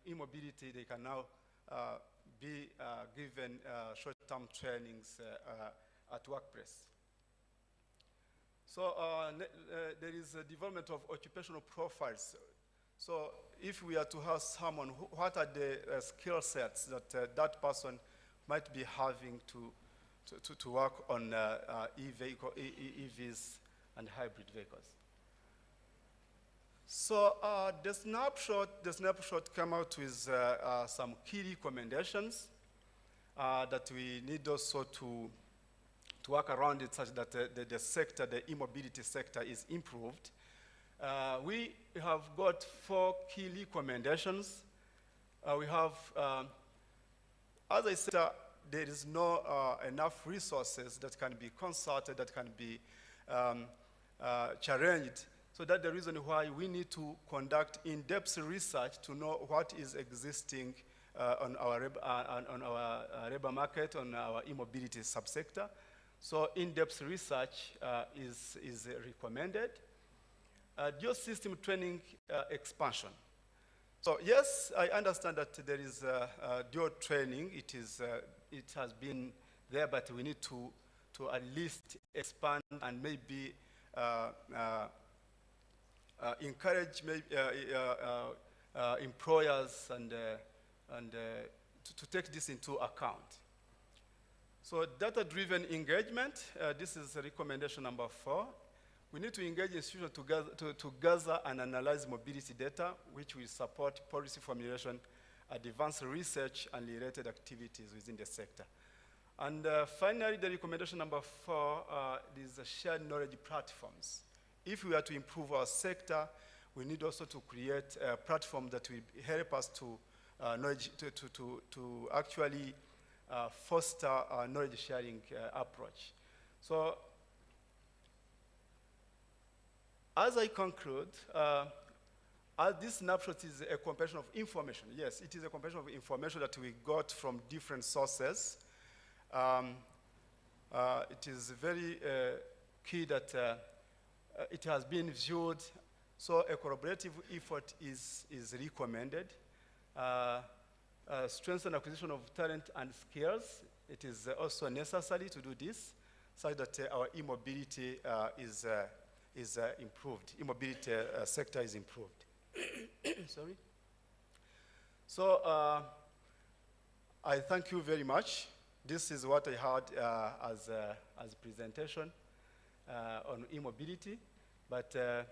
e-mobility, they can now be given short-term trainings at workplace. So there is a development of occupational profiles. So if we are to have someone, what are the skill sets that that person might be having to work on EVs and hybrid vehicles? So the snapshot came out with some key recommendations that we need also to work around it such that the sector, the e-mobility sector, is improved. We have got 4 key recommendations. We have, as I said, there is no enough resources that can be consulted, that can be challenged. So that's the reason why we need to conduct in-depth research to know what is existing on our labor market, on our e-mobility subsector. So in-depth research is recommended. Dual system training expansion. So yes, I understand that there is dual training. It has been there, but we need to at least expand and maybe encourage employers and to take this into account. So data-driven engagement, this is recommendation number 4. We need to engage institutions to gather and analyze mobility data, which will support policy formulation, advanced research, and related activities within the sector. And finally, the recommendation number 4 is the shared knowledge platforms. If we are to improve our sector, we need also to create a platform that will help us to actually foster a knowledge sharing approach. So, as I conclude, this snapshot is a compilation of information. Yes, it is a compilation of information that we got from different sources. It is very key that it has been viewed, so a collaborative effort is recommended. Strengthen acquisition of talent and skills. It is also necessary to do this, so that our e-mobility is improved. E-mobility sector is improved. Sorry. So I thank you very much. This is what I had as a presentation on e-mobility, but there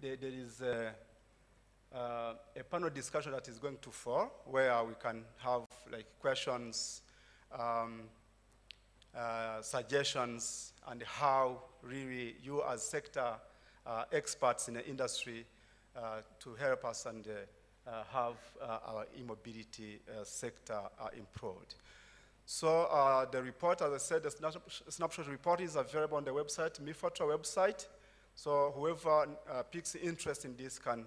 is a panel discussion that is going to follow, where we can have like questions, suggestions, and how really you as sector experts in the industry to help us and have our e-mobility sector improved. So the report, as I said, the snapshot report is available on the website, MIFATRA website. So whoever picks interest in this can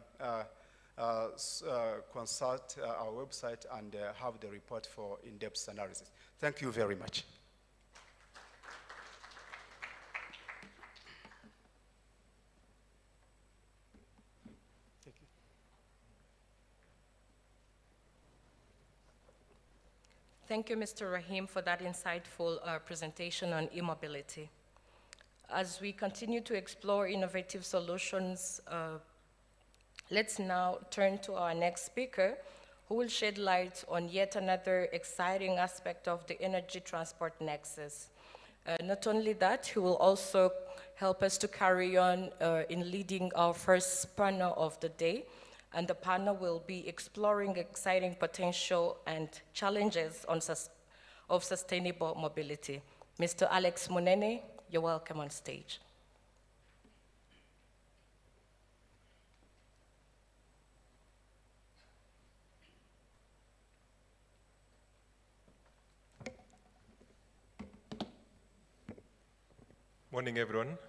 consult our website and have the report for in-depth analysis. Thank you very much. Thank you, Mr. Rahim, for that insightful presentation on e-mobility. As we continue to explore innovative solutions, let's now turn to our next speaker, who will shed light on yet another exciting aspect of the energy transport nexus. Not only that, he will also help us to carry on in leading our first panel of the day, and the panel will be exploring exciting potential and challenges of sustainable mobility. Mr. Alex Munene, you're welcome on stage. Morning, everyone.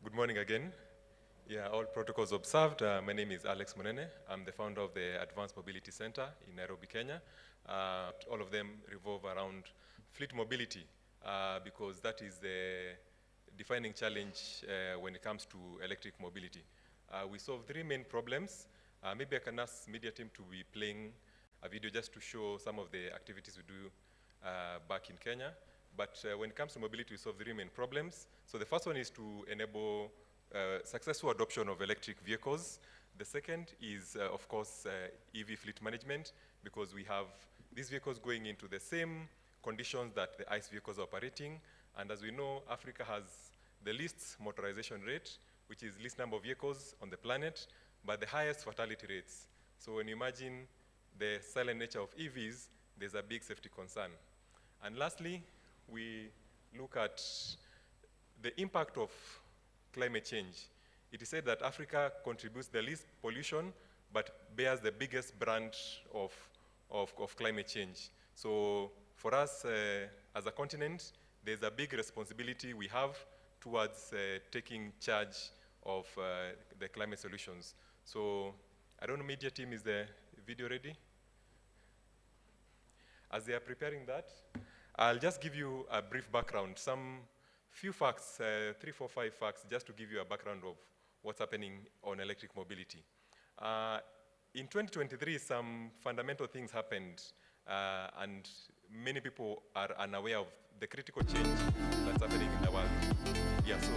Good morning again. Yeah, all protocols observed. My name is Alex Munene. I'm the founder of the Advanced Mobility Center in Nairobi, Kenya. All of them revolve around fleet mobility because that is the defining challenge when it comes to electric mobility. We solve 3 main problems. Maybe I can ask media team to be playing a video just to show some of the activities we do back in Kenya. But when it comes to mobility, we solve 3 main problems. So the first one is to enable successful adoption of electric vehicles. The second is, of course, EV fleet management, because we have these vehicles going into the same conditions that the ICE vehicles are operating. And as we know, Africa has the least motorization rate, which is least number of vehicles on the planet, but the highest fatality rates. So when you imagine the silent nature of EVs, there's a big safety concern. And lastly, we look at the impact of climate change. It is said that Africa contributes the least pollution, but bears the biggest brand of climate change. So for us as a continent, there's a big responsibility we have towards taking charge of the climate solutions. So I don't know, media team, is the video ready? As they are preparing that, I'll just give you a brief background, some few facts, 3, 4, 5 facts, just to give you a background of what's happening on electric mobility. In 2023, some fundamental things happened, and many people are unaware of the critical change that's happening in the world. Yeah, so.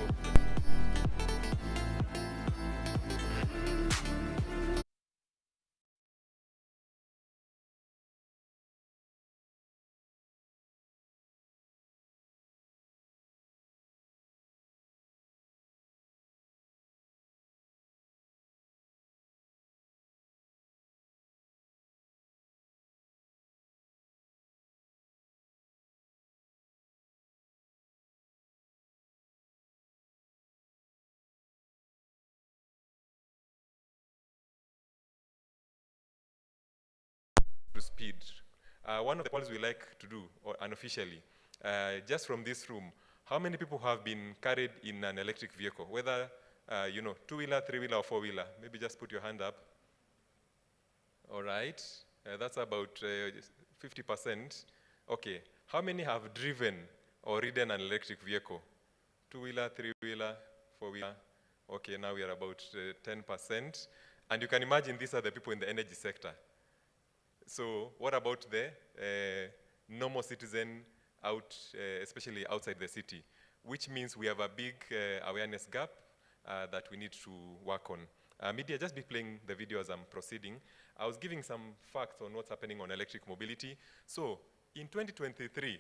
To speed. One of the polls we like to do, or unofficially, just from this room, how many people have been carried in an electric vehicle, whether, you know, 2-wheeler, 3-wheeler, or 4-wheeler? Maybe just put your hand up. All right, that's about 50%. Okay, how many have driven or ridden an electric vehicle? 2-wheeler, 3-wheeler, 4-wheeler? Okay, now we are about 10%. And you can imagine these are the people in the energy sector. So what about the normal citizen out, especially outside the city, which means we have a big awareness gap that we need to work on. Media, just be playing the video as I'm proceeding. I was giving some facts on what's happening on electric mobility. So in 2023,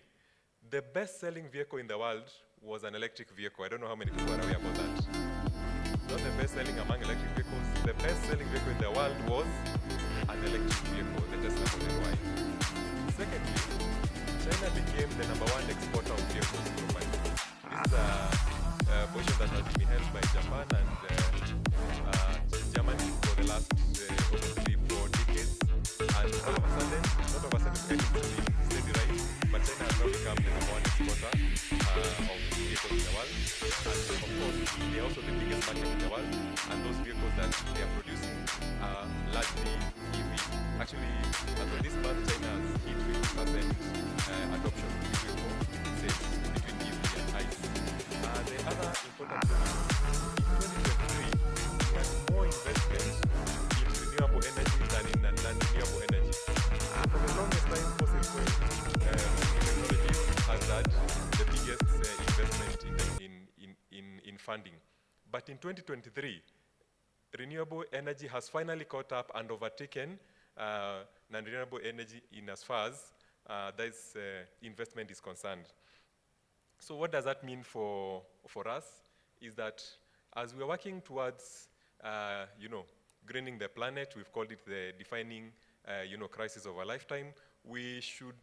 the best-selling vehicle in the world was an electric vehicle. I don't know how many people are aware about that. Not the best-selling among electric vehicles. The best-selling vehicle in the world was an electric vehicle, the Tesla Model Y. Secondly, China became the #1 exporter of vehicles globally. This is a position that has been held by Japan and Germany for the last obviously 4 decades. And all of a sudden, not of a sudden, it's been steady rise, but China has now become the #1 exporter of vehicles in the world. And of course, they are also the biggest market in the world, and those vehicles that they are producing are largely EV. Actually, as of this month, China has hit 50% adoption of vehicle sales between EV and ICE. The other important thing is, in 2023, we had more investment in renewable energy than in non-renewable energy. For the longest time, fossil fuel technology has had the biggest investment in funding. But in 2023, renewable energy has finally caught up and overtaken non-renewable energy in as far as this investment is concerned. So what does that mean for us? Is that as we are working towards, you know, greening the planet, we've called it the defining, you know, crisis of a lifetime, we should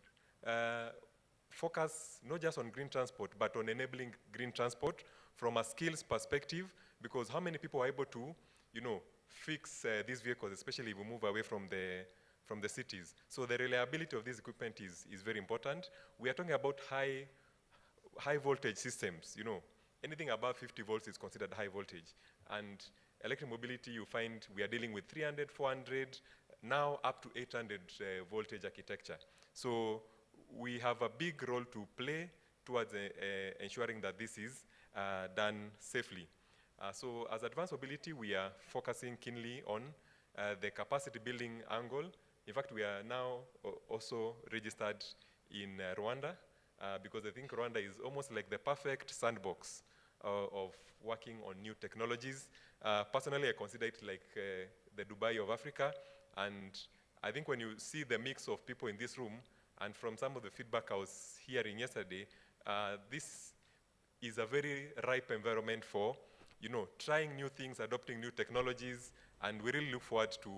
focus not just on green transport, but on enabling green transport from a skills perspective, because how many people are able to, you know, fix these vehicles, especially if we move away from the cities. So the reliability of this equipment is very important. We are talking about high voltage systems, you know. Anything above 50 volts is considered high voltage. And electric mobility, you find we are dealing with 300, 400, now up to 800 voltage architecture. So we have a big role to play towards ensuring that this is done safely. So as advanced mobility, we are focusing keenly on the capacity building angle. In fact, we are now also registered in Rwanda because I think Rwanda is almost like the perfect sandbox of working on new technologies. Personally, I consider it like the Dubai of Africa, and I think when you see the mix of people in this room, and from some of the feedback I was hearing yesterday, this is a very ripe environment for, trying new things, adopting new technologies, and we really look forward to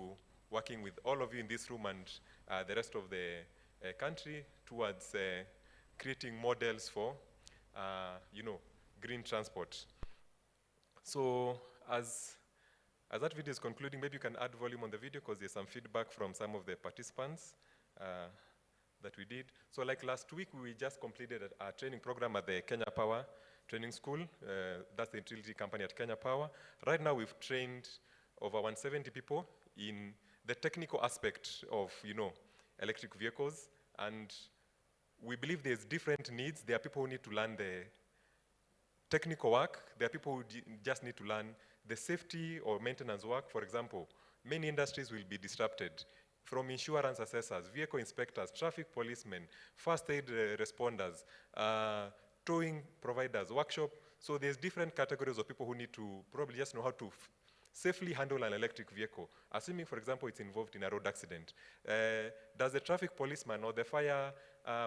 working with all of you in this room and the rest of the country towards creating models for, green transport. So as that video is concluding, maybe you can add volume on the video because there's some feedback from some of the participants that we did. So like last week, we just completed a training program at the Kenya Power Training School. That's the utility company at Kenya Power. Right now, we've trained over 170 people in the technical aspect of, electric vehicles. And we believe there's different needs. There are people who need to learn the technical work. There are people who just need to learn the safety or maintenance work. For example, many industries will be disrupted, from insurance assessors, vehicle inspectors, traffic policemen, first aid responders, towing providers, workshop. So there's different categories of people who need to probably just know how to safely handle an electric vehicle. Assuming, for example, it's involved in a road accident. Does the traffic policeman or the fire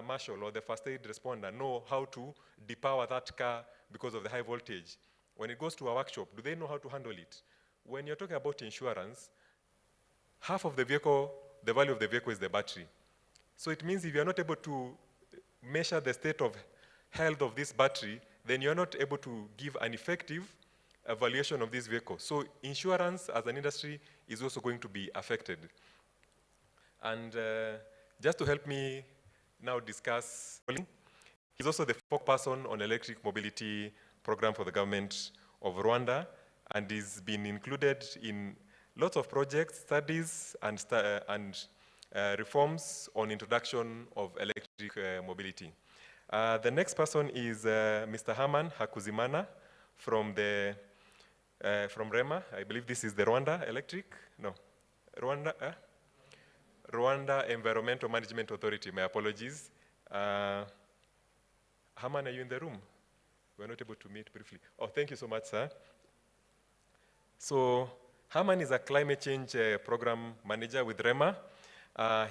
marshal or the first aid responder know how to depower that car because of the high voltage? When it goes to a workshop, do they know how to handle it? When you're talking about insurance, half of the vehicle, the value of the vehicle is the battery. So it means if you're not able to measure the state of health of this battery, then you're not able to give an effective evaluation of this vehicle. So insurance as an industry is also going to be affected. And just to help me now discuss, he's also the focal person on electric mobility program for the government of Rwanda, and he's been included in lots of projects, studies, and reforms on introduction of electric mobility. The next person is Mr. Herman Hakuzimana from REMA. I believe this is the Rwanda Electric? No. Rwanda Environmental Management Authority. My apologies. Herman, are you in the room? We're not able to meet briefly. Oh, thank you so much, sir. So Herman is a climate change program manager with REMA.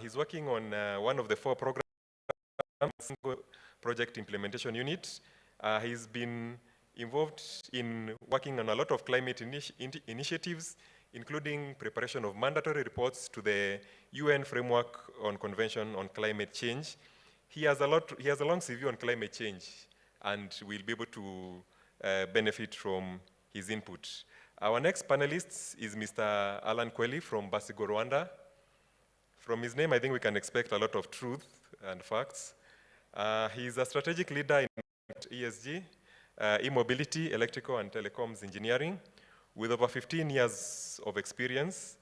He's working on one of the 4 programs, single project implementation unit. He's been involved in working on a lot of climate initiatives, including preparation of mandatory reports to the UN Framework on Convention on Climate Change. He has a long CV on climate change, and we'll be able to benefit from his input. Our next panelist is Mr. Alan Kweli from Basigo, Rwanda. From his name, I think we can expect a lot of truth and facts. He's a strategic leader in ESG, e-mobility, electrical and telecoms engineering, with over 15 years of experience.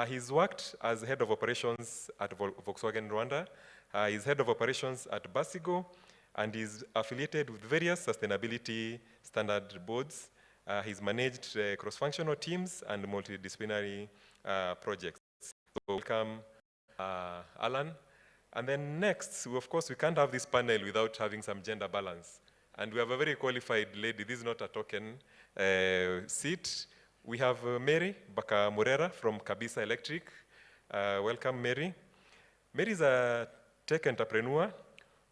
He's worked as head of operations at Volkswagen Rwanda. He's head of operations at Basigo, and is affiliated with various sustainability standard boards. He's managed cross-functional teams and multidisciplinary projects. So welcome, Alan. And then next, of course, we can't have this panel without having some gender balance. And we have a very qualified lady. This is not a token seat. We have Mary Bakamurera from Kabisa Electric. Welcome, Mary. Mary is a tech entrepreneur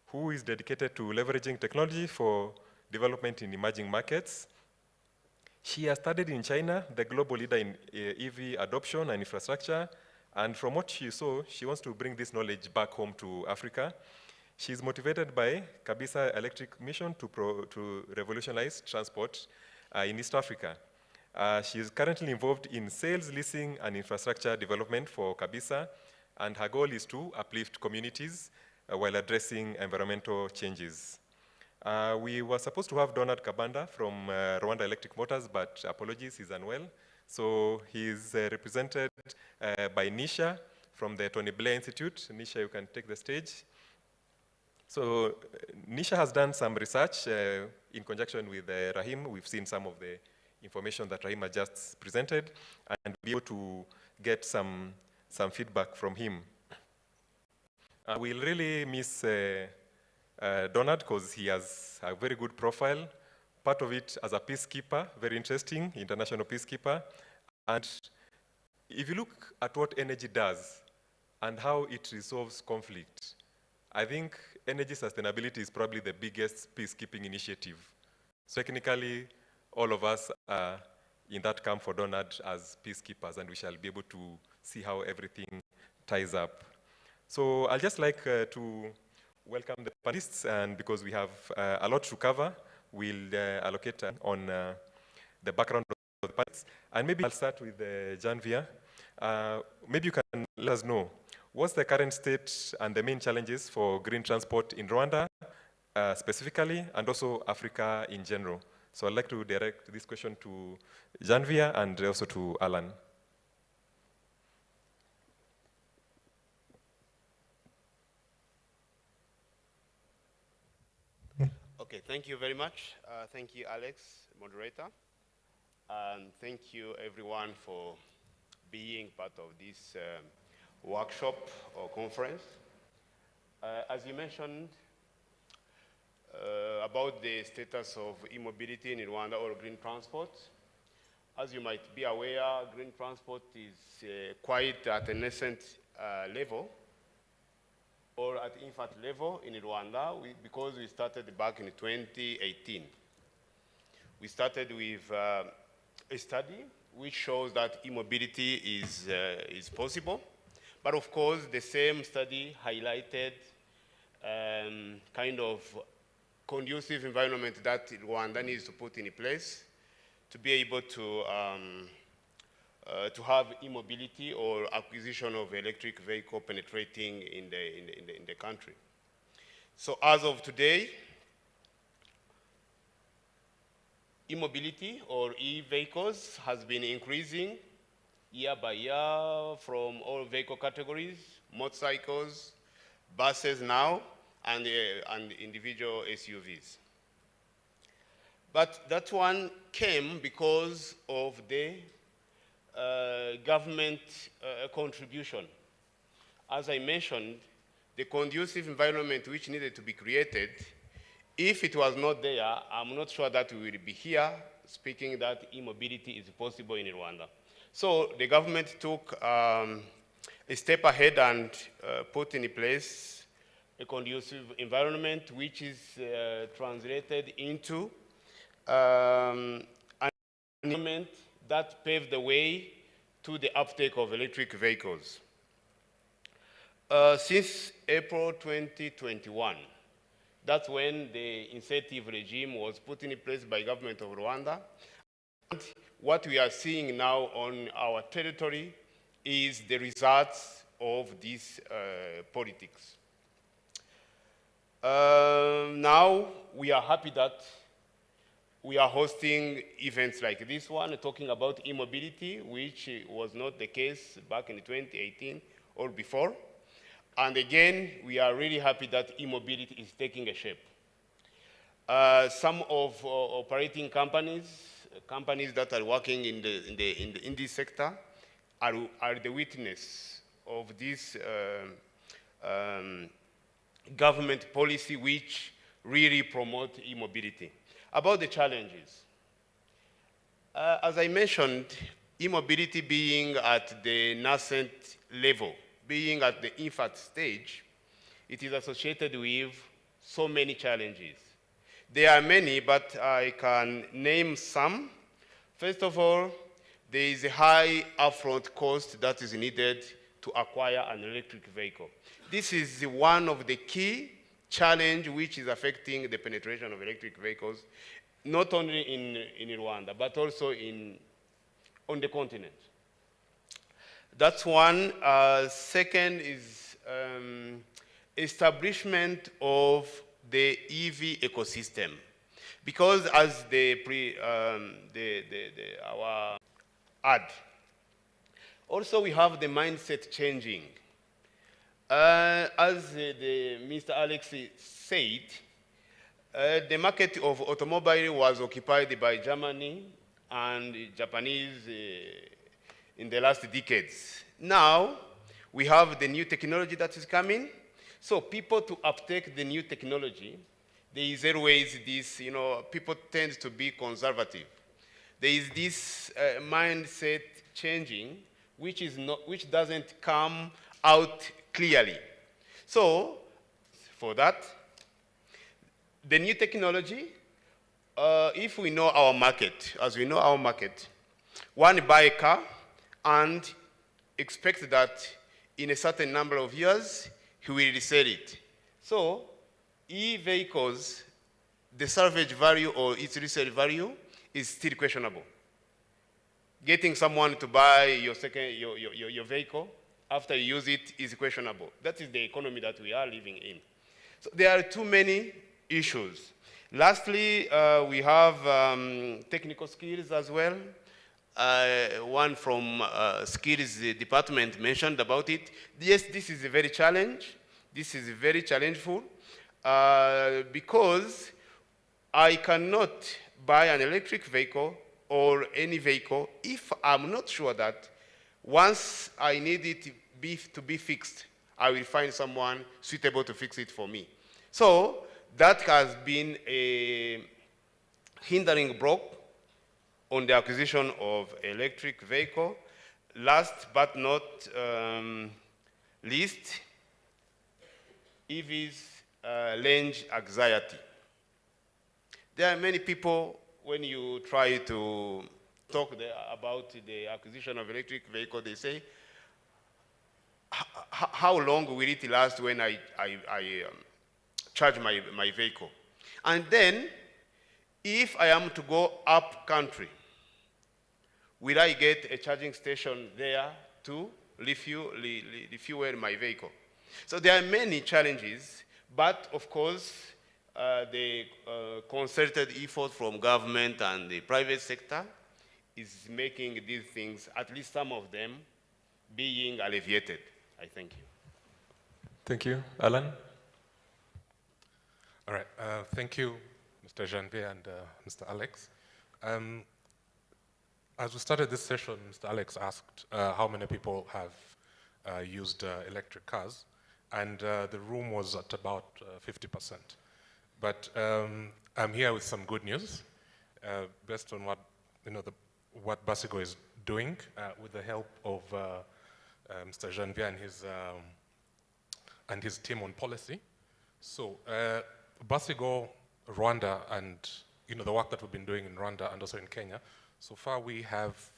who is dedicated to leveraging technology for development in emerging markets. She has studied in China, the global leader in EV adoption and infrastructure. And from what she saw, she wants to bring this knowledge back home to Africa. She's motivated by Kabisa Electric mission to revolutionize transport in East Africa. She is currently involved in sales, leasing, and infrastructure development for Kabisa, and her goal is to uplift communities while addressing environmental changes. We were supposed to have Donald Kabanda from Rwanda Electric Motors, but apologies, he's unwell. So he's represented by Nisha from the Tony Blair Institute. Nisha, you can take the stage. So Nisha has done some research in conjunction with Rahim. We've seen some of the information that Rahim has just presented, and we'll be able to get some feedback from him. We'll really miss Donald because he has a very good profile. Part of it as a peacekeeper, very interesting, international peacekeeper. And if you look at what energy does and how it resolves conflict, I think energy sustainability is probably the biggest peacekeeping initiative. So technically, all of us are in that camp for Donald as peacekeepers, and we shall be able to see how everything ties up. So I'd just like to welcome the panelists, and because we have a lot to cover, we'll allocate on the background of the panelists. And maybe I'll start with Janvier. Maybe you can let us know, what's the current state and the main challenges for green transport in Rwanda specifically, and also Africa in general? So I'd like to direct this question to Janvier and also to Alan. Okay, thank you very much. Thank you, Alex, moderator. And thank you, everyone, for being part of this workshop or conference. As you mentioned, about the status of e-mobility in Rwanda or green transport, as you might be aware, green transport is quite at a nascent level, or at infant level in Rwanda, because we started back in 2018. We started with a study which shows that e-mobility is possible. But of course, the same study highlighted kind of conducive environment that Rwanda needs to put in place to be able to have e-mobility or acquisition of electric vehicle penetrating in the country. So as of today, e-mobility or e-vehicles has been increasing year by year from all vehicle categories, motorcycles, buses now, and individual SUVs. But that one came because of the government contribution. As I mentioned, the conducive environment which needed to be created, if it was not there, I'm not sure that we will be here speaking that e-mobility is possible in Rwanda. So the government took a step ahead and put in place a conducive environment which is translated into an environment that paved the way to the uptake of electric vehicles. Since April 2021, that's when the incentive regime was put in place by government of Rwanda. And what we are seeing now on our territory is the results of this politics. Now we are happy that we are hosting events like this one, talking about e-mobility, which was not the case back in 2018 or before. And again, we are really happy that e-mobility is taking a shape. Some of operating companies that are working in this sector are the witness of this government policy which really promote e-mobility. About the challenges. As I mentioned, e-mobility being at the nascent level, being at the infant stage, it is associated with so many challenges. There are many, but I can name some. First of all, there is a high upfront cost that is needed to acquire an electric vehicle. This is one of the key challenges which is affecting the penetration of electric vehicles, not only in Rwanda, but also on the continent. That's one. Second is establishment of the EV ecosystem. Because as our ad, also we have the mindset changing. As Mr. Alex said, the market of automobile was occupied by Germany and Japanese in the last decades. Now, we have the new technology that is coming. So people to uptake the new technology, there is always this, people tend to be conservative. There is this mindset changing, which doesn't come out clearly. So, for that, the new technology, if we know our market, as we know our market, one buy a car and expect that in a certain number of years, he will resell it. So, e-vehicles, the salvage value or its resale value is still questionable. Getting someone to buy your vehicle after you use it is questionable. That is the economy that we are living in. So there are too many issues. Lastly, we have technical skills as well. One from skills department mentioned about it. Yes, this is a very challenge. This is very challengeful because I cannot buy an electric vehicle or any vehicle if I'm not sure that once I need it to be fixed, I will find someone suitable to fix it for me. So that has been a hindering block on the acquisition of electric vehicle. Last but not least, EVs range anxiety. There are many people, when you try to talk about the acquisition of electric vehicle, they say, how long will it last when I charge my vehicle? And then, if I am to go up country, will I get a charging station there to refuel my vehicle? So there are many challenges, but of course, the concerted effort from government and the private sector is making these things, at least some of them, being alleviated. I thank you. Thank you. Alan? All right. Thank you, Mr. Janvier and Mr. Alex. As we started this session, Mr. Alex asked how many people have used electric cars, and the room was at about 50%. But I'm here with some good news, based on what Basigo is doing with the help of Mr. Janvier and his team on policy. So Basigo, Rwanda, and the work that we've been doing in Rwanda and also in Kenya, so far we have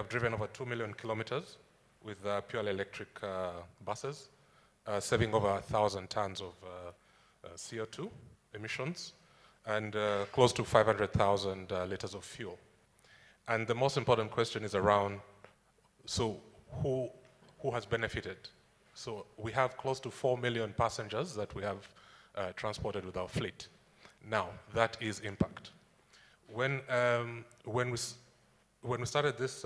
driven over 2 million kilometers with purely electric buses, saving over 1,000 tons of CO2 emissions and close to 500,000 liters of fuel. And the most important question is around, so who has benefited? So we have close to 4 million passengers that we have transported with our fleet. Now, that is impact. When we started this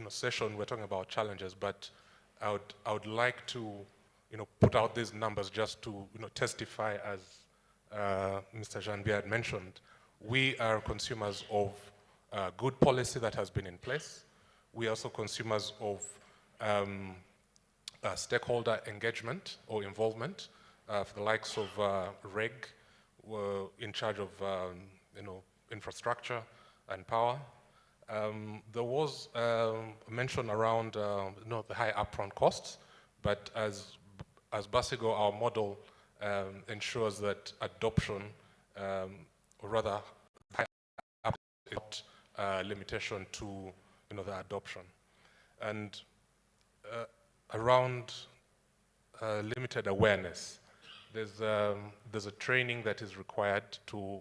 session, we're talking about challenges, but I would like to put out these numbers just to testify, as Mr. Janvier had mentioned. We are consumers of good policy that has been in place. We are also consumers of stakeholder engagement or involvement for the likes of REG, in charge of infrastructure and power. There was mention around the high upfront costs, but as Basigo, our model ensures that adoption, or rather, high upfront limitation to the adoption, and around limited awareness. There's a training that is required to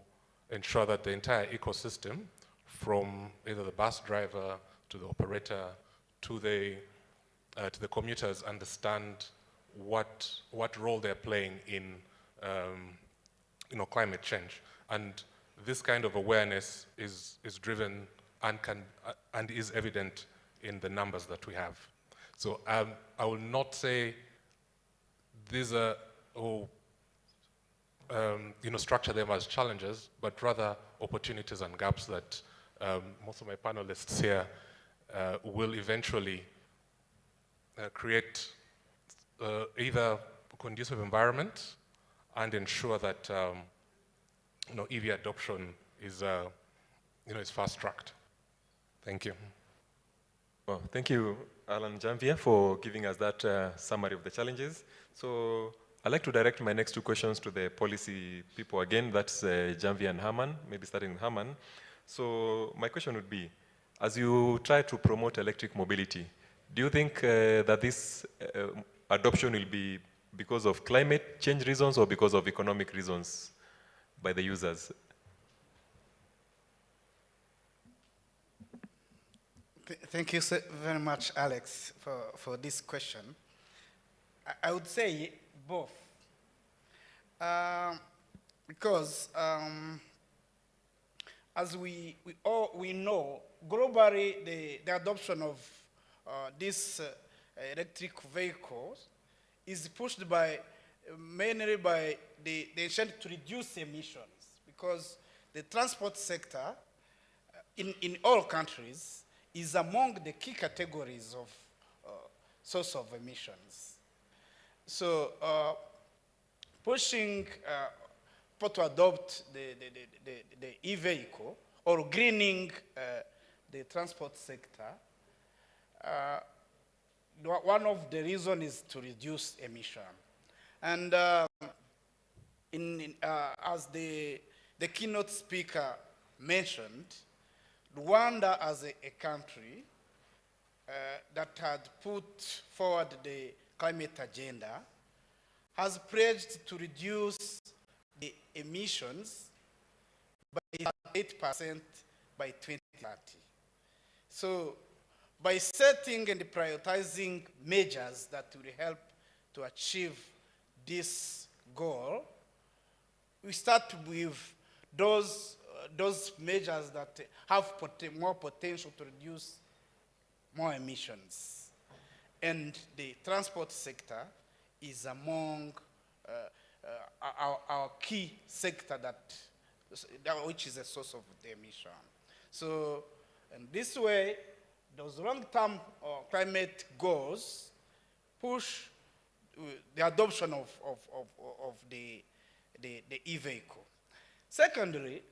ensure that the entire ecosystem, from either the bus driver to the operator to the commuters, understand what role they're playing in climate change. And this kind of awareness is driven and is evident in the numbers that we have. So I will not say these are structure them as challenges, but rather opportunities and gaps that most of my panelists here will eventually create either a conducive environment and ensure that EV adoption is is fast-tracked. Thank you. Well, thank you, Alan Janvier, for giving us that summary of the challenges. So I'd like to direct my next two questions to the policy people again. That's Janvier and Herman, maybe starting with Herman. So my question would be, as you try to promote electric mobility, do you think that this adoption will be because of climate change reasons or because of economic reasons by the users? Thank you so very much, Alex, for this question. I would say both. Because as we know, globally, the adoption of these electric vehicles is pushed mainly by the intent to reduce emissions, because the transport sector in all countries is among the key categories of source of emissions. So pushing people to adopt the e-vehicle or greening the transport sector, one of the reasons is to reduce emission. And as the keynote speaker mentioned, Rwanda as a country that had put forward the climate agenda has pledged to reduce the emissions by 8% by 2030. So by setting and prioritizing measures that will help to achieve this goal, we start with those measures that have more potential to reduce more emissions. And the transport sector is among our key sector which is a source of the emission. So in this way, those long-term climate goals push the adoption of the e-vehicle. Secondly,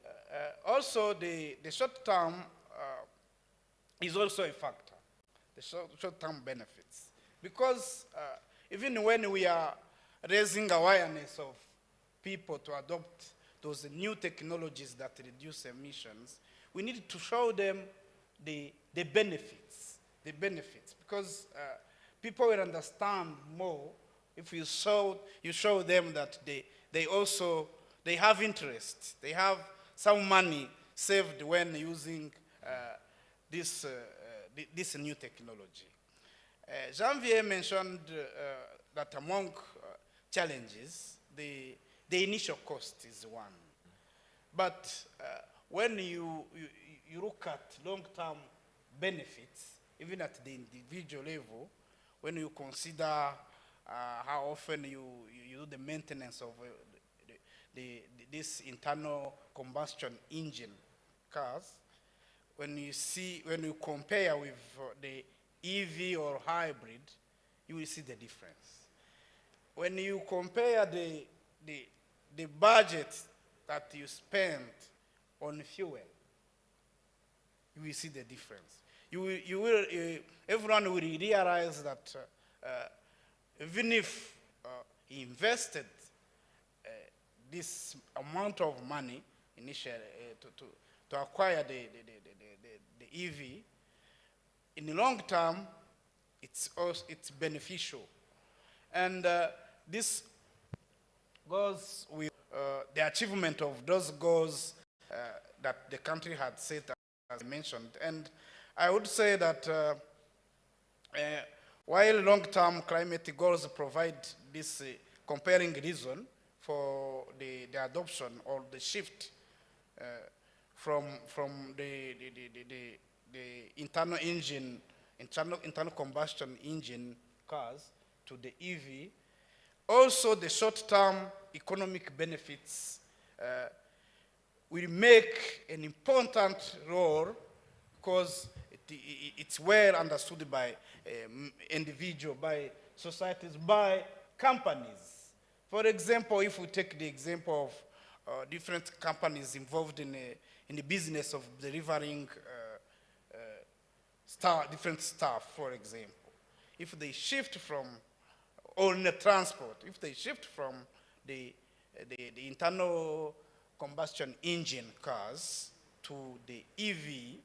also the short-term is also a factor, the short-term benefits. Because even when we are raising awareness of people to adopt those new technologies that reduce emissions, we need to show them the benefits, because people will understand more if you show them that they have interest, they have some money saved when using this new technology. Janvier mentioned that among challenges, the initial cost is one. But when you look at long-term benefits, even at the individual level, when you consider how often you do the maintenance of this internal combustion engine cars, when you compare with the EV or hybrid, you will see the difference. When you compare the budget that you spend on fuel, you will see the difference. Everyone will realize that even if he invested this amount of money initially to acquire the EV, in the long term, it's beneficial. And this goes with the achievement of those goals that the country had set, as I mentioned. And I would say that while long-term climate goals provide this compelling reason for the adoption or the shift from the internal combustion engine cars to the EV, also the short-term economic benefits will make an important role, because it it's well understood by individual, by societies, by companies. For example, if we take the example of different companies involved in the business of delivering different stuff, for example, if they shift from, or in the transport, if they shift from the internal combustion engine cars to the EV,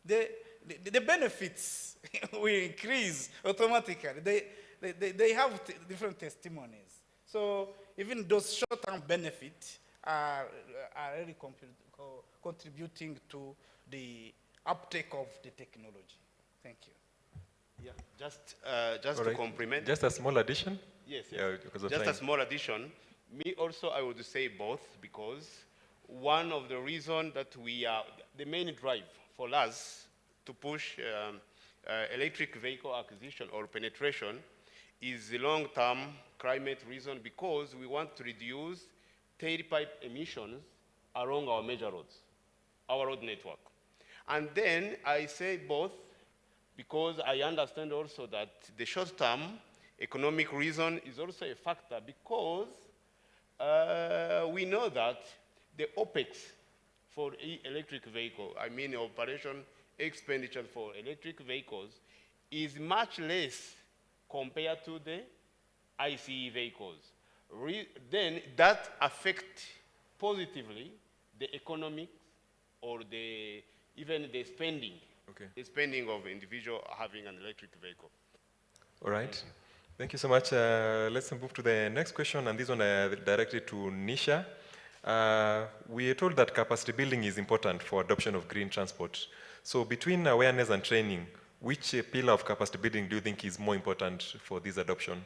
the benefits will increase automatically. They have different testimonies. So even those short-term benefits are really contributing to the uptake of the technology. Thank you. Yeah, just to complement. Just a small addition? Yes, yes. Yeah, because of just time. a small addition. Me also, I would say both, because one of the reasons that we are, the main drive for us to push electric vehicle acquisition or penetration is the long-term climate reason, because we want to reduce tailpipe emissions along our major roads, our road network. And then I say both because I understand also that the short-term economic reason is also a factor, because we know that the OPEX for electric vehicle, I mean operation expenditure for electric vehicles, is much less compared to the ICE vehicles. Then that affects positively the economics or even the spending. Okay. The spending of individual having an electric vehicle. All right. Thank you so much. Let's move to the next question, and this one directed to Nisha. We are told that capacity building is important for adoption of green transport. So between awareness and training, which pillar of capacity building do you think is more important for this adoption?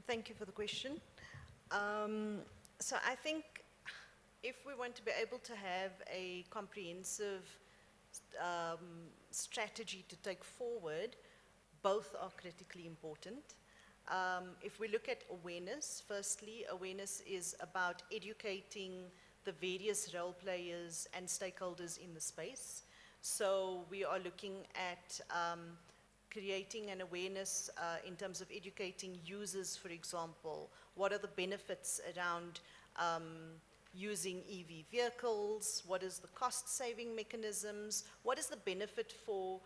Thank you for the question. So I think if we want to be able to have a comprehensive strategy to take forward, both are critically important. If we look at awareness, firstly, awareness is about educating the various role players and stakeholders in the space. So we are looking at creating an awareness in terms of educating users, for example. What are the benefits around using EV vehicles? What is the cost-saving mechanisms? What is the benefit for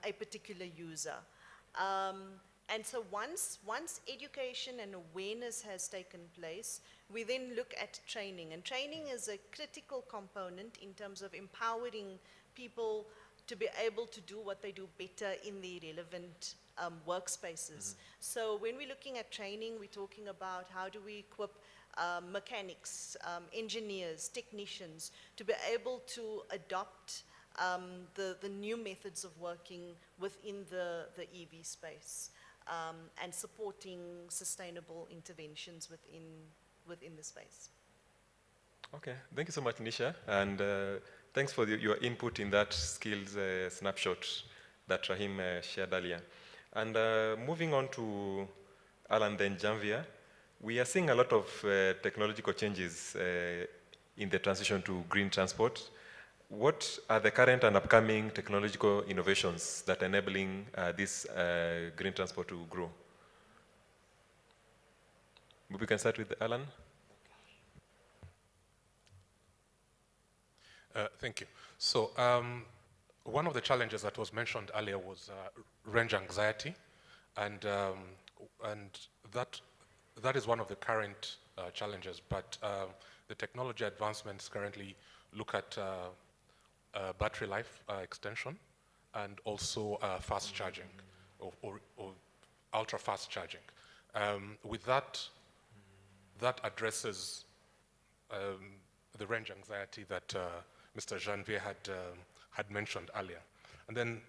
a particular user? And so once education and awareness has taken place, we then look at training. And training is a critical component in terms of empowering people to be able to do what they do better in the relevant workspaces. So when we're looking at training, we're talking about how do we equip mechanics, engineers, technicians to be able to adopt the new methods of working within the EV space, and supporting sustainable interventions within the space. Okay, thank you so much, Nisha, and thanks for your input in that skills snapshot that Rahim shared earlier. And moving on to Alan then Janvier, we are seeing a lot of technological changes in the transition to green transport. What are the current and upcoming technological innovations that are enabling this green transport to grow? We can start with Alan. Thank you. So one of the challenges that was mentioned earlier was range anxiety, and that is one of the current challenges, but the technology advancements currently look at battery life extension and also fast charging or ultra fast charging. With that addresses the range anxiety that Mr. Janvier had mentioned earlier. And then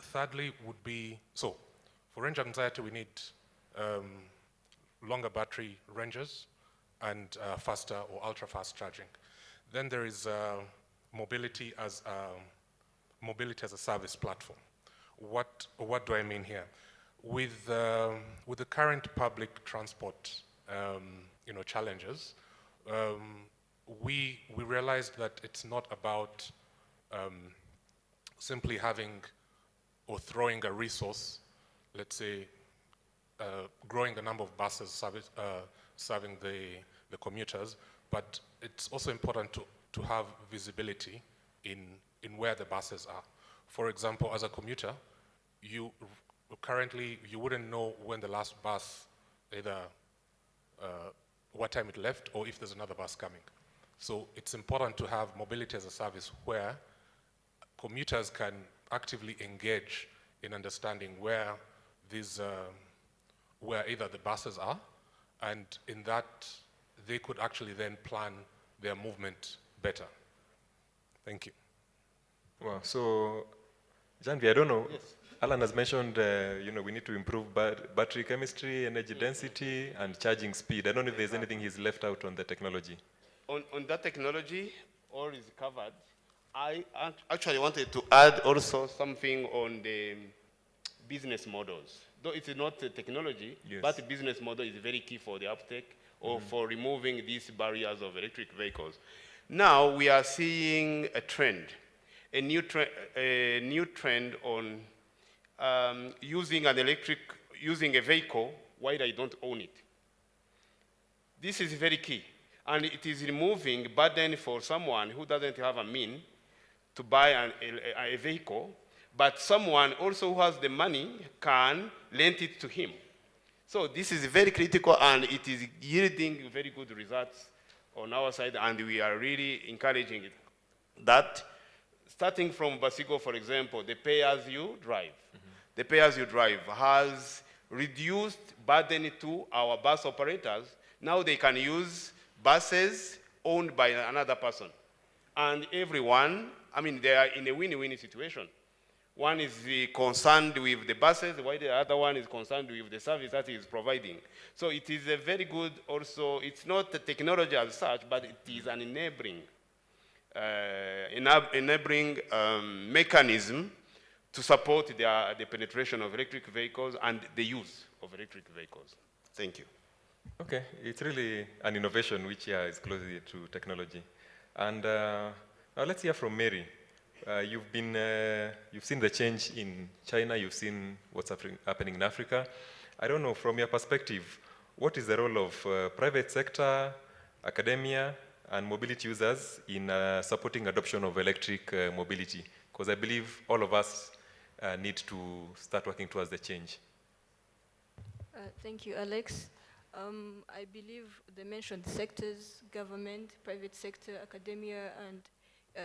thirdly would be, so for range anxiety we need longer battery ranges and faster or ultra fast charging. Then there is mobility as a service platform. What do I mean here? With the current public transport challenges, we realized that it's not about simply having or throwing a resource, let's say growing the number of buses serving the commuters, but it's also important to have visibility in where the buses are. For example, as a commuter, currently you wouldn't know when the last bus, either what time it left or if there's another bus coming. So it's important to have mobility as a service where commuters can actively engage in understanding where these, where either the buses are, and in that they could actually then plan their movement better. Thank you. Wow, so Janvi, I don't know. Yes. Alan has mentioned, we need to improve battery chemistry, energy density, and charging speed. I don't know if there's anything he's left out on the technology. On that technology, all is covered. I actually wanted to add also something on the business models. Though it's not the technology, yes, but the business model is very key for the uptake or for removing these barriers of electric vehicles. Now we are seeing a trend, a new trend on using a vehicle while I don't own it. This is very key, and it is removing burden for someone who doesn't have a mean to buy a vehicle, but someone also who has the money can lend it to him. So this is very critical, and it is yielding very good results on our side, and we are really encouraging it. That, starting from Basigo, for example, the pay-as-you-drive. The pay-as-you-drive has reduced burden to our bus operators. Now they can use buses owned by another person. And everyone, I mean, they are in a win-win situation. One is concerned with the buses, while the other one is concerned with the service that he is providing. So it is a very good also, it's not the technology as such, but it is an enabling mechanism to support the penetration of electric vehicles and the use of electric vehicles. Thank you. Okay, it's really an innovation which is closely to technology. And now let's hear from Mary. You've seen the change in China, you've seen what's happening in Africa. I don't know, from your perspective, what is the role of private sector, academia, and mobility users in supporting adoption of electric mobility? Because I believe all of us need to start working towards the change. Thank you, Alex. I believe the mentioned sectors, government, private sector, academia, and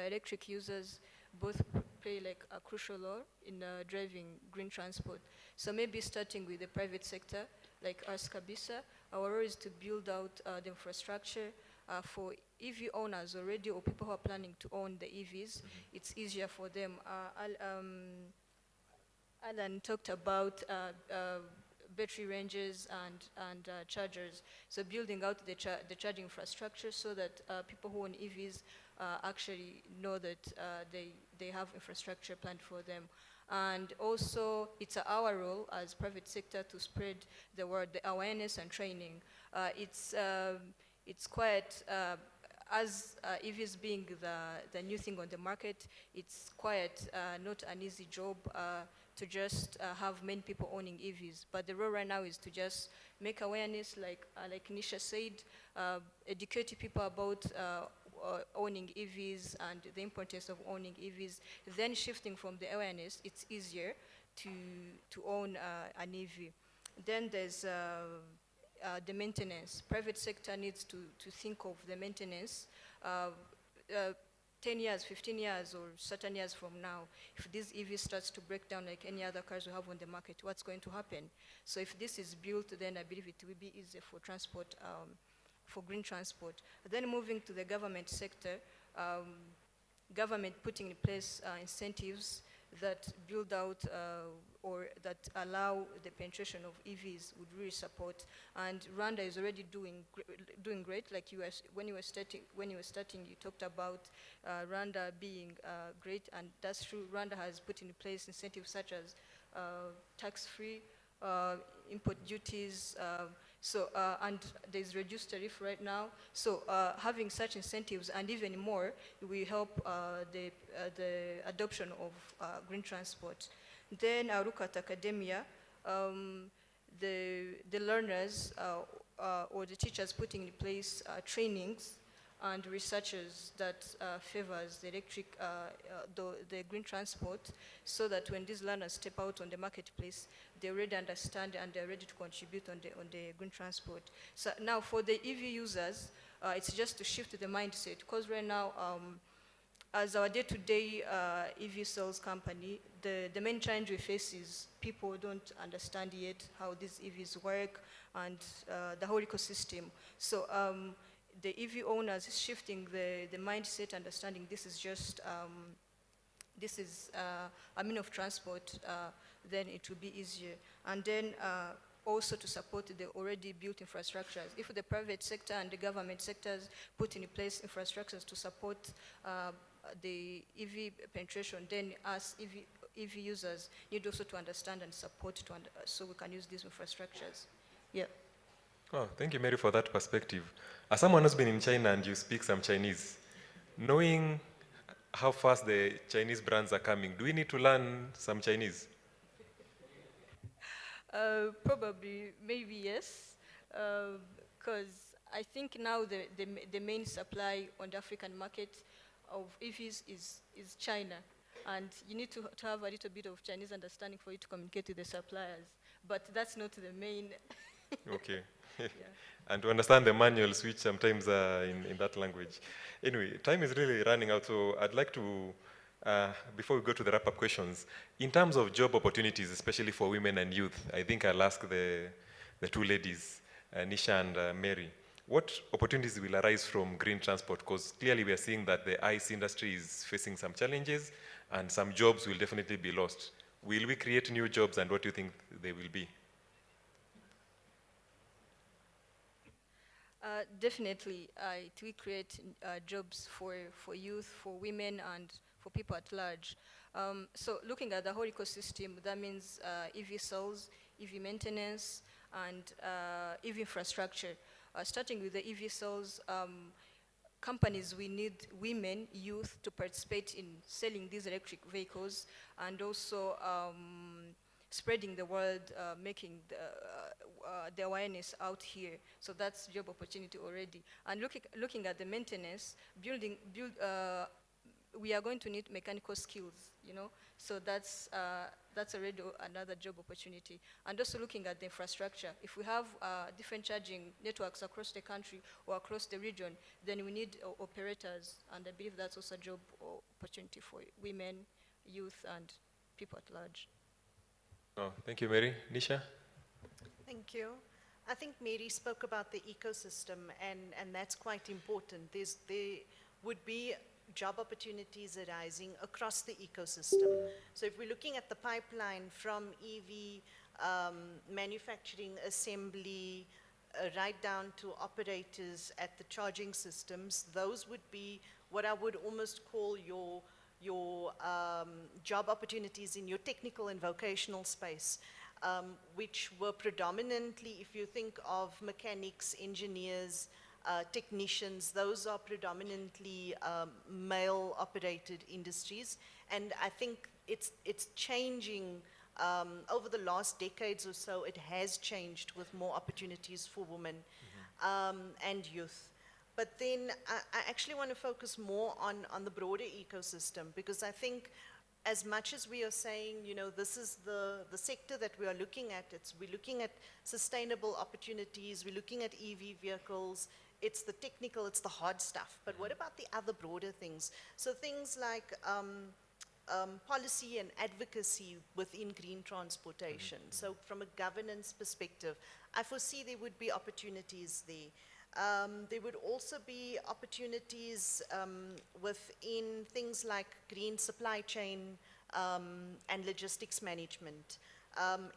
electric users both play like a crucial role in driving green transport. So maybe starting with the private sector, like us Kabisa, our role is to build out the infrastructure for EV owners already or people who are planning to own the EVs. It's easier for them. Alan talked about battery ranges and chargers. So building out the charging infrastructure so that people who own EVs actually know that they have infrastructure planned for them. And also, it's our role as private sector to spread the word, the awareness and training. It's quite, as EVs being the new thing on the market, it's quite not an easy job to just have many people owning EVs. But the role right now is to just make awareness, like Nisha said, educate people about owning EVs and the importance of owning EVs. Then shifting from the awareness, it's easier to own an EV. Then there's the maintenance. Private sector needs to think of the maintenance 10 years, 15 years, or certain years from now. If this EV starts to break down like any other cars we have on the market, what's going to happen? So if this is built, then I believe it will be easier for transport, for green transport. Then moving to the government sector, government putting in place incentives that build out or that allow the penetration of EVs would really support. And Rwanda is already doing great. Like when you were starting, you talked about Rwanda being great, and that's true. Rwanda has put in place incentives such as tax-free import duties, So, and there's reduced tariff right now. So having such incentives and even more will help the adoption of green transport. Then I look at academia. The learners or the teachers putting in place trainings and researchers that favors the the green transport, so that when these learners step out on the marketplace, they already understand and they're ready to contribute on the green transport. So now for the EV users, it's just to shift the mindset, because right now, as our day-to-day EV sales company, the main challenge we face is people don't understand yet how these EVs work and the whole ecosystem. So the EV owners is shifting the mindset, understanding this is just, this is a mean of transport, then it will be easier. And then also to support the already built infrastructures. If the private sector and the government sectors put in place infrastructures to support the EV penetration, then us EV users need also to understand and support so we can use these infrastructures. Yeah. Oh, thank you, Mary, for that perspective. As someone who's been in China and you speak some Chinese, knowing how fast the Chinese brands are coming, do we need to learn some Chinese? Probably, maybe yes, because I think now the main supply on the African market of EVs is China, and you need to have a little bit of Chinese understanding for you to communicate with the suppliers, but that's not the main. Okay. Yeah. And to understand the manuals, which sometimes are in that language. Anyway, time is really running out, so I'd like to, before we go to the wrap-up questions, in terms of job opportunities, especially for women and youth, I think I'll ask the two ladies, Nisha and Mary, what opportunities will arise from green transport? Because clearly we are seeing that the ICE industry is facing some challenges and some jobs will definitely be lost. Will we create new jobs, and what do you think they will be? Definitely, it will create jobs for youth, for women, and for people at large. So looking at the whole ecosystem, that means EV cells, EV maintenance, and EV infrastructure. Starting with the EV cells, companies, we need women, youth, to participate in selling these electric vehicles, and also spreading the word, making the awareness out here. So that's job opportunity already. And looking at the maintenance, we are going to need mechanical skills, you know. So that's already another job opportunity. And also looking at the infrastructure. If we have different charging networks across the country or across the region, then we need operators. And I believe that's also a job opportunity for women, youth, and people at large. Oh, thank you, Mary. Nisha? Thank you. I think Mary spoke about the ecosystem, and that's quite important. There would be job opportunities arising across the ecosystem. So if we're looking at the pipeline from EV manufacturing, assembly, right down to operators at the charging systems, those would be what I would almost call your job opportunities in your technical and vocational space, which were predominantly, if you think of mechanics, engineers, technicians, those are predominantly male-operated industries. And I think it's changing over the last decades or so. It has changed with more opportunities for women and youth. But then I actually want to focus more on the broader ecosystem, because I think as much as we are saying, you know, this is the sector that we are looking at, we're looking at sustainable opportunities, we're looking at EV vehicles, it's the technical, it's the hard stuff. But what about the other broader things? So things like policy and advocacy within green transportation. So from a governance perspective, I foresee there would be opportunities there. There would also be opportunities within things like green supply chain and logistics management.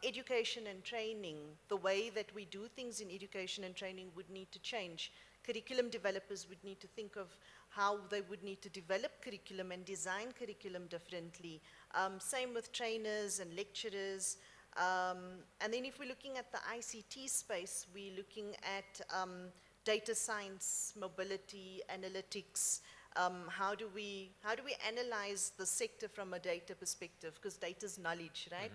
Education and training, the way that we do things in education and training would need to change. Curriculum developers would need to think of how they would need to develop curriculum and design curriculum differently. Same with trainers and lecturers. And then if we're looking at the ICT space, we're looking at data science, mobility, analytics. How do we analyze the sector from a data perspective? Because data is knowledge, right?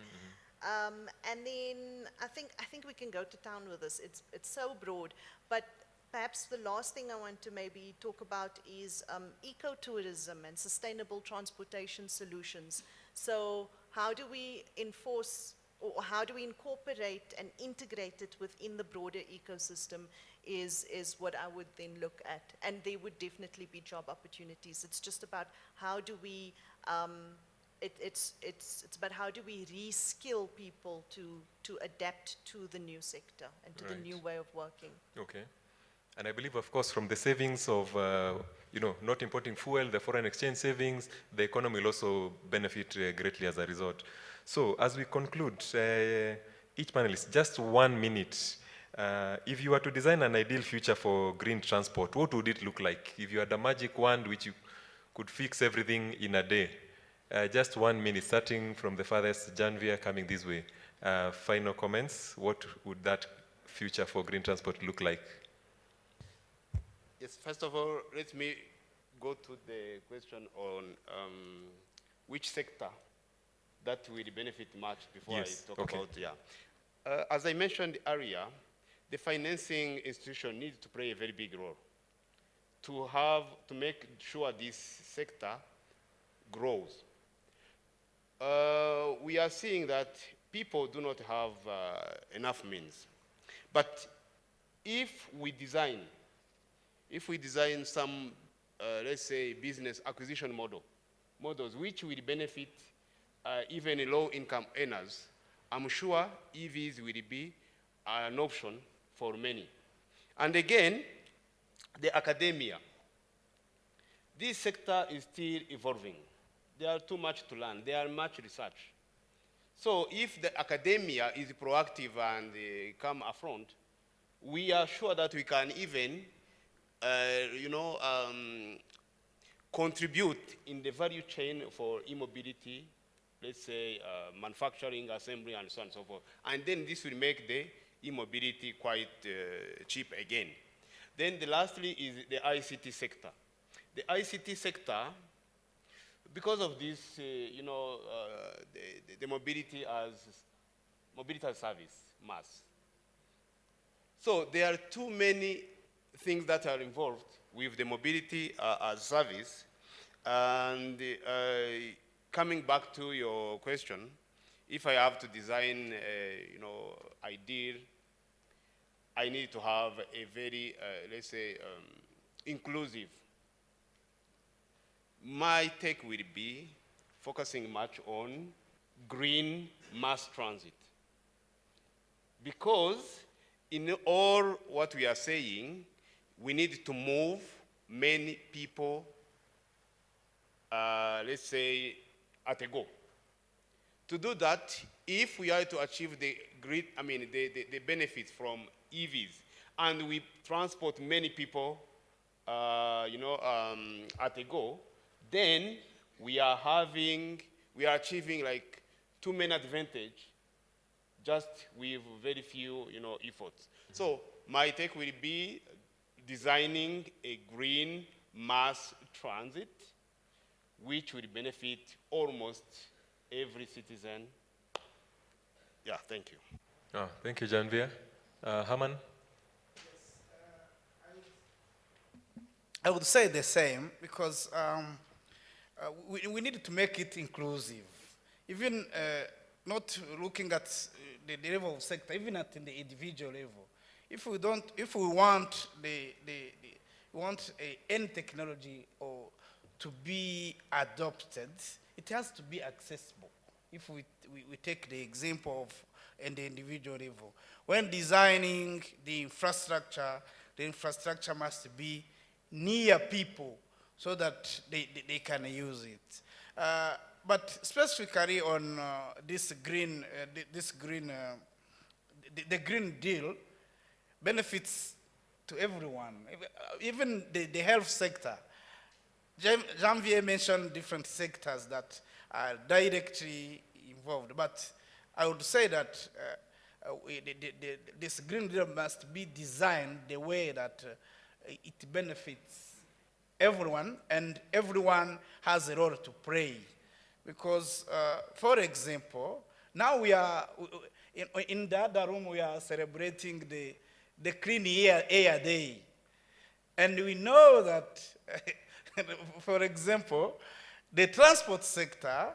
And then I think we can go to town with this. It's so broad, but perhaps the last thing I want to maybe talk about is ecotourism and sustainable transportation solutions. So how do we enforce, or how do we incorporate and integrate it within the broader ecosystem is what I would then look at. And there would definitely be job opportunities. It's just about how do we, it's about how do we reskill people to adapt to the new sector and to the new way of working. Okay. And I believe, of course, from the savings of, not importing fuel, the foreign exchange savings, the economy will also benefit greatly as a result. So as we conclude, each panelist, just 1 minute. If you were to design an ideal future for green transport, what would it look like? If you had a magic wand which you could fix everything in a day, just 1 minute, starting from the farthest, Janvier, coming this way. Final comments, what would that future for green transport look like? Yes, first of all, let me go to the question on which sector that will benefit much before I talk about, as I mentioned earlier, the financing institution needs to play a very big role to make sure this sector grows. We are seeing that people do not have enough means. But if we design some, let's say, business acquisition models which will benefit even low-income earners, I'm sure EVs will be an option for many. And again, the academia. This sector is still evolving. There are too much to learn. There are much research. So if the academia is proactive and come upfront, we are sure that we can even contribute in the value chain for e-mobility, let's say manufacturing, assembly, and so on and so forth. And then this will make the e-mobility quite cheap again. Then lastly is the ICT sector. The ICT sector, because of this, the mobility as service, mass. So there are too many things that are involved with the mobility as service. And coming back to your question, if I have to design, ideal, I need to have a very, let's say, inclusive. My take will be focusing much on green mass transit. Because in all what we are saying, we need to move many people, let's say, at a go. To do that, if we are to achieve the benefits from EVs, and we transport many people, at a go, then we are achieving like too many advantage just with very few, efforts. So my take will be designing a green mass transit, which will benefit almost every citizen. Yeah, thank you. Oh, thank you, Janvier. Herman? I would say the same, because we need to make it inclusive. Even not looking at the level of sector, even at the individual level. If we want any technology or to be adopted, it has to be accessible. If we take the example of the individual level, when designing the infrastructure must be near people so that they can use it. But specifically on the Green Deal benefits to everyone, even the health sector. Janvier mentioned different sectors that are directly involved, but I would say that this Green Deal must be designed the way that it benefits everyone, and everyone has a role to play. Because, for example, now we are, in the other room, we are celebrating the Clean Air Day. And we know that, for example, the transport sector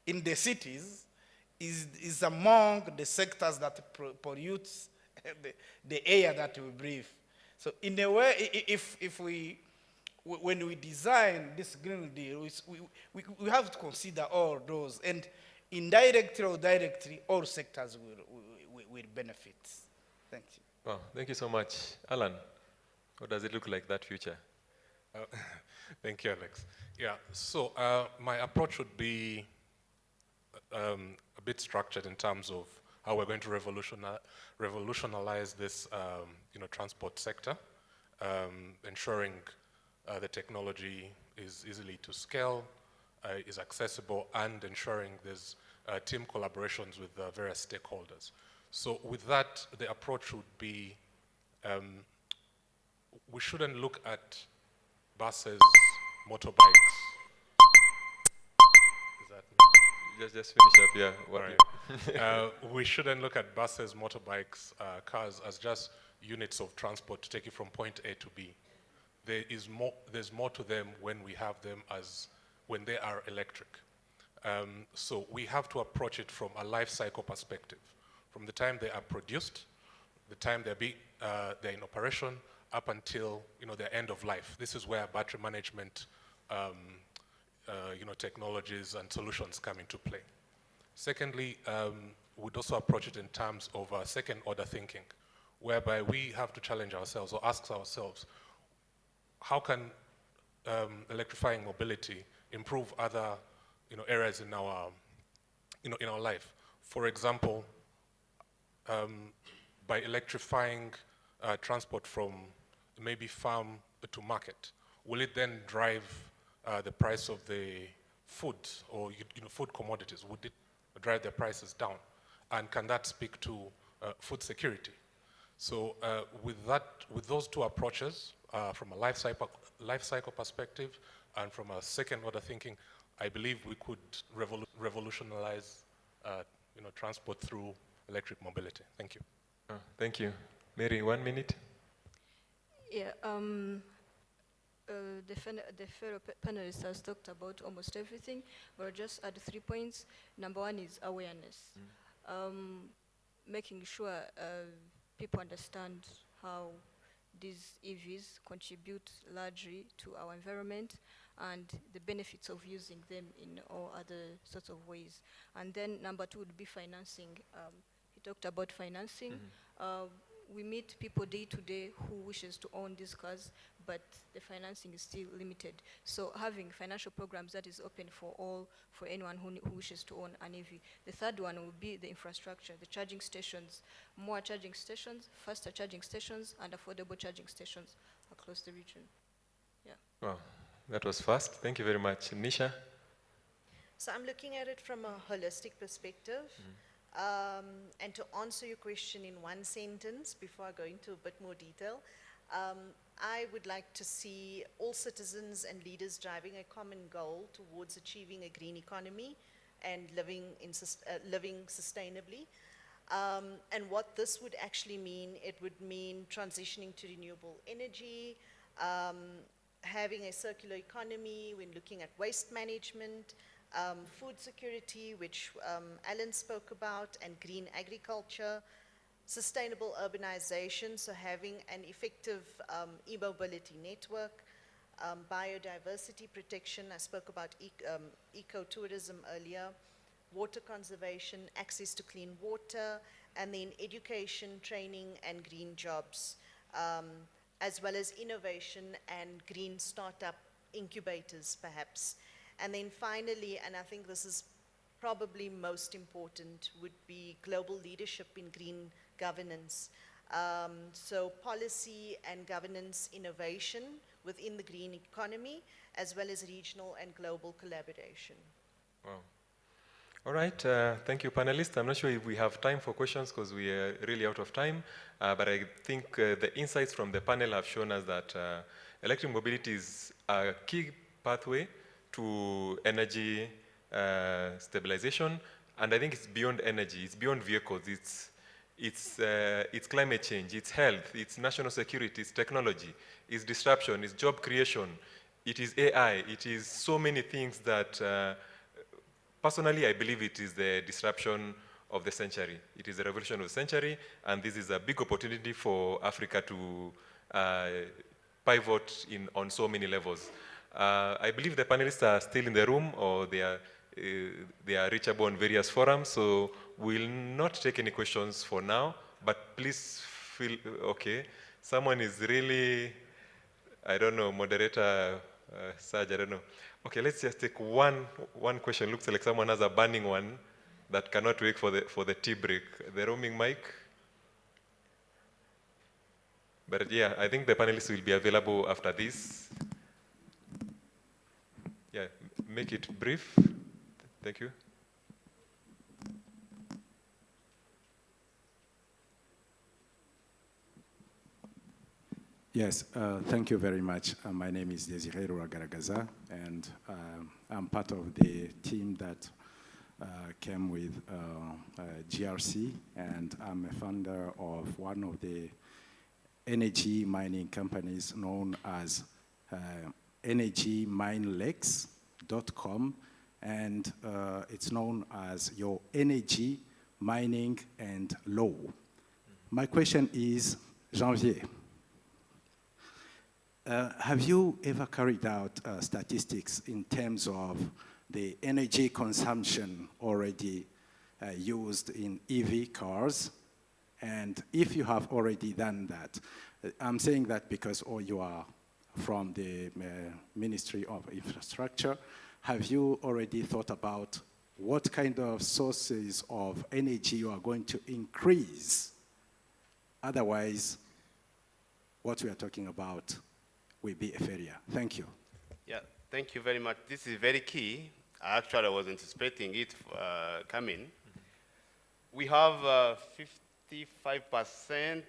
in the cities is among the sectors that pollutes the air that we breathe. So in a way, if we, when we design this Green Deal, we have to consider all those, and indirectly or directly, all sectors will benefit. Thank you. Wow, thank you so much. Alan, what does it look like, that future? Thank you, Alex. Yeah, so my approach would be a bit structured in terms of how we're going to revolutionize this transport sector, ensuring the technology is easily to scale, is accessible, and ensuring there's team collaborations with various stakeholders. So with that, the approach would be, we shouldn't look at buses, motorbikes. Is that me? Just finish up, yeah. What Right. We shouldn't look at buses, motorbikes, cars as just units of transport to take you from point A to B. There's more to them when we have them when they are electric. So we have to approach it from a life cycle perspective. From the time they are produced, the time they're in operation, up until their end of life. This is where battery management technologies and solutions come into play. Secondly, we'd also approach it in terms of second order thinking, whereby we have to challenge ourselves or ask ourselves, how can electrifying mobility improve other areas in our in our life? For example, by electrifying transport from maybe farm to market, will it then drive the price of the food or food commodities? Would it drive their prices down? And can that speak to food security? So with those two approaches, from a life cycle perspective and from a second order thinking, I believe we could revolutionize transport through electric mobility. Thank you. Thank you. Mary, 1 minute. Yeah, the fellow panelist has talked about almost everything, but I'll just add 3 points. Number one is awareness. Making sure people understand how these EVs contribute largely to our environment and the benefits of using them in all other sorts of ways. And then number two would be financing. He talked about financing. We meet people day to day who wishes to own these cars, but the financing is still limited. So having financial programs that is open for all, for anyone who wishes to own an EV. The third one will be the infrastructure, the charging stations, more charging stations, faster charging stations, and affordable charging stations across the region. Yeah. Wow, that was fast. Thank you very much. Nisha? So I'm looking at it from a holistic perspective. And to answer your question in one sentence, before I go into a bit more detail, I would like to see all citizens and leaders driving a common goal towards achieving a green economy and living sustainably. And what this would actually mean, it would mean transitioning to renewable energy, having a circular economy when looking at waste management, food security, which Alan spoke about, and green agriculture, sustainable urbanization, so having an effective e-mobility network, biodiversity protection, I spoke about ecotourism earlier, water conservation, access to clean water, and then education, training, and green jobs, as well as innovation and green startup incubators, perhaps. And then finally, and I think this is probably most important, would be global leadership in green governance. So policy and governance innovation within the green economy, as well as regional and global collaboration. Wow. All right, thank you, panelists. I'm not sure if we have time for questions because we are really out of time, but I think the insights from the panel have shown us that electric mobility is a key pathway to energy stabilization, and I think it's beyond energy, it's beyond vehicles, it's climate change, it's health, it's national security, it's technology, it's disruption, it's job creation, it is AI, it is so many things that personally, I believe it is the disruption of the century. It is the revolution of the century, and this is a big opportunity for Africa to pivot on so many levels. I believe the panelists are still in the room, or they are reachable on various forums, so we'll not take any questions for now, but please feel okay. Someone is really, I don't know, moderator, Saj, I don't know. Okay, let's just take one question. Looks like someone has a burning one that cannot wait for the tea break. The roaming mic. But yeah, I think the panelists will be available after this. Yeah, make it brief. Thank you. Yes, thank you very much. My name is Desiree Ruagaragaza, and I'm part of the team that came with GRC, and I'm a founder of one of the energy mining companies known as energyminelex.com, and it's known as your energy, mining, and law. My question is, Janvier, have you ever carried out statistics in terms of the energy consumption already used in EV cars? And if you have already done that, I'm saying that because you are from the Ministry of Infrastructure, have you already thought about what kind of sources of energy you are going to increase? Otherwise, what we are talking about will be a failure. Thank you. Yeah, thank you very much. This is very key. Actually, I was anticipating it coming. We have 55%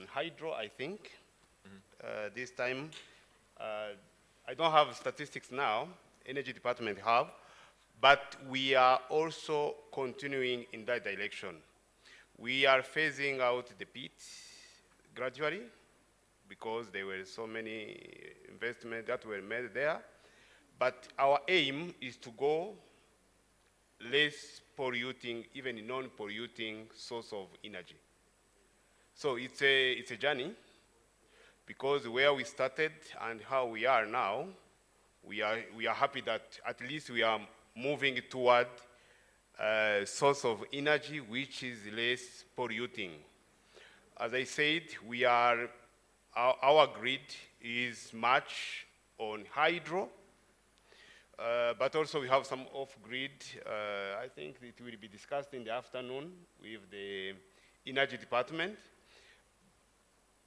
hydro, I think, this time. I don't have statistics now, Energy Department have, but we are also continuing in that direction. We are phasing out the pit gradually, because there were so many investments that were made there. But our aim is to go less polluting, even non-polluting source of energy. So it's a journey, because where we started and how we are now, we are happy that at least we are moving toward a source of energy which is less polluting. As I said, our grid is much on hydro, but also we have some off-grid. I think it will be discussed in the afternoon with the Energy Department.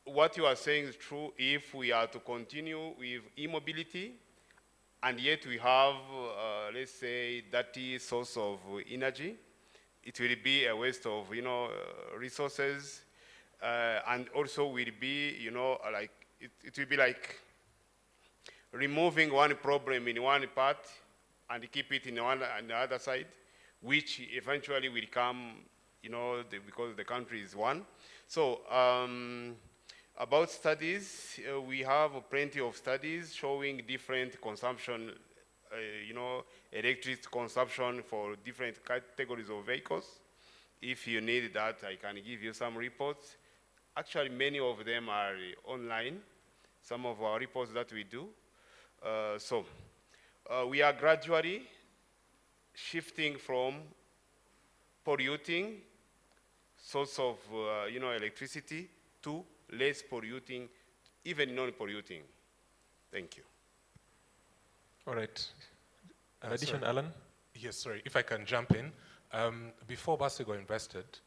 What you are saying is true. If we are to continue with e-mobility, and yet we have, let's say, dirty source of energy, it will be a waste of, resources. And also will be, like, it will be like removing one problem in one part and keep it on the other side, which eventually will come, because the country is one. So about studies, we have plenty of studies showing different consumption, electric consumption for different categories of vehicles. If you need that, I can give you some reports. Actually, many of them are online, some of our reports that we do. We are gradually shifting from polluting source of electricity to less polluting, even non-polluting. Thank you. All right. An addition, Alan? Yes, sorry, if I can jump in. Before Basigo invested,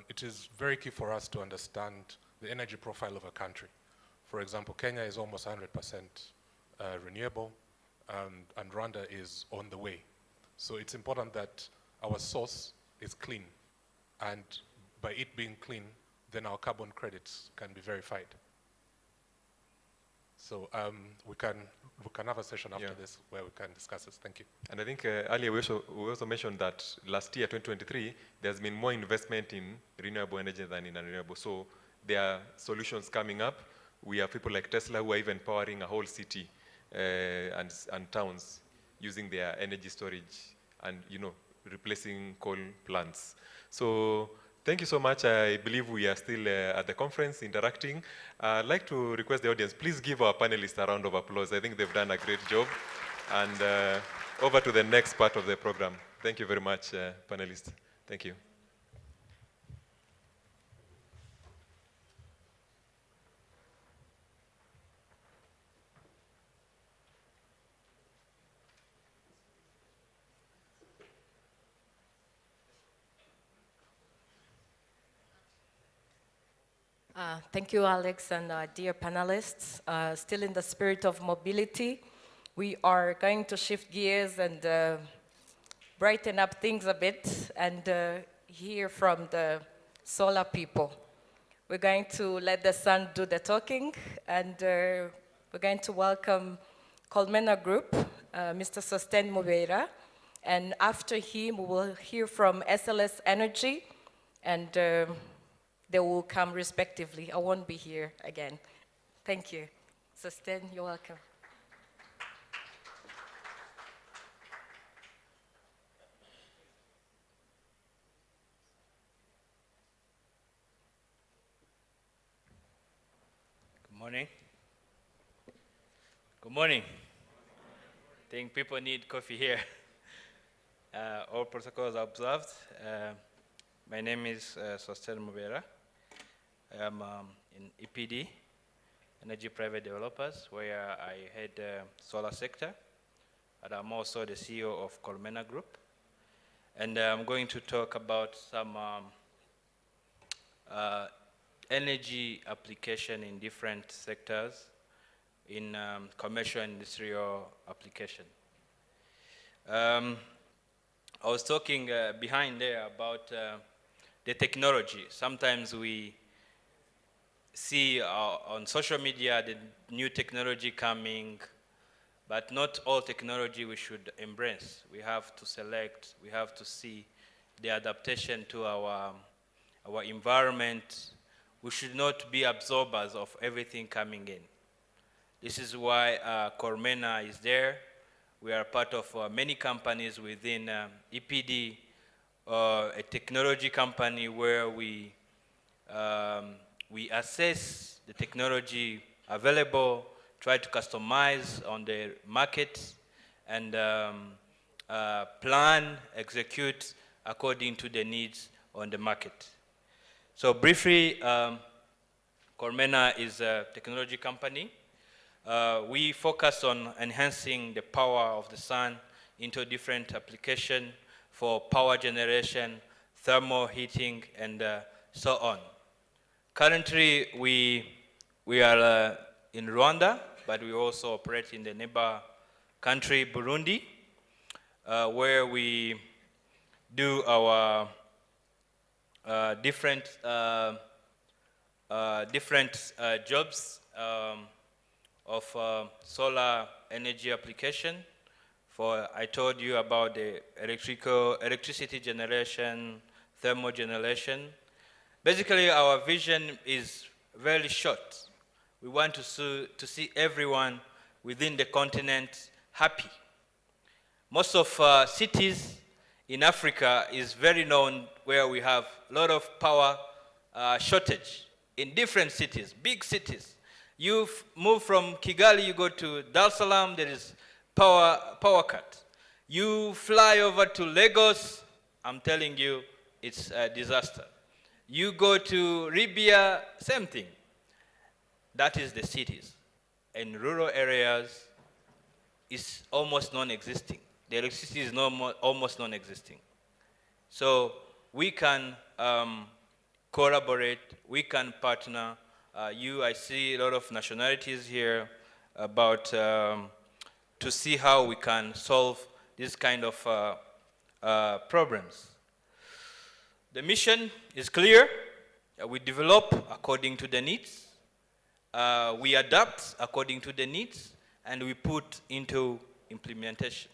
it is very key for us to understand the energy profile of a country. For example, Kenya is almost 100% renewable, and Rwanda is on the way. So it's important that our source is clean. And by it being clean, then our carbon credits can be verified. So we can have a session after this where we can discuss this. Thank you. And I think earlier we also mentioned that last year, 2023, there's been more investment in renewable energy than in unrenewable. So there are solutions coming up. We have people like Tesla who are even powering a whole city and towns using their energy storage and, you know, replacing coal plants. So thank you so much. I believe we are still at the conference interacting. I'd like to request the audience, please give our panelists a round of applause. I think they've done a great job. And over to the next part of the program. Thank you very much, panelists. Thank you. Thank you, Alex, and dear panelists. Still in the spirit of mobility, we are going to shift gears and brighten up things a bit and hear from the solar people. We're going to let the sun do the talking, and we're going to welcome Colmena Group, Mr. Sosten Mubeira, and after him, we will hear from SLS Energy, and they will come respectively. I won't be here again. Thank you. Sosten, you're welcome. Good morning. Good morning. I think people need coffee here. All protocols are observed. My name is Sosten Mubeira. I am in EPD, Energy Private Developers, where I head the solar sector. And I'm also the CEO of Colmena Group. And I'm going to talk about some energy application in different sectors in commercial and industrial application. I was talking behind there about the technology. Sometimes we see on social media the new technology coming, but not all technology we should embrace. We have to select, we have to see the adaptation to our environment. We should not be absorbers of everything coming in. This is why Colmena is there. We are part of many companies within EPD, a technology company where we assess the technology available, try to customize on the market, and plan, execute according to the needs on the market. So briefly, Colmena is a technology company. We focus on enhancing the power of the sun into different applications for power generation, thermal heating, and so on. Currently, we are in Rwanda, but we also operate in the neighbor country, Burundi, where we do our different jobs of solar energy application. I told you about the electricity generation, thermal generation. Basically, our vision is very short. We want to see everyone within the continent happy. Most of cities in Africa is very known where we have a lot of power shortage in different cities, big cities. You move from Kigali, you go to Dar es Salaam, there is power cut. You fly over to Lagos, I'm telling you, it's a disaster. You go to Libya, same thing. That is the cities. In rural areas, it's almost non-existing. The electricity is almost non-existing. So we can collaborate, we can partner. I see a lot of nationalities here about to see how we can solve this kind of problems. The mission is clear. We develop according to the needs. We adapt according to the needs, and we put into implementation.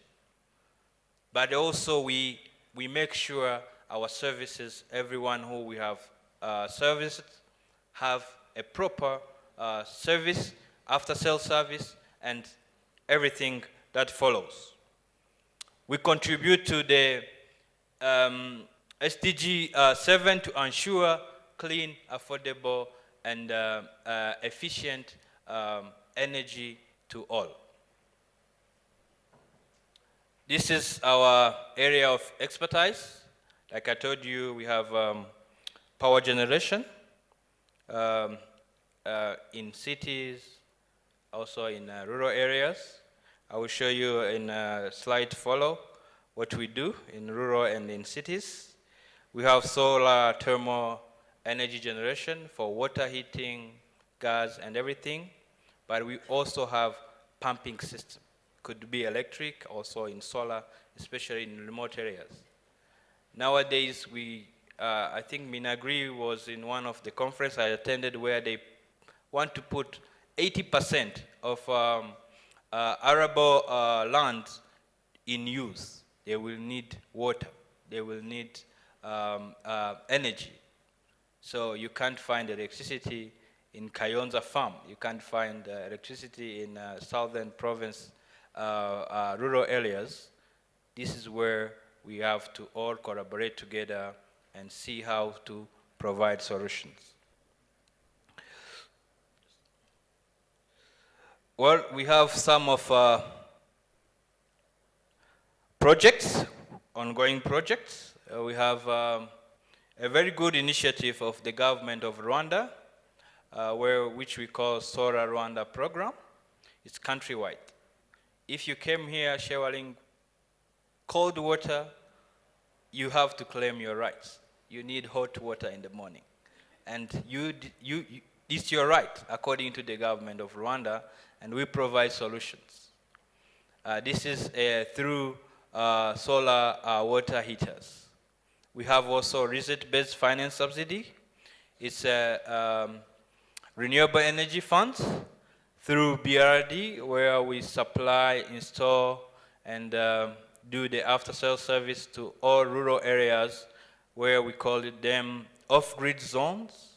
But also we make sure our services, everyone who we have serviced, have a proper service, after-sale service, and everything that follows. We contribute to the SDG 7 to ensure clean, affordable, and efficient energy to all. This is our area of expertise. Like I told you, we have power generation in cities, also in rural areas. I will show you in a slide follow what we do in rural and in cities. We have solar thermal energy generation for water heating, gas, and everything. But we also have pumping system. Could be electric, also in solar, especially in remote areas. Nowadays, I think Minagri was in one of the conferences I attended where they want to put 80% of arable land in use. They will need water. They will need energy. So you can't find electricity in Kayonza farm. You can't find electricity in southern province rural areas. This is where we have to all collaborate together and see how to provide solutions. Well, we have some of projects, ongoing projects. We have a very good initiative of the government of Rwanda, which we call Solar Rwanda program. It's countrywide. If you came here sharing cold water, you have to claim your rights. You need hot water in the morning. And it's your right, according to the government of Rwanda, and we provide solutions. This is through solar water heaters. We have also research-based finance subsidy. It's a renewable energy funds through BRD, where we supply, install, and do the after-sale service to all rural areas where we call them off-grid zones.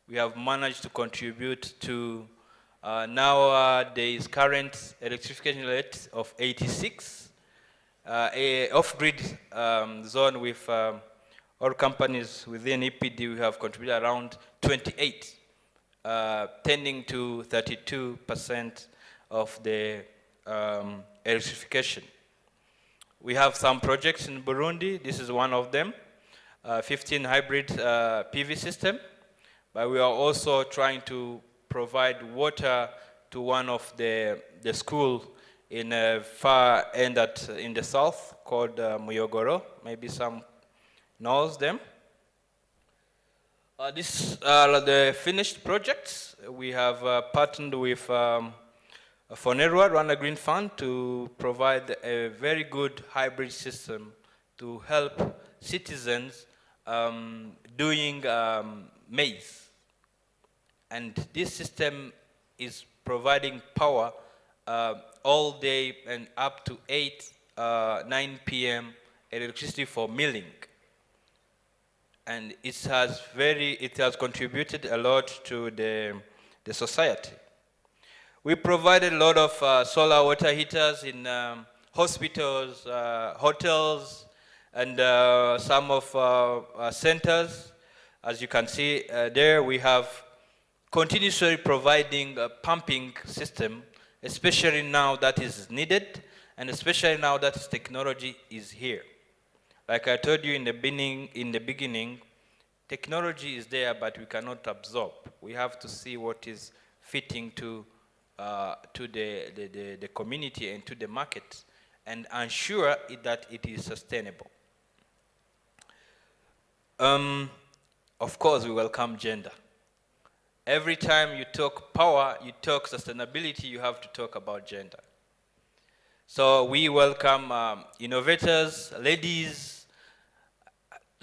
We have managed to contribute to nowadays current electrification rate of 86. A off-grid zone with all companies within EPD, we have contributed around 28, tending to 32% of the electrification. We have some projects in Burundi. This is one of them, 15 hybrid PV system. But we are also trying to provide water to one of the school in a far end in the south called Muyogoro. Maybe some knows them. These are the finished projects. We have partnered with Fonerwa, Rwanda Green Fund, to provide a very good hybrid system to help citizens doing maize. And this system is providing power all day and up to 9 p.m. electricity for milling. And it has contributed a lot to the society. We provided a lot of solar water heaters in hospitals, hotels, and some of centers. As you can see there, we have continuously providing a pumping system, especially now that is needed, and especially now that technology is here. Like I told you in the beginning, technology is there, but we cannot absorb. We have to see what is fitting to the community and to the market, and ensure that it is sustainable. Of course, we welcome gender. Every time you talk power, you talk sustainability, you have to talk about gender. So we welcome innovators, ladies.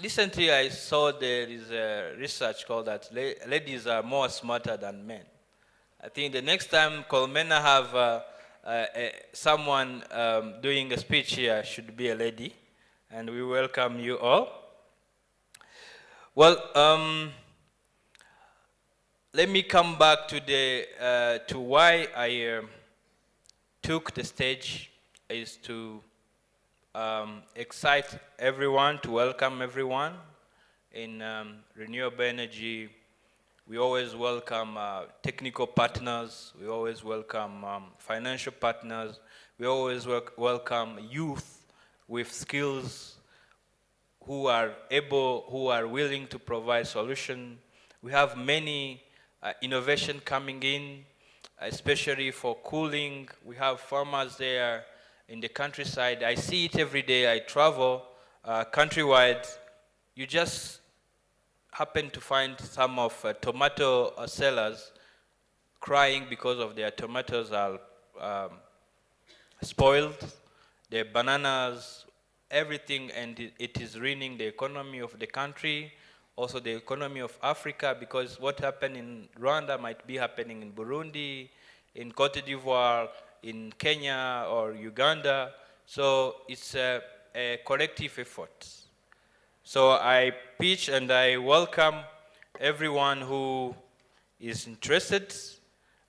Recently I saw there is a research called that ladies are more smarter than men. I think the next time Colmena have someone doing a speech here should be a lady, and we welcome you all. Well, let me come back to the to why I took the stage is to excite everyone, to welcome everyone. In renewable energy, we always welcome technical partners, we always welcome financial partners, we always welcome youth with skills who are able, who are willing to provide solution. We have many innovation coming in, especially for cooling. We have farmers there in the countryside. I see it every day. I travel countrywide. You just happen to find some of tomato sellers crying because of their tomatoes are spoiled, their bananas, everything, and it is ruining the economy of the country, also the economy of Africa, because what happened in Rwanda might be happening in Burundi, in Cote d'Ivoire, in Kenya or Uganda. So it's a collective effort. So I pitch and I welcome everyone who is interested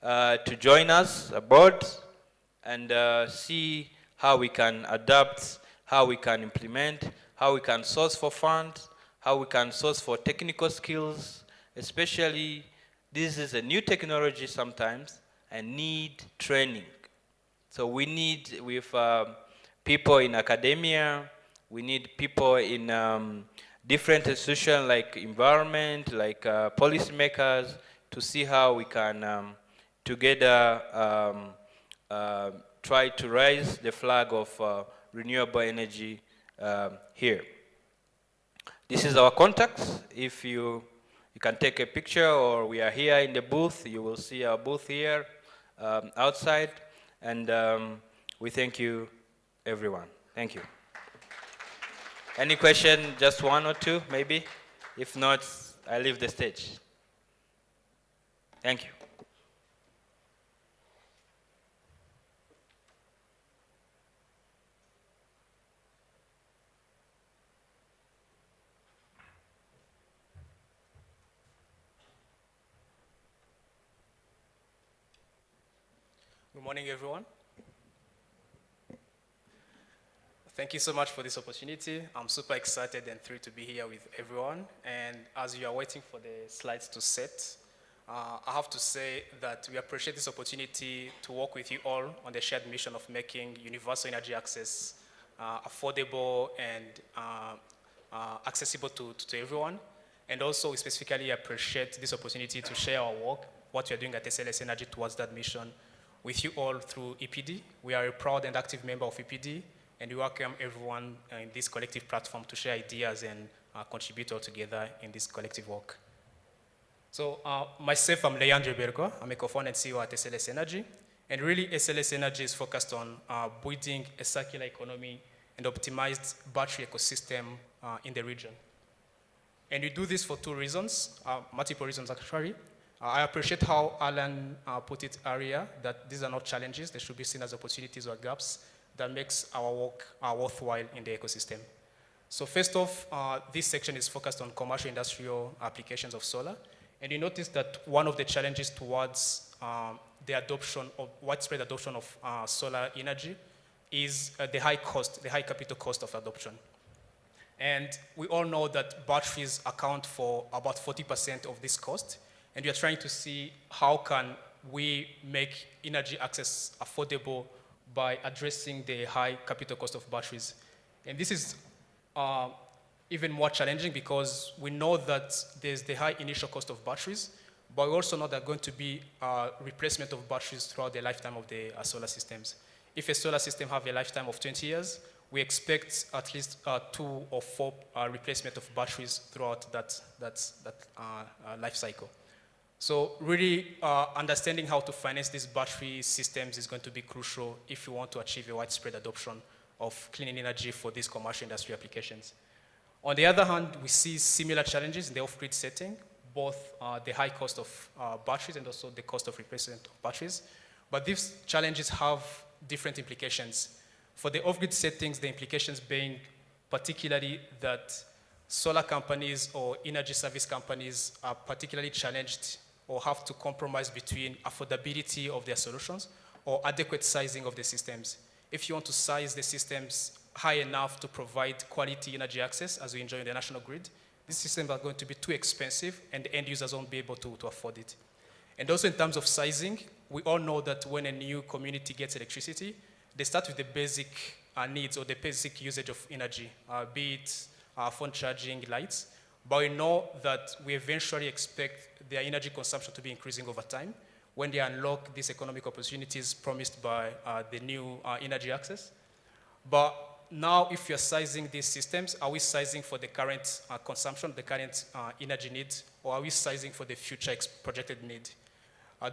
to join us aboard and see how we can adapt, how we can implement, how we can source for funds, how we can source for technical skills, especially this is a new technology sometimes and need training. So we need with people in academia, we need people in different institutions like environment, like policymakers, to see how we can together try to raise the flag of renewable energy here. This is our contacts. If you can take a picture, or we are here in the booth, you will see our booth here outside. And we thank you, everyone. Thank you. Any question, just one or two, maybe? If not, I leave the stage. Thank you. Good morning, everyone. Thank you so much for this opportunity. I'm super excited and thrilled to be here with everyone. And as you are waiting for the slides to set, I have to say that we appreciate this opportunity to work with you all on the shared mission of making universal energy access affordable and accessible to everyone. And also, we specifically appreciate this opportunity to share our work, what we are doing at SLS Energy towards that mission, with you all through EPD. We are a proud and active member of EPD, and we welcome everyone in this collective platform to share ideas and contribute all together in this collective work. So myself, I'm Leandro Bergo. I'm a co-founder and CEO at SLS Energy. And really, SLS Energy is focused on building a circular economy and optimized battery ecosystem in the region. And we do this for two reasons, multiple reasons actually. I appreciate how Alan put it earlier, that these are not challenges, they should be seen as opportunities or gaps that makes our work worthwhile in the ecosystem. So first off, this section is focused on commercial industrial applications of solar. And you notice that one of the challenges towards the adoption of widespread adoption of solar energy is the high cost, the high capital cost of adoption. And we all know that batteries account for about 40% of this cost. And we are trying to see how can we make energy access affordable by addressing the high capital cost of batteries. And this is even more challenging because we know that there's the high initial cost of batteries, but we also know that going to be replacement of batteries throughout the lifetime of the solar systems. If a solar system have a lifetime of 20 years, we expect at least 2 or 4 replacement of batteries throughout that life cycle. So really understanding how to finance these battery systems is going to be crucial if you want to achieve a widespread adoption of clean energy for these commercial industry applications. On the other hand, we see similar challenges in the off-grid setting, both the high cost of batteries and also the cost of replacement of batteries. But these challenges have different implications. For the off-grid settings, the implications being particularly that solar companies or energy service companies are particularly challenged or have to compromise between affordability of their solutions or adequate sizing of the systems. If you want to size the systems high enough to provide quality energy access as we enjoy in the national grid, these systems are going to be too expensive and the end users won't be able to afford it. And also in terms of sizing, we all know that when a new community gets electricity, they start with the basic needs or the basic usage of energy, be it phone charging, lights. But we know that we eventually expect their energy consumption to be increasing over time when they unlock these economic opportunities promised by the new energy access. But now, if you're sizing these systems, are we sizing for the current consumption, the current energy needs, or are we sizing for the future projected need?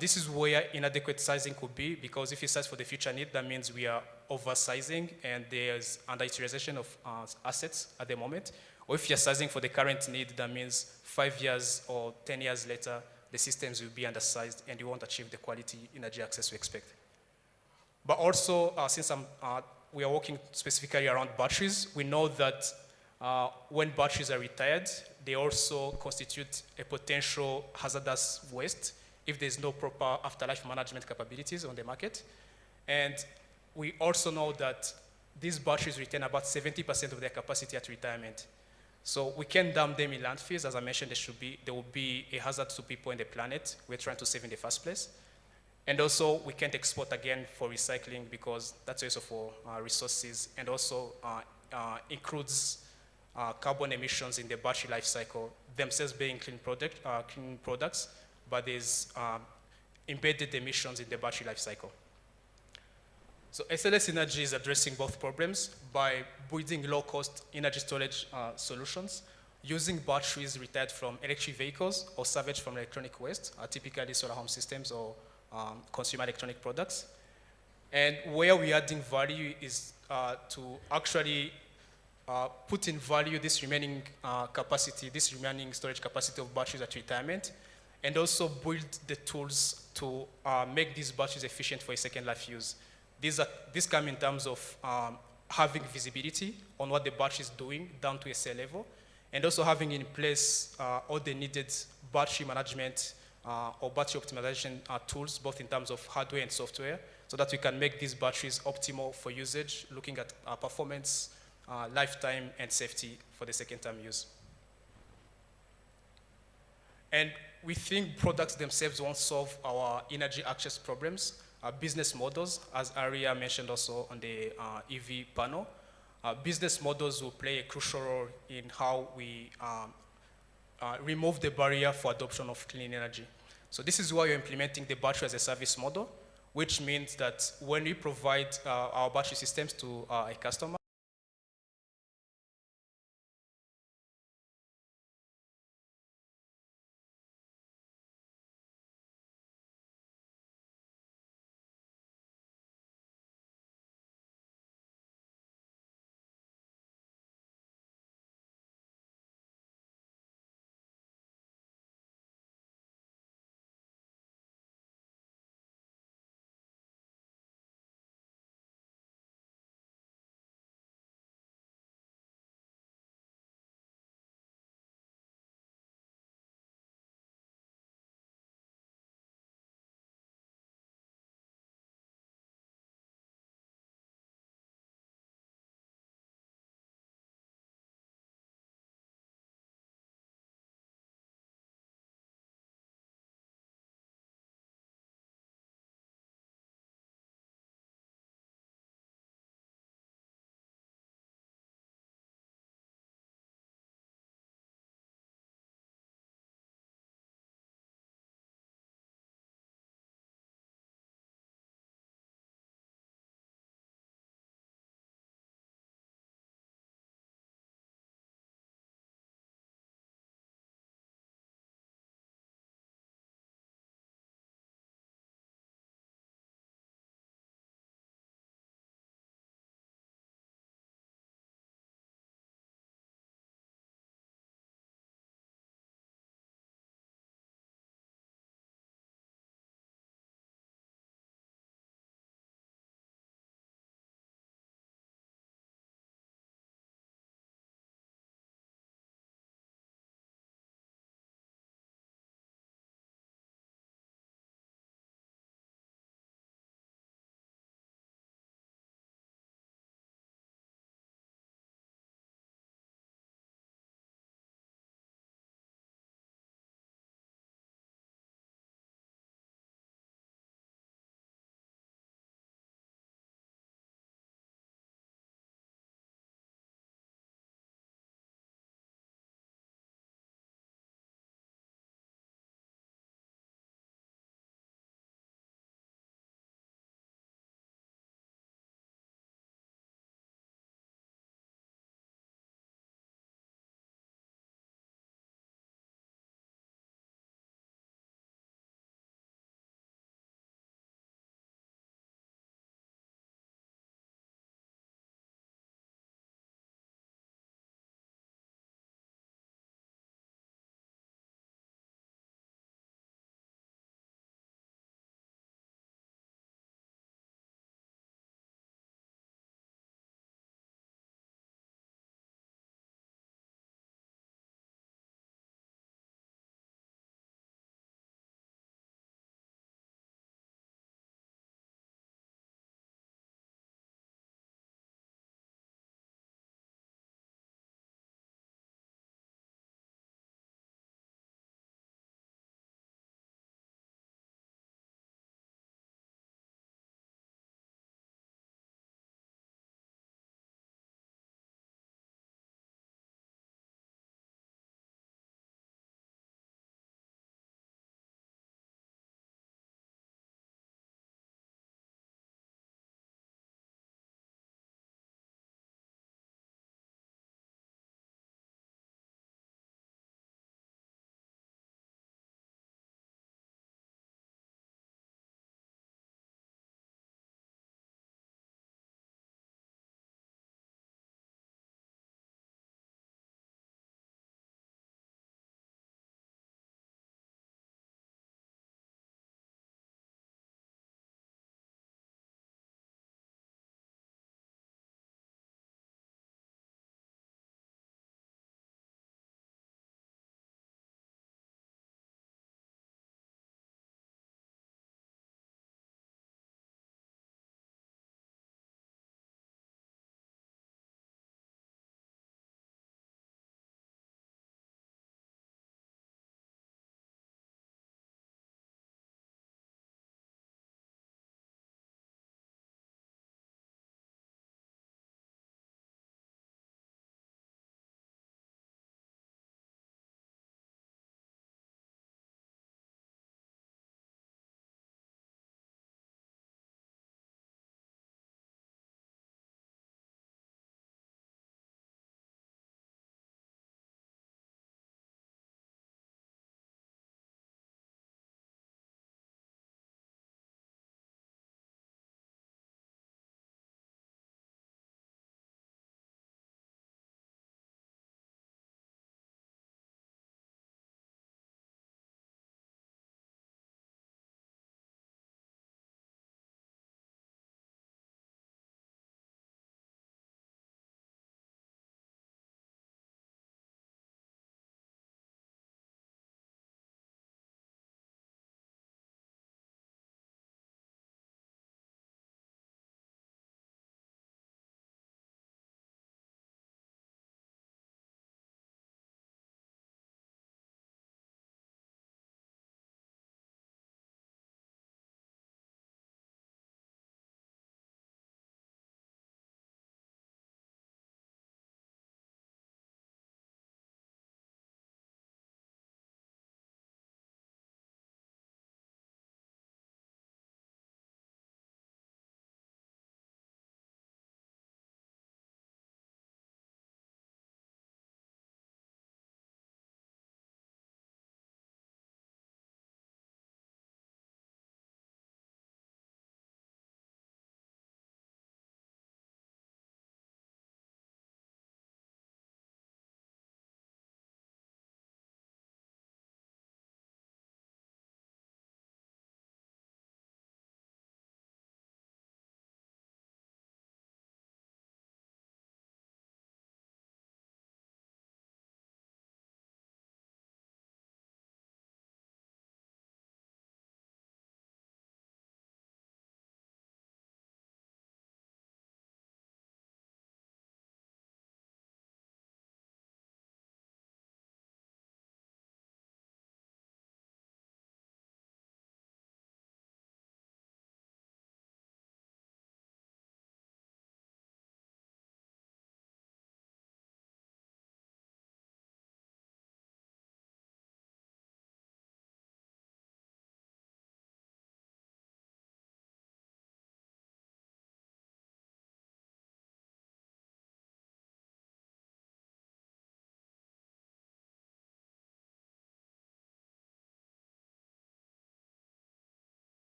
This is where inadequate sizing could be, because if you size for the future need, that means we are oversizing and there's underutilization of assets at the moment. Or if you're sizing for the current need, that means 5 years or 10 years later, the systems will be undersized and you won't achieve the quality energy access we expect. But also, since we are working specifically around batteries, we know that when batteries are retired, they also constitute a potential hazardous waste if there's no proper afterlife management capabilities on the market. And we also know that these batteries retain about 70% of their capacity at retirement. So we can dump them in landfills. As I mentioned, there will be a hazard to people in the planet we're trying to save in the first place. And also, we can't export again for recycling because that's also for resources, and also includes carbon emissions in the battery life cycle, themselves being clean products, but there's embedded emissions in the battery life cycle. So SLS Energy is addressing both problems by building low-cost energy storage solutions, using batteries retired from electric vehicles or salvaged from electronic waste, typically solar home systems or consumer electronic products. And where we're adding value is to actually put in value this remaining capacity, this remaining storage capacity of batteries at retirement, and also build the tools to make these batteries efficient for a second life use. These come in terms of having visibility on what the battery is doing down to a cell level, and also having in place all the needed battery management or battery optimization tools, both in terms of hardware and software, so that we can make these batteries optimal for usage, looking at performance, lifetime, and safety for the second-time use. And we think products themselves won't solve our energy access problems. Business models, as Aria mentioned also on the EV panel, business models will play a crucial role in how we remove the barrier for adoption of clean energy. So this is why you're implementing the battery as a service model, which means that when we provide our battery systems to a customer,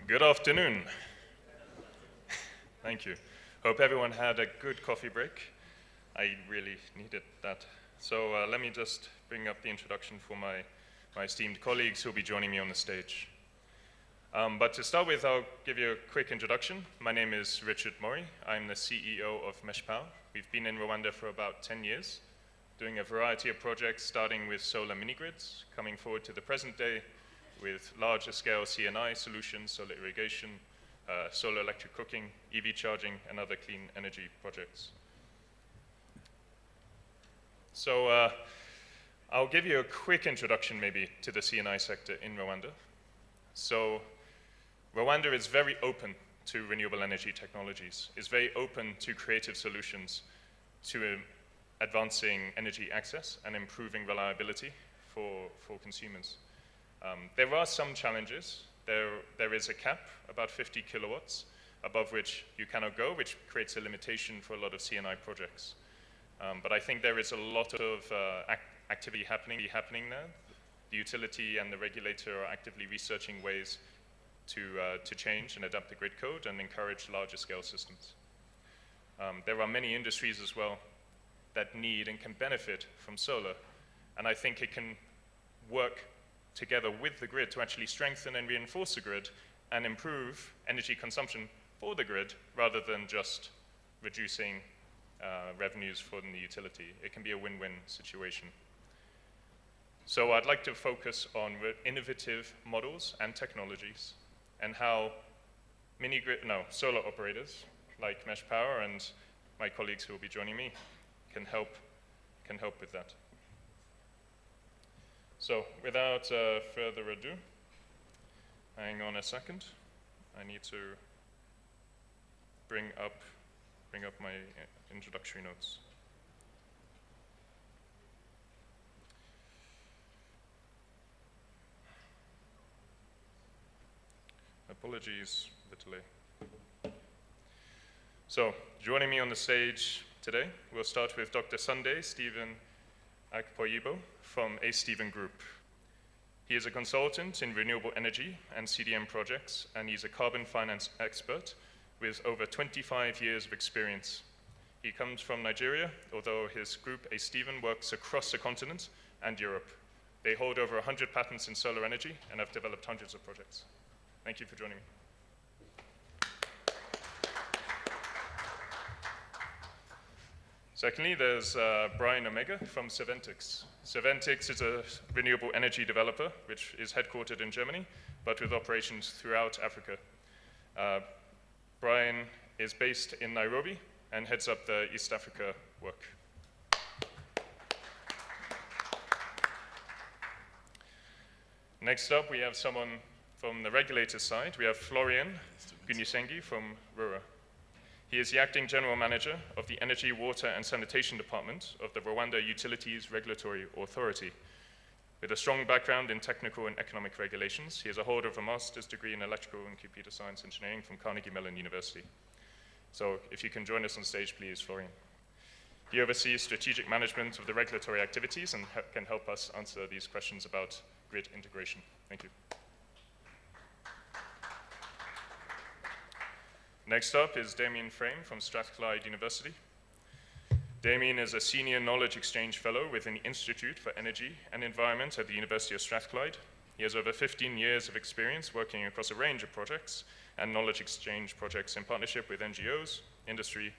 Good afternoon. Thank you. Hope everyone had a good coffee break. I really needed that. So let me just bring up the introduction for my esteemed colleagues who will be joining me on the stage. But to start with, I'll give you a quick introduction. My name is Richard Mori. I'm the CEO of Meshpower. We've been in Rwanda for about 10 years, doing a variety of projects, starting with solar mini-grids, coming forward to the present day with larger scale CNI solutions, solar irrigation, solar electric cooking, EV charging, and other clean energy projects. So I'll give you a quick introduction maybe to the CNI sector in Rwanda. So Rwanda is very open to renewable energy technologies, is very open to creative solutions, to advancing energy access and improving reliability for consumers. There are some challenges. There is a cap, about 50 kilowatts, above which you cannot go, which creates a limitation for a lot of CNI projects. But I think there is a lot of activity happening there. The utility and the regulator are actively researching ways to change and adapt the grid code and encourage larger scale systems. There are many industries as well that need and can benefit from solar, and I think it can work together with the grid to actually strengthen and reinforce the grid and improve energy consumption for the grid rather than just reducing revenues from the utility. It can be a win-win situation. So I'd like to focus on innovative models and technologies and how solar operators like Meshpower and my colleagues who will be joining me can help with that. So without further ado, hang on a second. I need to bring up my introductory notes. Apologies for the delay. So joining me on the stage today, we'll start with Dr. Sunday Stephen Akpoyibo from A. Stephen Group. He is a consultant in renewable energy and CDM projects, and he's a carbon finance expert with over 25 years of experience. He comes from Nigeria, although his group, A. Stephen, works across the continent and Europe. They hold over 100 patents in solar energy and have developed hundreds of projects. Thank you for joining me. Secondly, there's Brian Omega from Saventix. Saventix is a renewable energy developer, which is headquartered in Germany, but with operations throughout Africa. Brian is based in Nairobi and heads up the East Africa work. Next up, we have someone from the regulator side. We have Florian Gunyusengi from RURA. He is the acting general manager of the Energy, Water and Sanitation Department of the Rwanda Utilities Regulatory Authority. With a strong background in technical and economic regulations, he is a holder of a master's degree in electrical and computer science engineering from Carnegie Mellon University. So if you can join us on stage, please, Florian. He oversees strategic management of the regulatory activities and can help us answer these questions about grid integration. Thank you. Next up is Damien Frame from Strathclyde University. Damien is a senior knowledge exchange fellow within the Institute for Energy and Environment at the University of Strathclyde. He has over 15 years of experience working across a range of projects and knowledge exchange projects in partnership with NGOs, industry,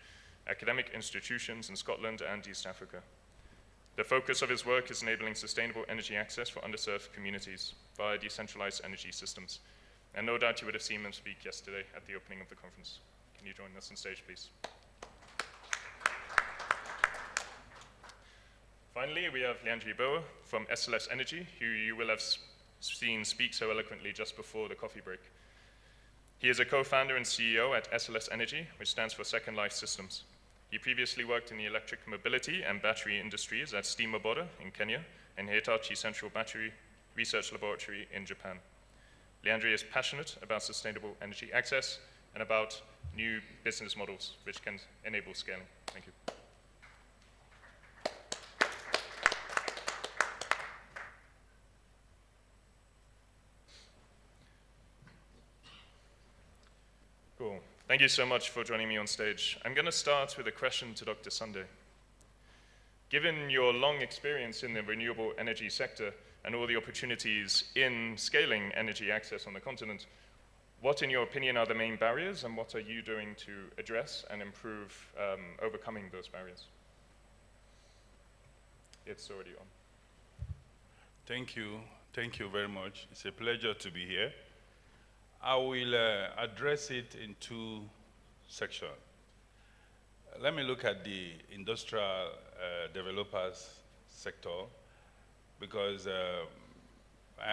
academic institutions in Scotland and East Africa. The focus of his work is enabling sustainable energy access for underserved communities via decentralized energy systems. And no doubt you would have seen them speak yesterday at the opening of the conference. Can you join us on stage, please? Finally, we have Leandri Boer from SLS Energy, who you will have seen speak so eloquently just before the coffee break. He is a co-founder and CEO at SLS Energy, which stands for Second Life Systems. He previously worked in the electric mobility and battery industries at Steam Oboda in Kenya and Hitachi Central Battery Research Laboratory in Japan. Leandri is passionate about sustainable energy access and about new business models which can enable scaling. Thank you. Thank you so much for joining me on stage. I'm going to start with a question to Dr. Sunday. Given your long experience in the renewable energy sector and all the opportunities in scaling energy access on the continent, what, in your opinion, are the main barriers, and what are you doing to address and improve overcoming those barriers? It's already on. Thank you. Thank you very much. It's a pleasure to be here. I will address it in two sections. Let me look at the industrial developers sector, because I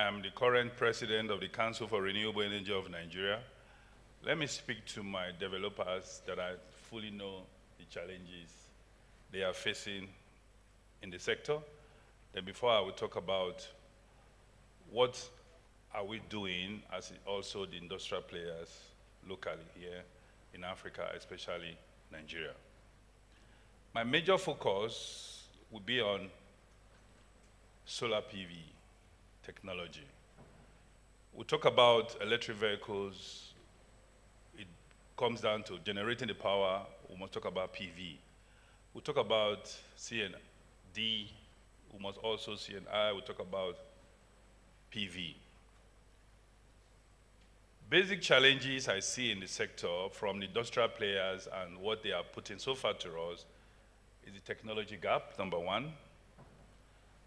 am the current president of the Council for Renewable Energy of Nigeria. Let me speak to my developers that I fully know the challenges they are facing in the sector. Then before I will talk about what are we doing as also the industrial players locally here in Africa, especially Nigeria. My major focus will be on solar PV technology. We talk about electric vehicles. It comes down to generating the power. We must talk about PV. We talk about CND. We must also CNI. We talk about PV. Basic challenges I see in the sector from the industrial players and what they are putting so far to us is the technology gap, number one.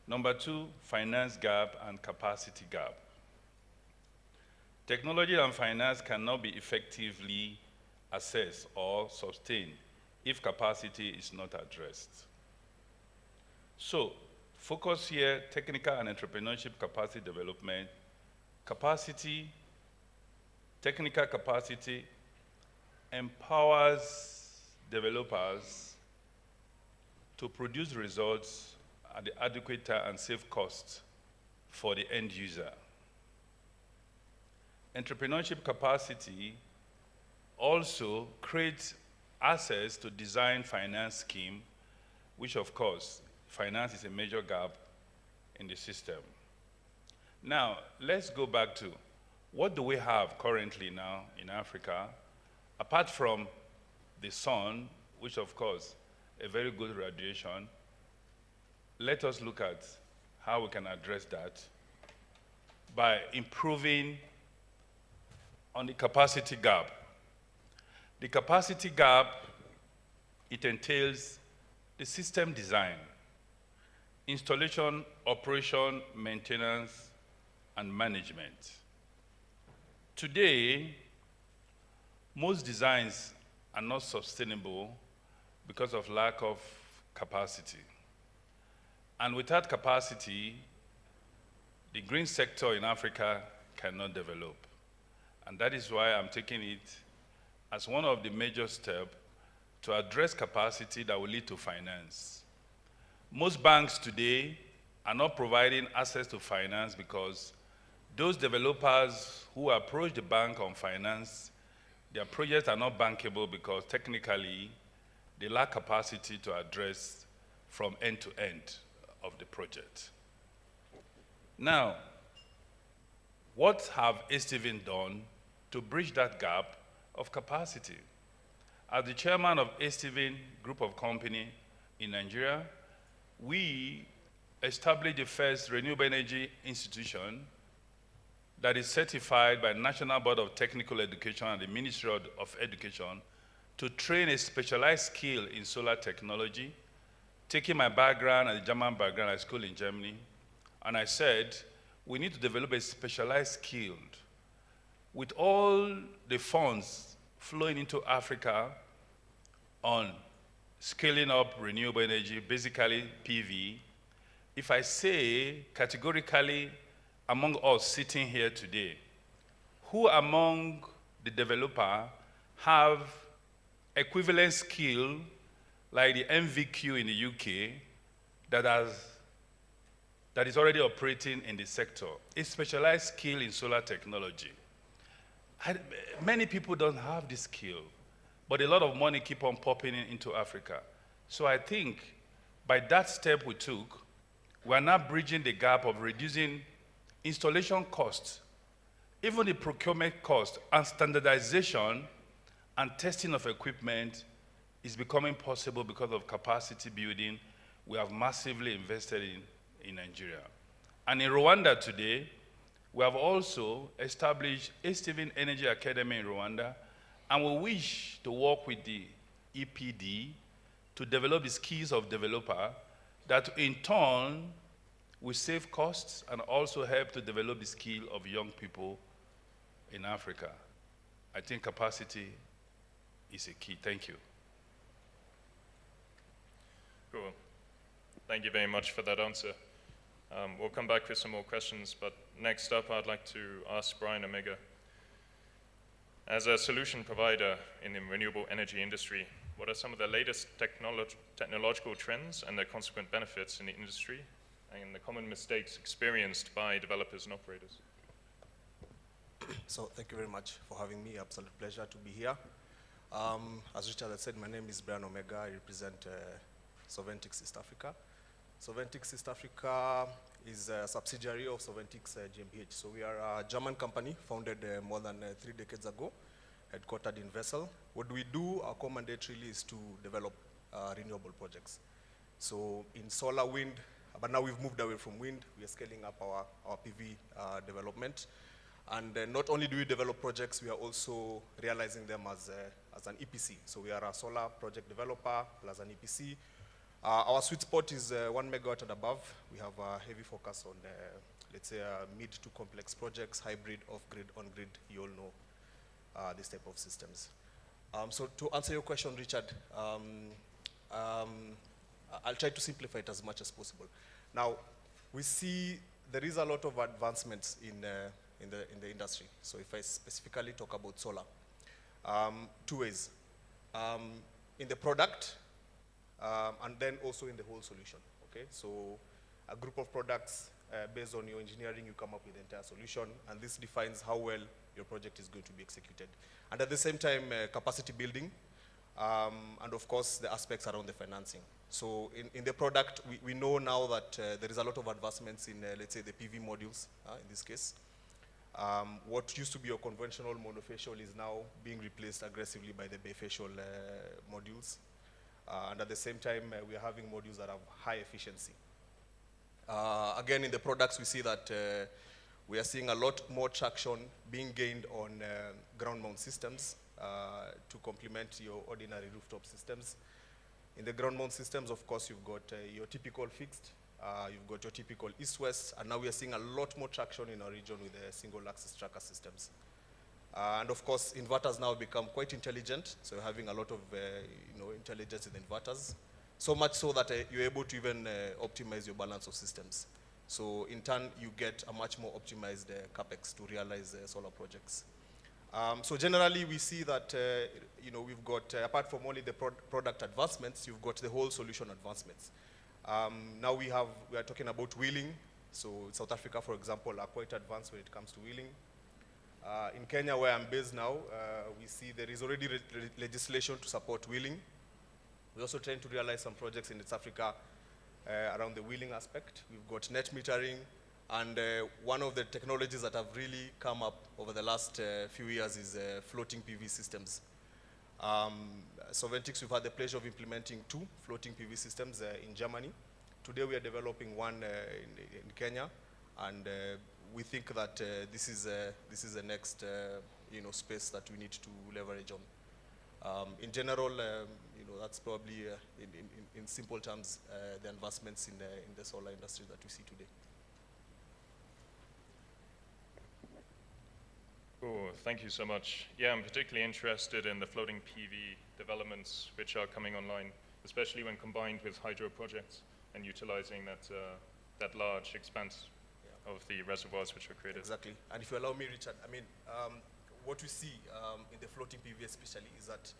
Number two, finance gap and capacity gap. Technology and finance cannot be effectively assessed or sustained if capacity is not addressed. So, focus here, technical and entrepreneurship capacity development, capacity, technical capacity empowers developers to produce results at the adequate and safe cost for the end user. Entrepreneurship capacity also creates access to design finance scheme, which of course, finance is a major gap in the system. Now, let's go back to what do we have currently now in Africa, apart from the sun, which of course, a very good radiation. Let us look at how we can address that by improving on the capacity gap. The capacity gap, it entails the system design, installation, operation, maintenance, and management. Today, most designs are not sustainable because of lack of capacity. And without capacity, the green sector in Africa cannot develop. And that is why I'm taking it as one of the major steps to address capacity that will lead to finance. Most banks today are not providing access to finance because those developers who approach the bank on finance, their projects are not bankable because technically they lack capacity to address from end to end of the project. Now, what have Steven done to bridge that gap of capacity? As the chairman of Steven Group of Company in Nigeria, we established the first renewable energy institution that is certified by National Board of Technical Education and the Ministry of Education to train a specialized skill in solar technology, taking my background as a German background, I schooled in Germany, and I said, we need to develop a specialized skill. With all the funds flowing into Africa on scaling up renewable energy, basically PV, if I say categorically among us sitting here today, who among the developer have equivalent skill like the MVQ in the UK that is already operating in the sector? A specialized skill in solar technology. Many people don't have this skill, but a lot of money keep on popping into Africa. So I think by that step we took, we are now bridging the gap of reducing installation costs, even the procurement cost and standardization and testing of equipment is becoming possible because of capacity building we have massively invested in Nigeria. And in Rwanda today, we have also established a Stephen Energy Academy in Rwanda, and we wish to work with the EPD to develop the skills of developer that in turn will save costs and also help to develop the skill of young people in Africa. I think capacity is a key. Thank you. Cool. Thank you very much for that answer. We'll come back with some more questions, but next up I'd like to ask Brian Omega. As a solution provider in the renewable energy industry, what are some of the latest technological trends and their consequent benefits in the industry and the common mistakes experienced by developers and operators? So thank you very much for having me. Absolute pleasure to be here. As Richard had said, my name is Brian Omega. I represent Soventix East Africa. Soventix East Africa is a subsidiary of Soventix GmbH. So we are a German company founded more than 3 decades ago, headquartered in Wesel. What we do, our core mandate really is to develop renewable projects. So in solar, wind, but now we've moved away from wind, we are scaling up our PV development. And not only do we develop projects, we are also realizing them as an EPC. So we are a solar project developer plus an EPC. Our sweet spot is 1 megawatt and above. We have a heavy focus on, let's say, mid to complex projects, hybrid, off-grid, on-grid. You all know this type of systems. So to answer your question, Richard, I'll try to simplify it as much as possible. Now, we see there is a lot of advancements in the industry. So if I specifically talk about solar, 2 ways. In the product, and then also in the whole solution, okay? So a group of products, based on your engineering, you come up with the entire solution, and this defines how well your project is going to be executed. And at the same time, capacity building, and of course, the aspects around the financing. So in the product, we know now that there is a lot of advancements in, let's say, the PV modules, in this case. What used to be a conventional monofacial is now being replaced aggressively by the bifacial modules. And at the same time, we are having modules that have high efficiency. Again, in the products, we see that we are seeing a lot more traction being gained on ground mount systems to complement your ordinary rooftop systems. In the ground mount systems, of course, you've got your typical fixed, you've got your typical east-west, and now we are seeing a lot more traction in our region with the single-axis tracker systems. And of course, inverters now become quite intelligent, so you're having a lot of intelligence in the inverters, so much so that you're able to even optimize your balance of systems. So in turn, you get a much more optimized capex to realize solar projects. So generally, we see that we've got, apart from only the product advancements, you've got the whole solution advancements. Now we are talking about wheeling. So South Africa, for example, are quite advanced when it comes to wheeling. In Kenya, where I'm based now, we see there is already legislation to support wheeling. We're also trying to realize some projects in East Africa around the wheeling aspect. We've got net metering, and one of the technologies that have really come up over the last few years is floating PV systems. Soventix, we've had the pleasure of implementing 2 floating PV systems in Germany. Today we are developing one in Kenya, and we think that this is the next space that we need to leverage on. In general, that's probably in simple terms the advancements in the solar industry that we see today. Cool, thank you so much. Yeah, I'm particularly interested in the floating PV developments which are coming online, especially when combined with hydro projects and utilizing that large expanse of the reservoirs which are created. Exactly. And if you allow me, Richard, I mean, what we see in the floating PV especially is that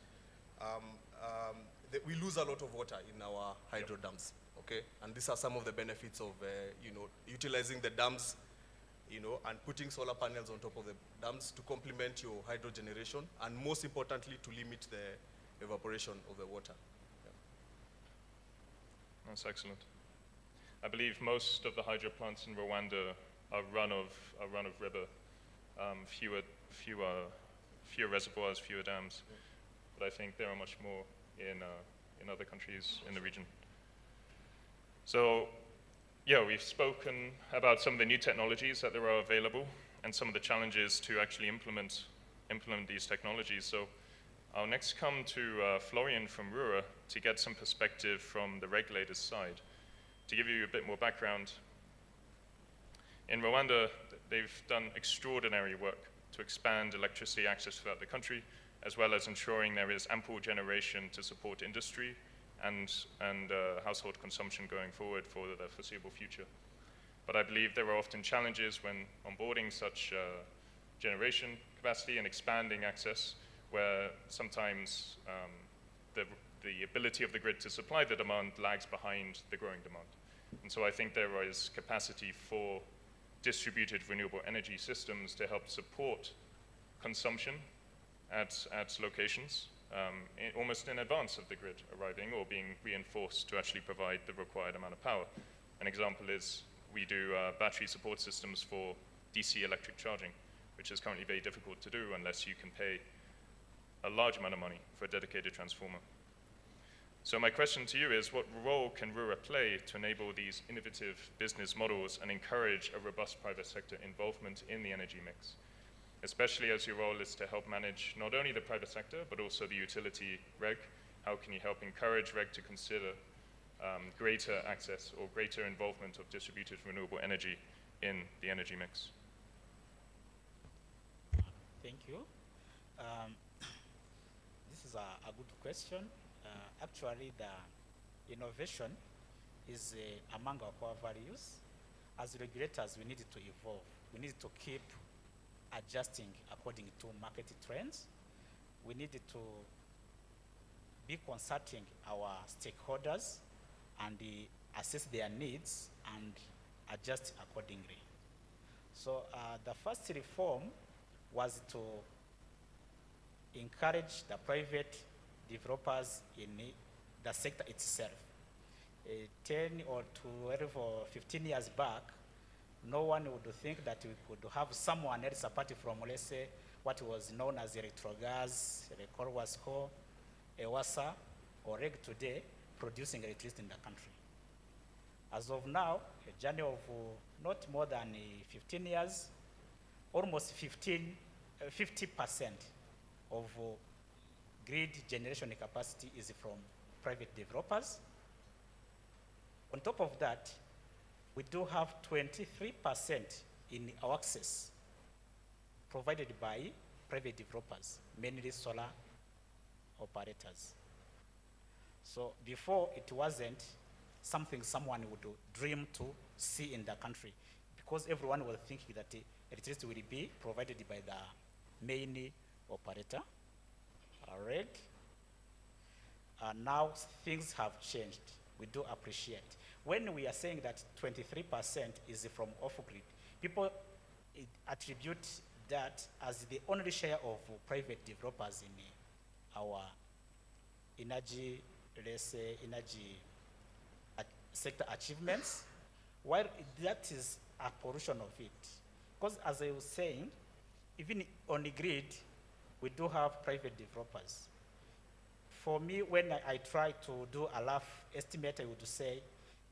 we lose a lot of water in our hydro dams, okay? And these are some of the benefits of, utilizing the dams, and putting solar panels on top of the dams to complement your hydro generation, and most importantly, to limit the evaporation of the water. Yeah. That's excellent. I believe most of the hydro plants in Rwanda are run of river, fewer reservoirs, fewer dams. but I think there are much more in other countries in the region. So, yeah, we've spoken about some of the new technologies that there are available and some of the challenges to actually implement these technologies. So I'll next come to Florian from RE4SG to get some perspective from the regulator's side. To give you a bit more background, in Rwanda, they've done extraordinary work to expand electricity access throughout the country, as well as ensuring there is ample generation to support industry and household consumption going forward for the foreseeable future. But I believe there are often challenges when onboarding such generation capacity and expanding access, where sometimes the ability of the grid to supply the demand lags behind the growing demand. And so I think there is capacity for distributed renewable energy systems to help support consumption at locations, almost in advance of the grid arriving or being reinforced to actually provide the required amount of power. An example is we do battery support systems for DC electric charging, which is currently very difficult to do unless you can pay a large amount of money for a dedicated transformer. So my question to you is, what role can RE4SG play to enable these innovative business models and encourage a robust private sector involvement in the energy mix? Especially as your role is to help manage not only the private sector, but also the utility reg. How can you help encourage reg to consider greater access or greater involvement of distributed renewable energy in the energy mix? Thank you. This is a good question. Actually, the innovation is among our core values. As regulators, we need to evolve. We need to keep adjusting according to market trends. We need to be consulting our stakeholders and assess their needs and adjust accordingly. So the first reform was to encourage the private developers in the sector itself. 10 or 12 or 15 years back, no one would think that we could have someone else apart from, let's say, what was known as Electrogas, RE4SG, EWASA, or REG today, producing electricity in the country. As of now, a journey of not more than 15 years, almost 50% of grid generation capacity is from private developers. On top of that, we do have 23% in our access provided by private developers, mainly solar operators. So before, it wasn't something someone would dream to see in the country, because everyone was thinking that electricity will be provided by the main operator, REG. Now things have changed. We do appreciate. When we are saying that 23% is from off-grid, people attribute that as the only share of private developers in our energy, let's say, energy sector achievements, while that is a portion of it. Because as I was saying, even on the grid, we do have private developers. For me, when I try to do a rough estimate, I would say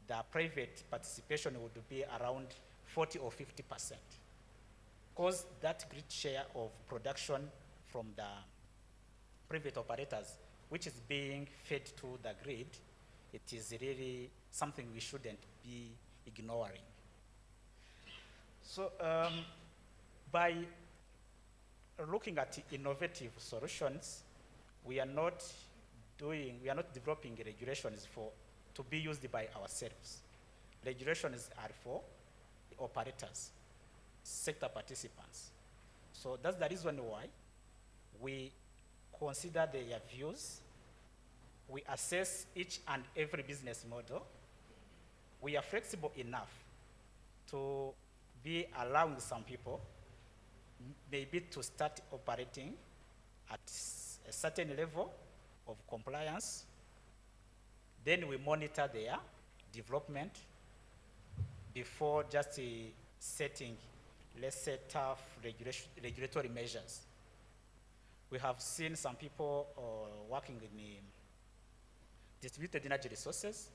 the private participation would be around 40 or 50%. Because that grid share of production from the private operators, which is being fed to the grid, it is really something we shouldn't be ignoring. So by looking at innovative solutions, we are not developing regulations to be used by ourselves. Regulations are for the operators, sector participants. So that's the reason why we consider their views. We assess each and every business model. We are flexible enough to be allowing some people maybe to start operating at a certain level of compliance. Then we monitor their development before just setting, let's say, tough regulatory measures. we have seen some people working in distributed energy resources.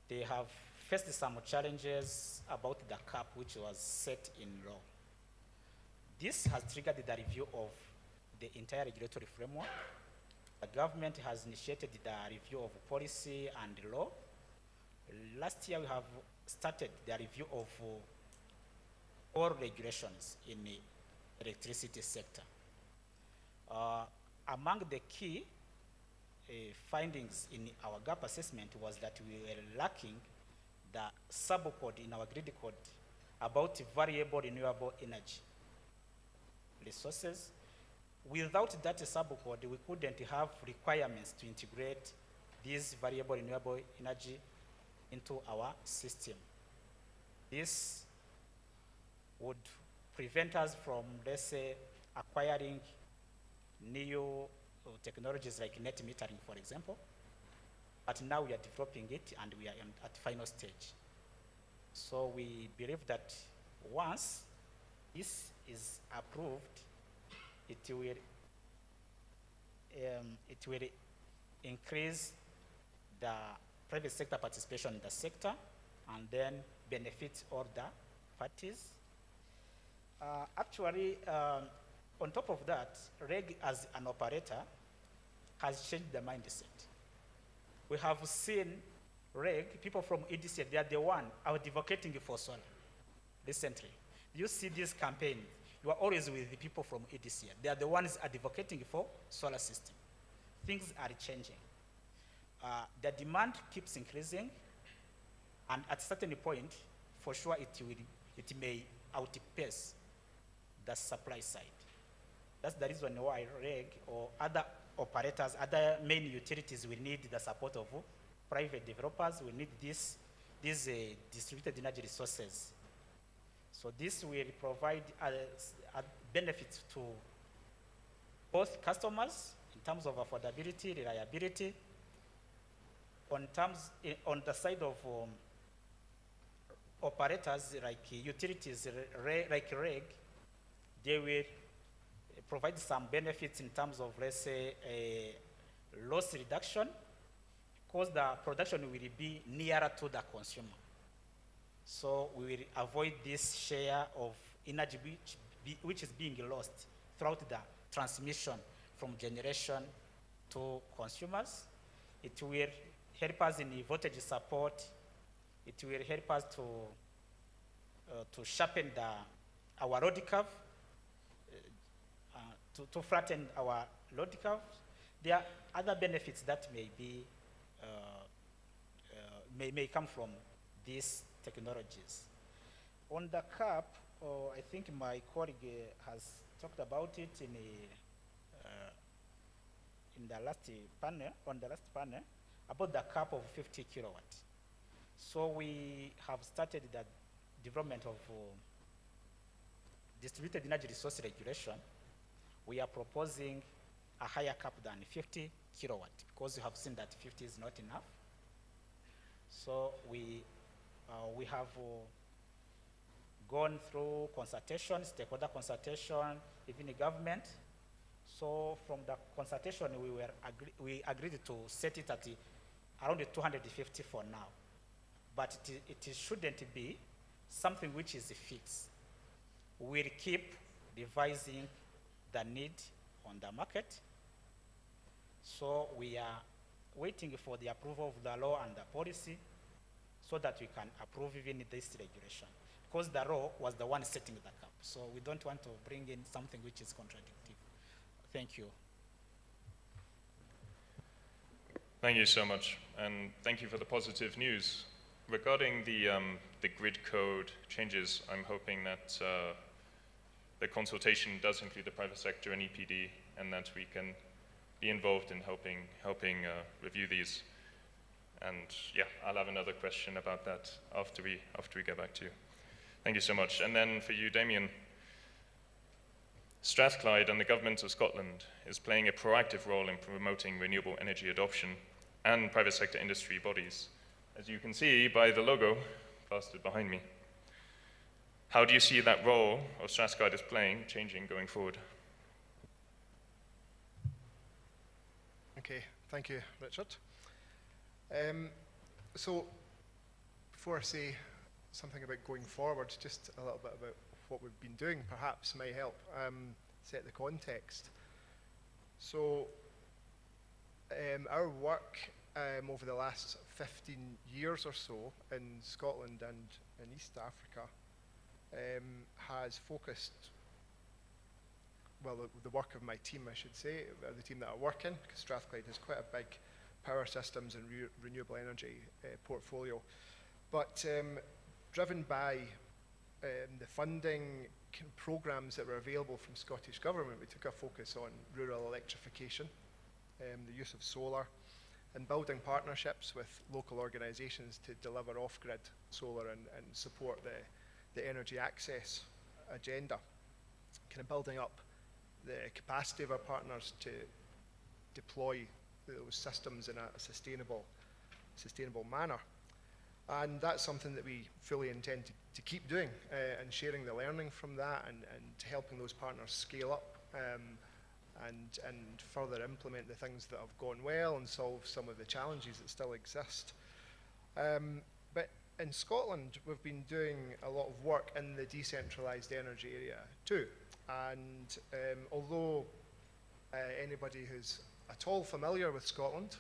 They have faced some challenges about the cap which was set in law. This has triggered the review of the entire regulatory framework. The government has initiated the review of policy and law. Last year we have started the review of all regulations in the electricity sector. Among the key findings in our gap assessment was that we were lacking the subcode in our grid code about variable renewable energy resources. Without that subcode, we couldn't have requirements to integrate these variable renewable energy into our system. This would prevent us from, let's say, acquiring new technologies like net metering, for example. But now we are developing it and we are at final stage. So we believe that once this is approved, it will increase the private sector participation in the sector and then benefit all the parties. Actually, on top of that, REG as an operator has changed the mindset. We have seen REG, people from EDC, they are the one advocating for solar recently. You see this campaign, you are always with the people from EDC. They are the ones advocating for solar system. Things are changing. The demand keeps increasing, and at a certain point, for sure it may outpace the supply side. That's the reason why REG or other operators, other main utilities will need the support of private developers. We need these distributed energy resources. So this will provide a benefit to both customers in terms of affordability, reliability. On the side of operators like utilities, like REG, they will provide some benefits in terms of, let's say, a loss reduction, because the production will be nearer to the consumer. So we will avoid this share of energy which is being lost throughout the transmission from generation to consumers. It will help us in voltage support. It will help us to sharpen our load curve, to flatten our load curve. There are other benefits that may come from these technologies. On the cap, I think my colleague has talked about it in the last panel, about the cap of 50 kilowatts. So we have started the development of distributed energy resource regulation. We are proposing a higher cap than 50 kilowatts because we have seen that 50 is not enough. So we have gone through consultation, stakeholder consultation, even the government. So from the consultation, we agreed to set it at around 250 for now. But it shouldn't be something which is fixed. We'll keep revising the need on the market. So we are waiting for the approval of the law and the policy so that we can approve even this regulation. Because the law was the one setting the cap. So we don't want to bring in something which is contradictory. Thank you. Thank you so much, and thank you for the positive news. Regarding the grid code changes, I'm hoping that the consultation does include the private sector and EPD, and that we can be involved in helping review these. And yeah, I'll have another question about that after we get back to you. Thank you so much. And then for you, Damien, Strathclyde and the Government of Scotland is playing a proactive role in promoting renewable energy adoption and private sector industry bodies, as you can see by the logo plastered behind me. How do you see that role of Strathclyde is playing changing going forward? Okay, thank you, Richard. So, before I say something about going forward, just a little bit about what we've been doing perhaps may help set the context. So, our work over the last 15 years or so in Scotland and in East Africa has focused, well, the work of my team, I should say, the team that I work in, because Strathclyde has quite a big power systems and renewable energy portfolio. But driven by the funding programs that were available from Scottish Government, we took a focus on rural electrification, the use of solar, and building partnerships with local organisations to deliver off-grid solar and support the energy access agenda. Kind of building up the capacity of our partners to deploy those systems in a sustainable manner. And that's something that we fully intend to keep doing and sharing the learning from that and helping those partners scale up and further implement the things that have gone well and solve some of the challenges that still exist. But in Scotland, we've been doing a lot of work in the decentralised energy area too. And although anybody who's at all familiar with Scotland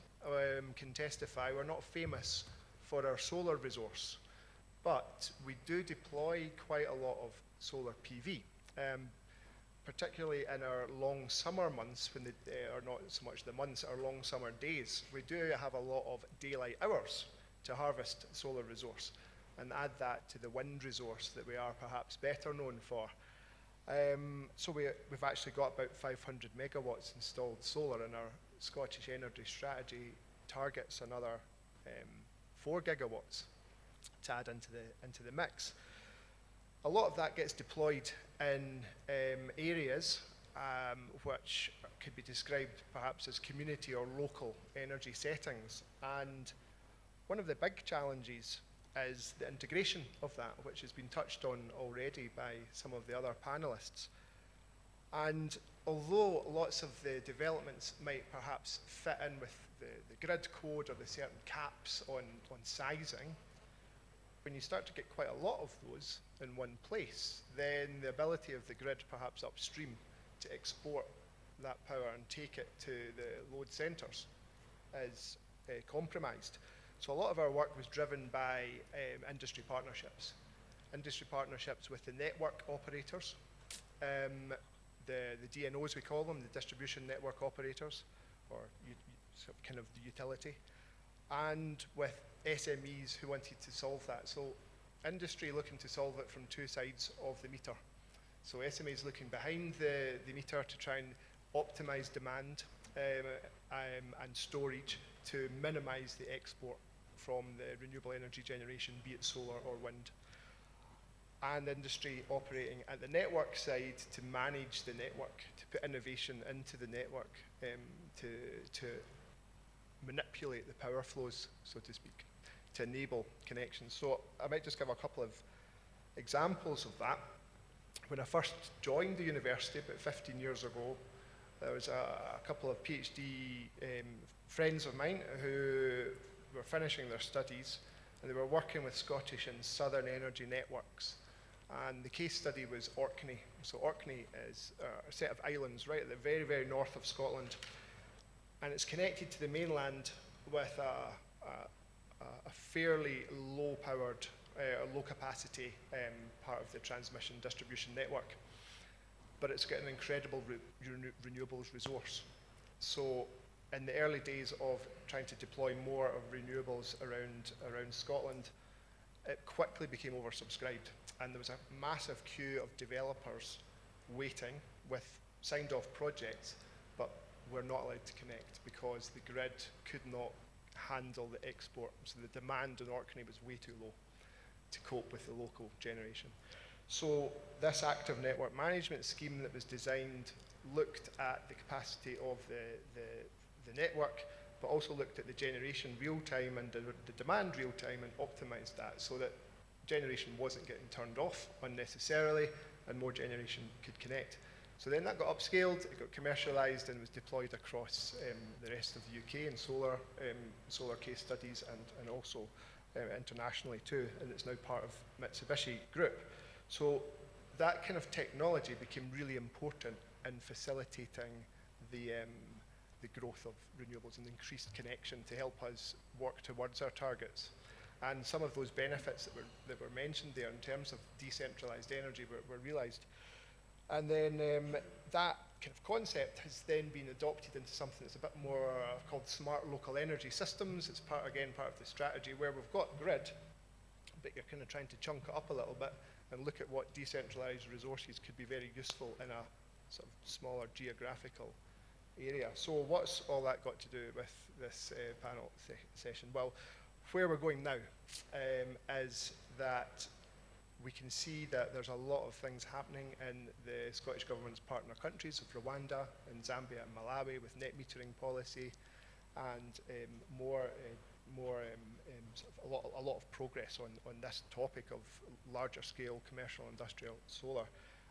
can testify, we're not famous for our solar resource, but we do deploy quite a lot of solar PV, particularly in our long summer months, when or not so much the months, our long summer days. We do have a lot of daylight hours to harvest solar resource and add that to the wind resource that we are perhaps better known for. So we've actually got about 500 megawatts installed solar, and our Scottish Energy Strategy targets another 4 gigawatts to add into the mix. A lot of that gets deployed in areas which could be described perhaps as community or local energy settings. And one of the big challenges is the integration of that, which has been touched on already by some of the other panelists. And although lots of the developments might perhaps fit in with the grid code or the certain caps on sizing, when you start to get quite a lot of those in one place, then the ability of the grid perhaps upstream to export that power and take it to the load centres is compromised. So a lot of our work was driven by industry partnerships with the network operators, the DNOs we call them, the distribution network operators, or sort of kind of the utility, and with SMEs who wanted to solve that. So industry looking to solve it from two sides of the meter. So SMEs looking behind the meter to try and optimize demand and storage to minimize the export from the renewable energy generation, be it solar or wind. And industry operating at the network side to manage the network, to put innovation into the network, to manipulate the power flows, so to speak, to enable connections. So I might just give a couple of examples of that. When I first joined the university about 15 years ago, there was a couple of PhD friends of mine who were finishing their studies, and they were working with Scottish and Southern energy networks. And the case study was Orkney. So Orkney is a set of islands right at the very, very north of Scotland, and it's connected to the mainland with a fairly low-powered, low-capacity part of the transmission distribution network. But it's got an incredible renewables resource. So in the early days of trying to deploy more of renewables around Scotland, it quickly became oversubscribed. And there was a massive queue of developers waiting with signed-off projects, but were not allowed to connect because the grid could not handle the export. So the demand in Orkney was way too low to cope with the local generation. So this active network management scheme that was designed looked at the capacity of the network, but also looked at the generation real time and the demand real time and optimized that so that generation wasn't getting turned off unnecessarily and more generation could connect. So then that got upscaled, it got commercialised and was deployed across the rest of the UK in solar case studies and also internationally too, and it's now part of Mitsubishi Group. So that kind of technology became really important in facilitating the growth of renewables and increased connection to help us work towards our targets. And some of those benefits that were mentioned there in terms of decentralized energy were realized. And then that kind of concept has then been adopted into something that's a bit more called smart local energy systems. It's part of the strategy where we've got grid, but you're kind of trying to chunk it up a little bit and look at what decentralized resources could be very useful in a sort of smaller geographical area. So what's all that got to do with this panel session? Well, where we're going now is that we can see that there's a lot of things happening in the Scottish Government's partner countries of Rwanda and Zambia and Malawi with net metering policy and sort of a lot of progress on this topic of larger scale commercial industrial solar.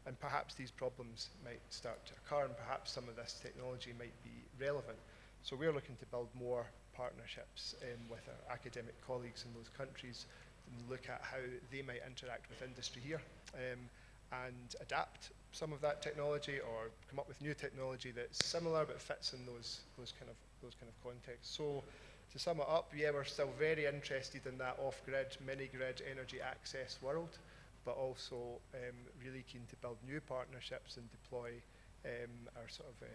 And perhaps these problems might start to occur and perhaps some of this technology might be relevant. So we're looking to build more partnerships with our academic colleagues in those countries and look at how they might interact with industry here and adapt some of that technology or come up with new technology that's similar but fits in those kind of contexts. So to sum it up, yeah, we're still very interested in that off-grid, mini-grid energy access world, but also really keen to build new partnerships and deploy our sort of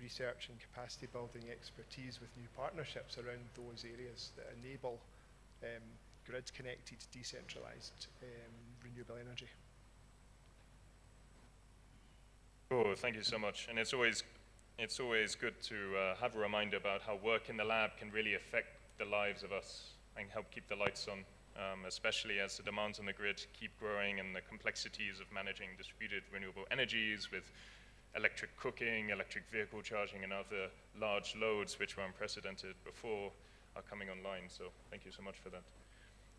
research and capacity building expertise with new partnerships around those areas that enable grid-connected, decentralized renewable energy. Oh, thank you so much. And it's always good to have a reminder about how work in the lab can really affect the lives of us and help keep the lights on, especially as the demands on the grid keep growing and the complexities of managing distributed renewable energies with electric cooking, electric vehicle charging, and other large loads which were unprecedented before are coming online. So thank you so much for that.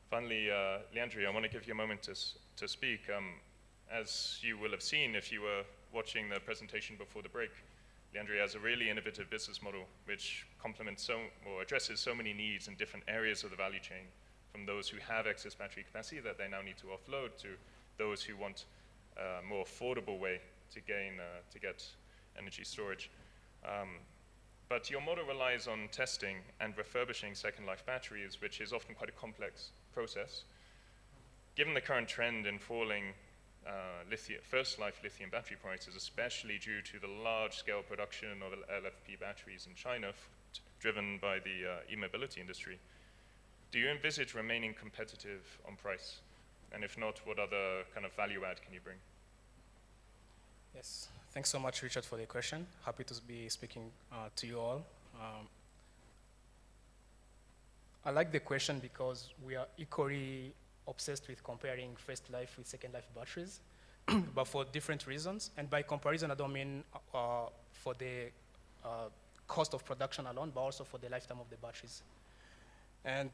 Finally, Leandri, I want to give you a moment to speak. As you will have seen if you were watching the presentation before the break, Leandri has a really innovative business model which complements or addresses so many needs in different areas of the value chain, from those who have excess battery capacity that they now need to offload to those who want a more affordable way to get energy storage. But your model relies on testing and refurbishing second life batteries, which is often quite a complex process. Given the current trend in falling first life lithium battery prices, especially due to the large scale production of LFP batteries in China driven by the e-mobility industry, do you envisage remaining competitive on price? And if not, what other kind of value add can you bring? Yes, thanks so much, Richard, for the question. Happy to be speaking to you all. I like the question because we are equally obsessed with comparing first life with second life batteries, but for different reasons. And by comparison, I don't mean for the cost of production alone, but also for the lifetime of the batteries. And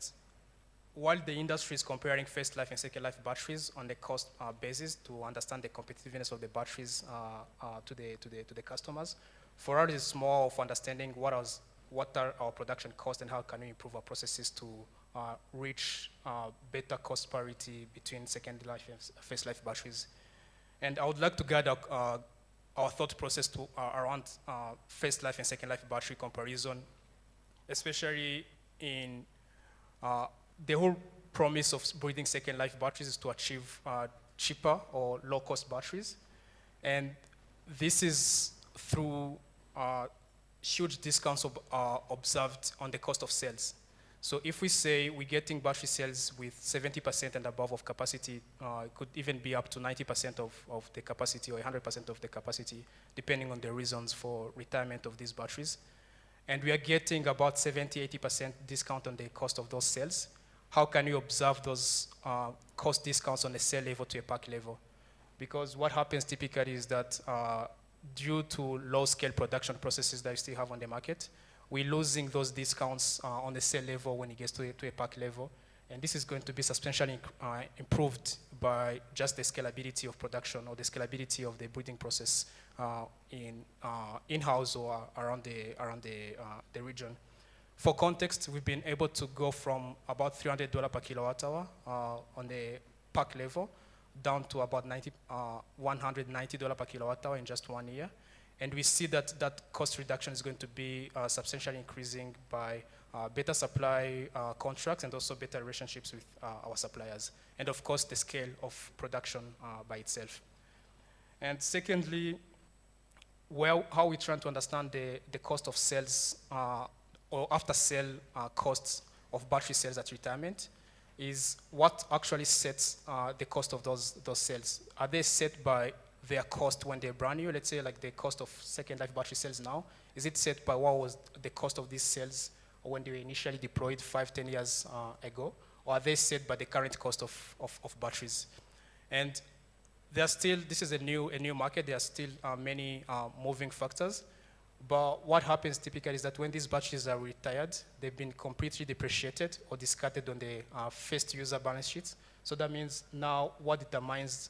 while the industry is comparing first life and second life batteries on the cost basis to understand the competitiveness of the batteries to the customers, for us it's more of understanding what are our production costs and how can we improve our processes to reach better cost parity between second life and first life batteries. And I would like to guide our thought process to around first life and second life battery comparison, especially in the whole promise of building second life batteries is to achieve cheaper or low cost batteries. And this is through huge discounts observed on the cost of cells. So if we say we're getting battery cells with 70% and above of capacity, it could even be up to 90% of the capacity or 100% of the capacity, depending on the reasons for retirement of these batteries. And we are getting about 70–80% discount on the cost of those cells. How can you observe those cost discounts on a cell level to a pack level? Because what happens typically is that due to low-scale production processes that you still have on the market, we're losing those discounts on the cell level when it gets to a pack level. And this is going to be substantially improved by just the scalability of production or the scalability of the breeding process in-house or around the region. For context, we've been able to go from about $300 per kilowatt hour on the pack level down to about $190 per kilowatt hour in just 1 year. And we see that that cost reduction is going to be substantially increasing by better supply contracts and also better relationships with our suppliers. And of course, the scale of production by itself. And secondly, how we try to understand the cost of sales or after-sale costs of battery cells at retirement is what actually sets the cost of those cells. Are they set by their cost when they're brand new? Let's say like the cost of second life battery cells now. Is it set by what was the cost of these cells when they were initially deployed 5-10 years ago? Or are they set by the current cost of batteries? And there are still, this is a new market, there are still many moving factors. But what happens typically is that when these batteries are retired, they've been completely depreciated or discarded on the first user balance sheets. So that means now what determines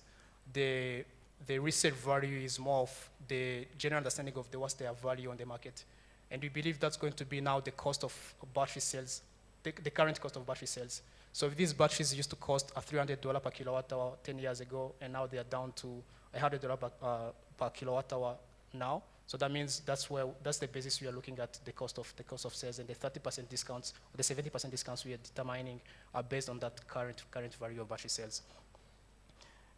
the resale value is more of the general understanding of what's their value on the market. And we believe that's going to be now the cost of battery cells, the current cost of battery cells. So if these batteries used to cost $300 per kilowatt hour 10 years ago, and now they are down to $100 per kilowatt hour now. So that means that's the basis we are looking at the cost of sales, and the 30% discounts, or the 70% discounts we are determining are based on that current value of battery cells.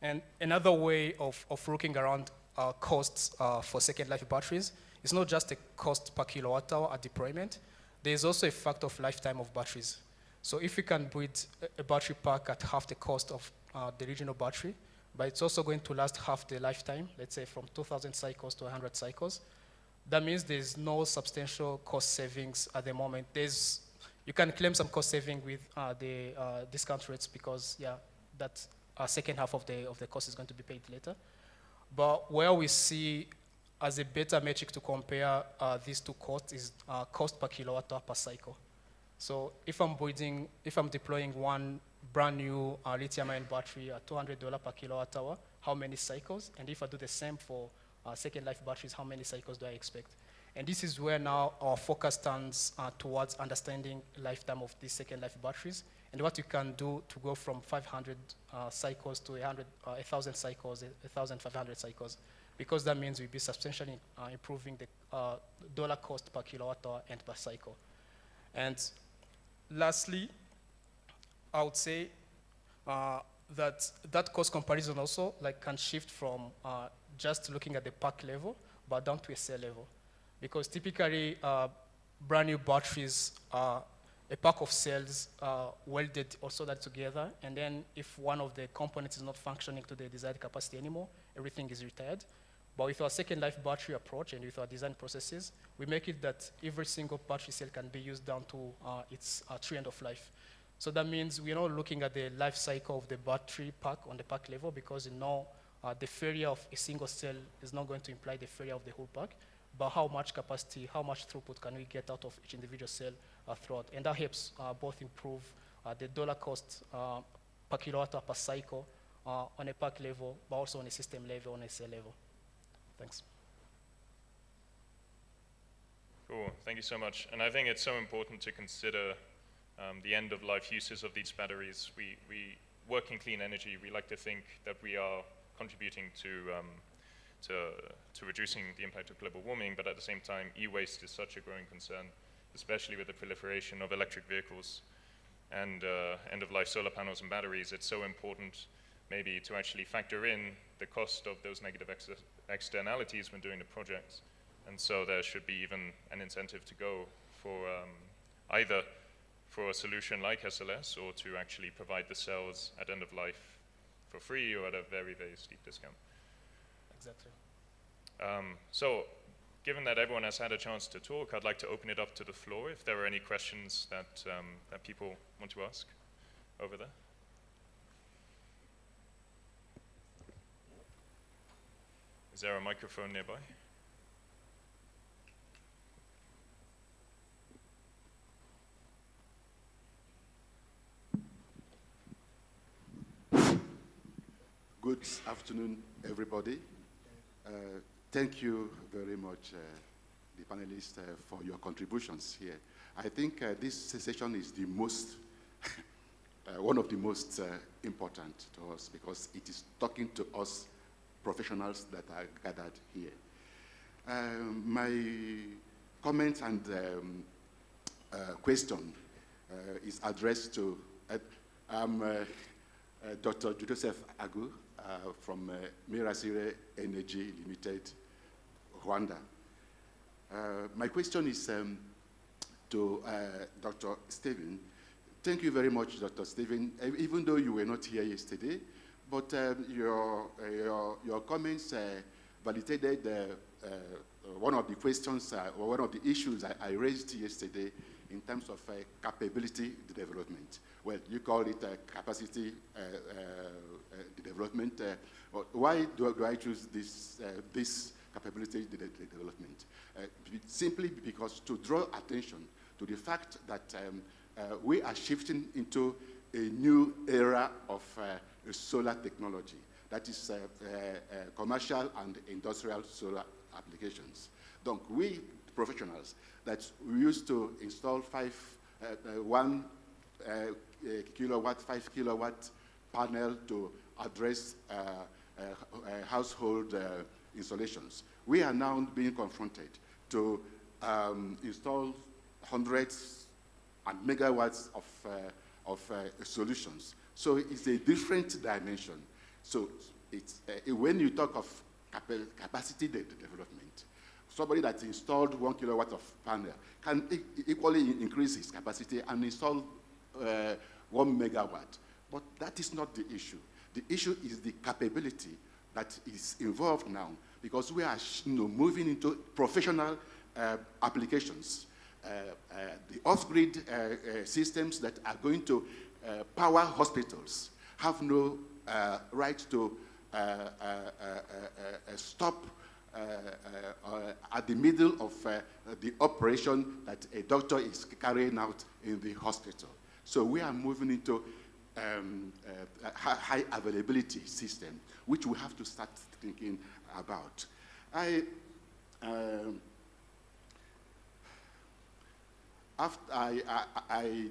And another way of looking around costs for second life batteries is not just the cost per kilowatt hour at deployment. There is also a factor of lifetime of batteries. So if we can build a battery pack at half the cost of the regional battery, but it's also going to last half the lifetime, let's say from 2,000 cycles to 100 cycles, that means there's no substantial cost savings at the moment. You can claim some cost saving with the discount rates because, yeah, that second half of the cost is going to be paid later. But where we see as a better metric to compare these two costs is cost per kilowatt hour per cycle. So if I'm deploying one brand new lithium-ion battery at $200 per kilowatt hour, how many cycles? And if I do the same for second life batteries, how many cycles do I expect? And this is where now our focus turns towards understanding lifetime of these second life batteries and what you can do to go from 500 cycles to 1,000 cycles, 1,500 cycles, because that means we'll be substantially improving the dollar cost per kilowatt hour and per cycle. And lastly, I would say that cost comparison also can shift from just looking at the pack level, but down to a cell level. Because typically, brand new batteries are a pack of cells welded or soldered together, and then if one of the components is not functioning to the desired capacity anymore, everything is retired. But with our second life battery approach and with our design processes, we make it that every single battery cell can be used down to its true end of life. So that means we're not looking at the life cycle of the battery pack on the pack level, because the failure of a single cell is not going to imply the failure of the whole pack, but how much capacity, how much throughput can we get out of each individual cell throughout. And that helps both improve the dollar cost per kilowatt hour per cycle on a pack level, but also on a system level, on a cell level. Thanks. Cool, thank you so much. And I think it's so important to consider the end-of-life uses of these batteries. We work in clean energy. We like to think that we are contributing to reducing the impact of global warming, but at the same time, e-waste is such a growing concern, especially with the proliferation of electric vehicles and end-of-life solar panels and batteries. It's so important maybe to actually factor in the cost of those negative externalities when doing the projects. And so there should be even an incentive to go for either for a solution like SLS or to actually provide the cells at end of life for free or at a very, very steep discount. Exactly. So given that everyone has had a chance to talk, I'd like to open it up to the floor if there are any questions that, that people want to ask over there. Is there a microphone nearby? Good afternoon, everybody. Thank you very much, the panelists, for your contributions here. I think this session is the most, one of the most important to us because it is talking to us professionals that are gathered here. My comment and question is addressed to Dr. Joseph Agu from Mirasire Energy Limited, Rwanda. My question is to Dr. Stephen. Thank you very much, Dr. Stephen, even though you were not here yesterday, but your comments validated one of the questions or one of the issues I raised yesterday in terms of capability development. Well, you call it capacity development. Why do I choose this capability development? Simply because to draw attention to the fact that we are shifting into a new era of solar technology, that is commercial and industrial solar applications. Donc, we professionals that we used to install 1 kilowatt, 5 kilowatt panel to address household installations. We are now being confronted to install hundreds and megawatts of solutions. So it's a different dimension. So it's, when you talk of capacity development, somebody that installed 1 kilowatt of panel can equally increase his capacity and install 1 megawatt. But that is not the issue. The issue is the capability that is involved now, because we are moving into professional applications. The off-grid systems that are going to power hospitals have no right to stop at the middle of the operation that a doctor is carrying out in the hospital. So we are moving into high availability system, which we have to start thinking about. I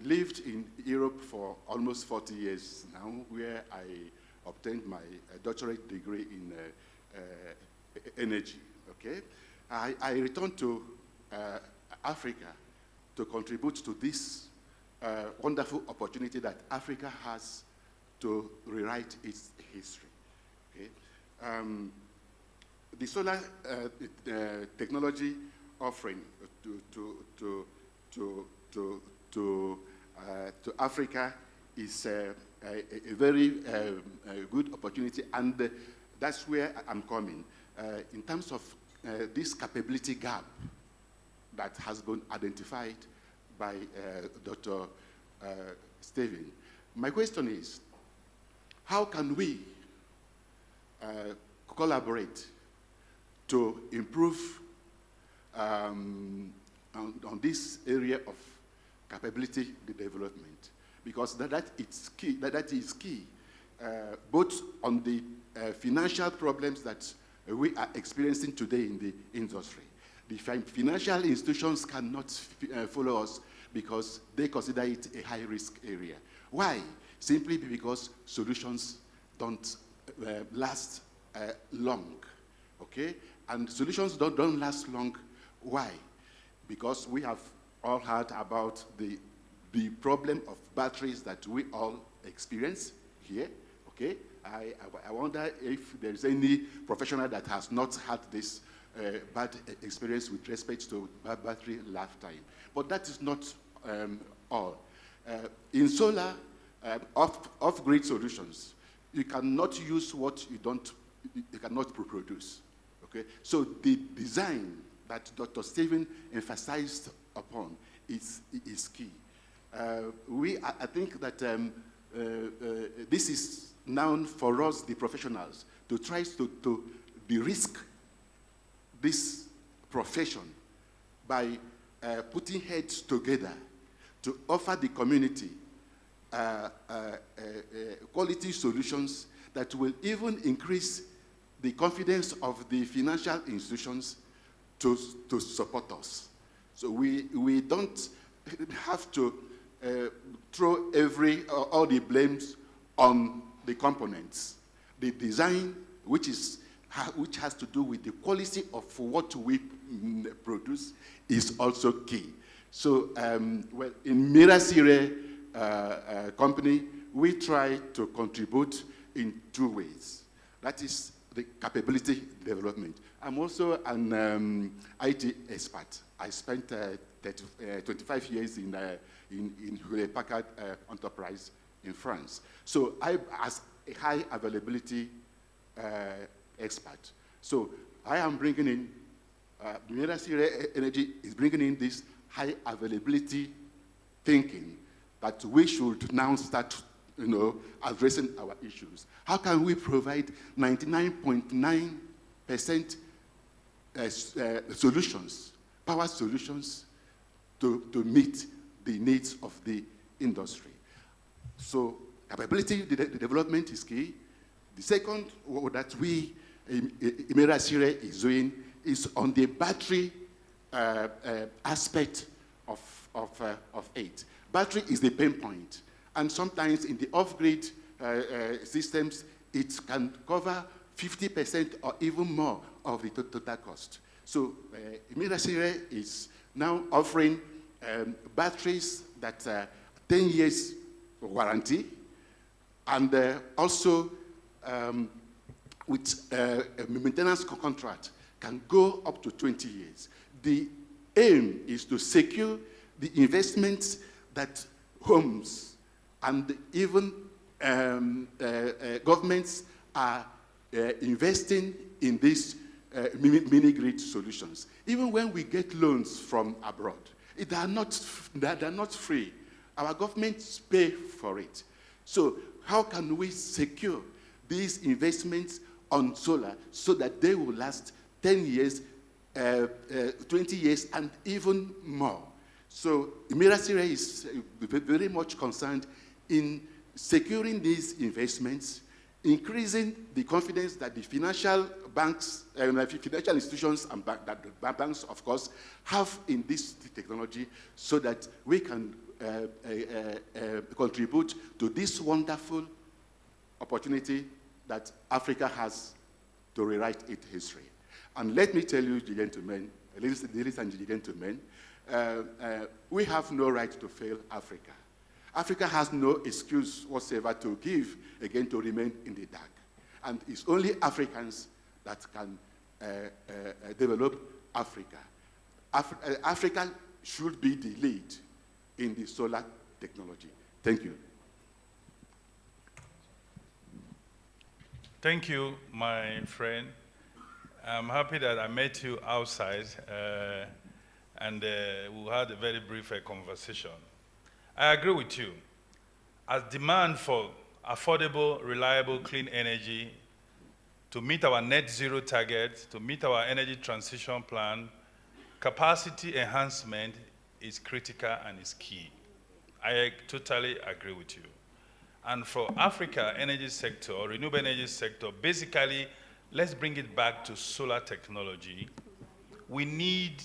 lived in Europe for almost 40 years now, where I obtained my doctorate degree in energy, okay? I returned to Africa to contribute to this wonderful opportunity that Africa has to rewrite its history, okay? The solar technology offering to Africa is a very good opportunity, and that's where I'm coming. In terms of this capability gap that has been identified by Dr. Stephen, my question is, how can we collaborate to improve on this area of capability development? Because that is key, both on the financial problems that we are experiencing today in the industry. The financial institutions cannot follow us because they consider it a high-risk area. Why? Simply because solutions don't last long, okay? And solutions don't last long. Why? Because we have all heard about the problem of batteries that we all experience here, okay? I wonder if there's any professional that has not had this bad experience with respect to battery lifetime. But that is not all. In solar, off-grid solutions, you cannot use what you cannot produce, okay? So the design that Dr. Stephen emphasized upon is key. I think that this is now for us, the professionals, to try to de-risk this profession by putting heads together to offer the community quality solutions that will even increase the confidence of the financial institutions to support us. So we don't have to throw all the blames on the components. The design, which has to do with the quality of what we produce, is also key. So well, in Mirasire company, we try to contribute in 2 ways. That is the capability development. I'm also an IT expert. I spent 25 years in Hewlett-Packard Enterprise in France. So I, as a high availability expert, so I am bringing in, Mirasire Energy is bringing in this high availability thinking that we should now start, addressing our issues. How can we provide 99.9% solutions, power solutions, to meet the needs of the industry? So capability development is key. The second that we, Mirasire, is doing is on the battery aspect of it. Battery is the pain point. And sometimes in the off-grid systems, it can cover 50% or even more of the total cost. So Mirasire is now offering batteries that 10 years warranty, and also with a maintenance contract can go up to 20 years. The aim is to secure the investments that homes and even governments are investing in these mini-grid solutions. Even when we get loans from abroad, they are not free. Our governments pay for it. So how can we secure these investments on solar so that they will last 10 years, 20 years, and even more? So Mirasire is very much concerned in securing these investments, increasing the confidence that the financial banks, financial institutions and banks, of course, have in this technology so that we can contribute to this wonderful opportunity that Africa has to rewrite its history. And let me tell you, gentlemen, ladies and gentlemen, we have no right to fail Africa. Africa has no excuse whatsoever to give, again, to remain in the dark. And it's only Africans that can develop Africa. Africa should be the lead in the solar technology. Thank you. Thank you, my friend. I'm happy that I met you outside, and we had a very brief conversation. I agree with you. As demand for affordable, reliable, clean energy to meet our net zero target, to meet our energy transition plan, capacity enhancement is critical and is key. I totally agree with you. And for Africa energy sector, renewable energy sector, basically, let's bring it back to solar technology. We need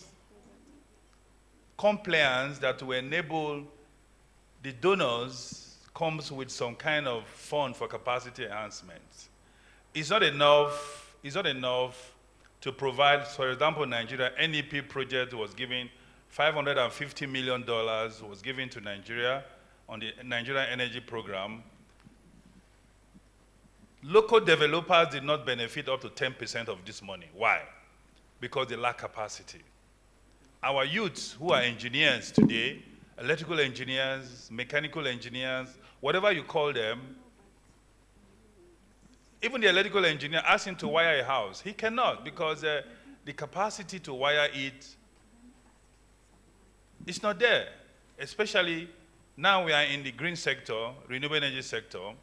compliance that will enable the donors comes with some kind of fund for capacity enhancement. It's not enough to provide, for example, Nigeria, NEP project was given $550 million was given to Nigeria on the Nigeria Energy Program. Local developers did not benefit up to 10% of this money. Why? Because they lack capacity. Our youths who are engineers today, electrical engineers, mechanical engineers, whatever you call them, even the electrical engineer, ask him to wire a house. He cannot because the capacity to wire it is not there. Especially now we are in the green sector, renewable energy sector.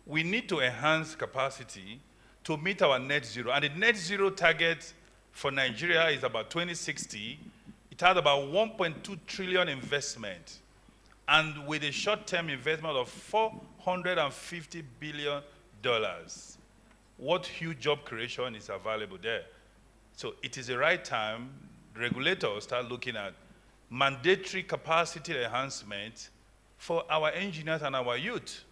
We need to enhance capacity to meet our net zero. And the net zero target for Nigeria is about 2060. It has about 1.2 trillion investment. And with a short-term investment of $450 billion. what huge job creation is available there. So it is the right time regulators start looking at mandatory capacity enhancement for our engineers and our youth.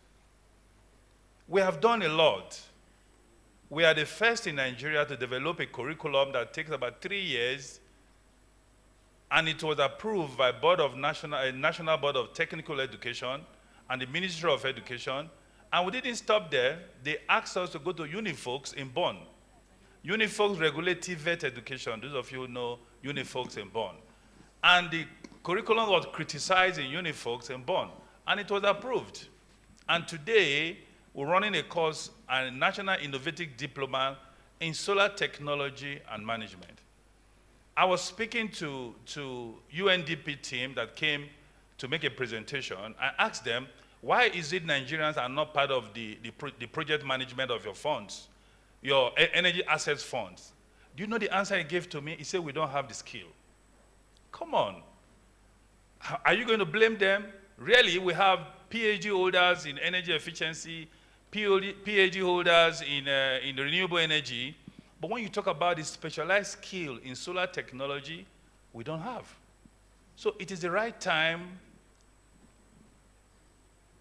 We have done a lot. We are the first in Nigeria to develop a curriculum that takes about 3 years, and it was approved by National Board of Technical Education and the Ministry of Education. And we didn't stop there. They asked us to go to Unifolks in Bonn. Unifolks regulates vet education. Those of you who know Unifolks in Bonn. And the curriculum was criticized in Unifolks in Bonn, and it was approved. And today, we're running a course, a National Innovative Diploma in Solar Technology and Management. I was speaking to UNDP team that came to make a presentation. I asked them, why is it Nigerians are not part of the project management of your funds, your energy assets funds? Do you know the answer he gave to me? He said, we don't have the skill. Come on. Are you going to blame them? Really, we have PhD holders in energy efficiency, PhD holders in renewable energy, but when you talk about the specialized skill in solar technology, we don't have. So it is the right time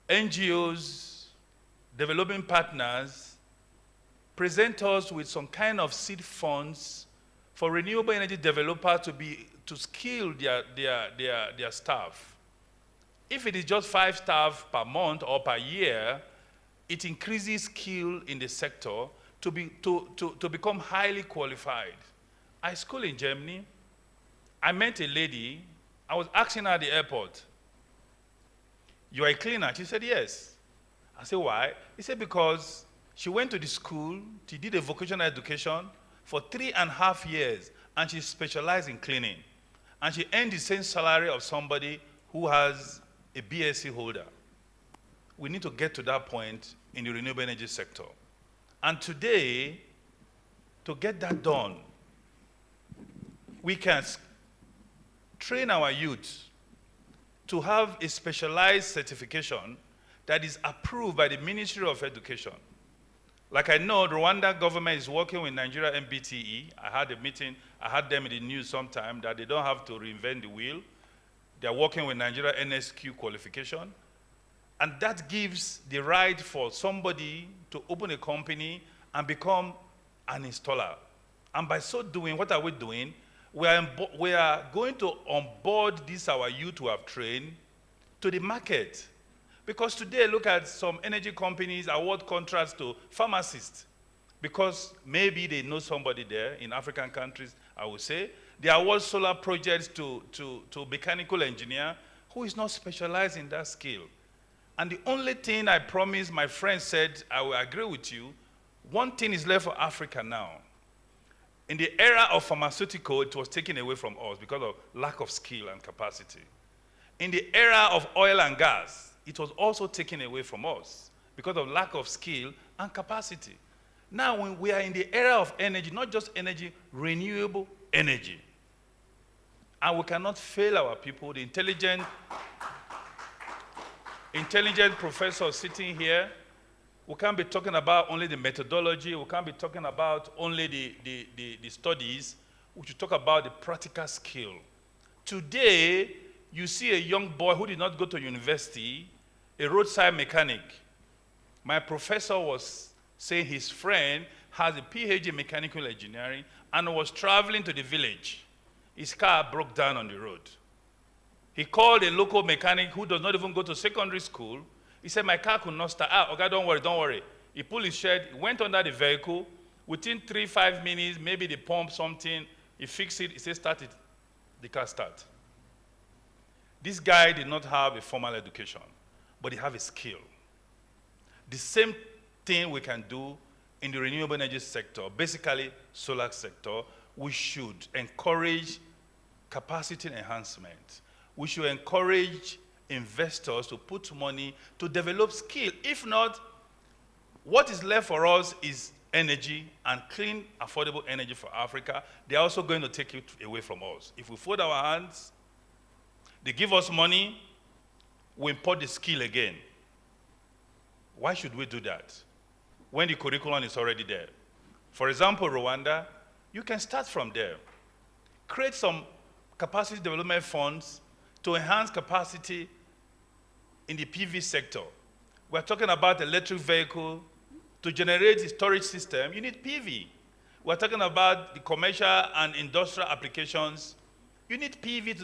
NGOs, developing partners, present us with some kind of seed funds for renewable energy developers to skill their staff. If it is just 5 staff per month or per year, it increases skill in the sector to become highly qualified. I school in Germany. I met a lady. I was asking her at the airport, you are a cleaner? She said, yes. I said, why? He said, because she went to the school, she did a vocational education for 3.5 years, and she specialized in cleaning. And she earned the same salary of somebody who has a BSc holder. We need to get to that point in the renewable energy sector. And today, to get that done, we can train our youth to have a specialized certification that is approved by the Ministry of Education. Like I know, the Rwanda government is working with Nigeria MBTE. I had a meeting, I had them in the news sometime that they don't have to reinvent the wheel. They're working with Nigeria NSQ qualification. And that gives the right for somebody to open a company and become an installer. And by so doing, what are we doing? We are going to onboard these our youth who have trained to the market. Because today, look at some energy companies award contracts to pharmacists because maybe they know somebody there in African countries, I would say. They award solar projects to mechanical engineer who is not specialized in that skill. And the only thing I promised, my friend said, I will agree with you, one thing is left for Africa now. In the era of pharmaceutical, it was taken away from us because of lack of skill and capacity. In the era of oil and gas, it was also taken away from us because of lack of skill and capacity. Now, when we are in the era of energy, not just energy, renewable energy, and we cannot fail our people, the intelligent professors sitting here, we can't be talking about only the methodology, we can't be talking about only the studies, we should talk about the practical skill. Today, you see a young boy who did not go to university, a roadside mechanic. My professor was saying his friend has a PhD in mechanical engineering and was traveling to the village. His car broke down on the road. He called a local mechanic who does not even go to secondary school. He said, my car could not start. Okay, don't worry. He pulled his shed, went under the vehicle. Within 3-5 minutes, maybe the pump, something, he fixed it, he said, start it. The car started. This guy did not have a formal education, but he had a skill. The same thing we can do in the renewable energy sector, basically solar sector. We should encourage capacity enhancement. We should encourage investors to put money to develop skill. If not, what is left for us is energy and clean, affordable energy for Africa. They're also going to take it away from us. If we fold our hands, they give us money, we import the skill again. Why should we do that? when the curriculum is already there. For example, Rwanda, you can start from there. Create some capacity development funds to enhance capacity in the PV sector. We're talking about electric vehicle. To generate the storage system, you need PV. We're talking about the commercial and industrial applications. You need PV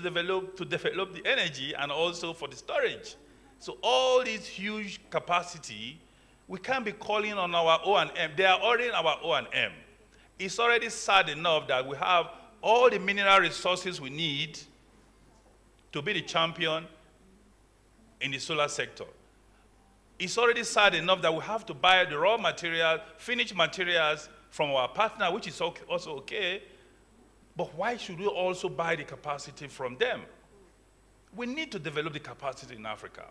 to develop the energy and also for the storage. So all these huge capacity, we can't be calling on our O&M. They are already in our O&M. It's already sad enough that we have all the mineral resources we need to be the champion in the solar sector. It's already sad enough that we have to buy the raw material, finished materials from our partner, which is also okay, but why should we also buy the capacity from them? We need to develop the capacity in Africa.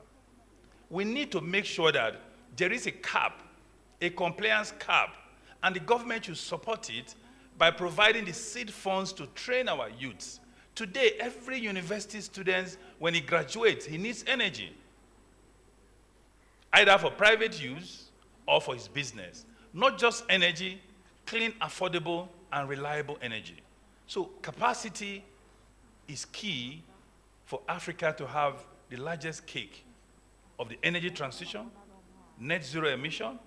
We need to make sure that there is a cap, a compliance cap, and the government should support it by providing the seed funds to train our youths. Today, every university student, when he graduates, he needs energy, either for private use or for his business. Not just energy, clean, affordable, and reliable energy. So capacity is key for Africa to have the largest cake of the energy transition, net zero emission.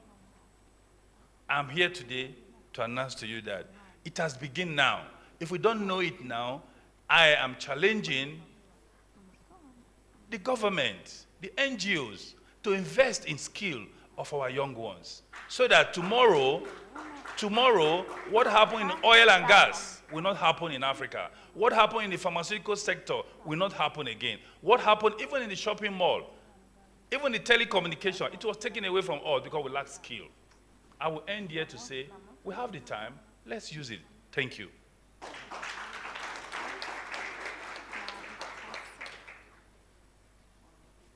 I'm here today to announce to you that it has begun now. If we don't know it now, I am challenging the government, the NGOs, to invest in skill of our young ones, so that tomorrow, what happened in oil and gas will not happen in Africa. What happened in the pharmaceutical sector will not happen again. What happened even in the shopping mall, even the telecommunication, it was taken away from us because we lack skill. I will end here to say, we have the time, let's use it. Thank you.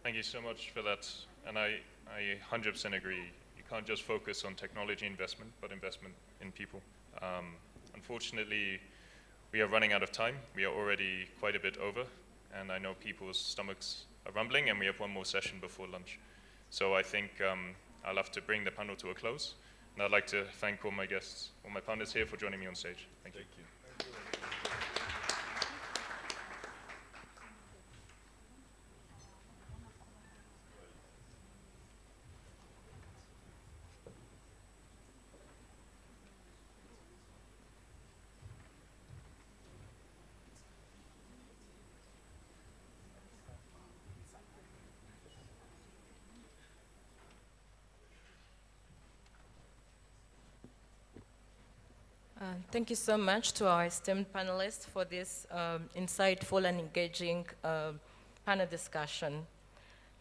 Thank you so much for that. And I 100% agree. You can't just focus on technology investment, but investment in people. Unfortunately, we are running out of time. We are already quite a bit over, and I know people's stomachs are rumbling, and we have one more session before lunch. So I think I'll have to bring the panel to a close. And I'd like to thank all my guests, all my panelists here for joining me on stage. Thank you. Thank you. Thank you so much to our esteemed panelists for this insightful and engaging panel discussion.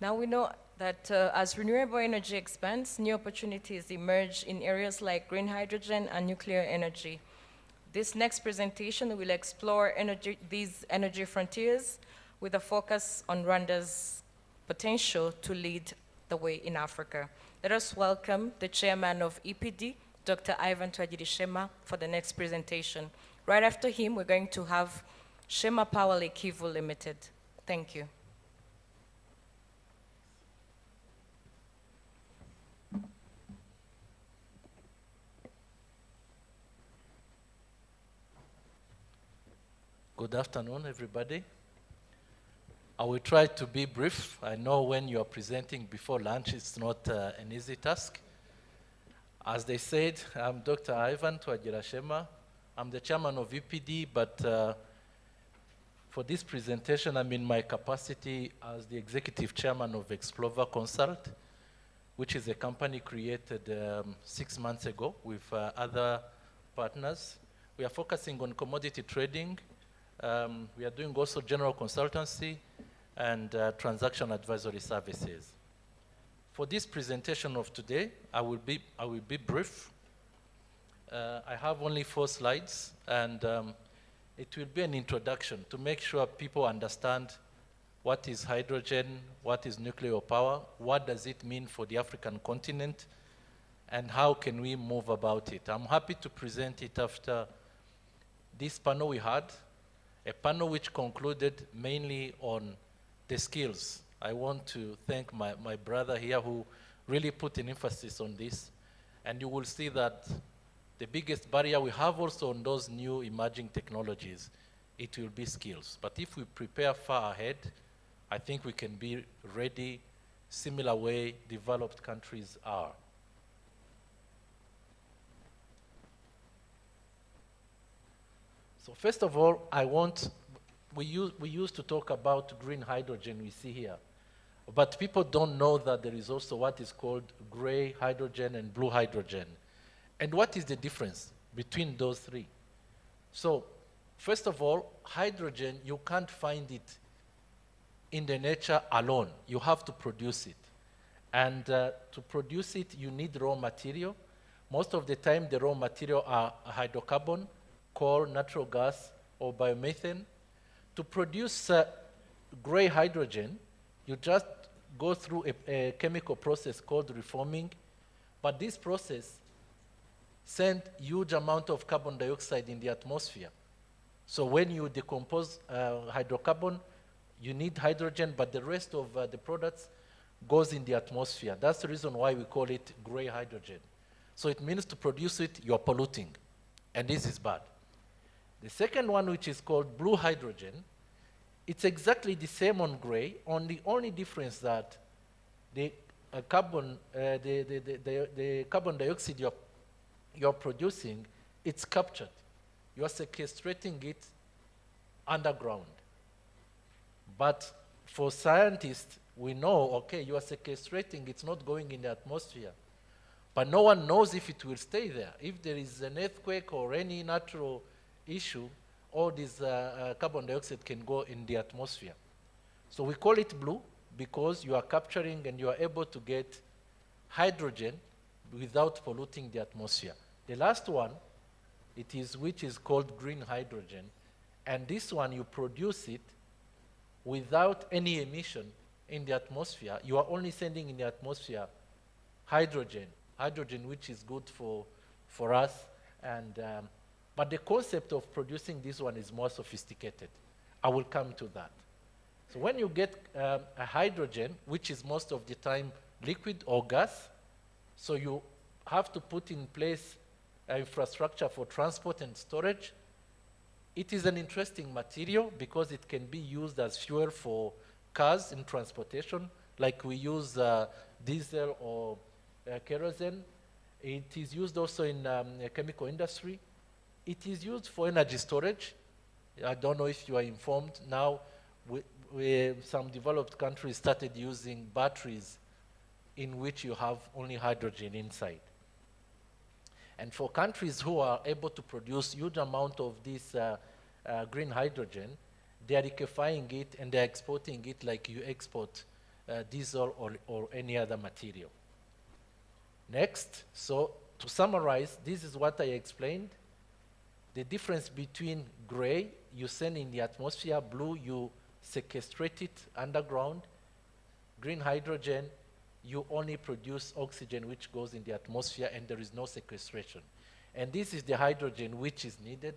Now we know that as renewable energy expands, new opportunities emerge in areas like green hydrogen and nuclear energy. This next presentation will explore these energy frontiers with a focus on Rwanda's potential to lead the way in Africa. Let us welcome the chairman of EPD, Dr. Ivan Twagirishema, for the next presentation. Right after him, we're going to have Shema Power Kivu Limited. Thank you. Good afternoon, everybody. I will try to be brief. I know when you are presenting before lunch, it's not an easy task. As they said, I'm Dr. Ivan Twagirishema. I'm the chairman of EPD, but for this presentation, I'm in my capacity as the executive chairman of Explova Consult, which is a company created 6 months ago with other partners. We are focusing on commodity trading. We are doing also general consultancy and transaction advisory services. For this presentation of today, I will be brief. I have only 4 slides, and it will be an introduction to make sure people understand what is hydrogen, what is nuclear power, what does it mean for the African continent, and how can we move about it. I'm happy to present it after this panel we had, a panel which concluded mainly on the skills. I want to thank my brother here who really put an emphasis on this. And you will see that the biggest barrier we have also on those new emerging technologies, it will be skills. But if we prepare far ahead, I think we can be ready similar way developed countries are. So first of all, we used to talk about green hydrogen we see here. But people don't know that there is also what is called gray hydrogen and blue hydrogen. And what is the difference between those three? So first of all, hydrogen, you can't find it in the nature alone. You have to produce it. And to produce it, you need raw material. Most of the time, the raw material are hydrocarbon, coal, natural gas, or biomethane. To produce gray hydrogen, you just go through a chemical process called reforming. But this process sends huge amount of carbon dioxide in the atmosphere. So when you decompose hydrocarbon, you need hydrogen, but the rest of the products goes in the atmosphere. That's the reason why we call it gray hydrogen. So it means to produce it, you're polluting, and this is bad. The second one, which is called blue hydrogen, it's exactly the same on gray, the only difference that the carbon dioxide you're producing, it's captured. You're sequestrating it underground. But for scientists, we know, okay, you are sequestrating, it's not going in the atmosphere. But no one knows if it will stay there. If there is an earthquake or any natural issue, all this carbon dioxide can go in the atmosphere. So we call it blue because you are capturing and you are able to get hydrogen without polluting the atmosphere. The last one, which is called green hydrogen. And this one, you produce it without any emission in the atmosphere. You are only sending in the atmosphere hydrogen which is good for us. And, but the concept of producing this one is more sophisticated. I will come to that. So when you get a hydrogen, which is most of the time liquid or gas, so you have to put in place infrastructure for transport and storage. It is an interesting material because it can be used as fuel for cars in transportation, like we use diesel or kerosene. It is used also in the chemical industry. It is used for energy storage. I don't know if you are informed. Now, some developed countries started using batteries in which you have only hydrogen inside. And for countries who are able to produce huge amount of this green hydrogen, they are liquefying it and they're exporting it like you export diesel or any other material. Next, so to summarize, this is what I explained. The difference between gray, you send in the atmosphere, blue, you sequestrate it underground, green hydrogen, you only produce oxygen which goes in the atmosphere and there is no sequestration. And this is the hydrogen which is needed.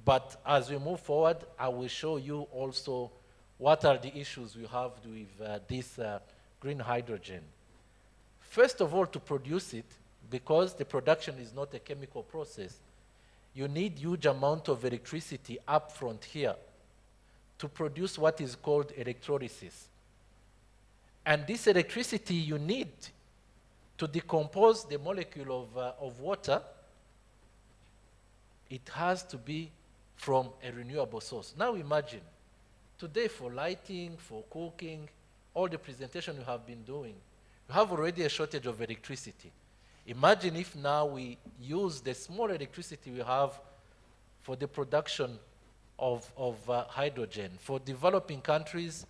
But as we move forward, I will show you also what are the issues we have with this green hydrogen. First of all, to produce it, because the production is not a chemical process, you need huge amount of electricity up front here to produce what is called electrolysis. And this electricity you need to decompose the molecule of water, it has to be from a renewable source. Now imagine, today for lighting, for cooking, all the presentation you have been doing, you have already a shortage of electricity. Imagine if now we use the small electricity we have for the production of hydrogen. For developing countries,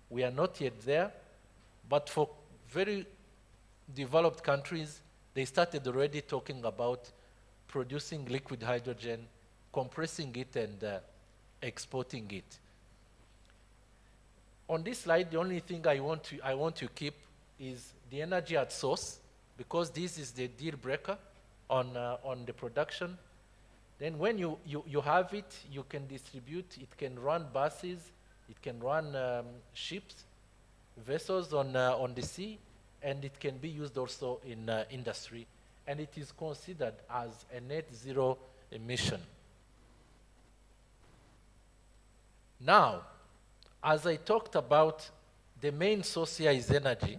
we are not yet there, but for very developed countries, they started already talking about producing liquid hydrogen, compressing it, and exporting it. On this slide, the only thing I want to keep is the energy at source, because this is the deal breaker on the production. Then when you have it, you can distribute. It can run buses. It can run ships, vessels on the sea, and it can be used also in industry and it is considered as a net zero emission. Now, as I talked about, the main source here is energy.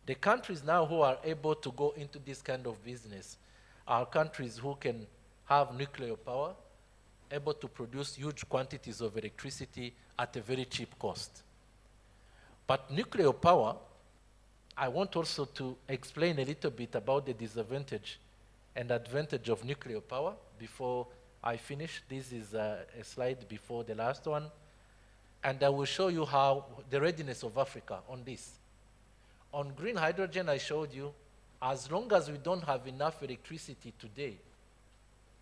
The countries now who are able to go into this kind of business are countries who can have nuclear power, able to produce huge quantities of electricity at a very cheap cost. But nuclear power, I want also to explain a little bit about the disadvantage and advantage of nuclear power before I finish. This is a slide before the last one. And I will show you how the readiness of Africa on this. On green hydrogen, I showed you, as long as we don't have enough electricity today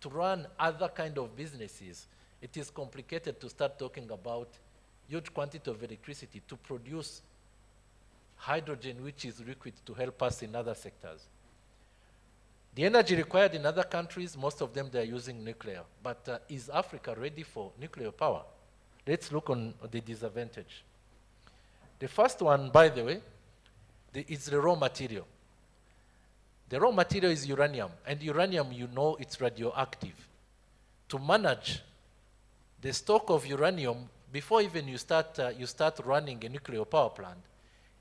to run other kind of businesses, it is complicated to start talking about huge quantity of electricity to produce hydrogen, which is liquid, to help us in other sectors. The energy required in other countries, most of them, they're using nuclear. But is Africa ready for nuclear power? Let's look on the disadvantage. The first one, by the way, is the raw material. The raw material is uranium, and uranium, you know, it's radioactive. To manage the stock of uranium, before even you start running a nuclear power plant,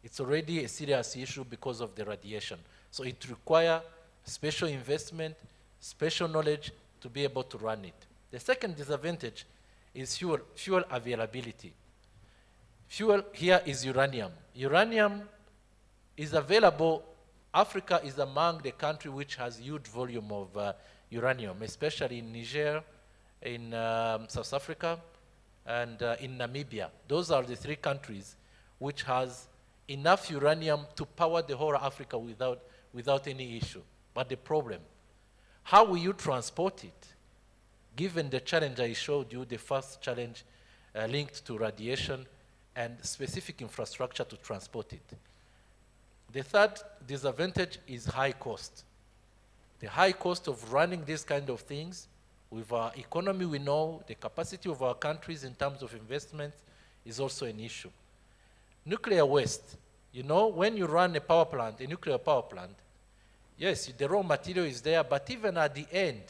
it's already a serious issue because of the radiation. So it requires special investment, special knowledge to be able to run it. The second disadvantage is fuel availability. Fuel here is uranium. Uranium is available. Africa is among the countries which has huge volume of uranium, especially in Niger, in South Africa, and in Namibia. Those are the three countries which has enough uranium to power the whole Africa without any issue. But the problem, how will you transport it? Given the challenge I showed you, the first challenge linked to radiation and specific infrastructure to transport it. The third disadvantage is high cost. The high cost of running these kind of things with our economy, we know the capacity of our countries in terms of investment is also an issue. Nuclear waste, you know, when you run a power plant, a nuclear power plant, yes, the raw material is there, but even at the end,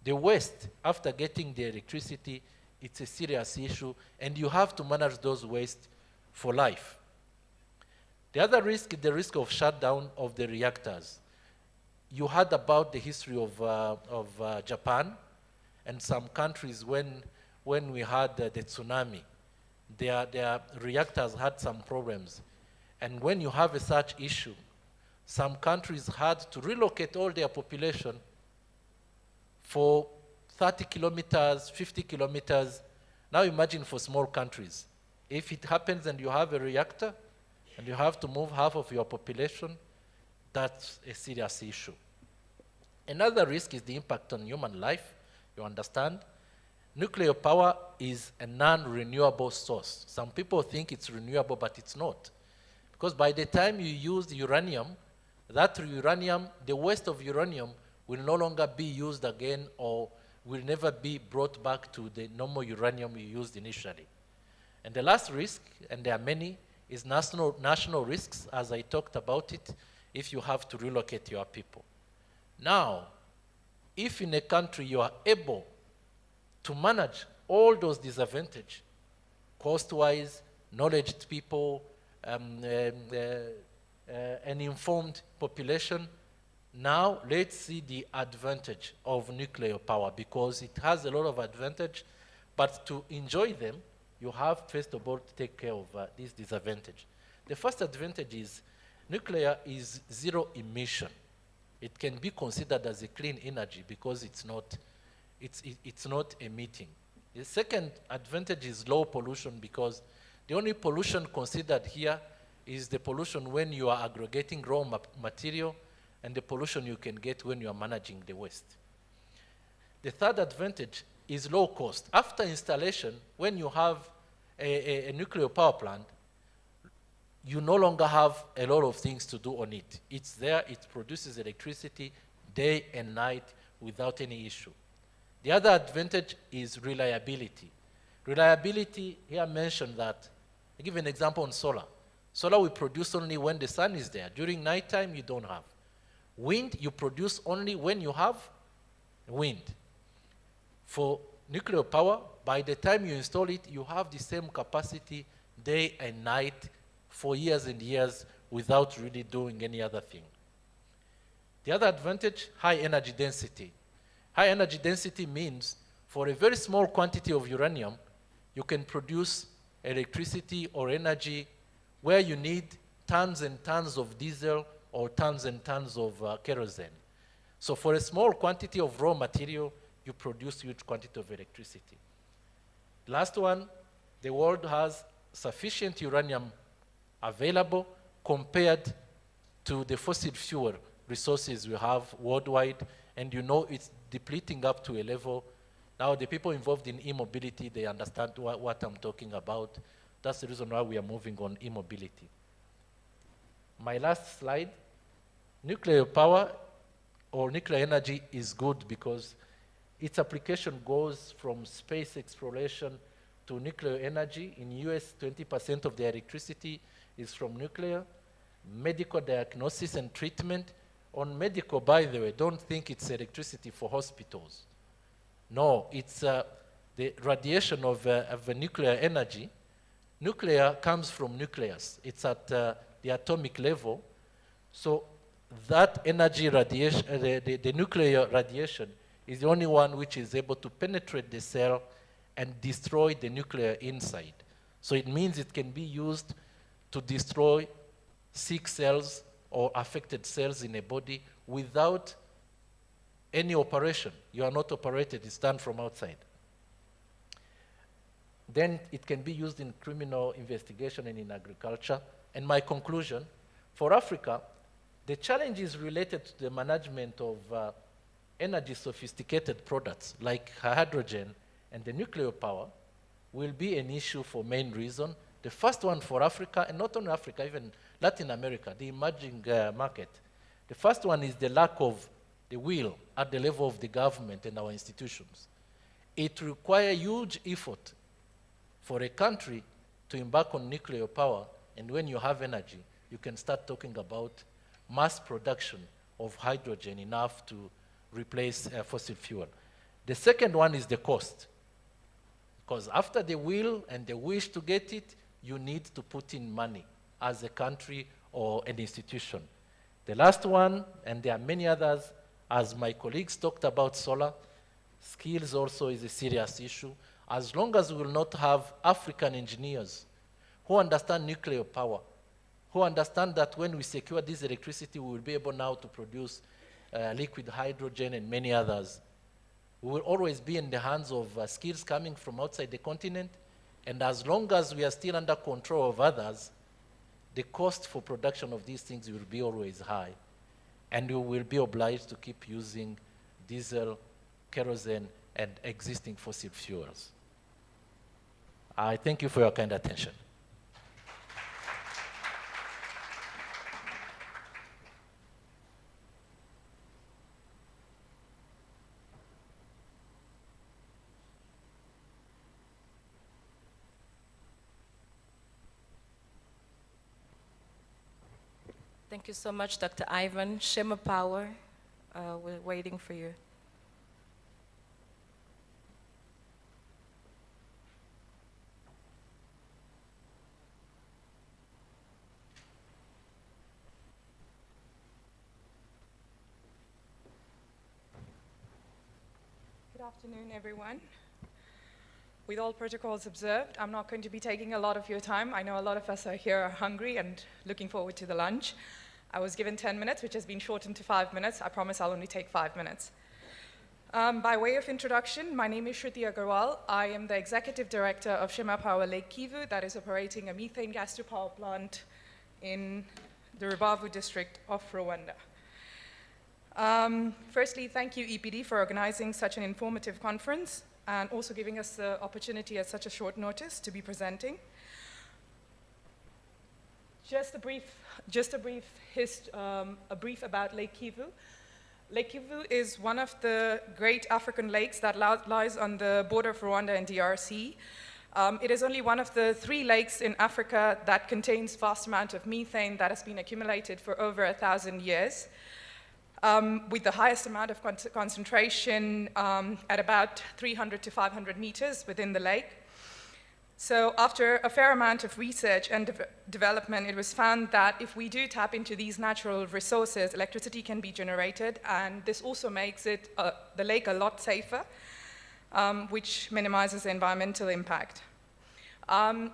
the waste, after getting the electricity, it's a serious issue, and you have to manage those waste for life. The other risk is the risk of shutdown of the reactors. You heard about the history of Japan and some countries when we had the tsunami. Their reactors had some problems. And when you have a such issue, some countries had to relocate all their population for 30 kilometers, 50 kilometers. Now imagine for small countries. If it happens and you have a reactor and you have to move half of your population, that's a serious issue. Another risk is the impact on human life. You understand? Nuclear power is a non-renewable source. Some people think it's renewable, but it's not. Because by the time you use uranium, that uranium, the waste of uranium, will no longer be used again or will never be brought back to the normal uranium you used initially. And the last risk, and there are many, is national risks, as I talked about it, if you have to relocate your people. Now, if in a country you are able to manage all those disadvantages, cost-wise, knowledge people, an informed population, now let's see the advantage of nuclear power, because it has a lot of advantage, but to enjoy them, you have first of all to take care of this disadvantage. The first advantage is nuclear is zero emission. It can be considered as a clean energy because it's not emitting. The second advantage is low pollution, because the only pollution considered here is the pollution when you are aggregating raw material and the pollution you can get when you are managing the waste. The third advantage is low cost. After installation, when you have a nuclear power plant, you no longer have a lot of things to do on it. It's there, it produces electricity day and night without any issue. The other advantage is reliability. Reliability, here I mentioned that, I give an example on solar. Solar we produce only when the sun is there. During nighttime, you don't have. Wind, you produce only when you have wind. For nuclear power, by the time you install it, you have the same capacity day and night for years and years without really doing any other thing. The other advantage, high energy density. High energy density means for a very small quantity of uranium, you can produce electricity or energy where you need tons and tons of diesel or tons and tons of kerosene. So for a small quantity of raw material, you produce huge quantity of electricity. Last one, the world has sufficient uranium available compared to the fossil fuel resources we have worldwide, and you know it's depleting up to a level. Now the people involved in e-mobility, they understand what I'm talking about. That's the reason why we are moving on e-mobility. My last slide, nuclear power or nuclear energy is good because its application goes from space exploration to nuclear energy. In US, 20% of the electricity is from nuclear. Medical diagnosis and treatment. On medical, by the way, don't think it's electricity for hospitals. No, it's the radiation of nuclear energy. Nuclear comes from nucleus. It's at the atomic level. So that energy radiation, the nuclear radiation, is the only one which is able to penetrate the cell and destroy the nuclear inside. So it means it can be used to destroy sick cells or affected cells in a body without any operation. You are not operated, it's done from outside. Then it can be used in criminal investigation and in agriculture. And my conclusion, for Africa, the challenge is related to the management of energy sophisticated products like hydrogen and the nuclear power will be an issue for main reason. The first one for Africa, and not only Africa, even Latin America, the emerging market. The first one is the lack of the will at the level of the government and our institutions. It requires huge effort for a country to embark on nuclear power, and when you have energy, you can start talking about mass production of hydrogen enough to replace fossil fuel. The second one is the cost. Because after the will and the wish to get it, you need to put in money as a country or an institution. The last one, and there are many others, as my colleagues talked about solar, skills also is a serious issue. As long as we will not have African engineers who understand nuclear power, who understand that when we secure this electricity, we will be able now to produce liquid hydrogen and many others. We will always be in the hands of skills coming from outside the continent, and as long as we are still under control of others, the cost for production of these things will be always high, and we will be obliged to keep using diesel, kerosene, and existing fossil fuels. I thank you for your kind attention. Thank you so much, Dr. Ivan. Shema Power, we're waiting for you. Good afternoon, everyone. With all protocols observed, I'm not going to be taking a lot of your time. I know a lot of us are here are hungry and looking forward to the lunch. I was given 10 minutes, which has been shortened to 5 minutes. I promise I'll only take 5 minutes. By way of introduction, my name is Shruti Agarwal. I am the Executive Director of Shema Power Lake Kivu, that is operating a methane gas-to-power plant in the Rubavu district of Rwanda. Firstly, thank you, EPD, for organizing such an informative conference and also giving us the opportunity at such a short notice to be presenting. Just a brief about Lake Kivu. Lake Kivu is one of the great African lakes that lies on the border of Rwanda and DRC. It is only one of the 3 lakes in Africa that contains vast amount of methane that has been accumulated for over 1,000 years. with the highest amount of concentration at about 300 to 500 meters within the lake. So after a fair amount of research and development, it was found that if we do tap into these natural resources, electricity can be generated, and this also makes it, the lake a lot safer, which minimizes the environmental impact.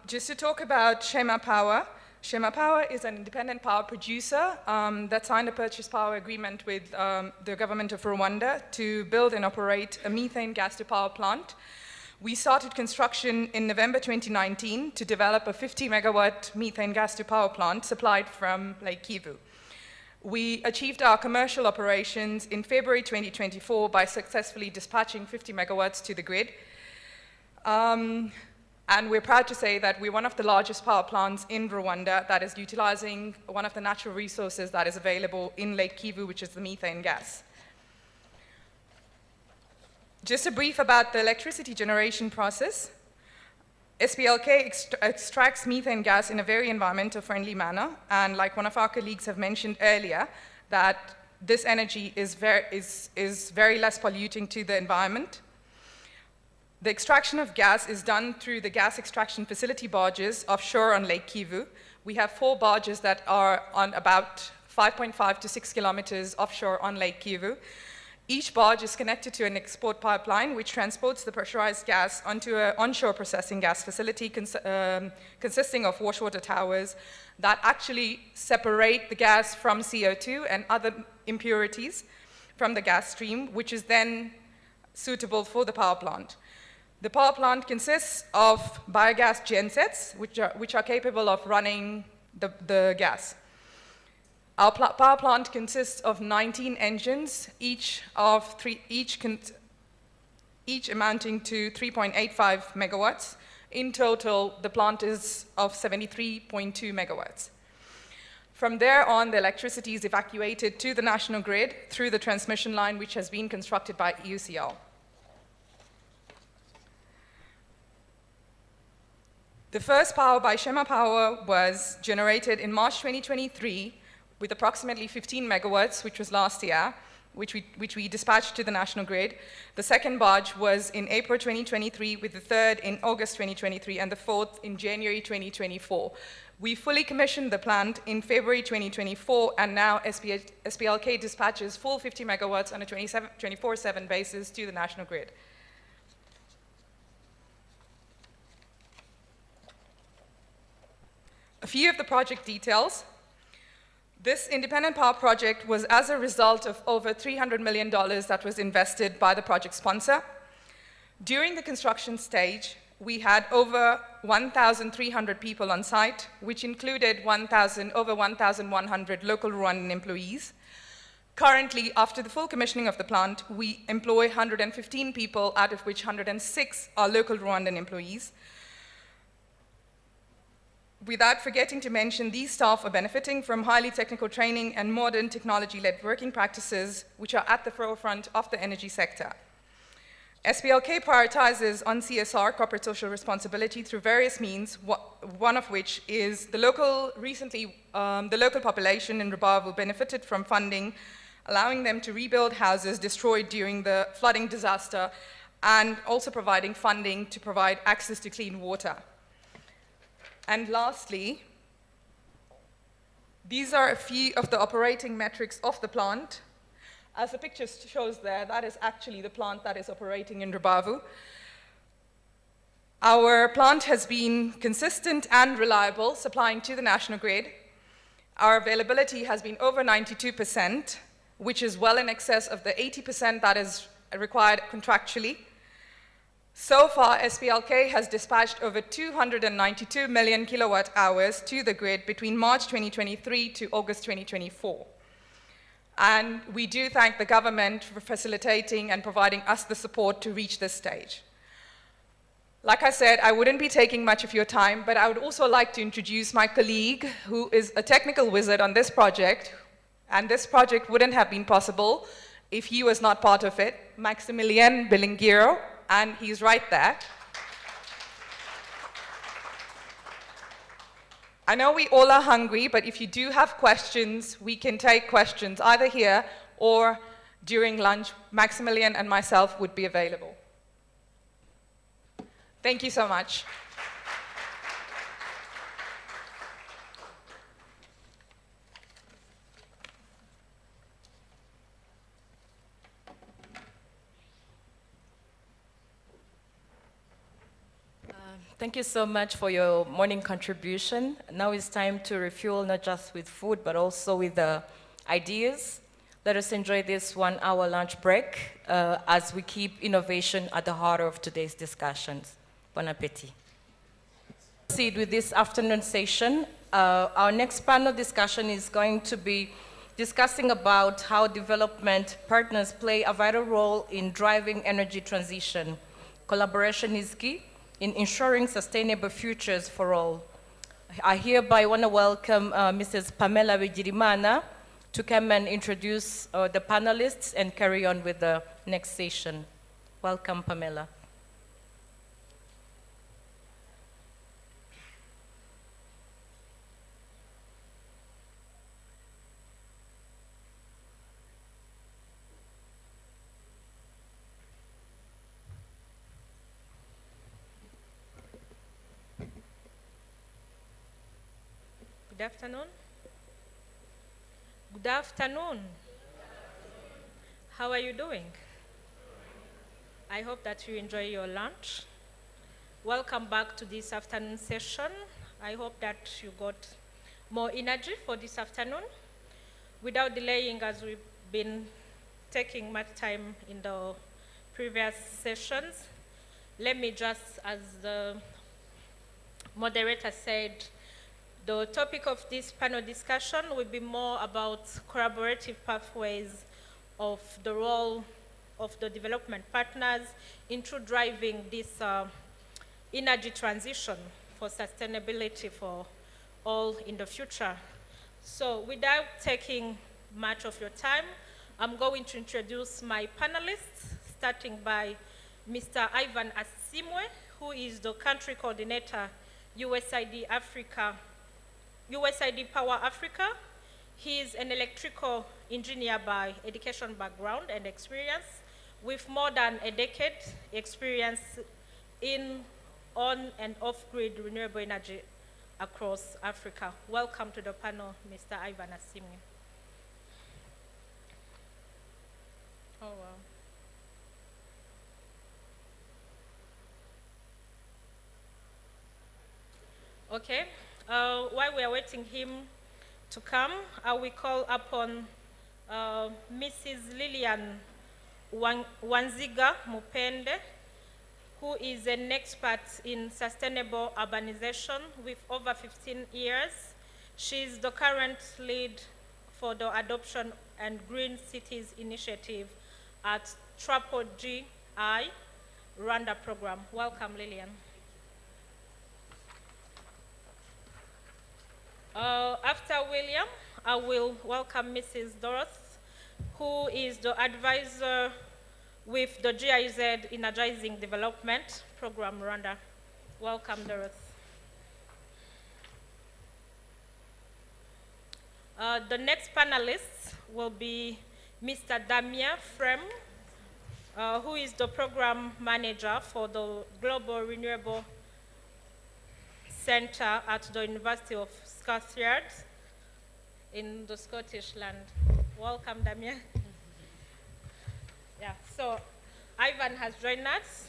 Just to talk about Shema Power. Shema Power is an independent power producer that signed a purchase power agreement with the government of Rwanda to build and operate a methane gas-to-power plant. We started construction in November 2019 to develop a 50 megawatt methane gas-to-power plant supplied from Lake Kivu. We achieved our commercial operations in February 2024 by successfully dispatching 50 megawatts to the grid. And we're proud to say that we're one of the largest power plants in Rwanda that is utilizing one of the natural resources that is available in Lake Kivu, which is the methane gas. Just a brief about the electricity generation process. SPLK extracts methane gas in a very environmental friendly manner, and like one of our colleagues have mentioned earlier, that this energy is very less polluting to the environment. The extraction of gas is done through the gas extraction facility barges offshore on Lake Kivu. We have 4 barges that are on about 5.5 to 6 kilometers offshore on Lake Kivu. Each barge is connected to an export pipeline which transports the pressurized gas onto an onshore processing gas facility consisting of washwater towers that actually separate the gas from CO2 and other impurities from the gas stream, which is then suitable for the power plant. The power plant consists of biogas gensets, which are capable of running the gas. Our power plant consists of 19 engines, each amounting to 3.85 megawatts. In total, the plant is of 73.2 megawatts. From there on, the electricity is evacuated to the national grid through the transmission line, which has been constructed by UCL. The first power by Shema Power was generated in March 2023 with approximately 15 megawatts, which was last year, which we dispatched to the national grid. The second barge was in April 2023, with the third in August 2023, and the fourth in January 2024. We fully commissioned the plant in February 2024, and now SPLK dispatches full 50 megawatts on a 24/7 basis to the national grid. A few of the project details. This independent power project was as a result of over $300 million that was invested by the project sponsor. During the construction stage, we had over 1,300 people on site, which included over 1,100 local Rwandan employees. Currently, after the full commissioning of the plant, we employ 115 people, out of which 106 are local Rwandan employees. Without forgetting to mention, these staff are benefiting from highly technical training and modern technology-led working practices, which are at the forefront of the energy sector. SPLK prioritizes on CSR, corporate social responsibility, through various means, one of which is the local population in Rubavu benefited from funding, allowing them to rebuild houses destroyed during the flooding disaster, and also providing funding to provide access to clean water. And lastly, these are a few of the operating metrics of the plant. As the picture shows there, that is actually the plant that is operating in Rubavu. Our plant has been consistent and reliable, supplying to the national grid. Our availability has been over 92%, which is well in excess of the 80% that is required contractually. So far, SPLK has dispatched over 292 million kilowatt hours to the grid between March 2023 to August 2024. And we do thank the government for facilitating and providing us the support to reach this stage. Like I said, I wouldn't be taking much of your time, but I would also like to introduce my colleague, who is a technical wizard on this project, and this project wouldn't have been possible if he was not part of it, Maximilian Bilingiro. And he's right there. I know we all are hungry, but if you do have questions, we can take questions either here or during lunch, Maximilian and myself would be available. Thank you so much. Thank you so much for your morning contribution. Now it's time to refuel not just with food, but also with ideas. Let us enjoy this 1-hour lunch break as we keep innovation at the heart of today's discussions. Bon appetit. Proceed with this afternoon session. Our next panel discussion is going to be discussing about how development partners play a vital role in driving energy transition. Collaboration is key in ensuring sustainable futures for all. I hereby want to welcome Mrs. Pamela Wigirimana to come and introduce the panelists and carry on with the next session. Welcome, Pamela. Good afternoon. Good afternoon. How are you doing? I hope that you enjoy your lunch. Welcome back to this afternoon session. I hope that you got more energy for this afternoon. Without delaying, as we've been taking much time in the previous sessions, let me just, as the moderator said, the topic of this panel discussion will be more about collaborative pathways of the role of the development partners into driving this energy transition for sustainability for all in the future. So without taking much of your time, I'm going to introduce my panelists, starting by Mr. Ivan Asimwe, who is the country coordinator, USAID Power Africa. He is an electrical engineer by education background and experience, with more than a decade experience in on and off-grid renewable energy across Africa. Welcome to the panel, Mr. Ivan Asimwe. Oh, wow. Okay. While we are waiting him to come, I will call upon Mrs. Lillian Wanziga Mupende, who is an expert in sustainable urbanization with over 15 years. She is the current lead for the Adoption and Green Cities Initiative at RE4SG Rwanda program. Welcome, Lillian. After William, I will welcome Mrs. Doroth, who is the advisor with the GIZ Energizing Development Program Rwanda. Welcome, Doroth. The next panelist will be Mr. Damien Frem, who is the program manager for the Global Renewable Center at the University of Scotland in the Scottish land. Welcome, Damien. Yeah, so Ivan has joined us.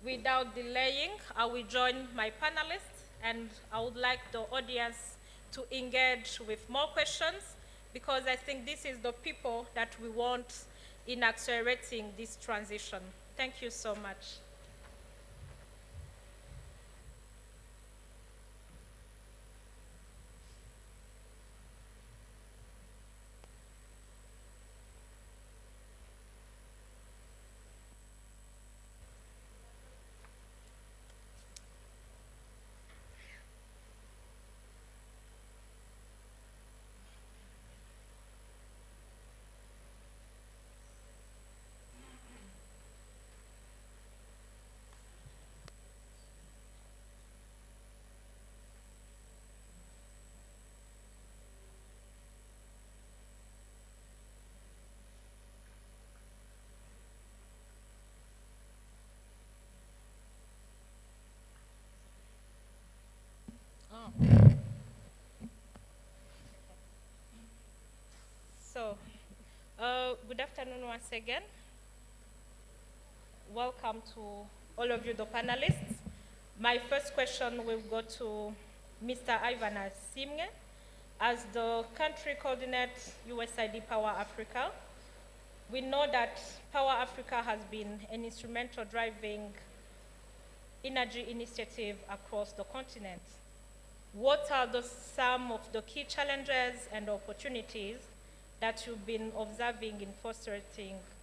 Without delaying, I will join my panelists, and I would like the audience to engage with more questions, because I think this is the people that we want in accelerating this transition. Thank you so much. afternoon once again. Welcome to all of you, the panelists. My first question will go to Mr. Ivan Asimwe. As the country coordinates USAID Power Africa, we know that Power Africa has been an instrumental driving energy initiative across the continent. What are some of the key challenges and opportunities that you've been observing in fostering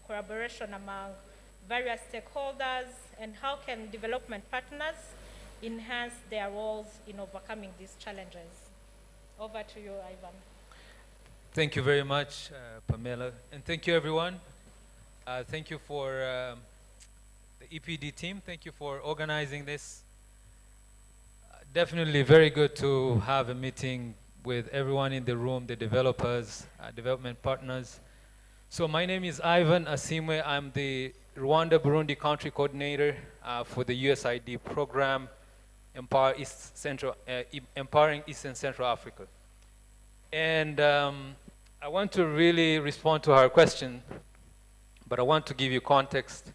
collaboration among various stakeholders, and how can development partners enhance their roles in overcoming these challenges? Over to you, Ivan. Thank you very much, Pamela, and thank you, everyone. Thank you for the EPD team. Thank you for organizing this. Definitely very good to have a meeting with everyone in the room, the developers, development partners. So my name is Ivan Asimwe. I'm the Rwanda-Burundi country coordinator for the USAID program, Empowering East and Central Africa. And I want to really respond to her question, but I want to give you context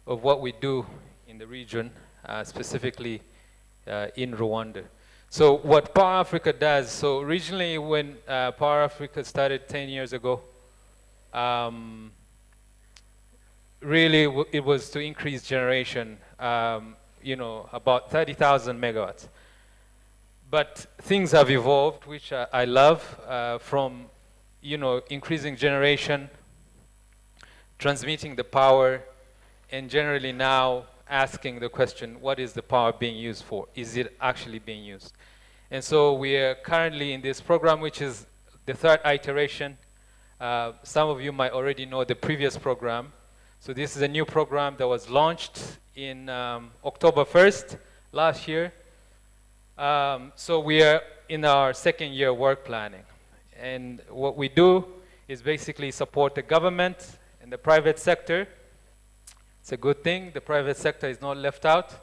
of what we do in the region, specifically in Rwanda. So what Power Africa does, so originally when Power Africa started 10 years ago, really it was to increase generation, you know, about 30,000 megawatts. But things have evolved, which I love, from, you know, increasing generation, transmitting the power, and generally now asking the question, what is the power being used for? Is it actually being used? And so we are currently in this program, which is the third iteration. Some of you might already know the previous program. So this is a new program that was launched in October 1st last year. So we are in our second year work planning. And what we do is basically support the government and the private sector. It's a good thing. The private sector is not left out.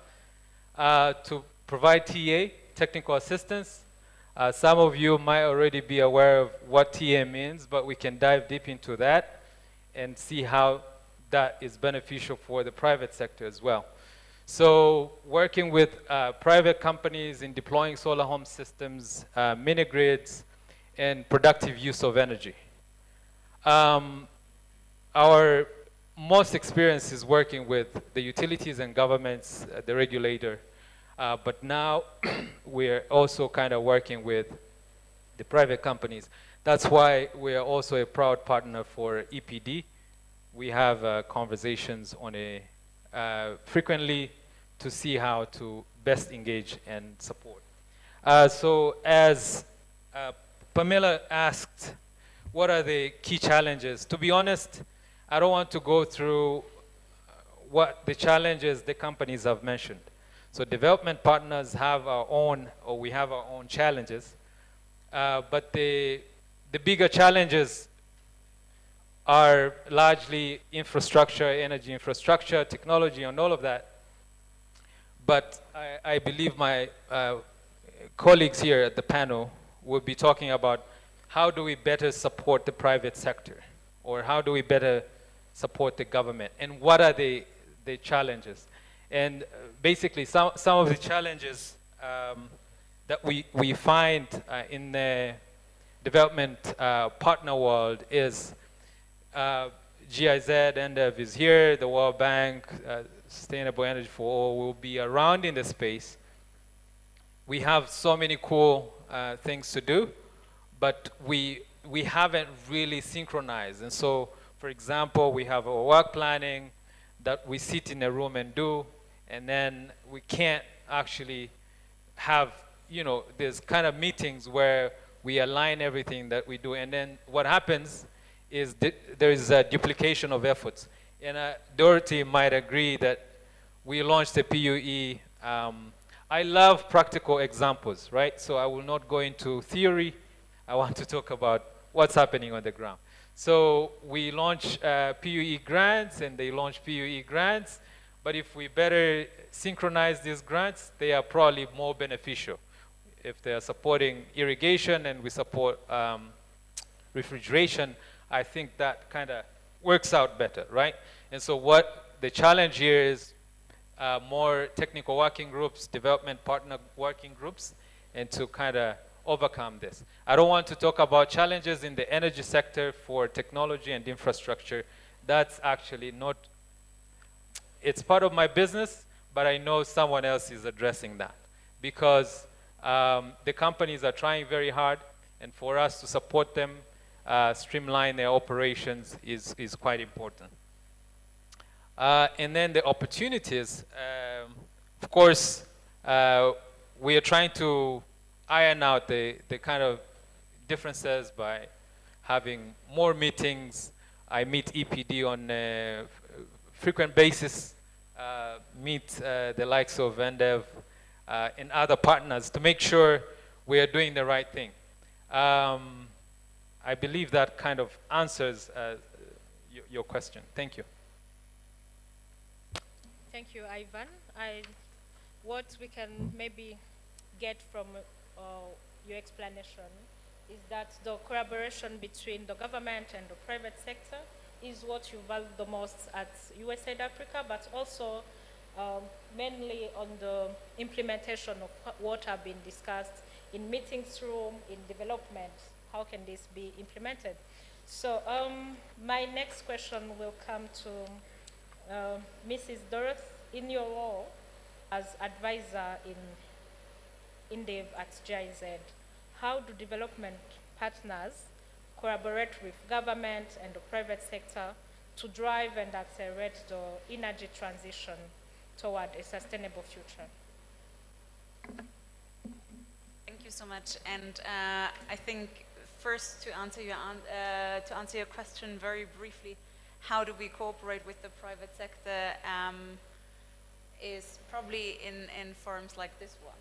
To provide TA, technical assistance. Some of you might already be aware of what TA means, but we can dive deep into that and see how that is beneficial for the private sector as well. So working with private companies in deploying solar home systems, mini grids, and productive use of energy. Our most experience is working with the utilities and governments, the regulator, but now we're also kind of working with the private companies. That's why we are also a proud partner for EPD. We have conversations on a frequently to see how to best engage and support. So as Pamela asked, what are the key challenges? To be honest, I don't want to go through what the challenges the companies have mentioned. So development partners have our own, or we have our own challenges. But the bigger challenges are largely infrastructure, energy infrastructure, technology, and all of that. But I believe my colleagues here at the panel will be talking about how do we better support the private sector, or how do we better support the government, and what are the challenges. And basically some of the challenges that we find in the development partner world is GIZ, NDEV is here, the World Bank, Sustainable Energy for All will be around in the space. We have so many cool things to do, but we haven't really synchronized. And so, for example, we have a work planning that we sit in a room and do, and then we can't actually have, you know, there's kind of meetings where we align everything that we do, and then what happens is there is a duplication of efforts. And Dorothy might agree that we launched a PUE. I love practical examples, right? So I will not go into theory. I want to talk about what's happening on the ground. So we launch PUE grants, and they launch PUE grants. But if we better synchronize these grants, they are probably more beneficial. If they are supporting irrigation and we support refrigeration, I think that kind of works out better, right? And so what the challenge here is more technical working groups, development partner working groups, and to kind of overcome this. I don't want to talk about challenges in the energy sector for technology and infrastructure. That's actually not, it's part of my business, but I know someone else is addressing that because the companies are trying very hard, and for us to support them, streamline their operations is quite important. And then the opportunities, of course, we are trying to iron out the kind of differences by having more meetings. I meet EPD on a frequent basis, meet the likes of NDEV and other partners to make sure we are doing the right thing. I believe that kind of answers your question. Thank you. Thank you, Ivan. What we can maybe get from your explanation is that the collaboration between the government and the private sector is what you value the most at USAID Africa, but also mainly on the implementation of what have been discussed in meetings room, in development. How can this be implemented? So my next question will come to Mrs. Dorothy. In your role as advisor in NDEV at GIZ, how do development partners collaborate with government and the private sector to drive and accelerate the energy transition toward a sustainable future? Thank you so much. And I think first to answer your question very briefly, how do we cooperate with the private sector is probably in forums like this one.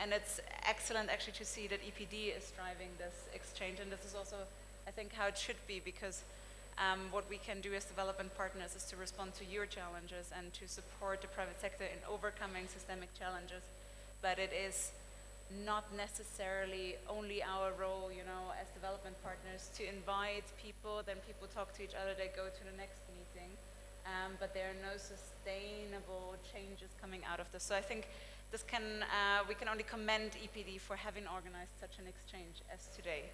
And it's excellent actually to see that EPD is driving this exchange, and this is also, I think, how it should be, because what we can do as development partners is to respond to your challenges and to support the private sector in overcoming systemic challenges. But it is not necessarily only our role, you know, as development partners to invite people, then people talk to each other, they go to the next meeting, but there are no sustainable changes coming out of this. So I think this can, we can only commend EPD for having organized such an exchange as today.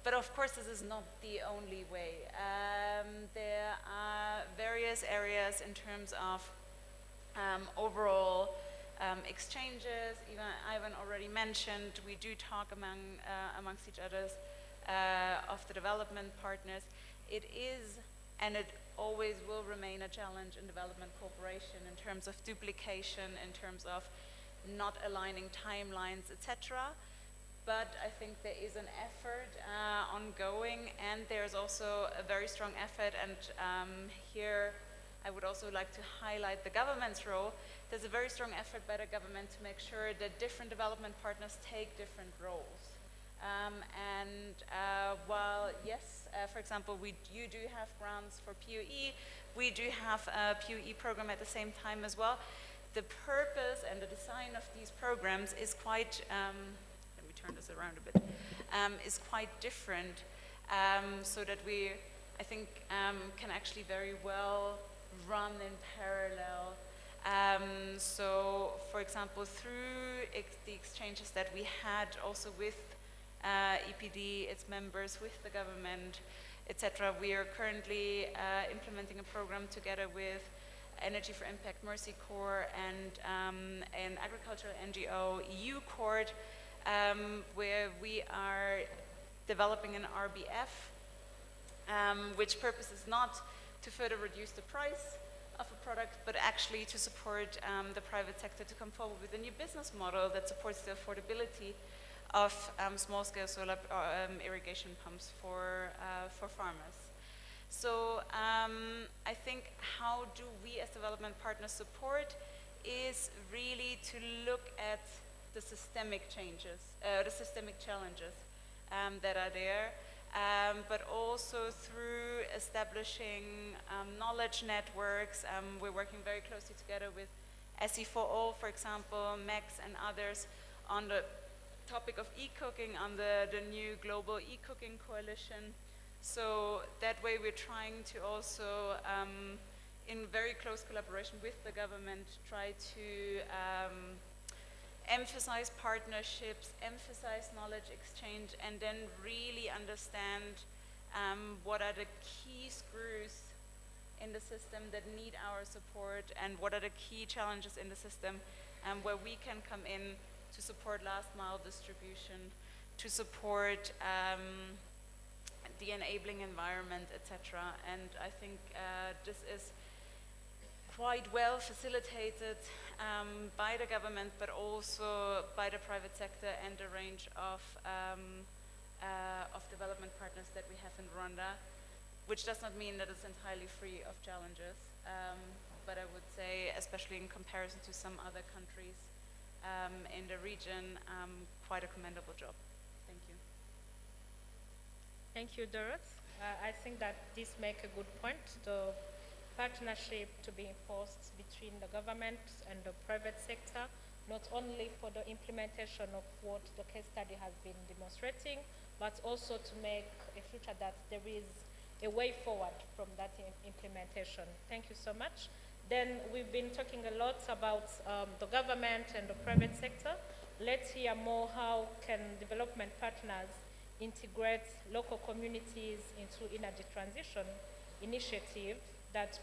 But of course, this is not the only way. There are various areas in terms of overall exchanges. Even Ivan already mentioned, we do talk amongst each other of the development partners. It is, and it always will remain, a challenge in development cooperation in terms of duplication, in terms of not aligning timelines, etc. But I think there is an effort ongoing, and there's also a very strong effort, and here I would also like to highlight the government's role. There's a very strong effort by the government to make sure that different development partners take different roles. While, yes, for example, you do have grants for POE, we do have a POE program at the same time as well. The purpose and the design of these programs is quite, let me turn this around a bit, is quite different, so that we, I think, can actually very well run in parallel. So, for example, through the exchanges that we had also with EPD, its members, with the government, etc., we are currently implementing a program together with Energy for Impact Mercy Corps and an agricultural NGO, EU Court, where we are developing an RBF, which purpose is not to further reduce the price of a product, but actually to support the private sector to come forward with a new business model that supports the affordability of small-scale solar irrigation pumps for farmers. So I think how do we as development partners support is really to look at the systemic changes, the systemic challenges that are there, but also through establishing knowledge networks. We're working very closely together with SE4All, for example, MEX and others on the topic of e-cooking, on the new global e-cooking coalition, So that way we're trying to also, in very close collaboration with the government, try to emphasize partnerships, emphasize knowledge exchange, and then really understand what are the key screws in the system that need our support, and what are the key challenges in the system where we can come in to support last mile distribution, to support the enabling environment, etc. And I think this is quite well facilitated by the government, but also by the private sector and a range of development partners that we have in Rwanda, which does not mean that it's entirely free of challenges. But I would say, especially in comparison to some other countries in the region, quite a commendable job. Thank you. Thank you, Doris. I think that this makes a good point. The partnership to be enforced between the government and the private sector, not only for the implementation of what the case study has been demonstrating, but also to make a future that there is a way forward from that implementation. Thank you so much. Then we've been talking a lot about the government and the private sector. Let's hear more how can development partners integrate local communities into energy transition initiatives, that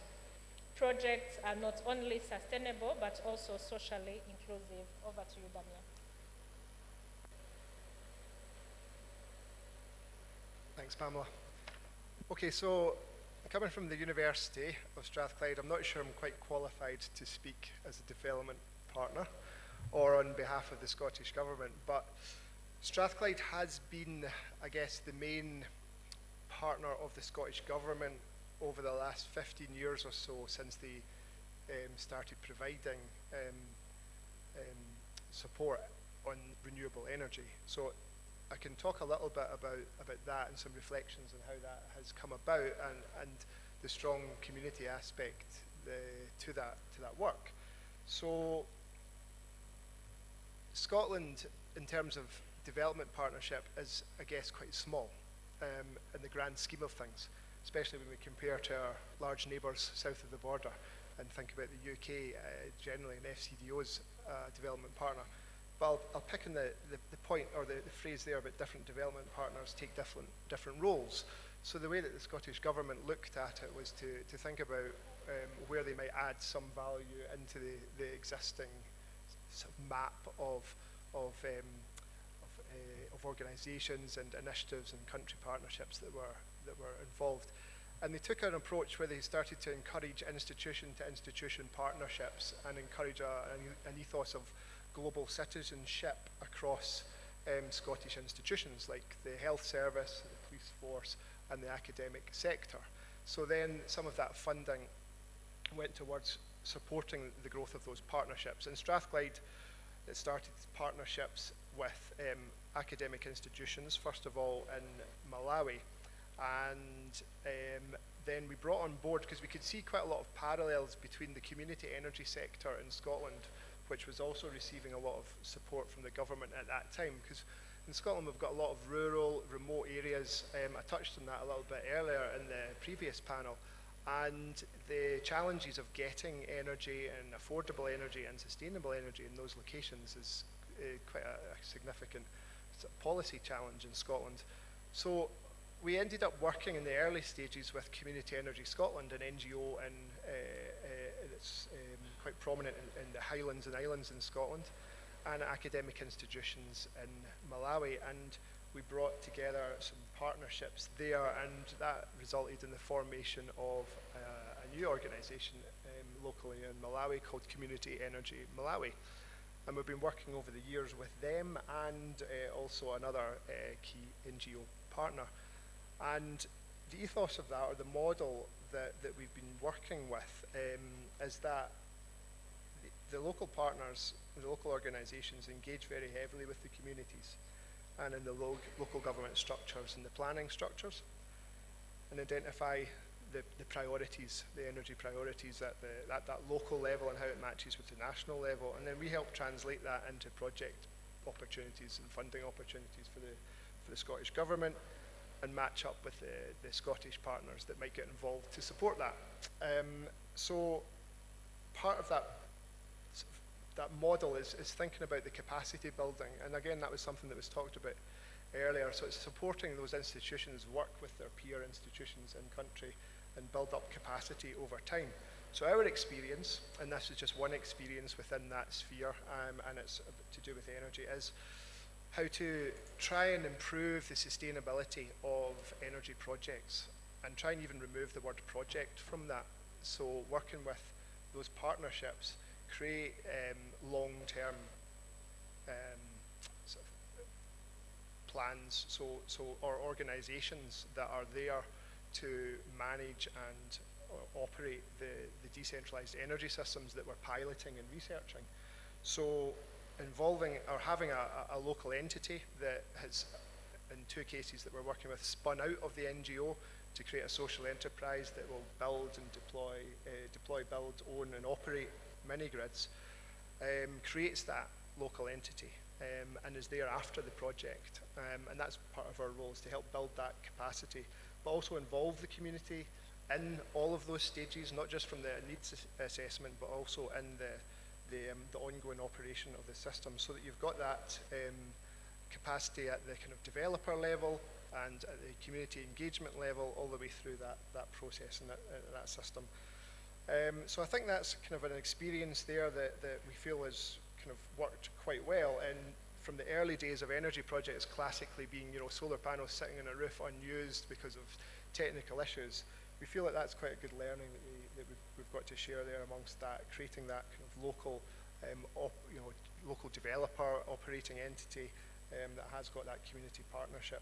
projects are not only sustainable but also socially inclusive. Over to you, Daniel. Thanks, Pamela. Okay, so coming from the University of Strathclyde, I'm not sure I'm quite qualified to speak as a development partner or on behalf of the Scottish Government, but Strathclyde has been, I guess, the main partner of the Scottish Government over the last 15 years or so, since they started providing support on renewable energy. So I can talk a little bit about that and some reflections on how that has come about, and the strong community aspect to that work. So Scotland, in terms of development partnership, is, I guess, quite small in the grand scheme of things, especially when we compare to our large neighbours south of the border and think about the UK generally, and FCDO's development partner. But I'll pick on the point, or the phrase there about different development partners take different roles. So the way that the Scottish Government looked at it was to think about where they might add some value into the existing sort of map of organisations and initiatives and country partnerships that were involved. And they took an approach where they started to encourage institution-to-institution partnerships and encourage an ethos of global citizenship across Scottish institutions like the health service, the police force, and the academic sector. So then some of that funding went towards supporting the growth of those partnerships. In Strathclyde, it started partnerships with academic institutions, first of all in Malawi, and then we brought on board, because we could see quite a lot of parallels between the community energy sector in Scotland, which was also receiving a lot of support from the government at that time, because in Scotland we've got a lot of rural, remote areas. I touched on that a little bit earlier in the previous panel, and the challenges of getting energy and affordable energy and sustainable energy in those locations is quite a significant policy challenge in Scotland. So we ended up working in the early stages with Community Energy Scotland, an NGO that's quite prominent in the Highlands and Islands in Scotland, and academic institutions in Malawi, and we brought together some partnerships there, and that resulted in the formation of a new organisation locally in Malawi called Community Energy Malawi. And we've been working over the years with them and also another key NGO partner. And the ethos of that, or the model that we've been working with, is that the local partners, the local organisations engage very heavily with the communities and in the local government structures and the planning structures, and identify the priorities, the energy priorities at that local level and how it matches with the national level. And then we help translate that into project opportunities and funding opportunities for the Scottish Government. and match up with the Scottish partners that might get involved to support that. So part of that model is thinking about the capacity building, and again that was something that was talked about earlier. So it's supporting those institutions work with their peer institutions in country and build up capacity over time. So our experience, and this is just one experience within that sphere, and it's to do with energy, is how to try and improve the sustainability of energy projects and try and even remove the word project from that. So working with those partnerships, create long-term sort of plans, or organisations that are there to manage and operate the decentralised energy systems that we're piloting and researching. So involving or having a local entity that has, in 2 cases that we're working with, spun out of the NGO to create a social enterprise that will build and deploy, build, own and operate mini-grids, creates that local entity and is there after the project. And that's part of our role, is to help build that capacity, but also involve the community in all of those stages, not just from the needs assessment, but also in the ongoing operation of the system, so that you've got that capacity at the kind of developer level and at the community engagement level, all the way through that process and that system. So I think that's kind of an experience there that we feel has kind of worked quite well. And from the early days of energy projects classically being, you know, solar panels sitting on a roof unused because of technical issues, we feel that that's quite a good learning that we've got to share there amongst that, creating that kind of local, local developer operating entity that has got that community partnership.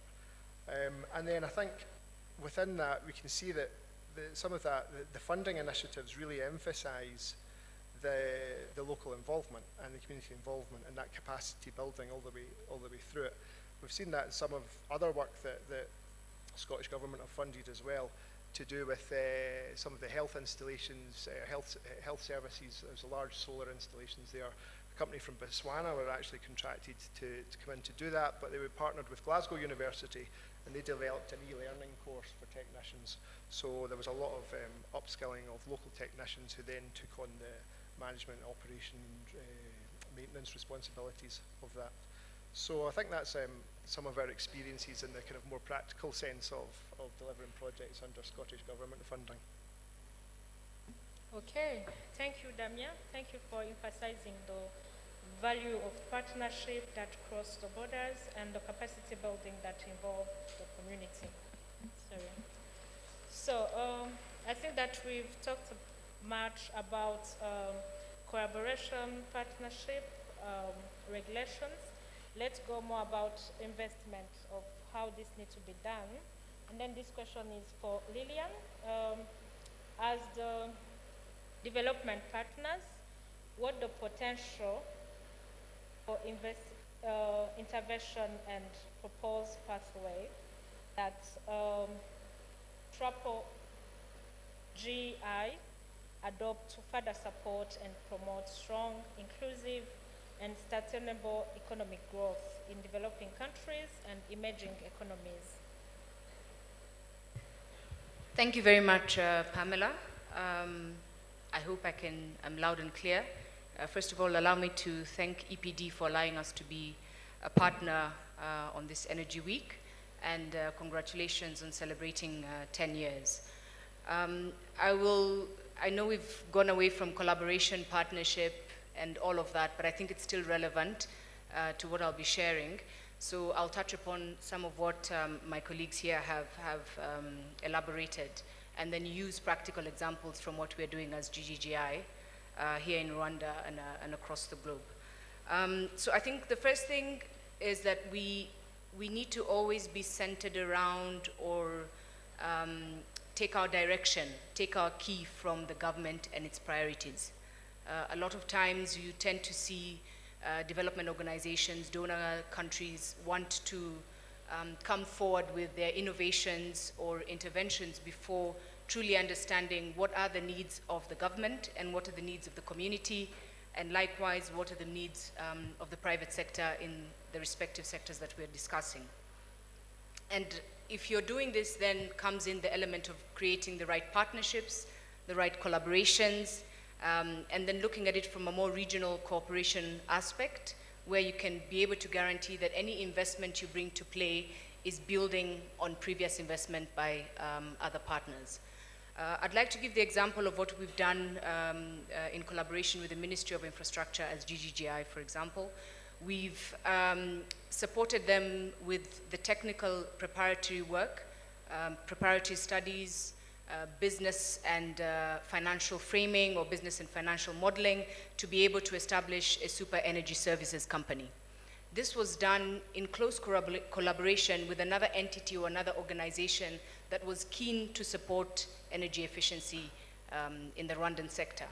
And then I think within that we can see that some of that, the funding initiatives really emphasise the local involvement and the community involvement and that capacity building all the way through it. We've seen that in some of other work that Scottish Government have funded as well, to do with some of the health installations, health services. There's a large solar installations there. A company from Botswana were actually contracted to come in to do that, but they were partnered with Glasgow University and they developed an e-learning course for technicians. So there was a lot of upskilling of local technicians who then took on the management, operation, maintenance responsibilities of that. So I think that's some of our experiences in the kind of more practical sense of delivering projects under Scottish Government funding. Okay, thank you, Damien. Thank you for emphasizing the value of partnership that cross the borders and the capacity building that involve the community. Sorry. So I think that we've talked much about collaboration, partnership, regulations. Let's go more about investment, of how this needs to be done. And then this question is for Lillian. As the development partners, what the potential for intervention and proposed pathway that RE4SG adopt to further support and promote strong, inclusive, and sustainable economic growth in developing countries and emerging economies. Thank you very much, Pamela. I hope I'm loud and clear. First of all, allow me to thank EPD for allowing us to be a partner on this Energy Week, and congratulations on celebrating 10 years. I know we've gone away from collaboration, partnership, and all of that, but I think it's still relevant to what I'll be sharing. So I'll touch upon some of what my colleagues here have elaborated, and then use practical examples from what we're doing as GGGI here in Rwanda and across the globe. So I think the first thing is that we need to always be centered around, or take our direction, take our key from the government and its priorities. A lot of times you tend to see development organizations, donor countries want to come forward with their innovations or interventions before truly understanding what are the needs of the government and what are the needs of the community, and likewise what are the needs of the private sector in the respective sectors that we're discussing. And if you're doing this, then comes in the element of creating the right partnerships, the right collaborations, and then looking at it from a more regional cooperation aspect, where you can be able to guarantee that any investment you bring to play is building on previous investment by other partners. I'd like to give the example of what we've done in collaboration with the Ministry of Infrastructure as GGGI, for example. We've supported them with the technical preparatory work, preparatory studies, business and financial framing or business and financial modeling to be able to establish a super energy services company. This was done in close collaboration with another entity or another organization that was keen to support energy efficiency in the Rwandan sector.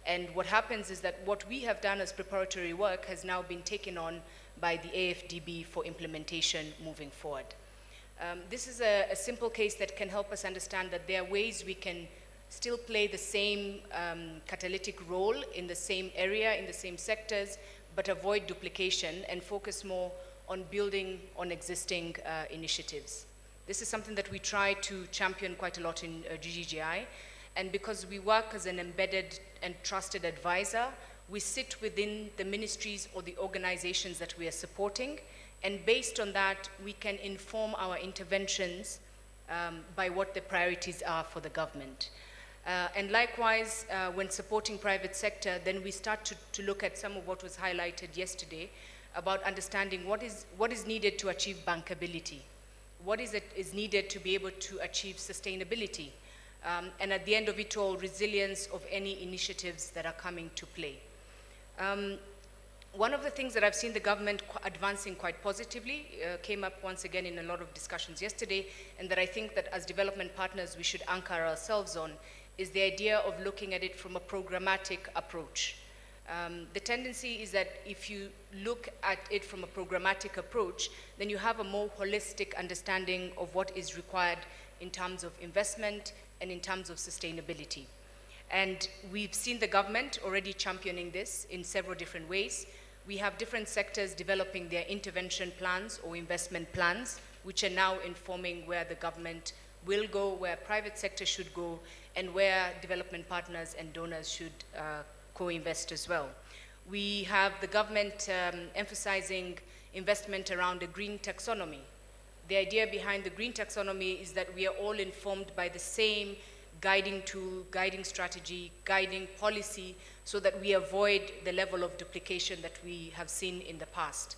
And what happens is that what we have done as preparatory work has now been taken on by the AFDB for implementation moving forward. This is a simple case that can help us understand that there are ways we can still play the same catalytic role in the same area, in the same sectors, but avoid duplication and focus more on building on existing initiatives. This is something that we try to champion quite a lot in GGGI. And because we work as an embedded and trusted advisor, we sit within the ministries or the organizations that we are supporting. And based on that, we can inform our interventions by what the priorities are for the government. And likewise, when supporting private sector, then we start to look at some of what was highlighted yesterday about understanding what is needed to achieve bankability. What is needed to be able to achieve sustainability. And at the end of it all, resilience of any initiatives that are coming to play. One of the things that I've seen the government advancing quite positively came up once again in a lot of discussions yesterday, and that I think that as development partners we should anchor ourselves on, is the idea of looking at it from a programmatic approach. The tendency is that if you look at it from a programmatic approach, then you have a more holistic understanding of what is required in terms of investment and in terms of sustainability. And we've seen the government already championing this in several different ways. We have different sectors developing their intervention plans or investment plans, which are now informing where the government will go, where private sector should go, and where development partners and donors should co-invest as well. We have the government emphasizing investment around the green taxonomy. The idea behind the green taxonomy is that we are all informed by the same guiding tool, guiding strategy, guiding policy, so that we avoid the level of duplication that we have seen in the past.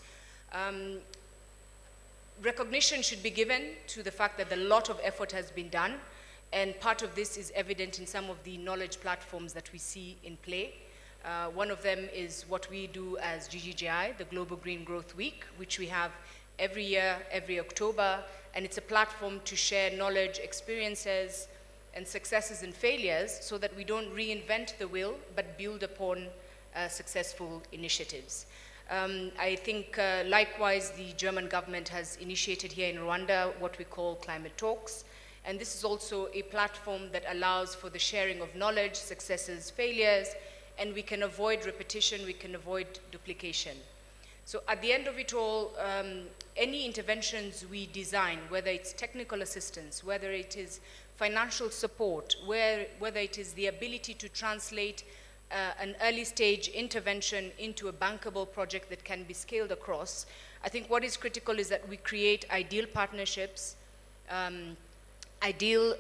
Recognition should be given to the fact that a lot of effort has been done, and part of this is evident in some of the knowledge platforms that we see in play. One of them is what we do as GGGI, the Global Green Growth Week, which we have every year, every October, and it's a platform to share knowledge, experiences, and successes and failures so that we don't reinvent the wheel, but build upon successful initiatives. I think likewise the German government has initiated here in Rwanda what we call climate talks, and this is also a platform that allows for the sharing of knowledge, successes, failures, and we can avoid repetition, we can avoid duplication. So at the end of it all, any interventions we design, whether it's technical assistance, whether it is financial support, whether it is the ability to translate an early stage intervention into a bankable project that can be scaled across, I think what is critical is that we create ideal partnerships, ideal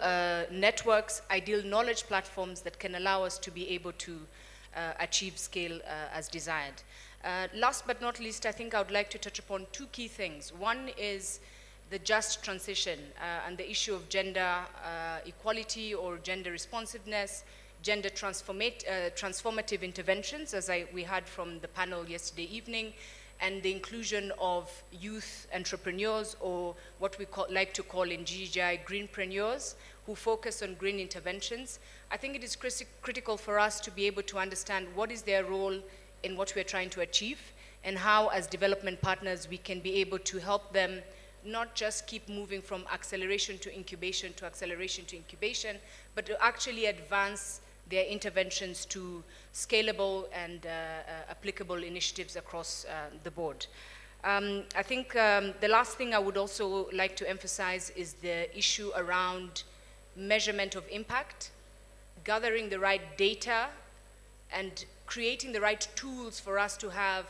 networks, ideal knowledge platforms that can allow us to be able to achieve scale as desired. Last but not least, I think I would like to touch upon two key things. One is the just transition and the issue of gender equality or gender responsiveness, gender transformative interventions, as we heard from the panel yesterday evening, and the inclusion of youth entrepreneurs, or what we like to call in GGI greenpreneurs, who focus on green interventions. I think it is critical for us to be able to understand what is their role in what we're trying to achieve, and how as development partners we can be able to help them not just keep moving from acceleration to incubation to acceleration to incubation, but to actually advance their interventions to scalable and applicable initiatives across the board. I think the last thing I would also like to emphasize is the issue around measurement of impact, gathering the right data, and creating the right tools for us to have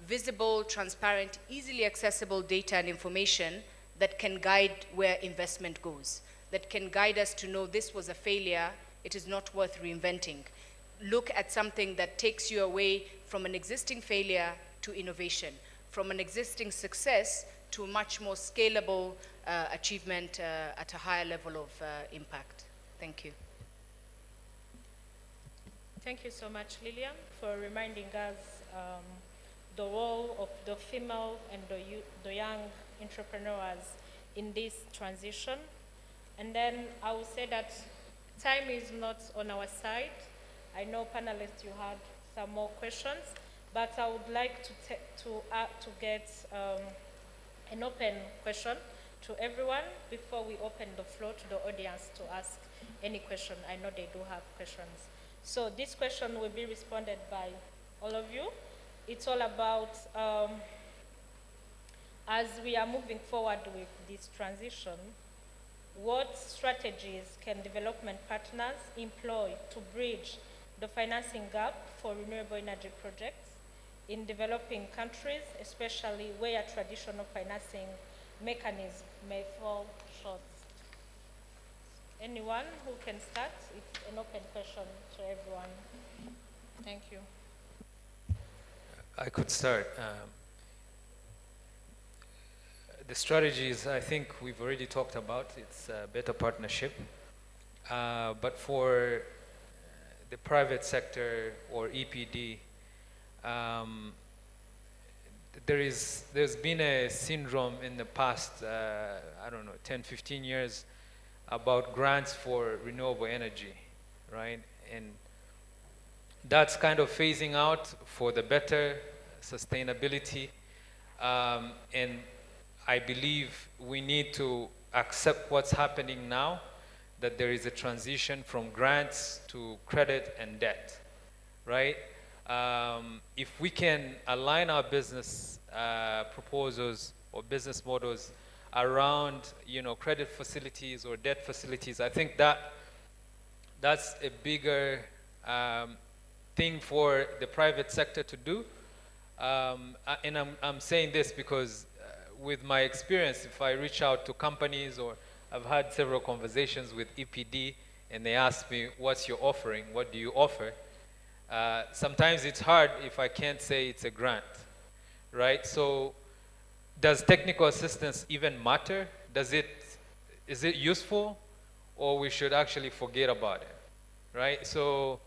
visible, transparent, easily accessible data and information that can guide where investment goes, that can guide us to know this was a failure, it is not worth reinventing. Look at something that takes you away from an existing failure to innovation, from an existing success to a much more scalable achievement at a higher level of impact. Thank you. Thank you so much, Lillian, for reminding us the role of the female and the young entrepreneurs in this transition. And then I will say that time is not on our side. I know panelists, you had some more questions, but I would like to get an open question to everyone before we open the floor to the audience to ask any question. I know they do have questions. So this question will be responded by all of you. It's all about, as we are moving forward with this transition, what strategies can development partners employ to bridge the financing gap for renewable energy projects in developing countries, especially where traditional financing mechanisms may fall short? Anyone who can start? It's an open question to everyone. Thank you. I could start. The strategies, I think we've already talked about. It's a better partnership. But for the private sector or EPD, there's been a syndrome in the past, I don't know, 10, 15 years about grants for renewable energy, right? And that's kind of phasing out for the better sustainability. And I believe we need to accept what's happening now, that there is a transition from grants to credit and debt, right? If we can align our business proposals or business models around, credit facilities or debt facilities, I think that's a bigger thing for the private sector to do. And I'm saying this because with my experience, if I reach out to companies, or I've had several conversations with EPD and they ask me, what's your offering? What do you offer? Sometimes it's hard if I can't say it's a grant, right? So does technical assistance even matter? Is it useful, or we should actually forget about it, right? So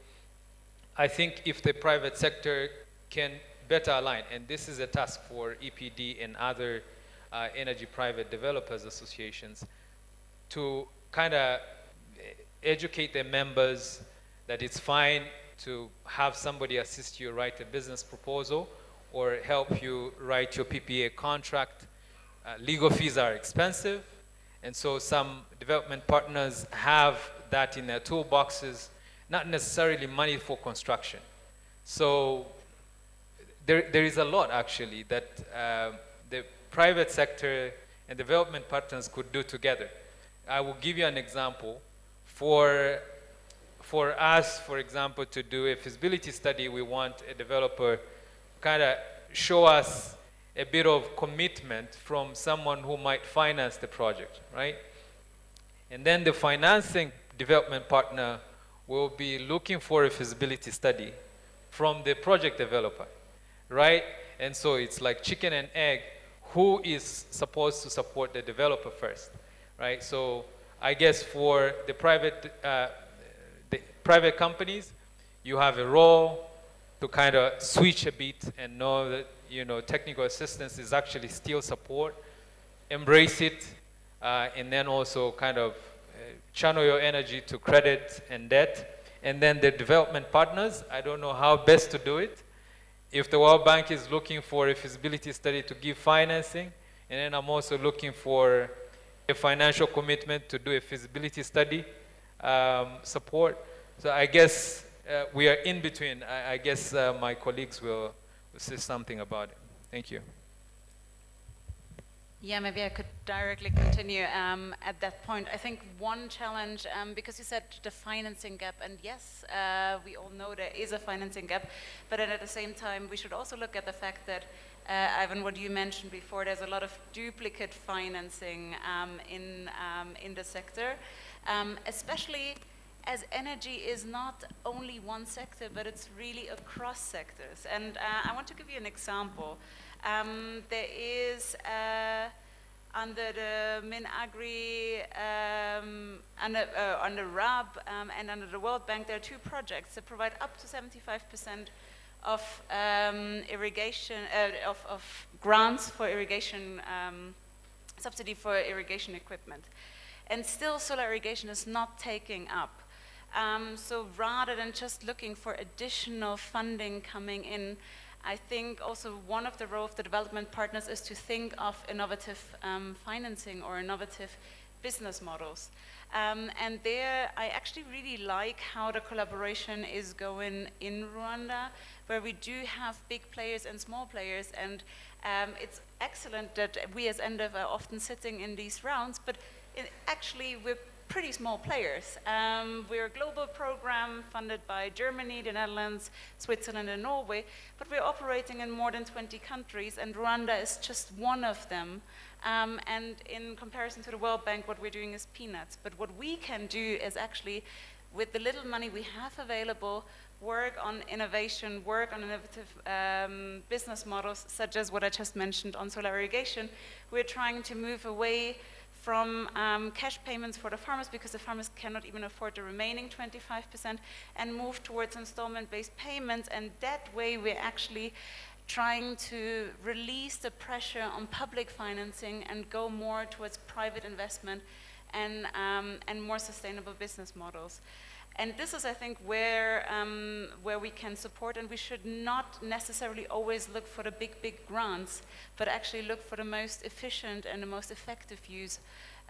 I think if the private sector can better align, and this is a task for EPD and other energy private developers associations, to kind of educate their members that it's fine to have somebody assist you write a business proposal or help you write your PPA contract. Legal fees are expensive, and so some development partners have that in their toolboxes, not necessarily money for construction. So there is a lot actually that the private sector and development partners could do together. I will give you an example. For us, for example, to do a feasibility study, we want a developer kind of show us a bit of commitment from someone who might finance the project, right? And then the financing development partner will be looking for a feasibility study from the project developer, right? And so it's like chicken and egg. Who is supposed to support the developer first, right? So I guess for the private companies, you have a role to kind of switch a bit and know that, technical assistance is actually still support, embrace it, and then also kind of channel your energy to credit and debt. And then the development partners, I don't know how best to do it. If the World Bank is looking for a feasibility study to give financing, and then I'm also looking for a financial commitment to do a feasibility study support. So I guess we are in between. I guess my colleagues will say something about it. Thank you. Yeah, maybe I could directly continue at that point. I think one challenge, because you said the financing gap, and yes, we all know there is a financing gap, but then at the same time, we should also look at the fact that, Ivan, what you mentioned before, there's a lot of duplicate financing in the sector, especially as energy is not only one sector, but it's really across sectors. And I want to give you an example. There is, under the MinAgri, under RAB, and under the World Bank, there are two projects that provide up to 75% of irrigation, of grants for irrigation, subsidy for irrigation equipment. And still solar irrigation is not taking up. So rather than just looking for additional funding coming in, I think also one of the roles of the development partners is to think of innovative financing or innovative business models. And there, I actually really like how the collaboration is going in Rwanda, where we do have big players and small players, and it's excellent that we as NDEV are often sitting in these rounds, but actually we're pretty small players. We're a global program funded by Germany, the Netherlands, Switzerland, and Norway, but we're operating in more than 20 countries, and Rwanda is just one of them. And in comparison to the World Bank, what we're doing is peanuts. But what we can do is actually, with the little money we have available, work on innovation, work on innovative business models, such as what I just mentioned on solar irrigation. We're trying to move away from cash payments for the farmers, because the farmers cannot even afford the remaining 25%, and move towards installment-based payments. And that way we're actually trying to release the pressure on public financing and go more towards private investment and more sustainable business models. And this is, I think, where we can support, and we should not necessarily always look for the big grants, but actually look for the most efficient and the most effective use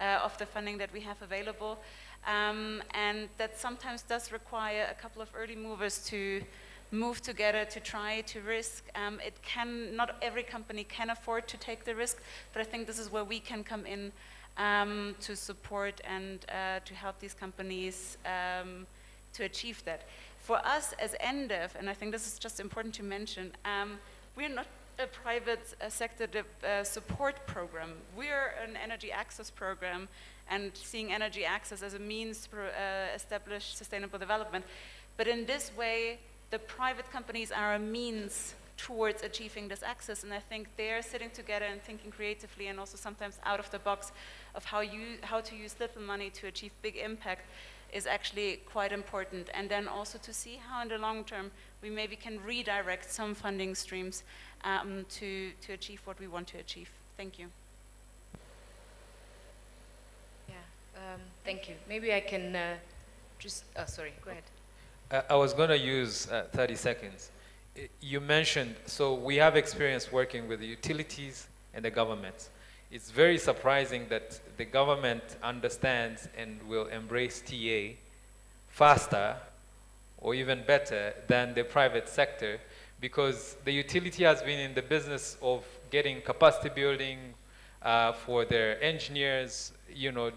of the funding that we have available. And that sometimes does require a couple of early movers to move together to try to risk. Not every company can afford to take the risk, but I think this is where we can come in to support and to help these companies to achieve that. For us as NDEV, and I think this is just important to mention, we're not a private sector support program. We're an energy access program, and seeing energy access as a means to establish sustainable development. But in this way, the private companies are a means towards achieving this access, and I think they're sitting together and thinking creatively, and also sometimes out of the box, of how to use little money to achieve big impact is actually quite important. And then also to see how in the long term we maybe can redirect some funding streams to achieve what we want to achieve. Thank you. Yeah, thank you. Maybe I can sorry, go ahead. I was going to use 30 seconds. You mentioned, so we have experience working with the utilities and the governments. It's very surprising that the government understands and will embrace TA faster or even better than the private sector, because the utility has been in the business of getting capacity building for their engineers, you know,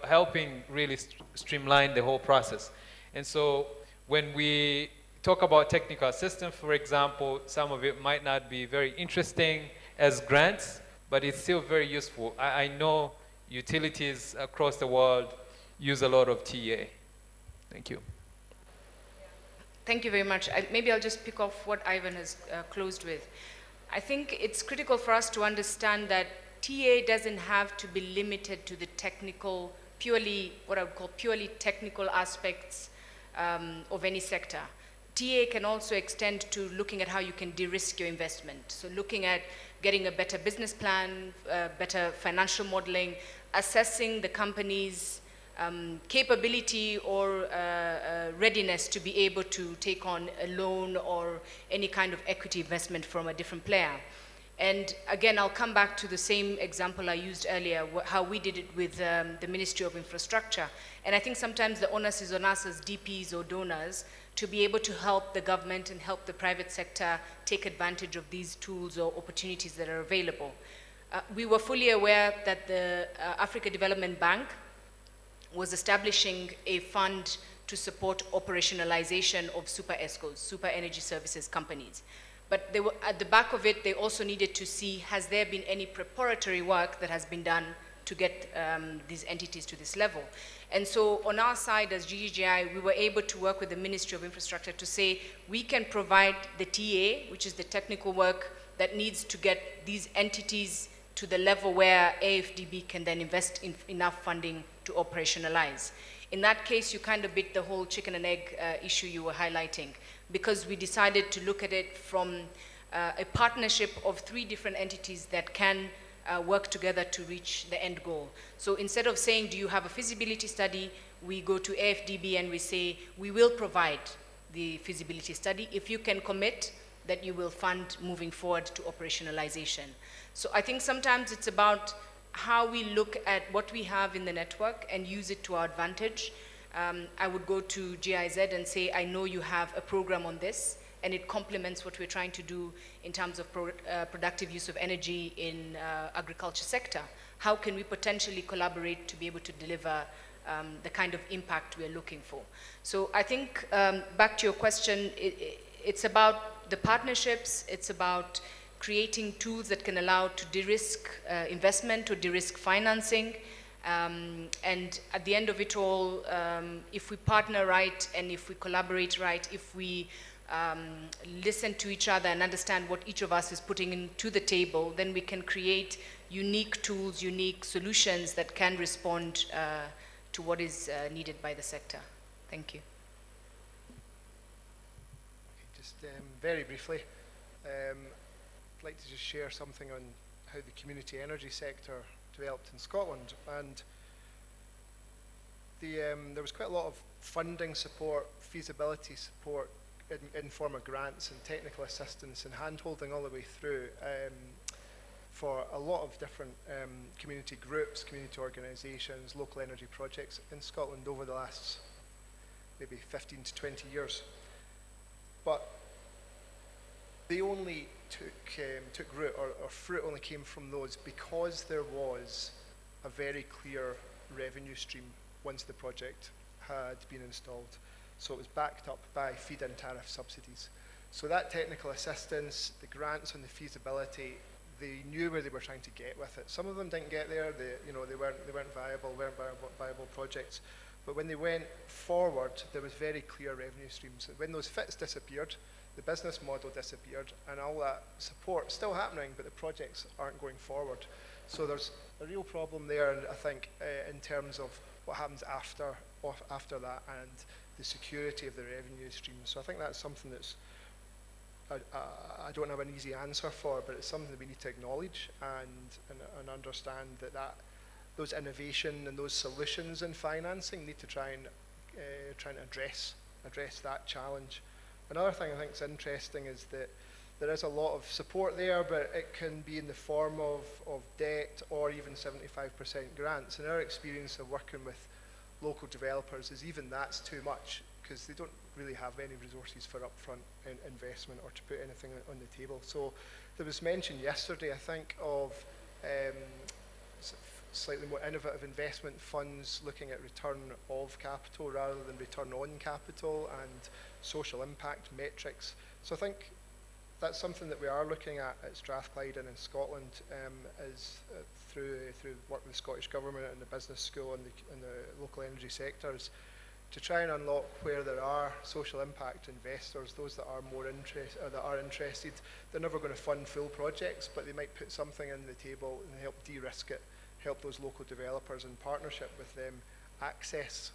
helping really streamline the whole process. And so when we talk about technical assistance, for example, some of it might not be very interesting as grants, but it's still very useful. I know utilities across the world use a lot of TA. Thank you. Thank you very much. Maybe I'll just pick off what Ivan has closed with. I think it's critical for us to understand that TA doesn't have to be limited to the technical, purely, what I would call purely technical aspects of any sector. TA can also extend to looking at how you can de-risk your investment. So looking at getting a better business plan, better financial modeling, assessing the company's capability or readiness to be able to take on a loan or any kind of equity investment from a different player. And again, I'll come back to the same example I used earlier, how we did it with the Ministry of Infrastructure. And I think sometimes the onus is on us as DPs or donors to be able to help the government and help the private sector take advantage of these tools or opportunities that are available. we were fully aware that the Africa Development Bank was establishing a fund to support operationalization of super ESCOs, super energy services companies. But they were, at the back of it, they also needed to see, has there been any preparatory work that has been done to get these entities to this level? And so on our side as GGGI, we were able to work with the Ministry of Infrastructure to say, we can provide the TA, which is the technical work that needs to get these entities to the level where AFDB can then invest in enough funding to operationalize. In that case, you kind of bit the whole chicken and egg issue you were highlighting, because we decided to look at it from a partnership of 3 different entities that can work together to reach the end goal. So instead of saying, do you have a feasibility study, we go to AFDB and we say, we will provide the feasibility study if you can commit that you will fund moving forward to operationalization. So I think sometimes it's about how we look at what we have in the network and use it to our advantage. I would go to GIZ and say, I know you have a program on this, and it complements what we're trying to do in terms of productive use of energy in agriculture sector. How can we potentially collaborate to be able to deliver the kind of impact we're looking for? So I think, back to your question, it's about the partnerships, it's about creating tools that can allow to de-risk investment or de-risk financing. And at the end of it all, if we partner right and if we collaborate right, if we listen to each other and understand what each of us is putting into the table, then we can create unique tools, unique solutions that can respond to what is needed by the sector. Thank you. Just very briefly, I'd like to just share something on how the community energy sector developed in Scotland. And there was quite a lot of funding support, feasibility support in form of grants and technical assistance and hand-holding all the way through for a lot of different community groups, community organisations, local energy projects in Scotland over the last maybe 15 to 20 years. But they only took root, or fruit only came from those because there was a very clear revenue stream once the project had been installed. So it was backed up by feed-in tariff subsidies. So that technical assistance, the grants on the feasibility, they knew where they were trying to get with it. Some of them didn't get there. They weren't viable projects. But when they went forward, there was very clear revenue streams. When those FITs disappeared, the business model disappeared, and all that support still happening, but the projects aren't going forward. So there's a real problem there, I think, in terms of what happens after that and the security of the revenue stream. So I think that's something that's I don't have an easy answer for, but it's something that we need to acknowledge and understand that those innovation and those solutions in financing need to try and address that challenge. Another thing I think is interesting is that there is a lot of support there, but it can be in the form of debt or even 75% grants. And our experience of working with local developers is even that's too much, because they don't really have any resources for upfront investment or to put anything on the table. So there was mention yesterday, I think, of slightly more innovative investment funds looking at return of capital rather than return on capital and social impact metrics. So I think that's something that we are looking at Strathclyde and in Scotland through work with the Scottish Government and the business school and the local energy sectors, to try and unlock where there are social impact investors, those that are more interested. They're never going to fund full projects, but they might put something on the table and help de-risk it, help those local developers in partnership with them access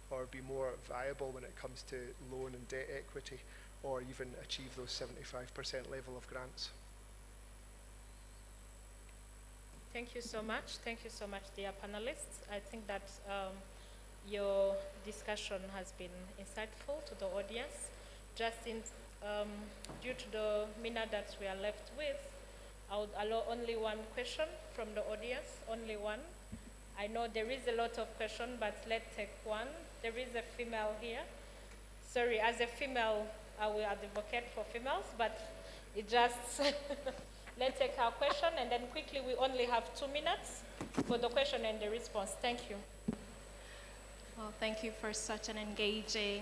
or be more viable when it comes to loan and debt equity, or even achieve those 75% level of grants. Thank you so much. Thank you so much, dear panelists. I think that your discussion has been insightful to the audience. Just due to the minute that we are left with, I would allow only one question from the audience, only one. I know there is a lot of questions, but let's take one. There is a female here. Sorry, as a female, I will advocate for females, but it just, Let's take our question, and then quickly, we only have 2 minutes for the question and the response. Thank you. Well, thank you for such an engaging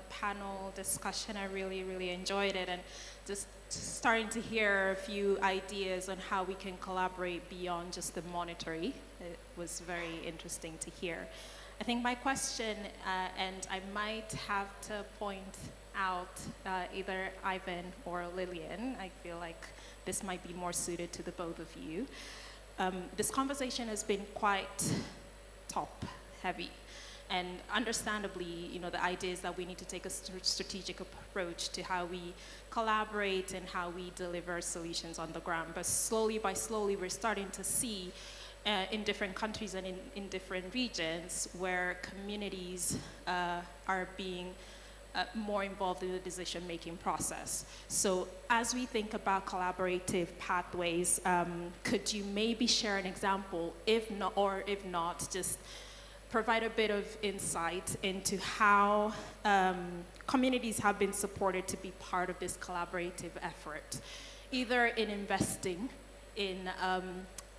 panel discussion. I really, really enjoyed it, and just starting to hear a few ideas on how we can collaborate beyond just the monetary. It was very interesting to hear. I think my question, and I might have to point out either Ivan or Lillian, I feel like this might be more suited to the both of you. This conversation has been quite top heavy. And understandably, you know, the idea is that we need to take a strategic approach to how we collaborate and how we deliver solutions on the ground. But slowly by slowly, we're starting to see in different countries and in different regions where communities are being more involved in the decision-making process. So as we think about collaborative pathways, could you maybe share an example, if not, just provide a bit of insight into how communities have been supported to be part of this collaborative effort, either in investing in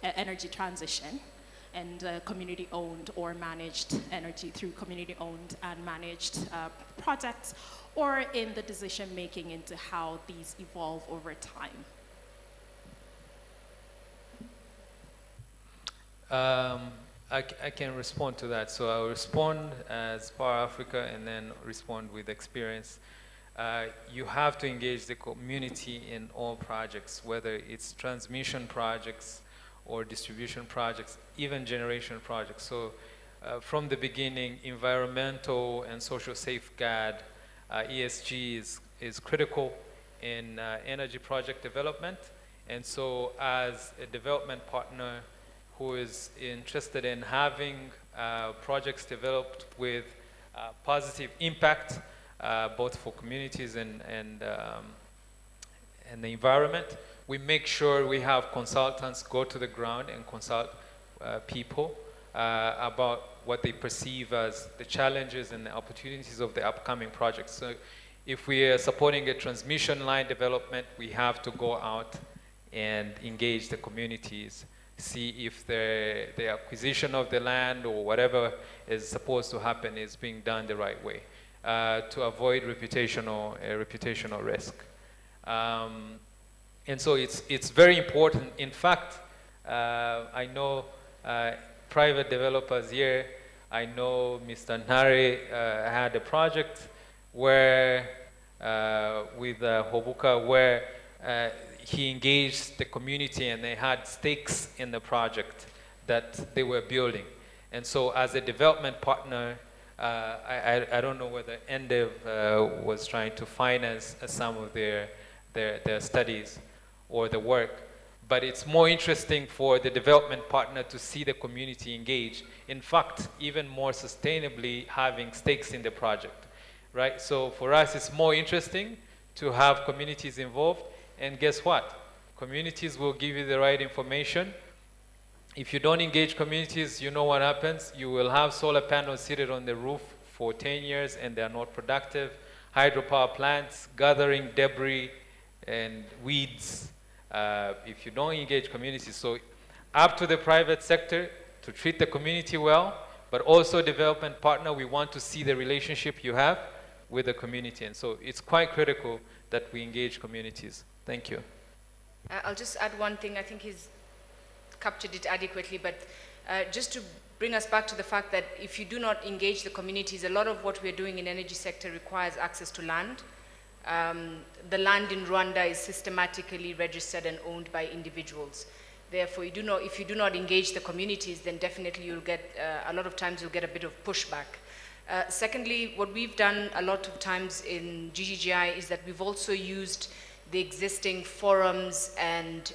energy transition and community-owned or managed energy through community-owned and managed projects, or in the decision-making into how these evolve over time? I can respond to that. So I'll respond as Power Africa and then respond with experience. You have to engage the community in all projects, whether it's transmission projects or distribution projects, even generation projects. So from the beginning, environmental and social safeguard, ESG is critical in energy project development. And so as a development partner who is interested in having projects developed with positive impact, both for communities and the environment, we make sure we have consultants go to the ground and consult people about what they perceive as the challenges and the opportunities of the upcoming projects. So if we are supporting a transmission line development, we have to go out and engage the communities, see if the acquisition of the land or whatever is supposed to happen is being done the right way to avoid reputational risk. And so it's very important. In fact, I know private developers here. I know Mr. Nare had a project where, with Hobuka, where he engaged the community and they had stakes in the project that they were building. And so as a development partner, I don't know whether NDEV was trying to finance some of their studies or the work, but it's more interesting for the development partner to see the community engage. In fact, even more sustainably having stakes in the project, right? So for us, it's more interesting to have communities involved. And guess what? Communities will give you the right information. If you don't engage communities, you know what happens. You will have solar panels seated on the roof for 10 years and they're not productive. Hydropower plants gathering debris and weeds if you don't engage communities. So up to the private sector to treat the community well, but also development partner, we want to see the relationship you have with the community. And so it's quite critical that we engage communities. Thank you. I'll just add one thing. I think he's captured it adequately, but just to bring us back to the fact that if you do not engage the communities, a lot of what we're doing in energy sector requires access to land. The land in Rwanda is systematically registered and owned by individuals. Therefore, if you do not engage the communities, then definitely you'll get, a lot of times you'll get a bit of pushback. Secondly, what we've done a lot of times in GGGI is that we've also used the existing forums and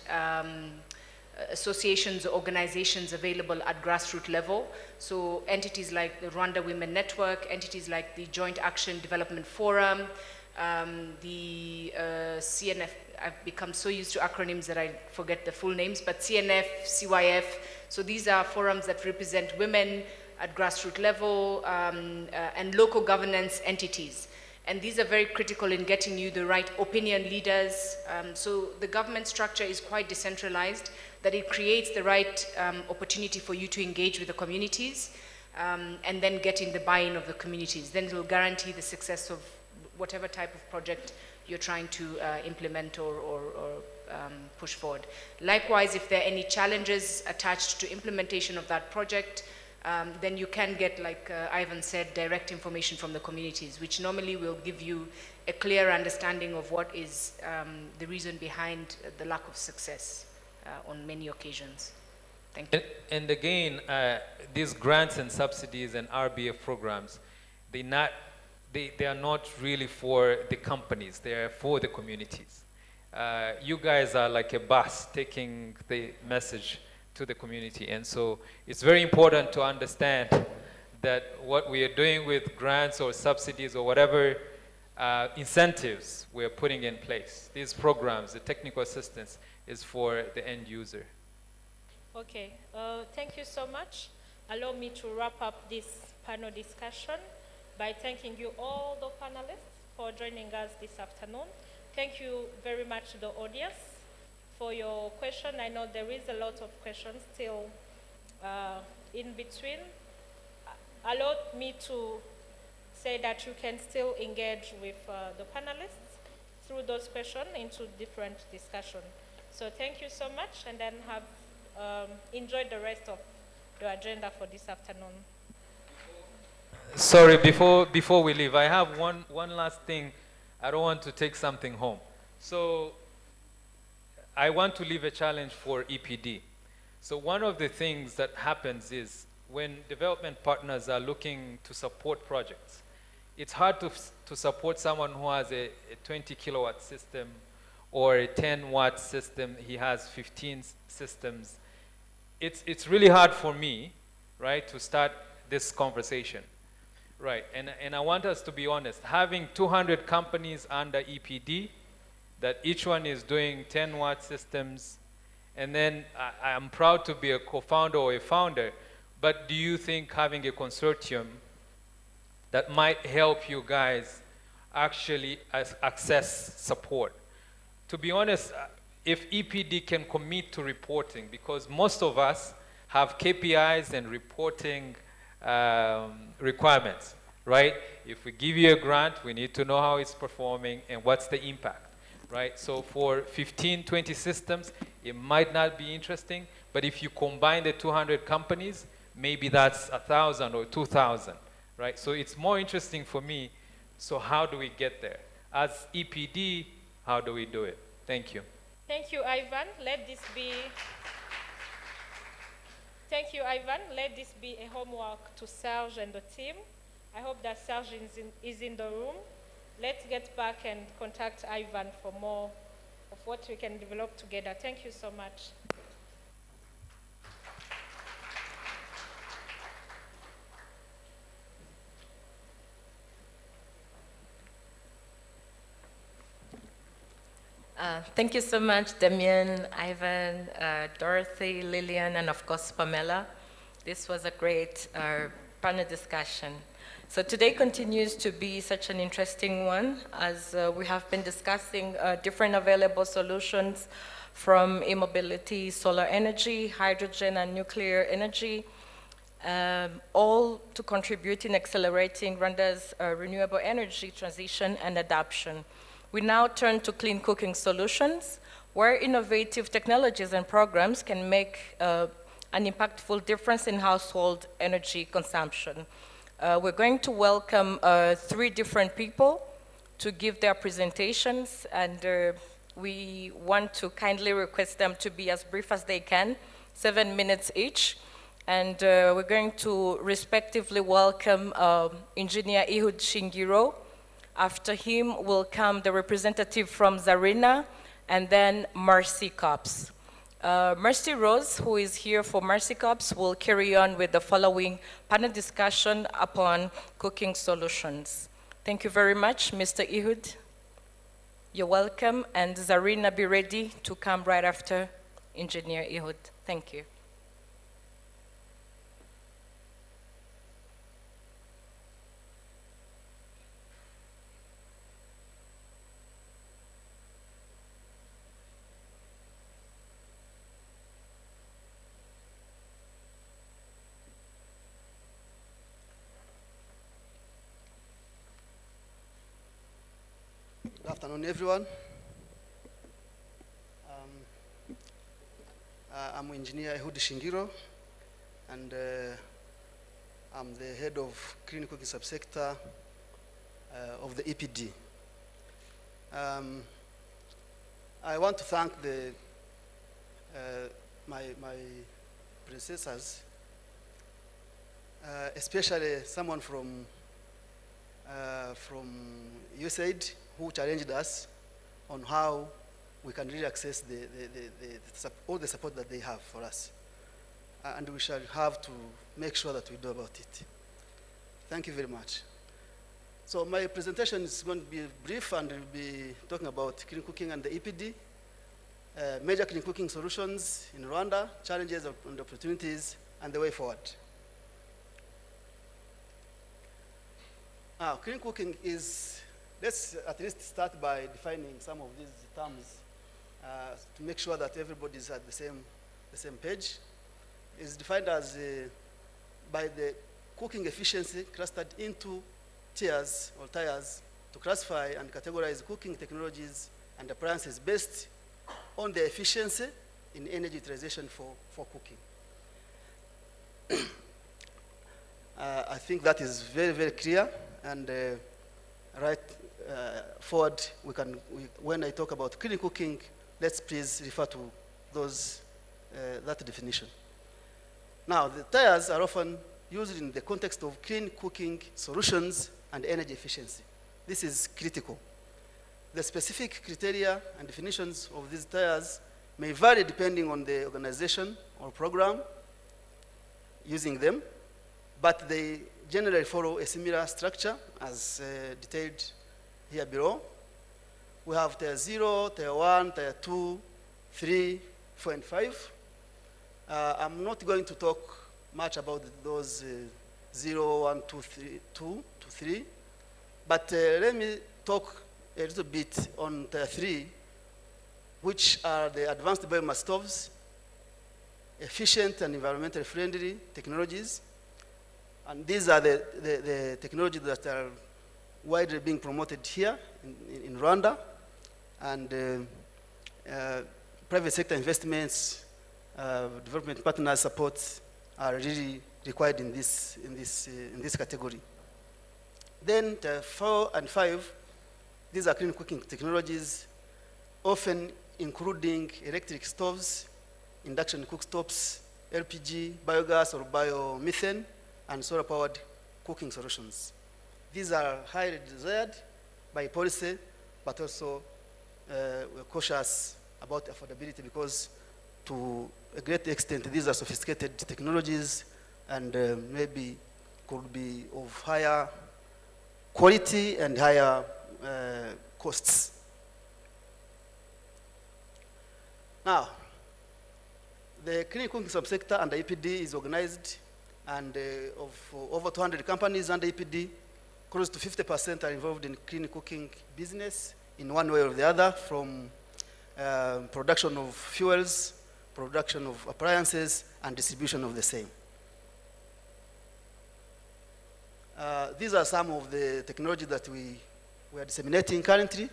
associations, organizations available at grassroots level. So entities like the Rwanda Women Network, entities like the Joint Action Development Forum, the CNF, I've become so used to acronyms that I forget the full names, but CNF, CYF, so these are forums that represent women at grassroots level and local governance entities. And these are very critical in getting you the right opinion leaders. So the government structure is quite decentralized, that it creates the right opportunity for you to engage with the communities and then getting the buy-in of the communities. Then it will guarantee the success of whatever type of project you're trying to implement or push forward. Likewise, if there are any challenges attached to implementation of that project, then you can get, like Ivan said, direct information from the communities, which normally will give you a clear understanding of what is the reason behind the lack of success on many occasions. Thank you. And again, these grants and subsidies and RBF programs, they are not really for the companies, they are for the communities. You guys are like a bus taking the message to the community. And so it's very important to understand that what we are doing with grants or subsidies or whatever incentives we're putting in place, these programs, the technical assistance, is for the end user. Okay, thank you so much. Allow me to wrap up this panel discussion by thanking you all the panelists for joining us this afternoon. Thank you very much to the audience for your question. I know there is a lot of questions still in between. Allow me to say that you can still engage with the panelists through those questions into different discussions. So thank you so much, and then have enjoyed the rest of the agenda for this afternoon. Sorry, before we leave, I have one last thing. I don't want to take something home. So I want to leave a challenge for EPD. So one of the things that happens is when development partners are looking to support projects, it's hard to support someone who has a 20 kilowatt system or a 10 watt system. He has 15 systems. It's really hard for me, right, to start this conversation. Right, and I want us to be honest. Having 200 companies under EPD, that each one is doing 10 watt systems, and then I'm proud to be a co-founder or a founder, but do you think having a consortium that might help you guys actually access support? To be honest, if EPD can commit to reporting, because most of us have KPIs and reporting requirements, right? If we give you a grant, we need to know how it's performing and what's the impact, right? So for 15, 20 systems, it might not be interesting, but if you combine the 200 companies, maybe that's 1,000 or 2,000, right? So it's more interesting for me, so how do we get there? As EPD, how do we do it? Thank you. Thank you, Ivan. Let this be... Thank you, Ivan. Let this be a homework to Serge and the team. I hope that Serge is in the room. Let's get back and contact Ivan for more of what we can develop together. Thank you so much. Thank you so much, Damien, Ivan, Dorothy, Lillian, and of course, Pamela. This was a great panel discussion. So today continues to be such an interesting one, as we have been discussing different available solutions from e-mobility, solar energy, hydrogen, and nuclear energy, all to contribute in accelerating Rwanda's renewable energy transition and adoption. We now turn to clean cooking solutions, where innovative technologies and programs can make an impactful difference in household energy consumption. We're going to welcome 3 different people to give their presentations, and we want to kindly request them to be as brief as they can, 7 minutes each. And we're going to respectively welcome Engineer Ehud Shingiro. After him will come the representative from Zarina, and then Mercy Corps. Mercy Rose, who is here for Mercy Corps, will carry on with the following panel discussion upon cooking solutions. Thank you very much, Mr. Ehud. You're welcome, and Zarina, be ready to come right after Engineer Ehud. Thank you. Good afternoon, everyone. I'm Engineer Ehud Shingiro, and I'm the head of clean cooking subsector of the EPD. I want to thank my predecessors, especially someone from USAID who challenged us on how we can really access all the support that they have for us. And we shall have to make sure that we do about it. Thank you very much. So my presentation is going to be brief, and we'll be talking about clean cooking and the EPD, major clean cooking solutions in Rwanda, challenges and opportunities, and the way forward. Now, clean cooking is, let's at least start by defining some of these terms to make sure that everybody is at the same page. It's defined as by the cooking efficiency clustered into tiers or tiers to classify and categorize cooking technologies and appliances based on their efficiency in energy utilization for cooking. I think that is very, very clear, and right forward, when I talk about clean cooking, let's please refer to that definition. Now, the tiers are often used in the context of clean cooking solutions and energy efficiency. This is critical. The specific criteria and definitions of these tiers may vary depending on the organization or program using them, but they generally follow a similar structure as detailed here below. We have tier 0, tier 1, tier 2, 3, 4, and 5. I'm not going to talk much about those 0, 1, 2, 3, but let me talk a little bit on tier 3, which are the advanced biomass stoves, efficient and environmentally friendly technologies. And these are the technologies that are widely being promoted here in Rwanda. And private sector investments, development partner support are really required in this category. Then 4 and 5, these are clean cooking technologies, often including electric stoves, induction cooktops, LPG, biogas or biomethane, and solar-powered cooking solutions. These are highly desired by policy, but also we're cautious about affordability because to a great extent these are sophisticated technologies and maybe could be of higher quality and higher costs. Now, the clean cooking subsector under EPD is organized, and of over 200 companies under EPD, close to 50% are involved in clean cooking business in one way or the other, from production of fuels, production of appliances, and distribution of the same. These are some of the technology that we are disseminating currently.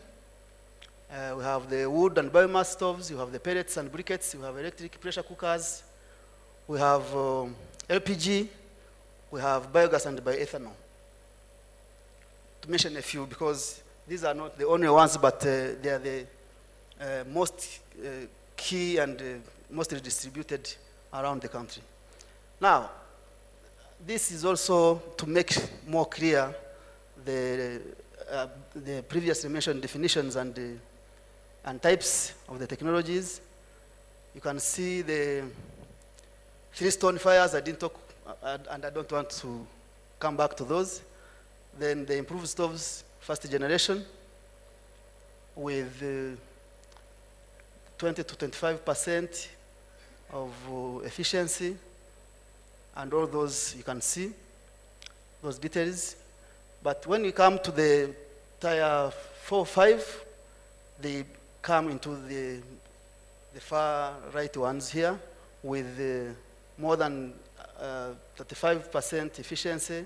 We have the wood and biomass stoves, you have the pellets and briquettes, you have electric pressure cookers, we have LPG, we have biogas and bioethanol. To mention a few, because these are not the only ones, but they are the most key and mostly distributed around the country. Now, this is also to make more clear the previously mentioned definitions and types of the technologies. You can see the 3 stone fires. I didn't talk, and I don't want to come back to those. Then the improved stoves, first generation, with 20 to 25% of efficiency, and all those you can see, those details. But when you come to the tier 4, 5, they come into the far right ones here with more than 35% efficiency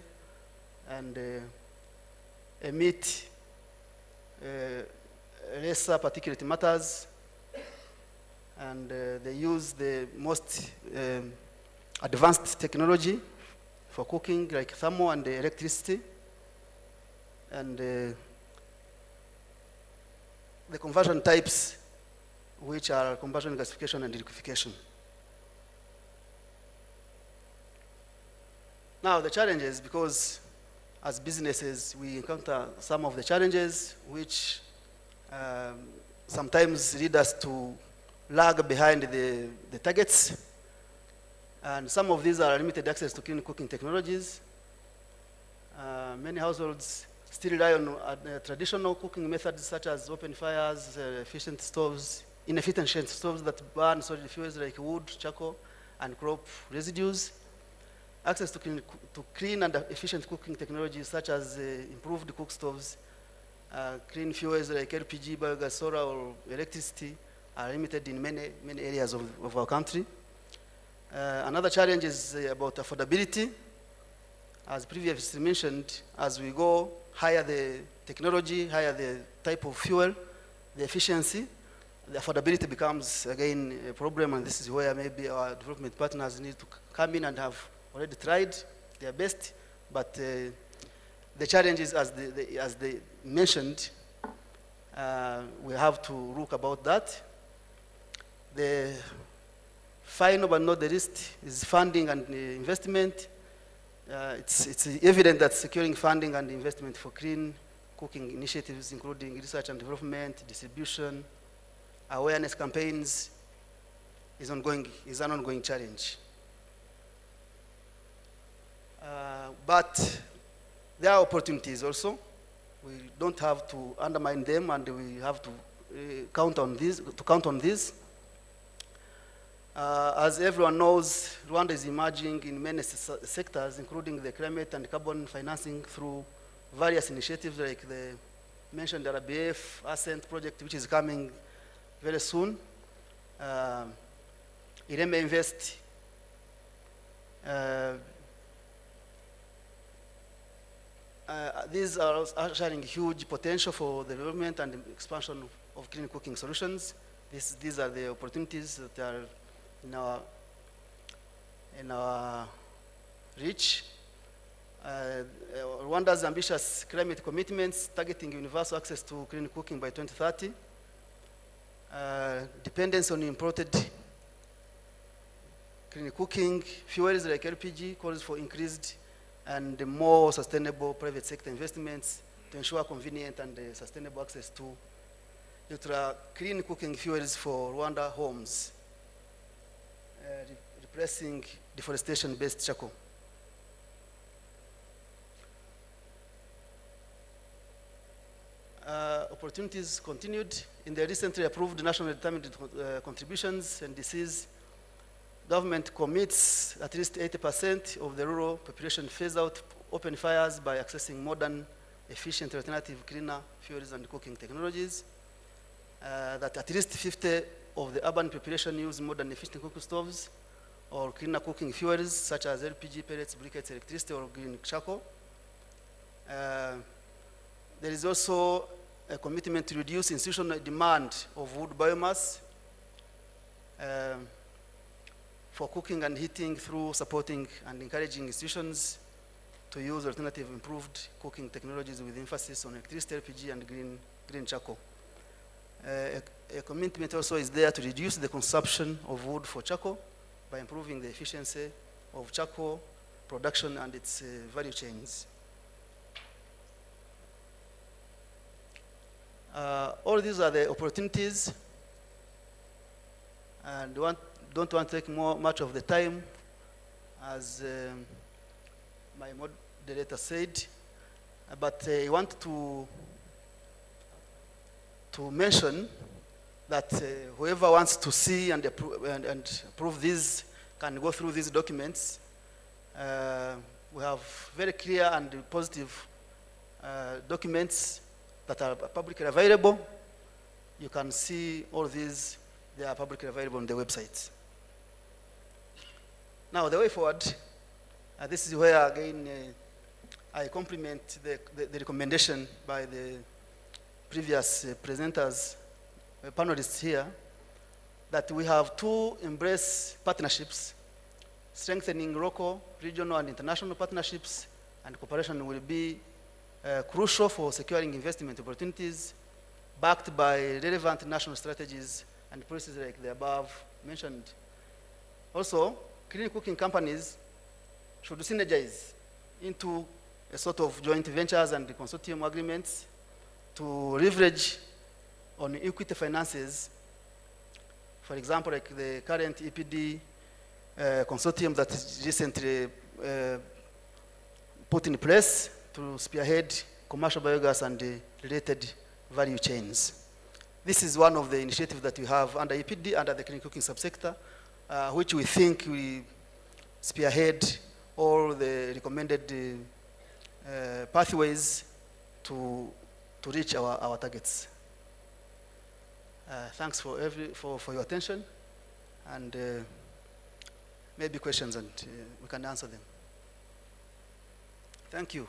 and emit lesser particulate matters, and they use the most advanced technology for cooking, like thermal and electricity, and the conversion types, which are combustion gasification and liquefaction. Now, the challenges, because as businesses, we encounter some of the challenges which sometimes lead us to lag behind the targets. And some of these are limited access to clean cooking technologies. Many households still rely on traditional cooking methods such as open fires, inefficient stoves that burn solid fuels like wood, charcoal, and crop residues. Access to clean and efficient cooking technologies such as improved cook stoves, clean fuels like LPG, biogas, solar, or electricity are limited in many areas of our country. Another challenge is about affordability. As previously mentioned, as we go higher the technology, higher the type of fuel, the efficiency, the affordability becomes again a problem, and this is where maybe our development partners need to come in and have already tried their best, but the challenges, as they mentioned, we have to look about that. The final but not the least is funding and investment. It's evident that securing funding and investment for clean cooking initiatives, including research and development, distribution, awareness campaigns, is an ongoing challenge. But there are opportunities also. We don't have to undermine them, and we have to count on these. As everyone knows, Rwanda is emerging in many sectors, including the climate and carbon financing through various initiatives like the mentioned RBF Ascent project, which is coming very soon. Ireme Invest, these are ushering huge potential for the development and expansion of clean cooking solutions. These are the opportunities that are in our reach. Rwanda's ambitious climate commitments targeting universal access to clean cooking by 2030. Dependence on imported clean cooking fuels like LPG calls for increased and more sustainable private sector investments to ensure convenient and sustainable access to ultra clean cooking fuels for Rwanda homes, replacing deforestation-based charcoal. Opportunities continued in the recently approved national determined contributions and disease. Government commits at least 80% of the rural population phase out open fires by accessing modern, efficient, alternative, cleaner fuels and cooking technologies. That at least 50 of the urban population use modern, efficient cooking stoves or cleaner cooking fuels such as LPG, pellets, briquettes, electricity, or green charcoal. There is also a commitment to reduce institutional demand of wood biomass for cooking and heating through supporting and encouraging institutions to use alternative improved cooking technologies with emphasis on electricity, LPG, and green charcoal. A commitment also is there to reduce the consumption of wood for charcoal by improving the efficiency of charcoal production and its value chains. All these are the opportunities, and don't want to take much of the time, as my moderator said, but I want to mention that whoever wants to see and approve these can go through these documents. We have very clear and positive documents that are publicly available. You can see all these, they are publicly available on the website. Now, the way forward, this is where, again, I compliment the recommendation by the previous presenters, panelists here, that we have to embrace partnerships, strengthening local, regional, and international partnerships, and cooperation will be crucial for securing investment opportunities backed by relevant national strategies and policies like the above mentioned. Also, clean cooking companies should synergize into a sort of joint ventures and consortium agreements to leverage on equity finances. For example, like the current EPD consortium that is recently put in place to spearhead commercial biogas and related value chains. This is one of the initiatives that we have under EPD, under the clean cooking subsector, which we think we spearhead all the recommended pathways to reach our targets. Thanks for your attention, and maybe questions, and we can answer them. Thank you.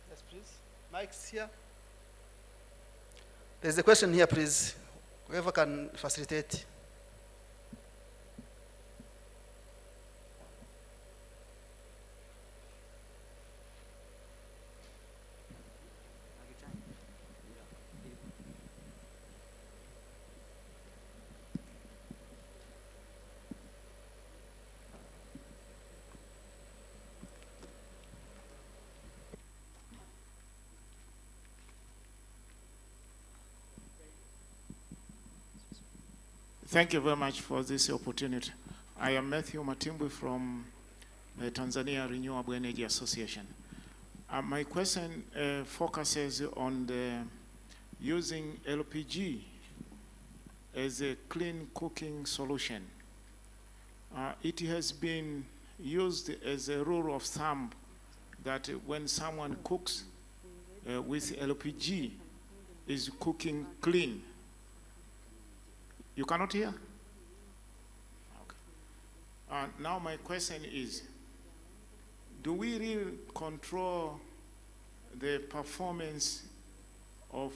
Yes, please. Mike's here. There's a question here, please. Whoever can facilitate. Thank you very much for this opportunity. I am Matthew Matimbwi from the Tanzania Renewable Energy Association. My question focuses on the using LPG as a clean cooking solution. It has been used as a rule of thumb that when someone cooks with LPG, is cooking clean. You cannot hear? Okay. Now my question is, do we really control the performance of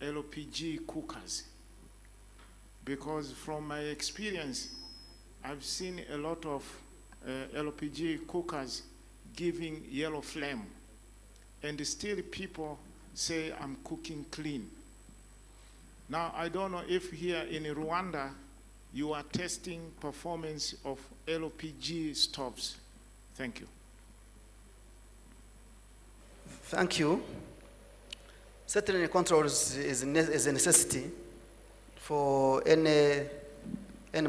LPG cookers? Because from my experience, I've seen a lot of LPG cookers giving yellow flame, and still people say I'm cooking clean. Now, I don't know if here in Rwanda, you are testing performance of LPG stoves. Thank you. Thank you. Certainly, controls is a necessity for any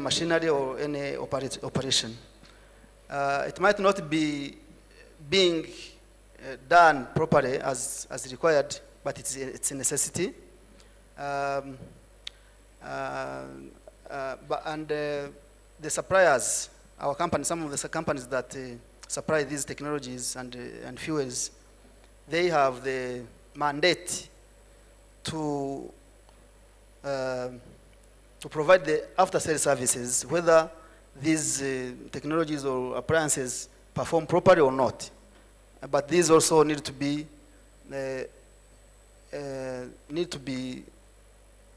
machinery or any operation. It might not be being done properly as required, but it's a necessity. The suppliers, our company, some of the companies that supply these technologies and fuels, they have the mandate to provide the after-sales services, whether these technologies or appliances perform properly or not. But these also need to be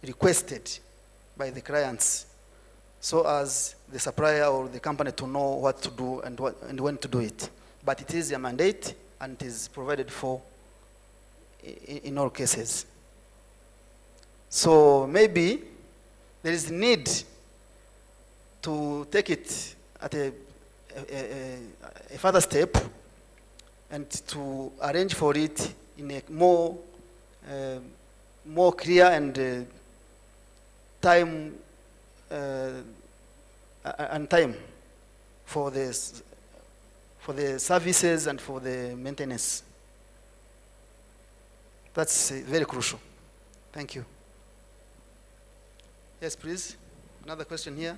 requested by the clients, so as the supplier or the company to know what to do and when to do it. But it is a mandate, and it is provided for in all cases. So maybe there is need to take it at a further step and to arrange for it in a more clear and time for the services and for the maintenance. That's very crucial. Thank you. Yes, please. Another question here.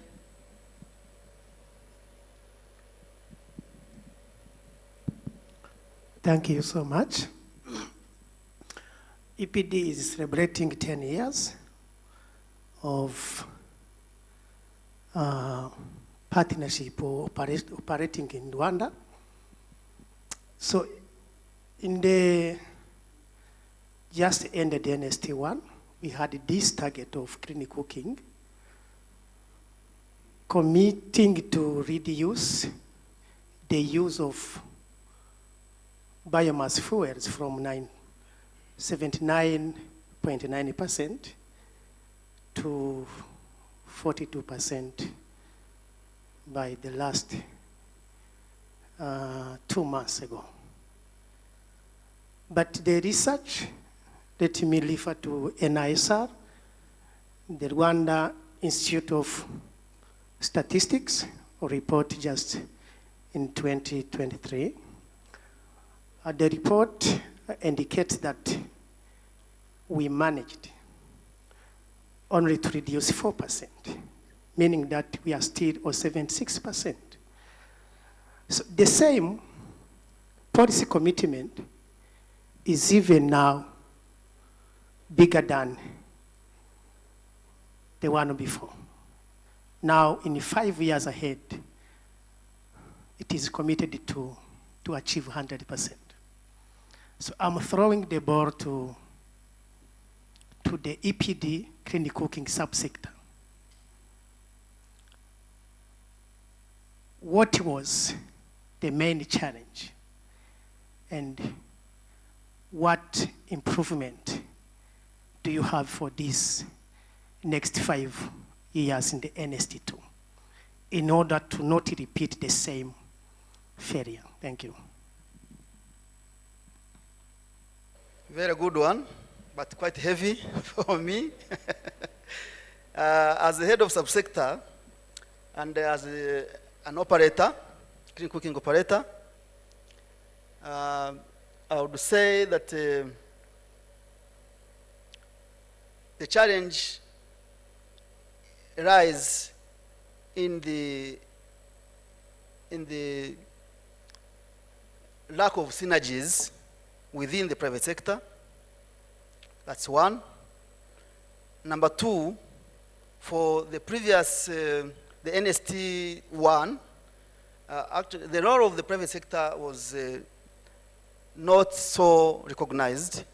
Thank you so much. EPD is celebrating 10 years. of partnership or operating in Rwanda. So in the just ended NST1, we had this target of clean cooking, committing to reduce the use of biomass fuels from 79.9% to 42% by the last 2 months ago. But the research, let me refer to NISR, the Rwanda Institute of Statistics, report just in 2023. The report indicates that we managed only to reduce 4%, meaning that we are still at 76%. So the same policy commitment is even now bigger than the one before. Now, in 5 years ahead, it is committed to achieve 100%. So I'm throwing the ball to the EPD clean cooking subsector. What was the main challenge? And what improvement do you have for this next 5 years in the NST2 in order to not repeat the same failure? Thank you. Very good one, but quite heavy for me. As the head of subsector and as an operator, clean cooking operator, I would say that the challenge lies in the lack of synergies within the private sector. That's one. Number two, for the previous, the NST1, actually the role of the private sector was not so recognized,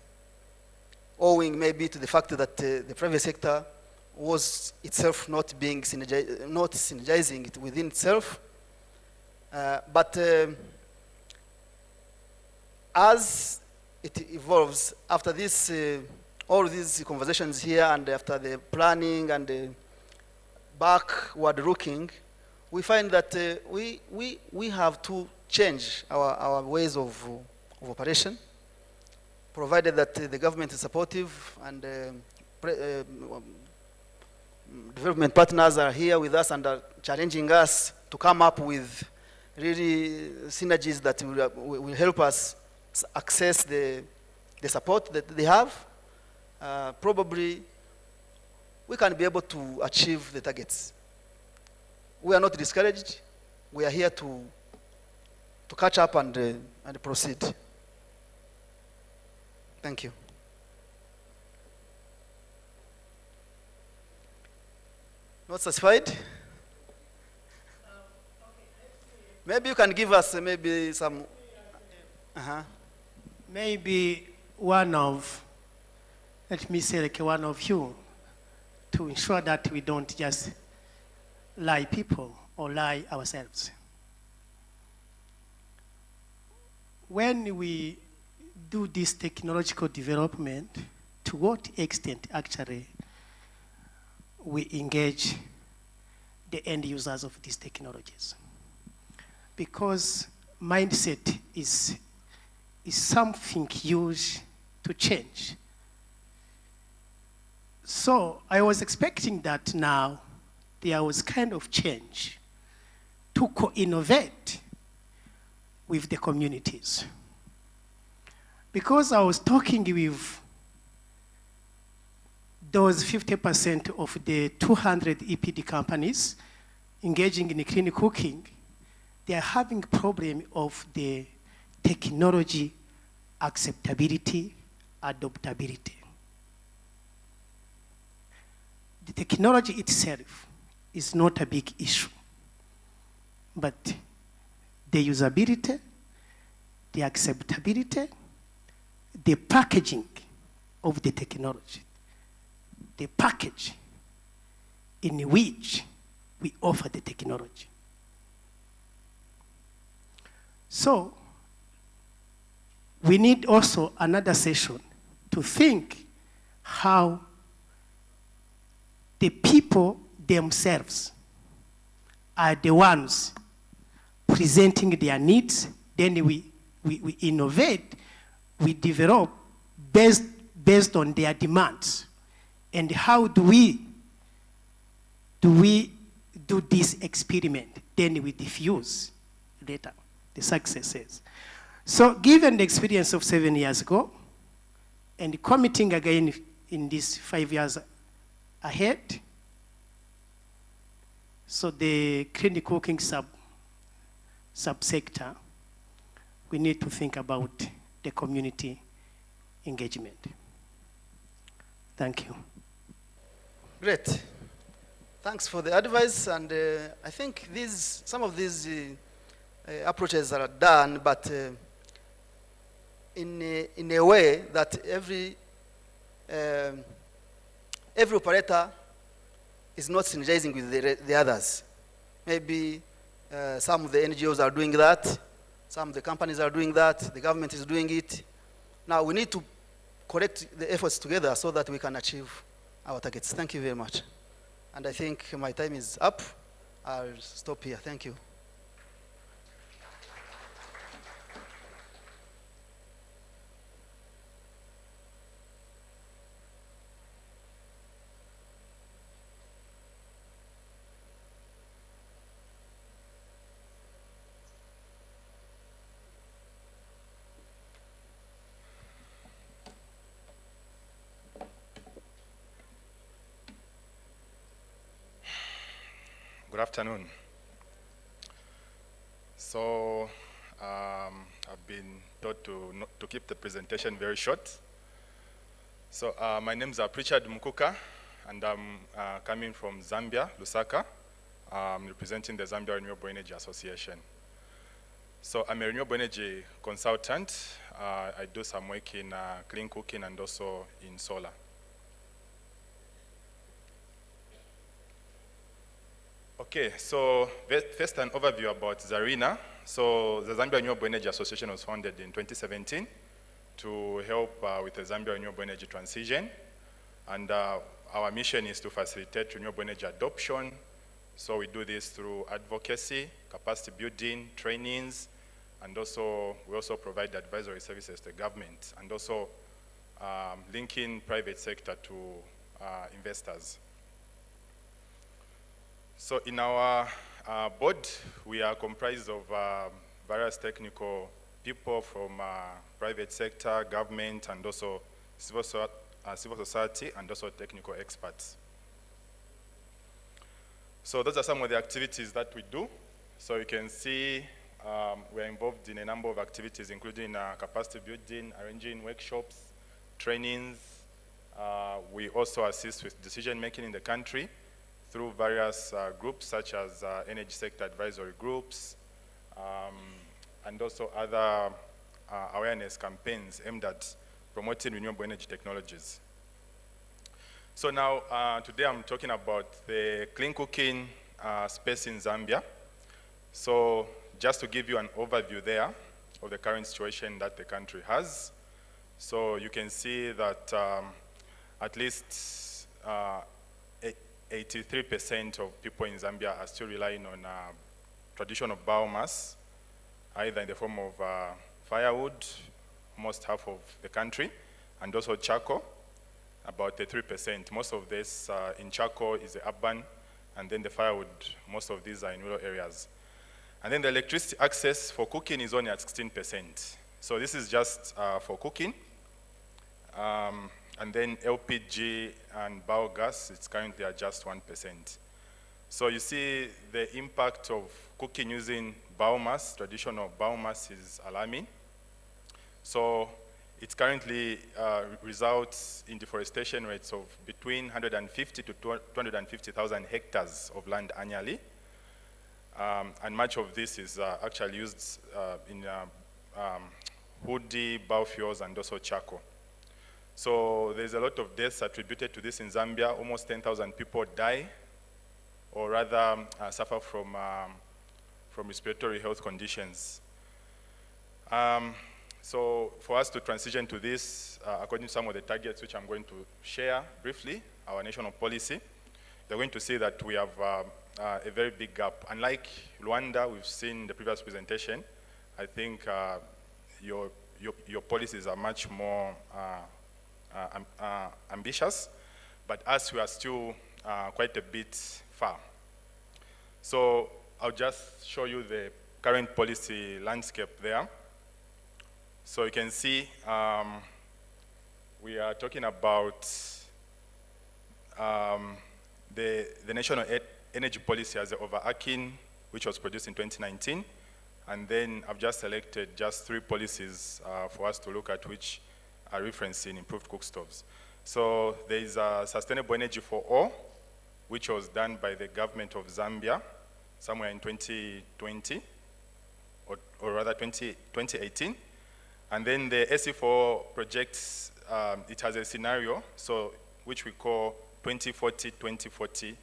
owing maybe to the fact that the private sector was itself not being not synergizing it within itself. But as it evolves, after this, all these conversations here and after the planning and the backward looking, we find that we have to change our ways of operation, provided that the government is supportive and development partners are here with us and are challenging us to come up with really synergies that will help us access the support that they have. Probably we can be able to achieve the targets. We are not discouraged. We are here to catch up and proceed. Thank you. Not satisfied? Maybe you can give us maybe some. Maybe one of, let me say like one of you, to ensure that we don't just lie people or lie ourselves. When we do this technological development, to what extent actually we engage the end users of these technologies? Because mindset is something huge to change. So I was expecting that now there was kind of change to co-innovate with the communities. Because I was talking with those 50% of the 200 EPD companies engaging in clean cooking, they are having problem of the technology acceptability, adoptability. the technology itself is not a big issue, but the usability, the acceptability, the packaging of the technology, the package in which we offer the technology. So we need also another session to think how the people themselves are the ones presenting their needs, then we innovate, we develop based on their demands. And how do we do this experiment? Then we diffuse later the successes. So given the experience of 7 years ago, and committing again in these 5 years ahead, so the clean cooking subsector, we need to think about the community engagement. Thank you. Great. Thanks for the advice, and I think some of these approaches are done, but in a way that every operator is not synergizing with the others. Maybe some of the NGOs are doing that, some of the companies are doing that, the government is doing it. Now we need to collect the efforts together so that we can achieve our targets. Thank you very much. And I think my time is up. I'll stop here. Thank you. Good afternoon. So I've been taught to keep the presentation very short. So my name is Richard Mukuka, and I'm coming from Zambia, Lusaka. I'm representing the Zambia Renewable Energy Association. So I'm a renewable energy consultant. I do some work in clean cooking and also in solar. Okay, so first an overview about Zarina. So the Zambia Renewable Energy Association was founded in 2017 to help with the Zambia renewable energy transition. And our mission is to facilitate renewable energy adoption. So we do this through advocacy, capacity building, trainings, and also we also provide advisory services to the government, and also linking private sector to investors. So in our board, we are comprised of various technical people from private sector, government, and also civil society, and also technical experts. So those are some of the activities that we do. So you can see we're involved in a number of activities, including capacity building, arranging workshops, trainings. We also assist with decision making in the country through various groups such as energy sector advisory groups, and also other awareness campaigns aimed at promoting renewable energy technologies. So now, today I'm talking about the clean cooking space in Zambia. So just to give you an overview there of the current situation that the country has. So you can see that at least 83% of people in Zambia are still relying on traditional biomass, either in the form of firewood, almost half of the country, and also charcoal, about 3%. Most of this in charcoal is urban, and then the firewood, most of these are in rural areas. And then the electricity access for cooking is only at 16%. So this is just for cooking. And then LPG and biogas, it's currently at just 1%. So you see the impact of cooking using biomass, traditional biomass, is alarming. So it currently results in deforestation rates of between 150 to 250,000 hectares of land annually. And much of this is actually used in woody, biofuels, and also charcoal. So there's a lot of deaths attributed to this in Zambia. Almost 10,000 people die, or rather suffer from respiratory health conditions. So for us to transition to this, according to some of the targets which I'm going to share briefly, our national policy, you're going to see that we have a very big gap. Unlike Rwanda, we've seen in the previous presentation, I think your policies are much more ambitious, but us, we are still quite a bit far. So I'll just show you the current policy landscape there. So you can see we are talking about the national energy policy as the overarching, which was produced in 2019. And then I've just selected just 3 policies for us to look at, which are referencing improved cook stoves. So there is Sustainable Energy for All, which was done by the government of Zambia somewhere in 2020, or rather 2018. And then the SE4 project, it has a scenario, so which we call 2040-2020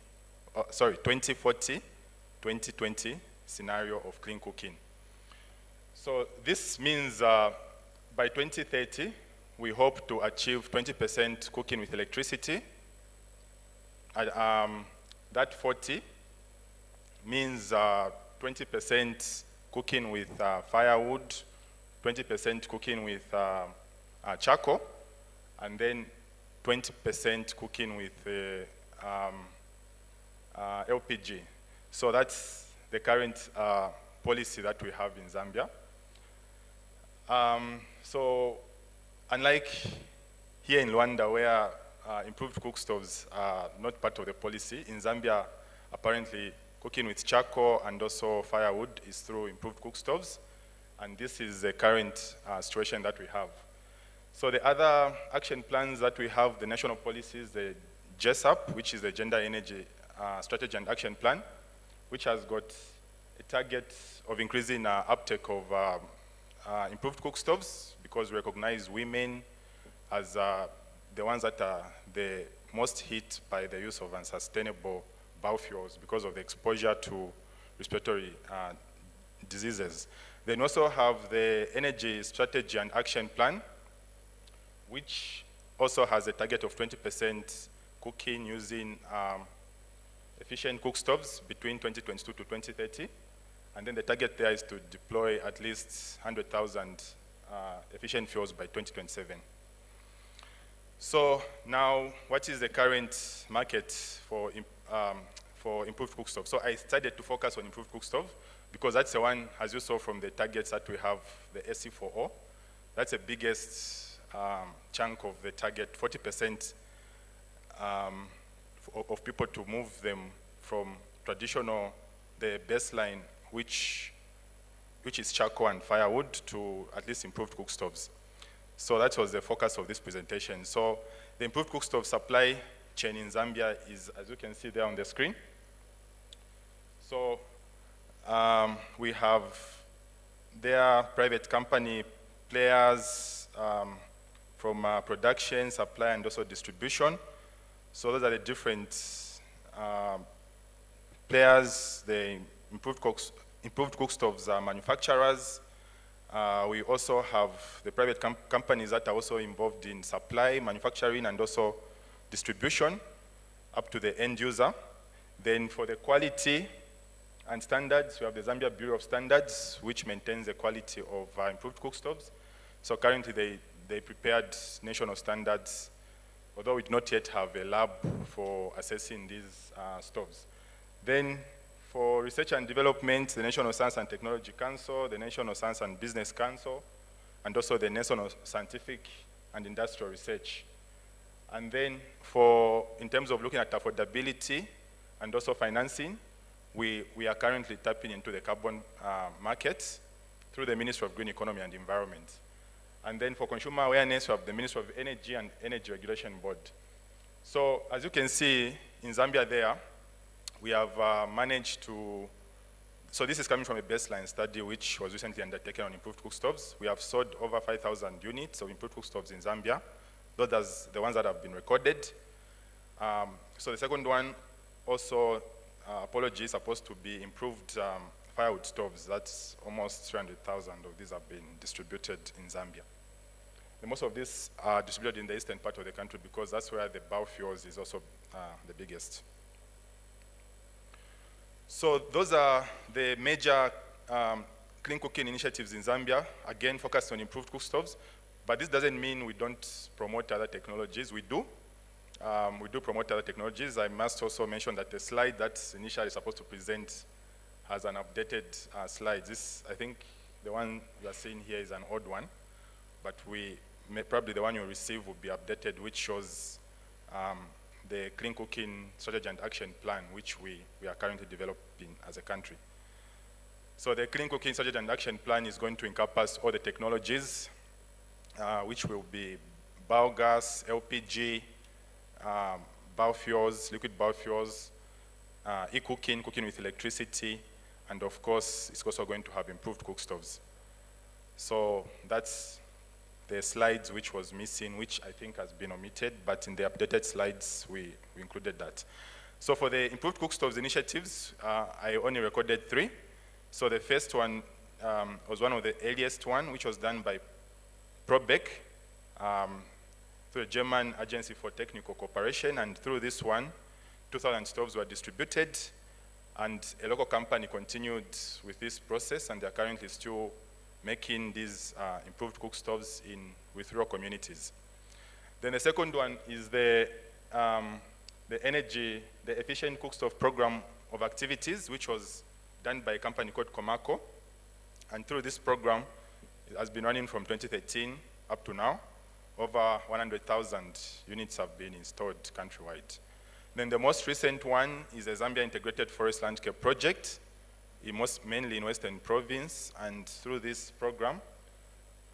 scenario of clean cooking. So this means by 2030, we hope to achieve 20% cooking with electricity. That 40 means 20% cooking with firewood, 20% cooking with charcoal, and then 20% cooking with LPG. So that's the current policy that we have in Zambia. So unlike here in Rwanda, where improved cook stoves are not part of the policy, in Zambia, apparently cooking with charcoal and also firewood is through improved cook stoves. And this is the current situation that we have. So the other action plans that we have, the national policies, the GESAP, which is the Gender Energy Strategy and Action Plan, which has got a target of increasing uptake of improved cook stoves, because we recognize women as the ones that are the most hit by the use of unsustainable biofuels because of the exposure to respiratory diseases. Then also have the Energy Strategy and Action Plan, which also has a target of 20% cooking using efficient cook stoves between 2022 to 2030. And then the target there is to deploy at least 100,000 efficient fuels by 2027. So now, what is the current market for improved cook stove? So I decided to focus on improved cook stove because that's the one, as you saw from the targets that we have, the SE4O. That's the biggest chunk of the target, 40% of people to move them from traditional, the baseline, which is charcoal and firewood, to at least improved cook stoves. So that was the focus of this presentation. So the improved cook stove supply chain in Zambia is, as you can see there on the screen. So we have their private company players from production, supply, and also distribution. So those are the different players, the improved cook stoves manufacturers. We also have the private companies that are also involved in supply, manufacturing, and also distribution up to the end user. Then for the quality and standards, we have the Zambia Bureau of Standards, which maintains the quality of improved cook stoves. So currently they prepared national standards, although we do not yet have a lab for assessing these stoves. Then for research and development, the National Science and Technology Council, the National Science and Business Council, and also the National Scientific and Industrial Research. And then in terms of looking at affordability and also financing, we are currently tapping into the carbon market through the Ministry of Green Economy and Environment. And then for consumer awareness, we have the Ministry of Energy and Energy Regulation Board. So as you can see, in Zambia there, we have managed to, so this is coming from a baseline study which was recently undertaken on improved cook stoves. We have sold over 5,000 units of improved cook stoves in Zambia. Those are the ones that have been recorded. So the second one, also, apology, is supposed to be improved firewood stoves. That's almost 300,000 of these have been distributed in Zambia. And most of these are distributed in the eastern part of the country because that's where the biofuels is also the biggest. So those are the major clean cooking initiatives in Zambia, again focused on improved cook stoves, but this doesn't mean we don't promote other technologies. We do. We do promote other technologies. I must also mention that the slide that's initially supposed to present has an updated slide. This, I think, the one you are seeing here is an old one, but probably the one you receive will be updated, which shows the clean cooking strategy and action plan, which we are currently developing as a country. So the clean cooking strategy and action plan is going to encompass all the technologies, which will be biogas, LPG, biofuels, liquid biofuels, e-cooking, cooking with electricity, and of course, it's also going to have improved cook stoves. So that's the slides which was missing, which I think has been omitted, but in the updated slides, we included that. So for the improved cook stoves initiatives, I only recorded 3. So the first one was one of the earliest one, which was done by Probec, through the German Agency for Technical Cooperation, and through this one, 2,000 stoves were distributed, and a local company continued with this process, and they're currently still making these improved cook stoves with rural communities. Then the second one is the efficient cook stove program of activities, which was done by a company called Comaco. And through this program, it has been running from 2013 up to now. Over 100,000 units have been installed countrywide. Then the most recent one is the Zambia Integrated Forest Landscape Project, mainly in Western Province, and through this program,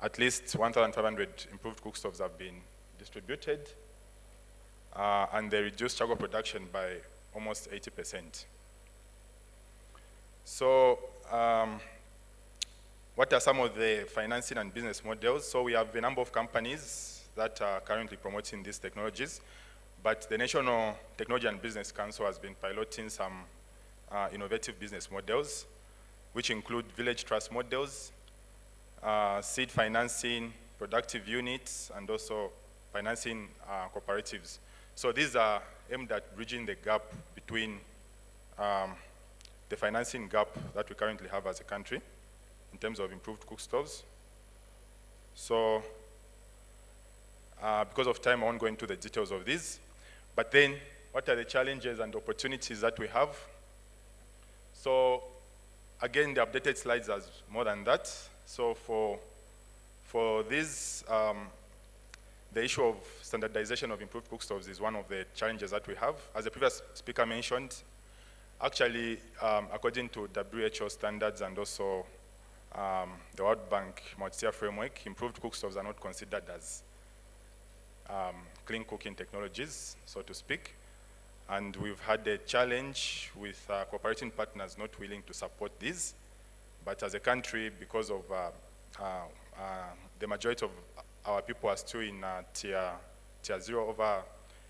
at least 1,500 improved cook stoves have been distributed, and they reduced charcoal production by almost 80%. So, what are some of the financing and business models? So we have a number of companies that are currently promoting these technologies, but the National Technology and Business Council has been piloting some innovative business models, which include village trust models, seed financing, productive units, and also financing cooperatives. So these are aimed at bridging the gap between the financing gap that we currently have as a country in terms of improved cook stoves. So because of time, I won't go into the details of these. But then, what are the challenges and opportunities that we have? So again, the updated slides has more than that. So for this, the issue of standardization of improved cook stoves is one of the challenges that we have. As the previous speaker mentioned, actually, according to WHO standards and also the World Bank multi-tier framework, improved cook stoves are not considered as clean cooking technologies, so to speak. And we've had a challenge with cooperating partners not willing to support these. But as a country, because of the majority of our people are still in tier 0 over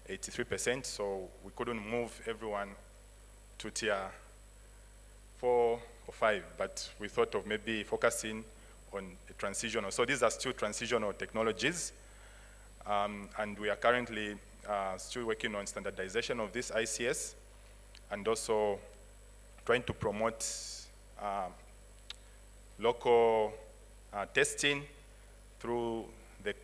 83%, so we couldn't move everyone to tier 4 or 5, but we thought of maybe focusing on a transitional. So these are still transitional technologies, and we are currently still working on standardization of this ICS, and also trying to promote local testing through the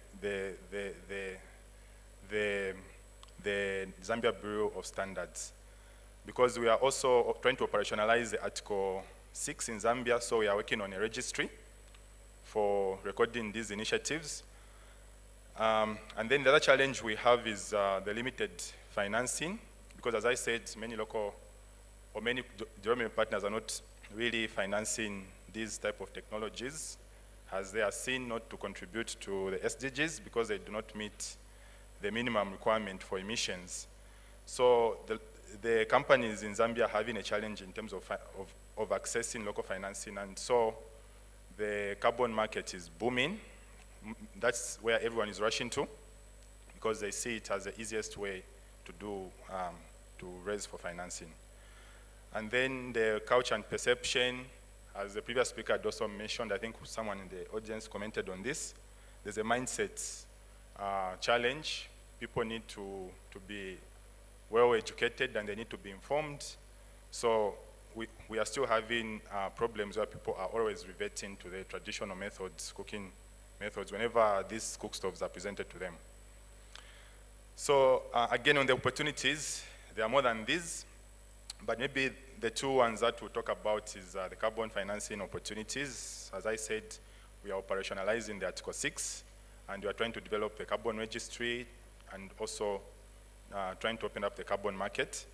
Zambia Bureau of Standards. Because we are also trying to operationalize the Article 6 in Zambia, so we are working on a registry for recording these initiatives. And then the other challenge we have is the limited financing, because as I said, many local or many development partners are not really financing these type of technologies. as they are seen not to contribute to the SDGs because they do not meet the minimum requirement for emissions. So the companies in Zambia are having a challenge in terms of accessing local financing, and so the carbon market is booming. That's where everyone is rushing to because they see it as the easiest way to do, to raise for financing. And then the culture and perception, as the previous speaker had also mentioned, I think someone in the audience commented on this, there's a mindset challenge. People need to be well educated and they need to be informed. So we are still having problems where people are always reverting to the traditional methods, cooking methods, whenever these cook stoves are presented to them. So again, on the opportunities, there are more than these, but maybe the two ones that we'll talk about is the carbon financing opportunities. As I said, we are operationalizing the Article 6, and we are trying to develop the carbon registry and also trying to open up the carbon market.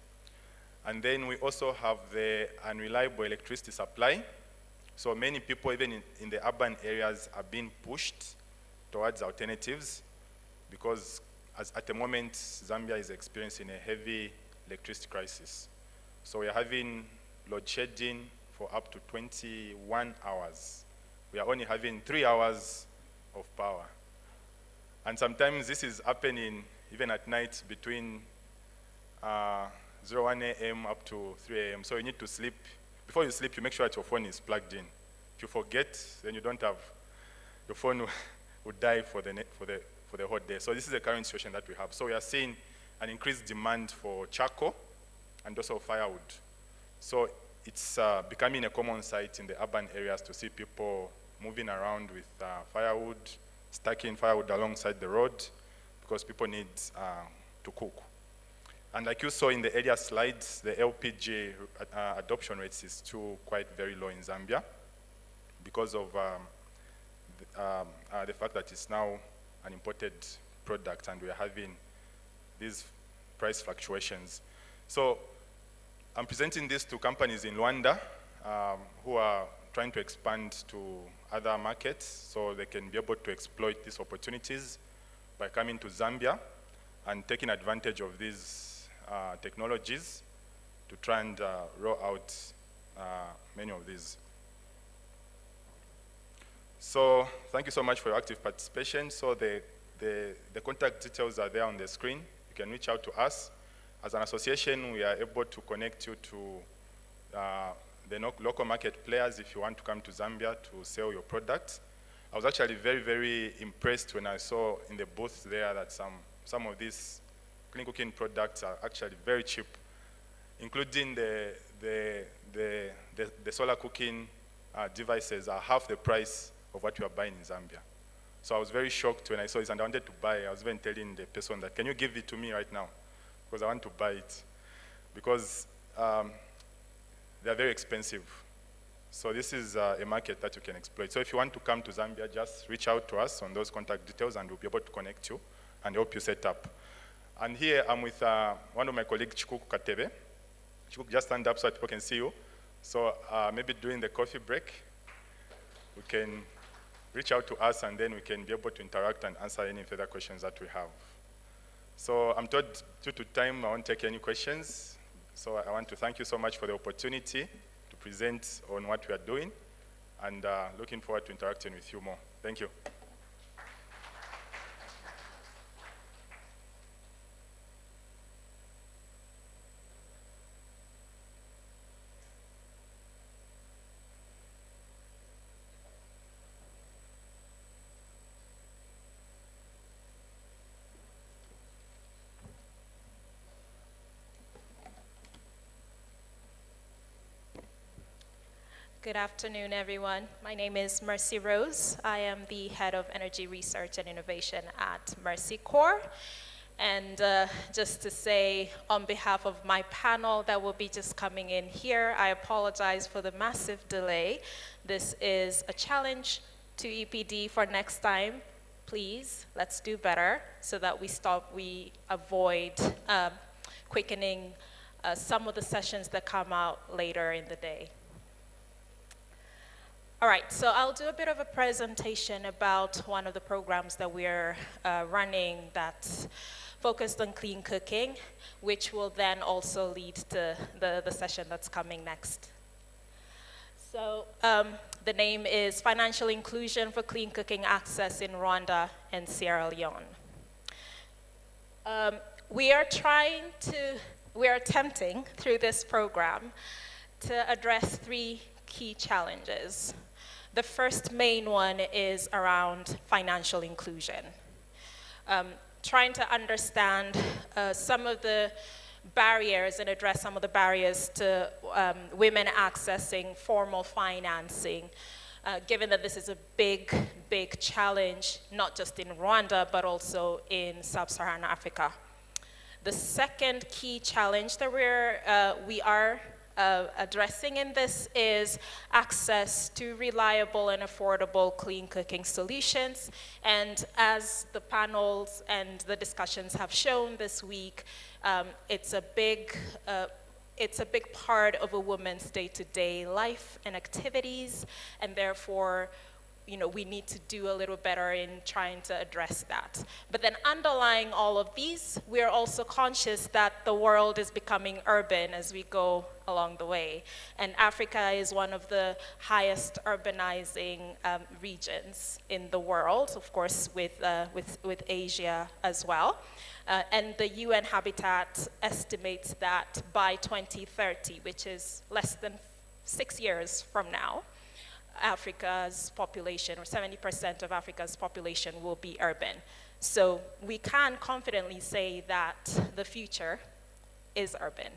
And then we also have the unreliable electricity supply. So many people, even in the urban areas, are being pushed towards alternatives because at the moment, Zambia is experiencing a heavy electricity crisis. So we are having load shedding for up to 21 hours. We are only having 3 hours of power. And sometimes this is happening even at night between 01 a.m. up to 3 a.m. So you need to sleep. Before you sleep, you make sure that your phone is plugged in. If you forget, then you don't have, your phone will die for the whole day. So this is the current situation that we have. So we are seeing an increased demand for charcoal and also firewood. So it's becoming a common sight in the urban areas to see people moving around with firewood, stacking firewood alongside the road because people need to cook. And like you saw in the earlier slides, the LPG adoption rates is still quite very low in Zambia because of the fact that it's now an imported product and we are having these price fluctuations. So I'm presenting this to companies in Rwanda who are trying to expand to other markets so they can be able to exploit these opportunities by coming to Zambia and taking advantage of these technologies to try and roll out many of these. So thank you so much for your active participation. So the contact details are there on the screen. You can reach out to us. As an association, we are able to connect you to the local market players if you want to come to Zambia to sell your products. I was actually very, very impressed when I saw in the booth there that some of these clean cooking products are actually very cheap, including the solar cooking devices are half the price of what you are buying in Zambia. So I was very shocked when I saw this and I wanted to buy. I was even telling the person that, can you give it to me right now? Because I want to buy it. Because they are very expensive. So this is a market that you can exploit. So if you want to come to Zambia, just reach out to us on those contact details and we'll be able to connect you and help you set up. And here I'm with one of my colleagues, Chikuku Katebe. Chikuku, just stand up so that people can see you. So maybe during the coffee break, we can reach out to us and then we can be able to interact and answer any further questions that we have. So I'm told due to time, I won't take any questions. So I want to thank you so much for the opportunity to present on what we are doing and looking forward to interacting with you more. Thank you. Good afternoon, everyone. My name is Mercy Rose. I am the Head of Energy Research and Innovation at Mercy Corps. And just to say, on behalf of my panel that will be just coming in here, I apologize for the massive delay. This is a challenge to EPD for next time. Please, let's do better so that we avoid quickening some of the sessions that come out later in the day. All right, so I'll do a bit of a presentation about one of the programs that we're running that's focused on clean cooking, which will then also lead to the session that's coming next. So the name is Financial Inclusion for Clean Cooking Access in Rwanda and Sierra Leone. We are attempting through this program to address 3 key challenges. The first main one is around financial inclusion. Trying to understand some of the barriers and address some of the barriers to women accessing formal financing, given that this is a big, big challenge, not just in Rwanda, but also in sub-Saharan Africa. The second key challenge that we are addressing in this is access to reliable and affordable clean cooking solutions. And as the panels and the discussions have shown this week, it's a big part of a woman's day-to-day life and activities, and therefore, we need to do a little better in trying to address that. But then underlying all of these, we are also conscious that the world is becoming urban as we go along the way. And Africa is one of the highest urbanizing regions in the world, of course, with Asia as well. And the UN Habitat estimates that by 2030, which is less than 6 years from now, Africa's population, or 70% of Africa's population, will be urban. So we can confidently say that the future is urban.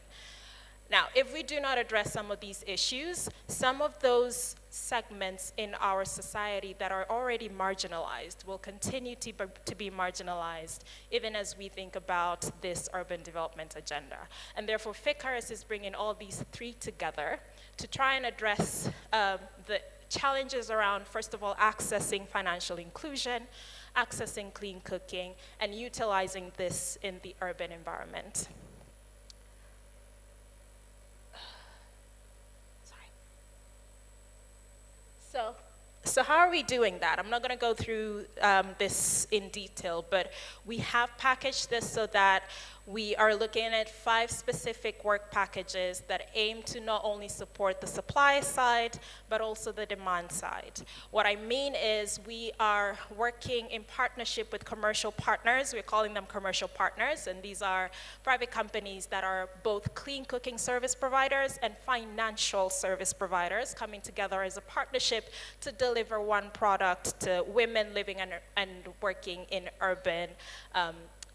Now, if we do not address some of these issues, some of those segments in our society that are already marginalized will continue to be marginalized, even as we think about this urban development agenda. And therefore, FICARIS is bringing all these 3 together to try and address the challenges around, first of all, accessing financial inclusion, accessing clean cooking, and utilizing this in the urban environment. So how are we doing that? I'm not going to go through this in detail, but we have packaged this so that we are looking at 5 specific work packages that aim to not only support the supply side, but also the demand side. What I mean is we are working in partnership with commercial partners. We're calling them commercial partners, and these are private companies that are both clean cooking service providers and financial service providers coming together as a partnership to deliver one product to women living and working in urban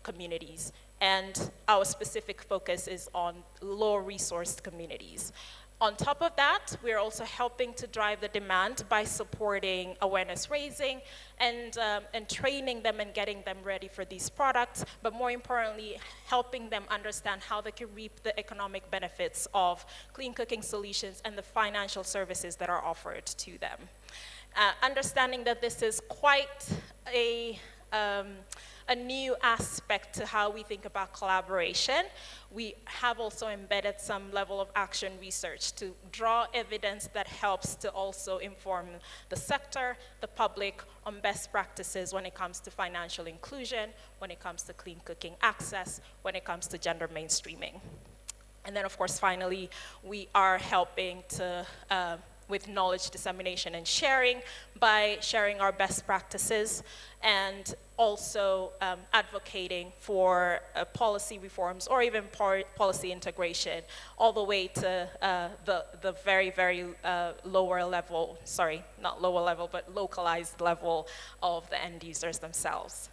communities. And our specific focus is on low-resourced communities. On top of that, we're also helping to drive the demand by supporting awareness raising and training them and getting them ready for these products, but more importantly, helping them understand how they can reap the economic benefits of clean cooking solutions and the financial services that are offered to them. Understanding that this is quite a new aspect to how we think about collaboration, we have also embedded some level of action research to draw evidence that helps to also inform the sector, the public, on best practices when it comes to financial inclusion, when it comes to clean cooking access, when it comes to gender mainstreaming. And then, of course, finally, we are helping to with knowledge dissemination and sharing by sharing our best practices, and also advocating for policy reforms or even policy integration all the way to the very, very lower level, sorry, not lower level, but localized level of the end users themselves.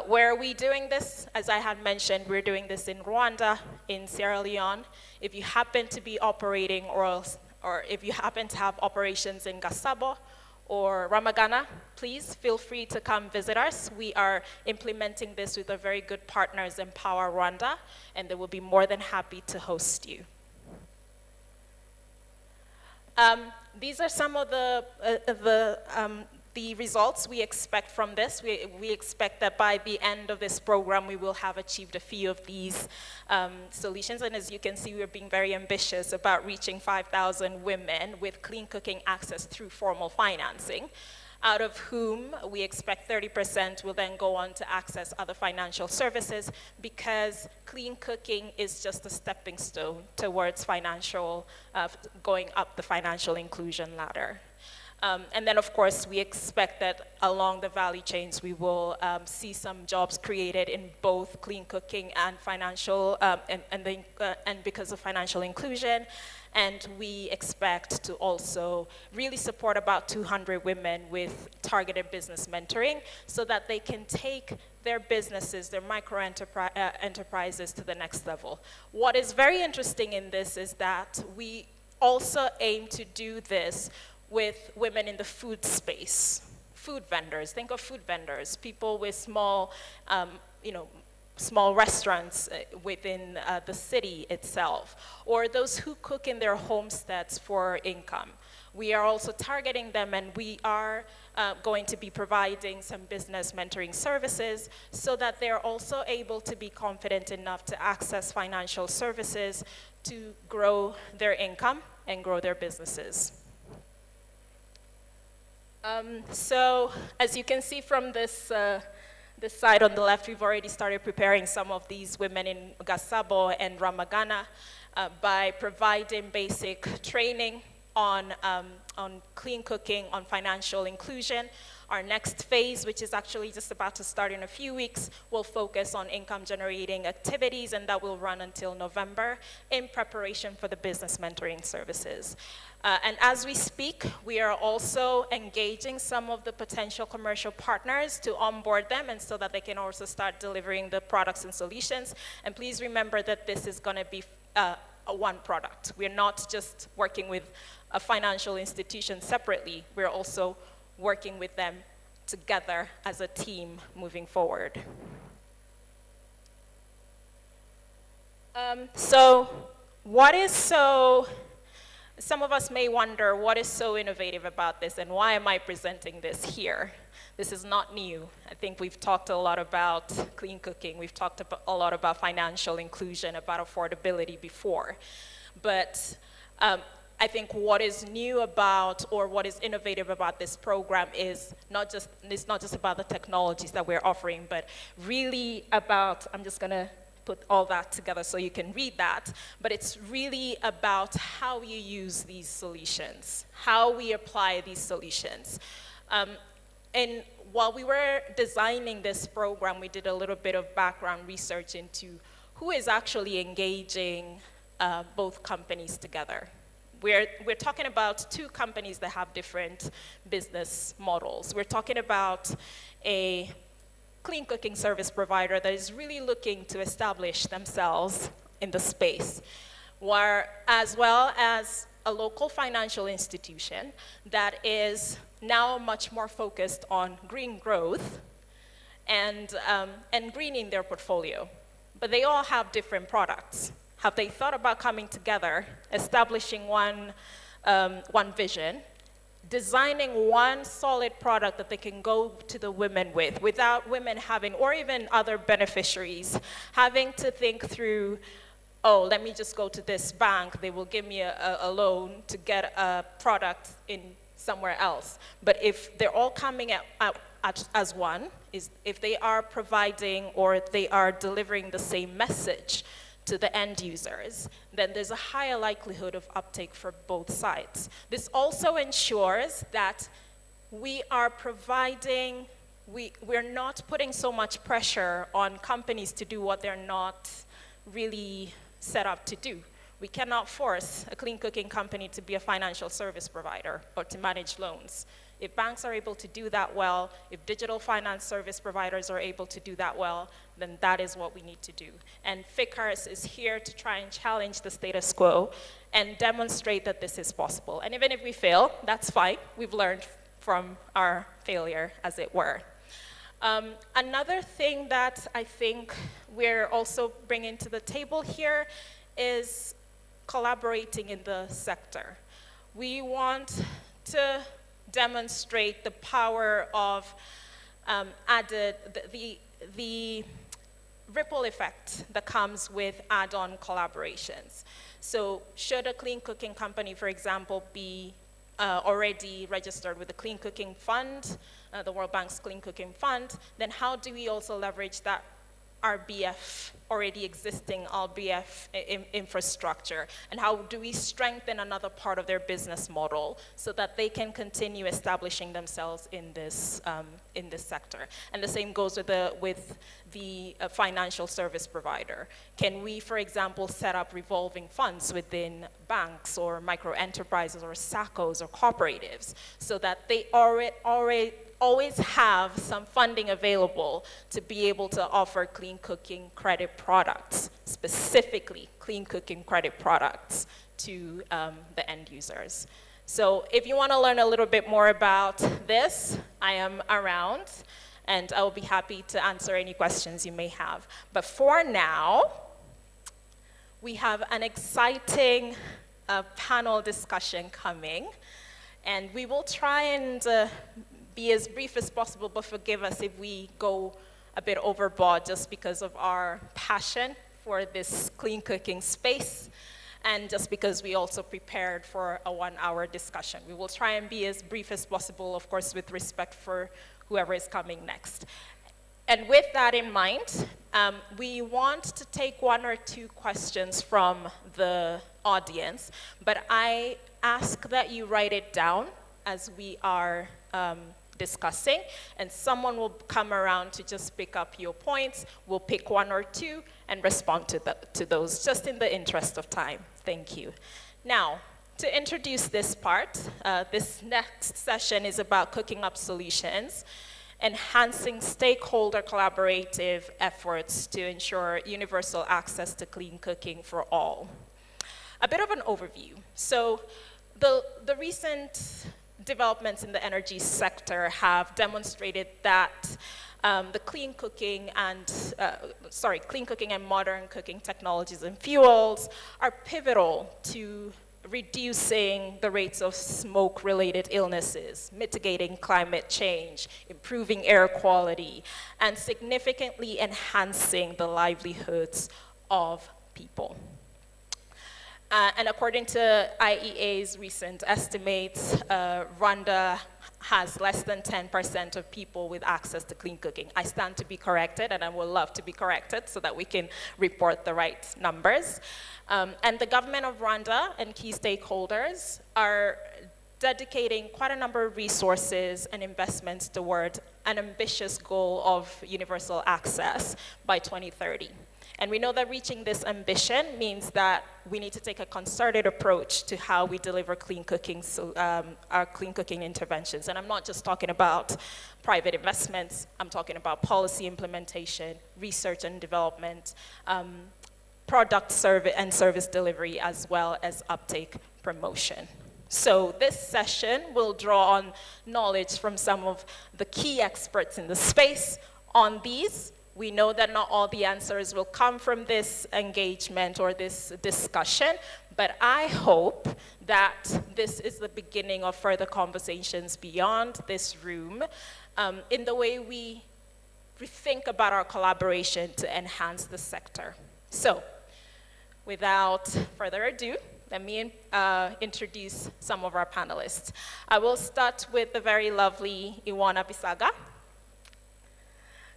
Where are we doing this? As I had mentioned, we're doing this in Rwanda, in Sierra Leone. If you happen to be operating or if you happen to have operations in Gasabo or Ramagana, please feel free to come visit us. We are implementing this with our very good partners, Empower Rwanda, and they will be more than happy to host you. These are some of the the results we expect from this, we expect that by the end of this program, we will have achieved a few of these solutions. And as you can see, we're being very ambitious about reaching 5,000 women with clean cooking access through formal financing, out of whom we expect 30% will then go on to access other financial services, because clean cooking is just a stepping stone towards financial, going up the financial inclusion ladder. And then, of course, we expect that along the value chains, we will see some jobs created in both clean cooking and financial, and because of financial inclusion. And we expect to also really support about 200 women with targeted business mentoring, so that they can take their businesses, their micro enterprises to the next level. What is very interesting in this is that we also aim to do this with women in the food space. Food vendors, think of food vendors, people with small, small restaurants within the city itself, or those who cook in their homesteads for income. We are also targeting them, and we are going to be providing some business mentoring services so that they're also able to be confident enough to access financial services to grow their income and grow their businesses. So as you can see from this, this side on the left, we've already started preparing some of these women in Gasabo and Ramagana by providing basic training on clean cooking, on financial inclusion. Our next phase, which is actually just about to start in a few weeks, will focus on income generating activities, and that will run until November in preparation for the business mentoring services. And as we speak, we are also engaging some of the potential commercial partners to onboard them, and so that they can also start delivering the products and solutions. And please remember that this is going to be a one product. We're not just working with a financial institution separately. We're also working with them together as a team moving forward. Some of us may wonder, what is so innovative about this, and why am I presenting this here? This is not new. I think we've talked a lot about clean cooking. We've talked a lot about financial inclusion, about affordability before. But I think what is new about, or what is innovative about this program is it's not just about the technologies that we're offering, but really about, I'm just gonna put all that together so you can read that, but it's really about how you use these solutions, how we apply these solutions. And while we were designing this program, we did a little bit of background research into who is actually engaging both companies together. We're talking about two companies that have different business models. We're talking about a clean cooking service provider that is really looking to establish themselves in the space, as well as a local financial institution that is now much more focused on green growth and greening their portfolio. But they all have different products. Have they thought about coming together, establishing one vision, designing one solid product that they can go to the women with, without women having, or even other beneficiaries, having to think through, oh, let me just go to this bank, they will give me a loan to get a product in somewhere else. But if they're all coming out as one, if they are providing, or if they are delivering the same message to the end users, then there's a higher likelihood of uptake for both sides. This also ensures that we are providing, we're not putting so much pressure on companies to do what they're not really set up to do. We cannot force a clean cooking company to be a financial service provider or to manage loans. If banks are able to do that well, if digital finance service providers are able to do that well, then that is what we need to do. And FICARS is here to try and challenge the status quo and demonstrate that this is possible. And even if we fail, that's fine. We've learned from our failure, as it were. Another thing that I think we're also bringing to the table here is collaborating in the sector. We want to demonstrate the power of the ripple effect that comes with add-on collaborations. So should a clean cooking company, for example, be already registered with the Clean Cooking Fund, the World Bank's Clean Cooking Fund, then how do we also leverage that RBF, already existing RBF infrastructure, and how do we strengthen another part of their business model so that they can continue establishing themselves in this sector? And the same goes with the financial service provider. Can we, for example, set up revolving funds within banks or micro enterprises or SACCOs or cooperatives so that they always have some funding available to be able to offer clean cooking credit products, specifically clean cooking credit products to the end users. So if you want to learn a little bit more about this, I am around and I will be happy to answer any questions you may have. But for now, we have an exciting panel discussion coming, and we will try and be as brief as possible, but forgive us if we go a bit overboard just because of our passion for this clean cooking space and just because we also prepared for a 1-hour discussion. We will try and be as brief as possible, of course, with respect for whoever is coming next. And with that in mind, we want to take 1 or 2 questions from the audience, but I ask that you write it down as we are discussing, and someone will come around to just pick up your points. We'll pick 1 or 2 and respond to those, just in the interest of time. Thank you. Now, to introduce this part, this next session is about cooking up solutions, enhancing stakeholder collaborative efforts to ensure universal access to clean cooking for all. A bit of an overview. So the recent developments in the energy sector have demonstrated that the clean cooking and modern cooking technologies and fuels are pivotal to reducing the rates of smoke-related illnesses, mitigating climate change, improving air quality, and significantly enhancing the livelihoods of people. And according to IEA's recent estimates, Rwanda has less than 10% of people with access to clean cooking. I stand to be corrected, and I would love to be corrected so that we can report the right numbers. And the government of Rwanda and key stakeholders are dedicating quite a number of resources and investments toward an ambitious goal of universal access by 2030. And we know that reaching this ambition means that we need to take a concerted approach to how we deliver clean cooking, our clean cooking interventions. And I'm not just talking about private investments, I'm talking about policy implementation, research and development, product service delivery, as well as uptake promotion. So this session will draw on knowledge from some of the key experts in the space on these. We know that not all the answers will come from this engagement or this discussion, but I hope that this is the beginning of further conversations beyond this room in the way we think about our collaboration to enhance the sector. So, without further ado, let me introduce some of our panelists. I will start with the very lovely Iwana Bisaga.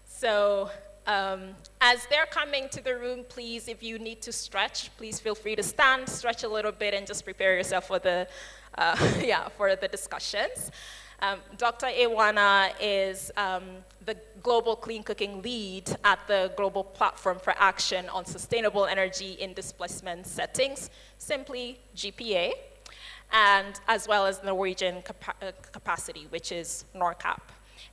So, as they're coming to the room, please, if you need to stretch, please feel free to stand, stretch a little bit, and just prepare yourself for the, for the discussions. Dr. Iwana is the Global Clean Cooking Lead at the Global Platform for Action on Sustainable Energy in Displacement Settings, simply GPA, and as well as Norwegian Capacity, which is NORCAP.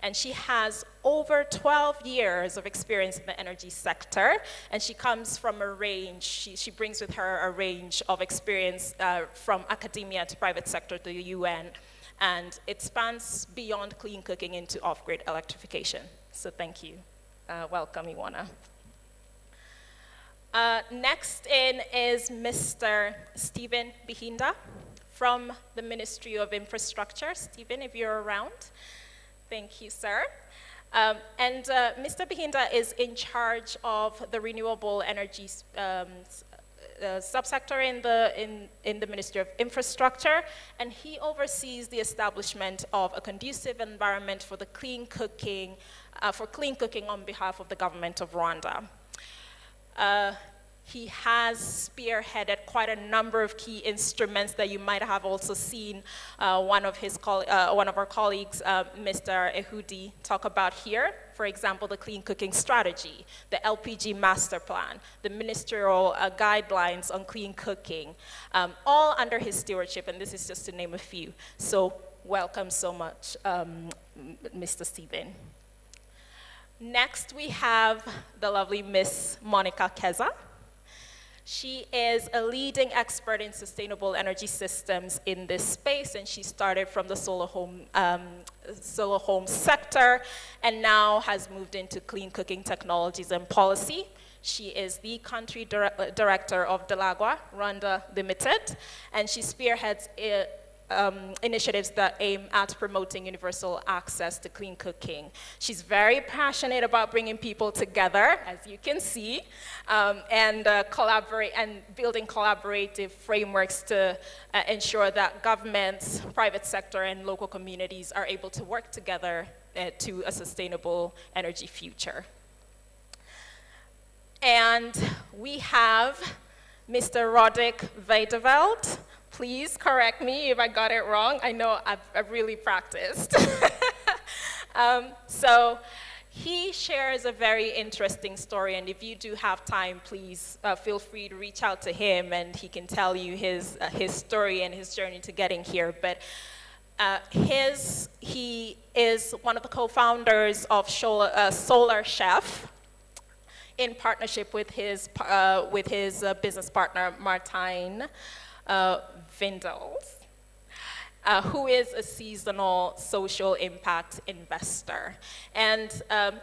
And she has over 12 years of experience in the energy sector, and she comes from a range, she brings with her a range of experience from academia to private sector to the UN, and it spans beyond clean cooking into off-grid electrification. So thank you. Welcome, Iwana. Next in is Mr. Stephen Bihinda from the Ministry of Infrastructure. Stephen, if you're around. Thank you, sir. Mr. Bihinda is in charge of the renewable energy subsector in the Ministry of Infrastructure, and he oversees the establishment of a conducive environment for the clean cooking on behalf of the government of Rwanda. He has spearheaded quite a number of key instruments that you might have also seen one of our colleagues, Mr. Ehudi, talk about here. For example, the Clean Cooking Strategy, the LPG Master Plan, the ministerial guidelines on clean cooking, all under his stewardship, and this is just to name a few. So welcome so much, Mr. Stephen. Next, we have the lovely Miss Monica Keza. She is a leading expert in sustainable energy systems in this space, and she started from the solar home sector and now has moved into clean cooking technologies and policy. She is the country director of Delagwa, Rwanda Limited, and she spearheads initiatives that aim at promoting universal access to clean cooking. She's very passionate about bringing people together, as you can see, and building collaborative frameworks to ensure that governments, private sector, and local communities are able to work together to a sustainable energy future. And we have Mr. Roderick Weideveld. Please correct me if I got it wrong. I know I've really practiced. So he shares a very interesting story, and if you do have time, please feel free to reach out to him, and he can tell you his story and his journey to getting here. But he is one of the co-founders of Solar Chef, in partnership with his business partner, Martijn Vindels, who is a seasonal social impact investor. And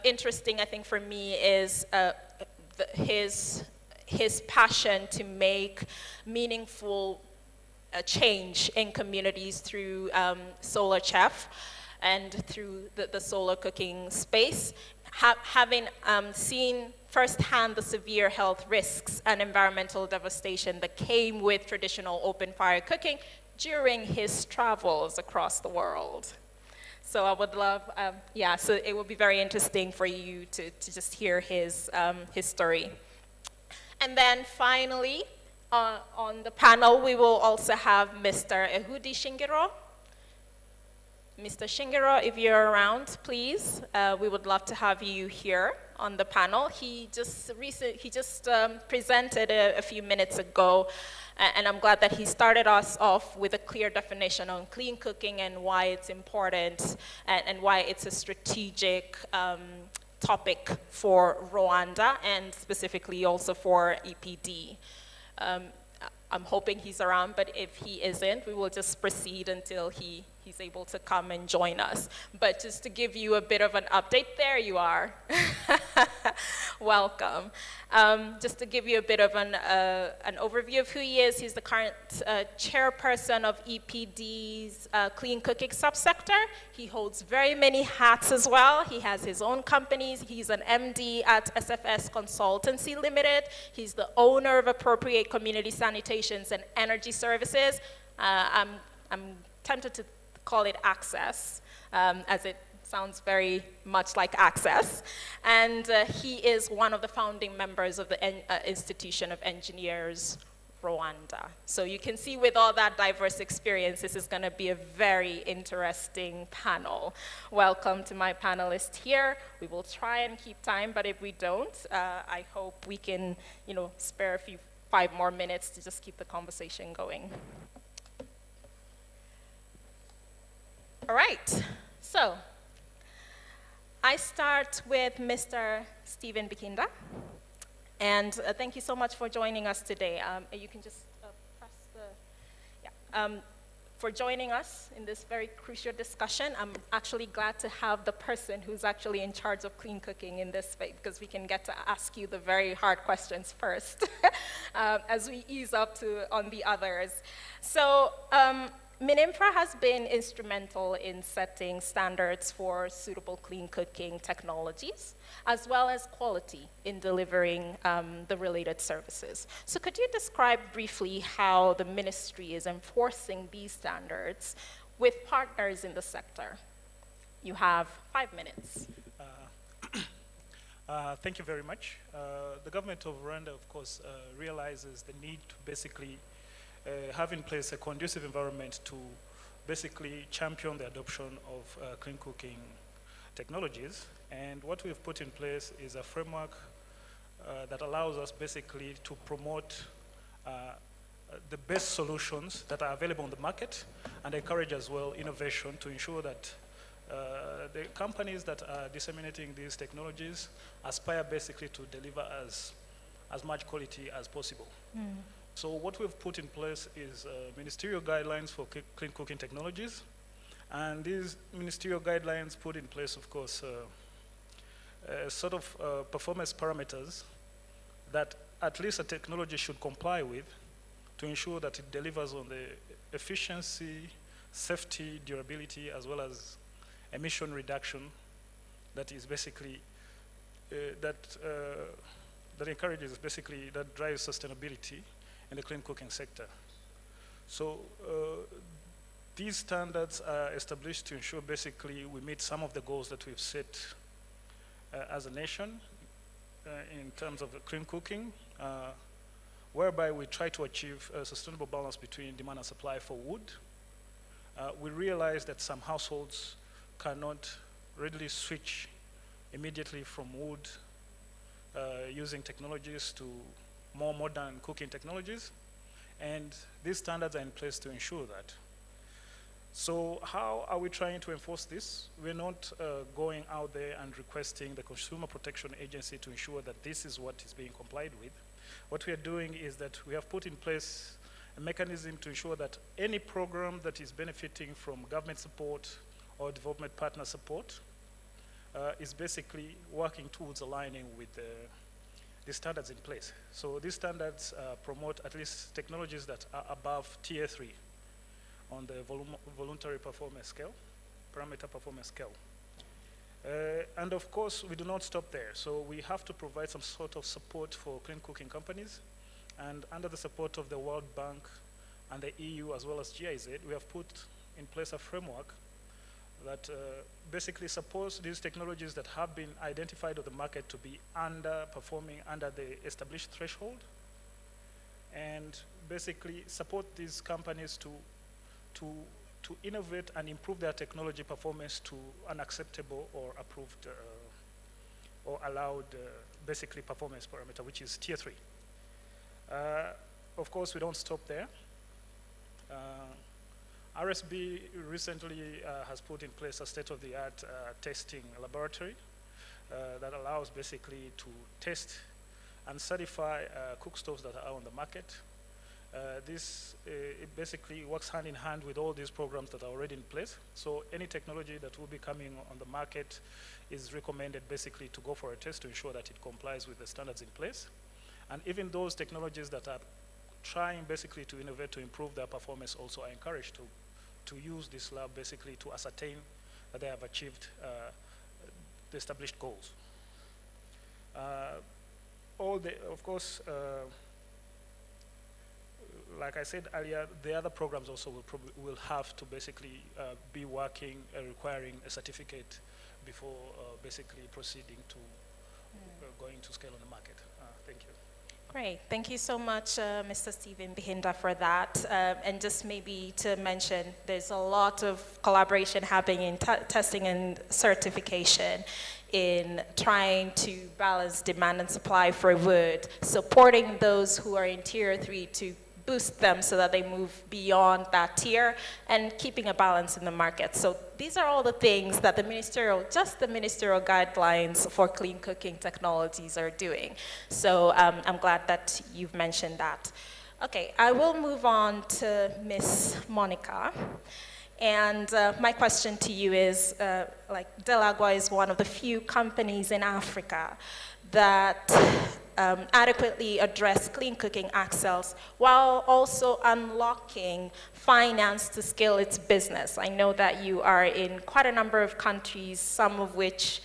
interesting, I think, for me is his passion to make meaningful change in communities through Solar Chef and through the solar cooking space, having seen firsthand the severe health risks and environmental devastation that came with traditional open fire cooking during his travels across the world. So I would love, so it would be very interesting for you to just hear his story. And then finally, on the panel, we will also have Mr. Ehudi Shingiro. Mr. Shingiro, if you're around, please, we would love to have you here on the panel. He just presented a few minutes ago, and I'm glad that he started us off with a clear definition on clean cooking and why it's important and why it's a strategic topic for Rwanda and specifically also for EPD. I'm hoping he's around, but if he isn't, we will just proceed until he's able to come and join us. But just to give you a bit of an update, there you are. Welcome. Just to give you a bit of an overview of who he is, he's the current chairperson of EPD's clean cooking subsector. He holds very many hats as well. He has his own companies. He's an MD at SFS Consultancy Limited. He's the owner of Appropriate Community Sanitations and Energy Services. I'm tempted to call it Access, as it sounds very much like Access. And he is one of the founding members of the Institution of Engineers Rwanda. So you can see with all that diverse experience, this is going to be a very interesting panel. Welcome to my panelists here. We will try and keep time, but if we don't, I hope we can, spare 5 more minutes to just keep the conversation going. All right, so I start with Mr. Stephen Bikinda, and thank you so much for joining us today. You can just press the, for joining us in this very crucial discussion. I'm actually glad to have the person who's actually in charge of clean cooking in this space, because we can get to ask you the very hard questions first as we ease up on the others. So MinInfra has been instrumental in setting standards for suitable clean cooking technologies, as well as quality in delivering the related services. So could you describe briefly how the ministry is enforcing these standards with partners in the sector? You have 5 minutes. Thank you very much. The government of Rwanda, of course, realizes the need to basically have in place a conducive environment to basically champion the adoption of clean cooking technologies. And what we've put in place is a framework that allows us basically to promote the best solutions that are available on the market, and encourage as well innovation to ensure that the companies that are disseminating these technologies aspire basically to deliver as much quality as possible. Mm. So what we've put in place is ministerial guidelines for clean cooking technologies. And these ministerial guidelines put in place, of course, sort of performance parameters that at least a technology should comply with to ensure that it delivers on the efficiency, safety, durability, as well as emission reduction that is basically, that encourages basically, that drives sustainability in the clean cooking sector. So these standards are established to ensure basically we meet some of the goals that we've set as a nation in terms of clean cooking, whereby we try to achieve a sustainable balance between demand and supply for wood. We realize that some households cannot readily switch immediately from wood using technologies to more modern cooking technologies, and these standards are in place to ensure that. So how are we trying to enforce this? We're not going out there and requesting the Consumer Protection Agency to ensure that this is what is being complied with. What we are doing is that we have put in place a mechanism to ensure that any program that is benefiting from government support or development partner support is basically working towards aligning with the standards in place. So these standards promote at least technologies that are above tier 3 on the voluntary performance scale, parameter performance scale. And of course, we do not stop there. So we have to provide some sort of support for clean cooking companies. And under the support of the World Bank and the EU, as well as GIZ, we have put in place a framework that basically supports these technologies that have been identified on the market to be underperforming under the established threshold, and basically support these companies to innovate and improve their technology performance to an acceptable or approved or allowed basically performance parameter, which is tier 3. Of course, we don't stop there. RSB recently has put in place a state-of-the-art testing laboratory that allows basically to test and certify cook stoves that are on the market. It basically works hand in hand with all these programs that are already in place. So any technology that will be coming on the market is recommended basically to go for a test to ensure that it complies with the standards in place. And even those technologies that are trying basically to innovate to improve their performance also are encouraged to use this lab basically to ascertain that they have achieved the established goals. Of course, like I said earlier, the other programs also will have to basically be working, requiring a certificate before basically proceeding to going to scale on the market. Thank you. Great. Thank you so much, Mr. Stephen Bihinda, for that. And just maybe to mention, there's a lot of collaboration happening in testing and certification in trying to balance demand and supply for wood, supporting those who are in tier 3 to boost them so that they move beyond that tier, and keeping a balance in the market. So these are all the things that the ministerial guidelines for clean cooking technologies are doing. So I'm glad that you've mentioned that. Okay, I will move on to Miss Monica. And my question to you is, Delagua is one of the few companies in Africa that adequately address clean cooking access while also unlocking finance to scale its business. I know that you are in quite a number of countries, some of which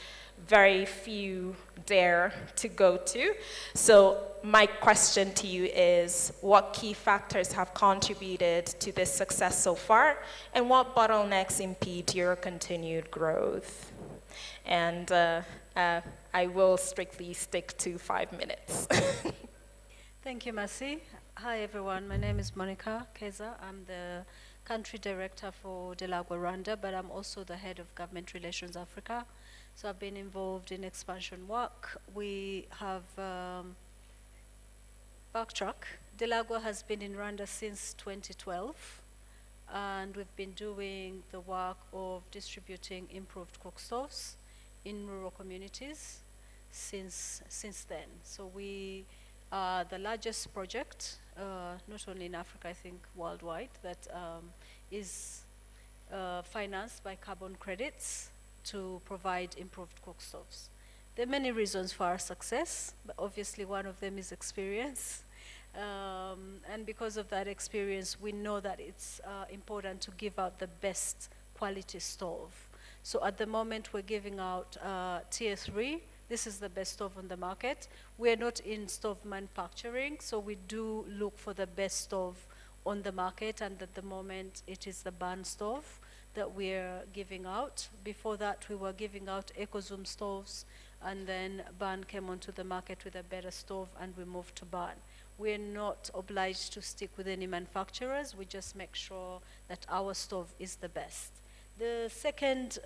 very few dare to go to. So my question to you is, what key factors have contributed to this success so far, and what bottlenecks impede your continued growth? And I will strictly stick to 5 minutes. Thank you, Mercy. Hi, everyone. My name is Monica Keza. I'm the country director for Delagua Rwanda, but I'm also the head of Government Relations Africa. So I've been involved in expansion work. We have backtrack. Delagua has been in Rwanda since 2012, and we've been doing the work of distributing improved cook stoves in rural communities since then. So we are the largest project, not only in Africa, I think worldwide, that is financed by carbon credits to provide improved cook stoves. There are many reasons for our success, but obviously one of them is experience. And because of that experience, we know that it's important to give out the best quality stove. So at the moment, we're giving out tier 3. This is the best stove on the market. We're not in stove manufacturing, so we do look for the best stove on the market, and at the moment, it is the Ban stove that we're giving out. Before that, we were giving out EcoZoom stoves, and then Ban came onto the market with a better stove, and we moved to Ban. We're not obliged to stick with any manufacturers. We just make sure that our stove is the best. The second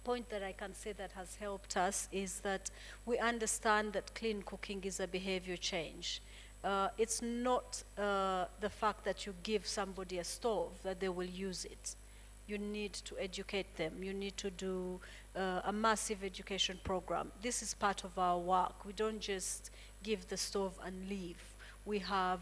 point that I can say that has helped us is that we understand that clean cooking is a behavior change. It's not the fact that you give somebody a stove that they will use it. You need to educate them. You need to do a massive education program. This is part of our work. We don't just give the stove and leave. We have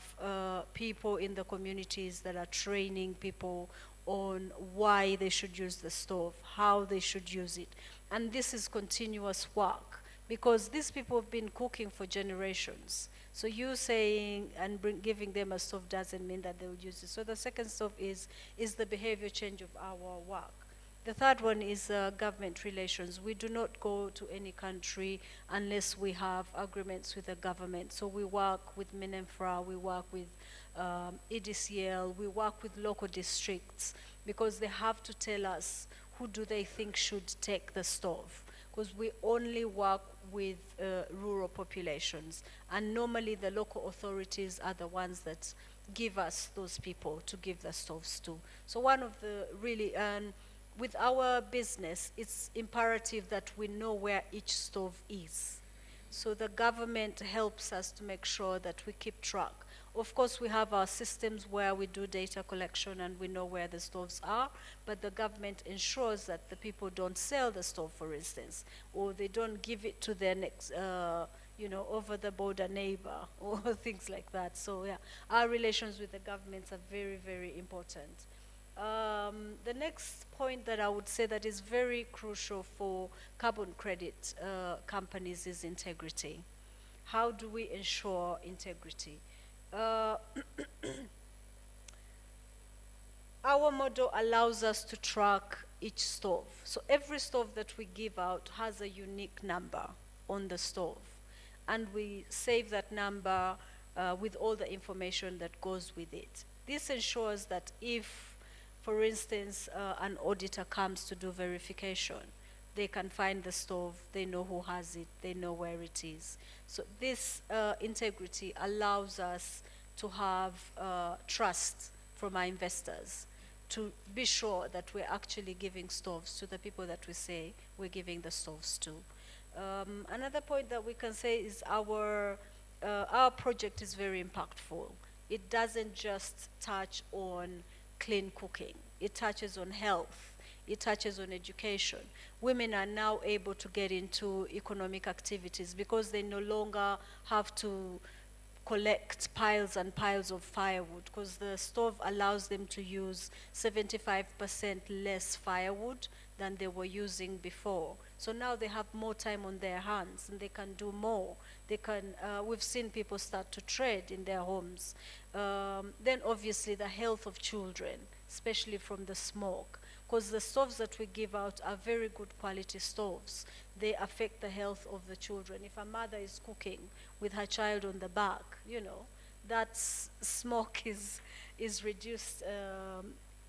people in the communities that are training people on why they should use the stove, how they should use it. And this is continuous work, because these people have been cooking for generations. So you saying and giving them a stove doesn't mean that they will use it. So the second stove is the behavior change of our work. The third one is government relations. We do not go to any country unless we have agreements with the government. So we work with Minenfra, we work with EDCL, we work with local districts, because they have to tell us who do they think should take the stove. Because we only work with rural populations. And normally the local authorities are the ones that give us those people to give the stoves to. So one of the really, with our business, it's imperative that we know where each stove is. So the government helps us to make sure that we keep track. Of course, we have our systems where we do data collection and we know where the stoves are, but the government ensures that the people don't sell the stove, for instance, or they don't give it to their next, over the border neighbor or things like that. So yeah, our relations with the governments are very, very important. The next point that I would say that is very crucial for carbon credit companies is integrity. How do we ensure integrity? Our model allows us to track each stove. So every stove that we give out has a unique number on the stove. And we save that number with all the information that goes with it. This ensures that if, for instance, an auditor comes to do verification, they can find the stove, they know who has it, they know where it is. So this integrity allows us to have trust from our investors, to be sure that we're actually giving stoves to the people that we say we're giving the stoves to. Another point that we can say is our project is very impactful. It doesn't just touch on clean cooking. It touches on health. It touches on education. Women are now able to get into economic activities because they no longer have to collect piles and piles of firewood, because the stove allows them to use 75% less firewood than they were using before. So now they have more time on their hands and they can do more. They can, we've seen people start to trade in their homes. Then obviously the health of children, especially from the smoke, because the stoves that we give out are very good quality stoves. They affect the health of the children. If a mother is cooking with her child on the back, you know, that smoke is reduced.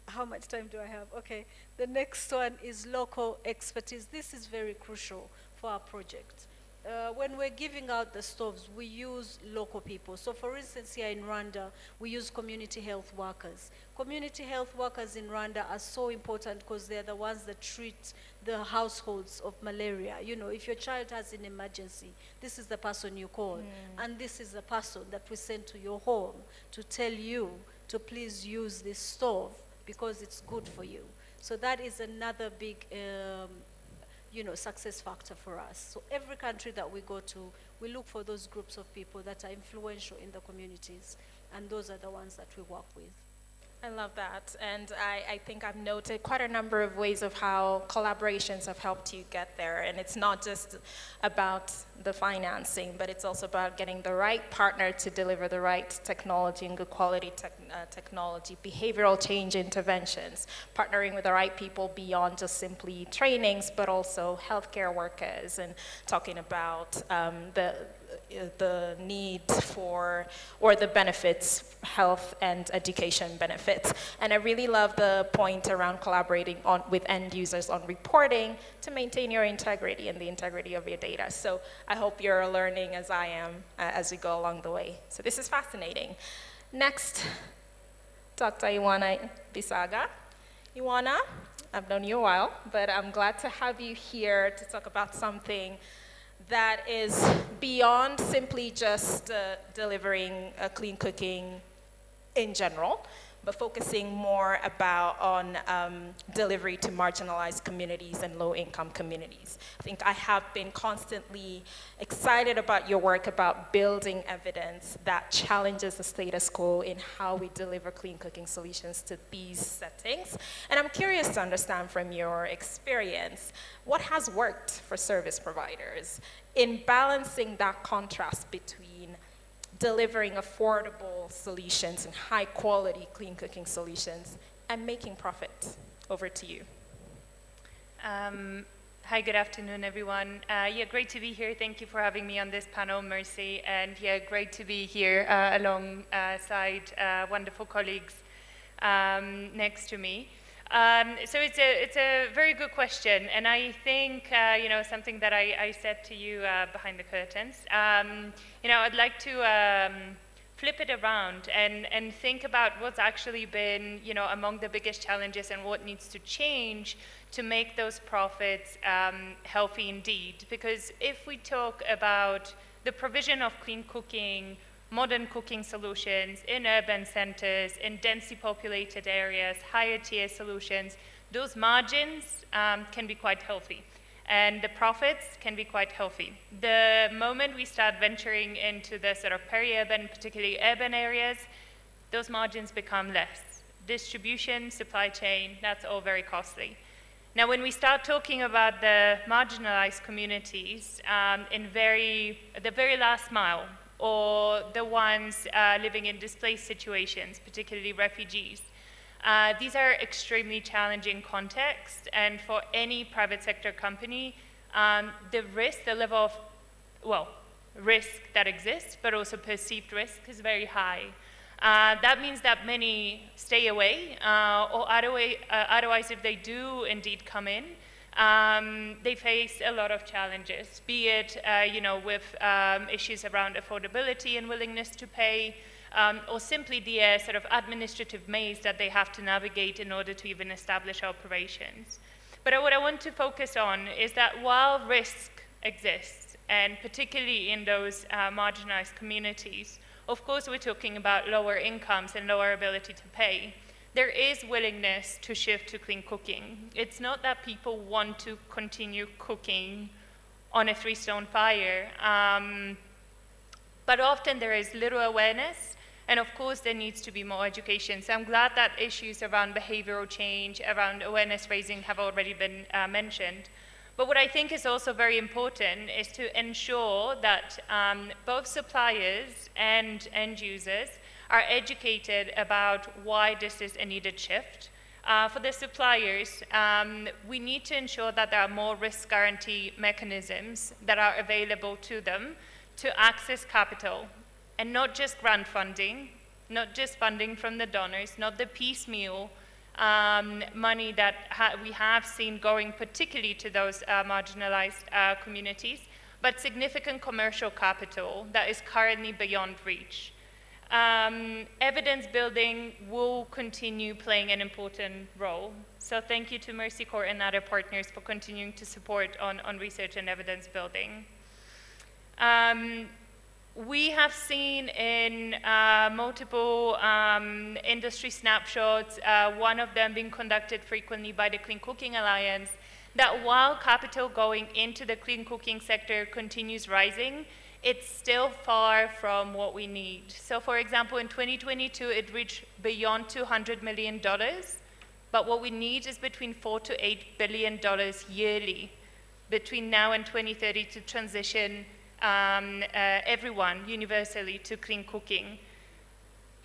How much time do I have? Okay, the next one is local expertise. This is very crucial for our project. When we're giving out the stoves, we use local people. So for instance, here in Rwanda, we use community health workers. Community health workers in Rwanda are so important because they're the ones that treat the households of malaria. You know, if your child has an emergency, this is the person you call. And this is the person that we send to your home to tell you to please use this stove because it's good for you. So that is another big you know, success factor for us. So every country that we go to, we look for those groups of people that are influential in the communities, and those are the ones that we work with. I love that, and I think I've noted quite a number of ways of how collaborations have helped you get there, and it's not just about the financing, but it's also about getting the right partner to deliver the right technology and good quality technology, behavioral change interventions, partnering with the right people beyond just simply trainings, but also healthcare workers, and talking about the need for, or the benefits, health and education benefits. And I really love the point around collaborating with end users on reporting to maintain your integrity and the integrity of your data. So I hope you're learning as I am as we go along the way. So this is fascinating. Next, Dr. Iwana Bisaga. Iwana, I've known you a while, but I'm glad to have you here to talk about something that is beyond simply just delivering clean cooking in general, but focusing more on delivery to marginalized communities and low-income communities. I think I have been constantly excited about your work about building evidence that challenges the status quo in how we deliver clean cooking solutions to these settings. And I'm curious to understand from your experience, what has worked for service providers in balancing that contrast between delivering affordable solutions and high quality clean cooking solutions and making profit? Over to you. Hi, good afternoon, everyone. Yeah, great to be here. Thank you for having me on this panel, Mercy. And yeah, great to be here alongside wonderful colleagues next to me. So it's a very good question, and I think you know, something that I said to you behind the curtains. You know, I'd like to flip it around and think about what's actually been, you know, among the biggest challenges and what needs to change to make those profits healthy indeed. Because if we talk about the provision of clean cooking, modern cooking solutions in urban centers, in densely populated areas, higher tier solutions, those margins can be quite healthy. And the profits can be quite healthy. The moment we start venturing into the sort of peri-urban, particularly urban areas, those margins become less. Distribution, supply chain, that's all very costly. Now, when we start talking about the marginalized communities in the very last mile, or the ones living in displaced situations, particularly refugees. These are extremely challenging contexts, and for any private sector company, the level of, well, risk that exists, but also perceived risk is very high. That means that many stay away, or otherwise if they do indeed come in, they face a lot of challenges, be it you know, with issues around affordability and willingness to pay, or simply the sort of administrative maze that they have to navigate in order to even establish operations. But what I want to focus on is that while risk exists, and particularly in those marginalized communities, of course we're talking about lower incomes and lower ability to pay. There is willingness to shift to clean cooking. It's not that people want to continue cooking on a three-stone fire. But often there is little awareness, and of course there needs to be more education. So I'm glad that issues around behavioral change, around awareness raising have already been mentioned. But what I think is also very important is to ensure that both suppliers and end users are educated about why this is a needed shift. For the suppliers, we need to ensure that there are more risk guarantee mechanisms that are available to them to access capital, and not just grant funding, not just funding from the donors, not the piecemeal money that we have seen going particularly to those marginalized communities, but significant commercial capital that is currently beyond reach. Evidence building will continue playing an important role. So thank you to Mercy Corps and other partners for continuing to support on research and evidence building. We have seen in multiple industry snapshots, one of them being conducted frequently by the Clean Cooking Alliance, that while capital going into the clean cooking sector continues rising, it's still far from what we need. So for example, in 2022, it reached beyond $200 million, but what we need is between $4 to $8 billion yearly between now and 2030 to transition everyone universally to clean cooking.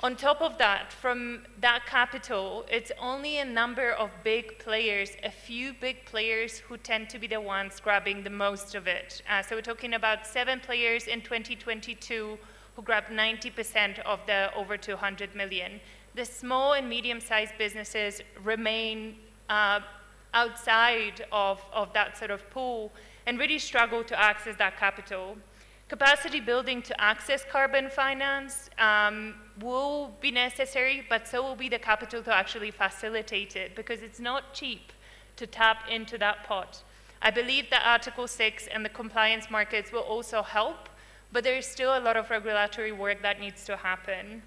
On top of that, from that capital, it's only a number of big players, a few big players who tend to be the ones grabbing the most of it. So we're talking about 7 players in 2022 who grabbed 90% of the over 200 million. The small and medium-sized businesses remain outside of that sort of pool and really struggle to access that capital. Capacity building to access carbon finance will be necessary, but so will be the capital to actually facilitate it, because it's not cheap to tap into that pot. I believe that Article 6 and the compliance markets will also help, but there is still a lot of regulatory work that needs to happen.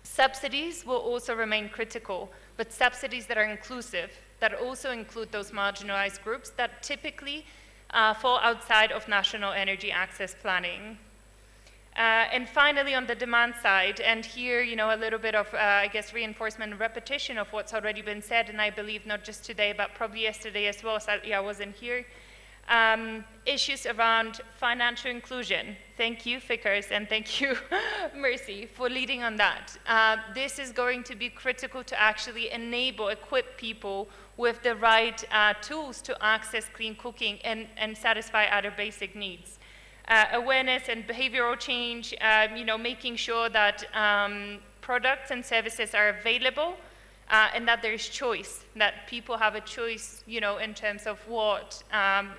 Subsidies will also remain critical, but subsidies that are inclusive, that also include those marginalized groups that typically fall outside of national energy access planning. And finally, on the demand side, and here, a little bit of, I guess, reinforcement and repetition of what's already been said, and I believe not just today, but probably yesterday as well, sadly I wasn't here. Issues around financial inclusion. Thank you, Fikkers, and thank you, Mercy, for leading on that. This is going to be critical to actually equip people with the right tools to access clean cooking and satisfy other basic needs. Awareness and behavioral change, making sure that products and services are available and that there's choice, that people have a choice, in terms of what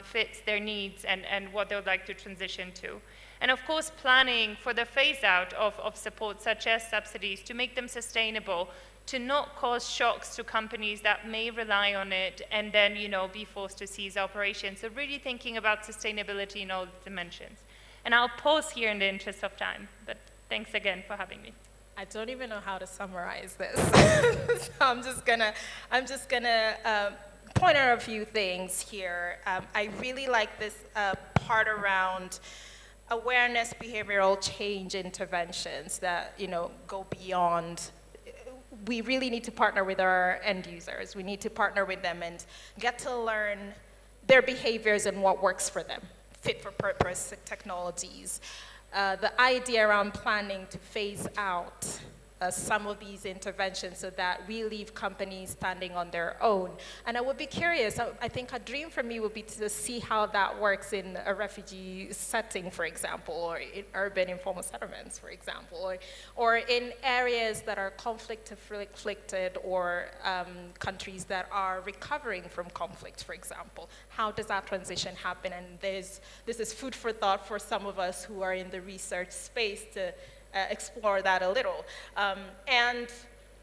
fits their needs and what they would like to transition to. And of course, planning for the phase out of support, such as subsidies, to make them sustainable, to not cause shocks to companies that may rely on it and then, be forced to cease operations. So really thinking about sustainability in all dimensions. And I'll pause here in the interest of time, but thanks again for having me. I don't even know how to summarize this. So I'm just gonna point out a few things here. I really like this part around awareness, behavioral change interventions that go beyond. We really need to partner with our end users. We need to partner with them and get to learn their behaviors and what works for them, fit for purpose technologies. The idea around planning to phase out some of these interventions so that we leave companies standing on their own. And I would be curious, I think a dream for me would be to see how that works in a refugee setting, for example, or in urban informal settlements, for example, or in areas that are conflict-afflicted or countries that are recovering from conflict, for example. How does that transition happen? And this is food for thought for some of us who are in the research space to explore that a little. And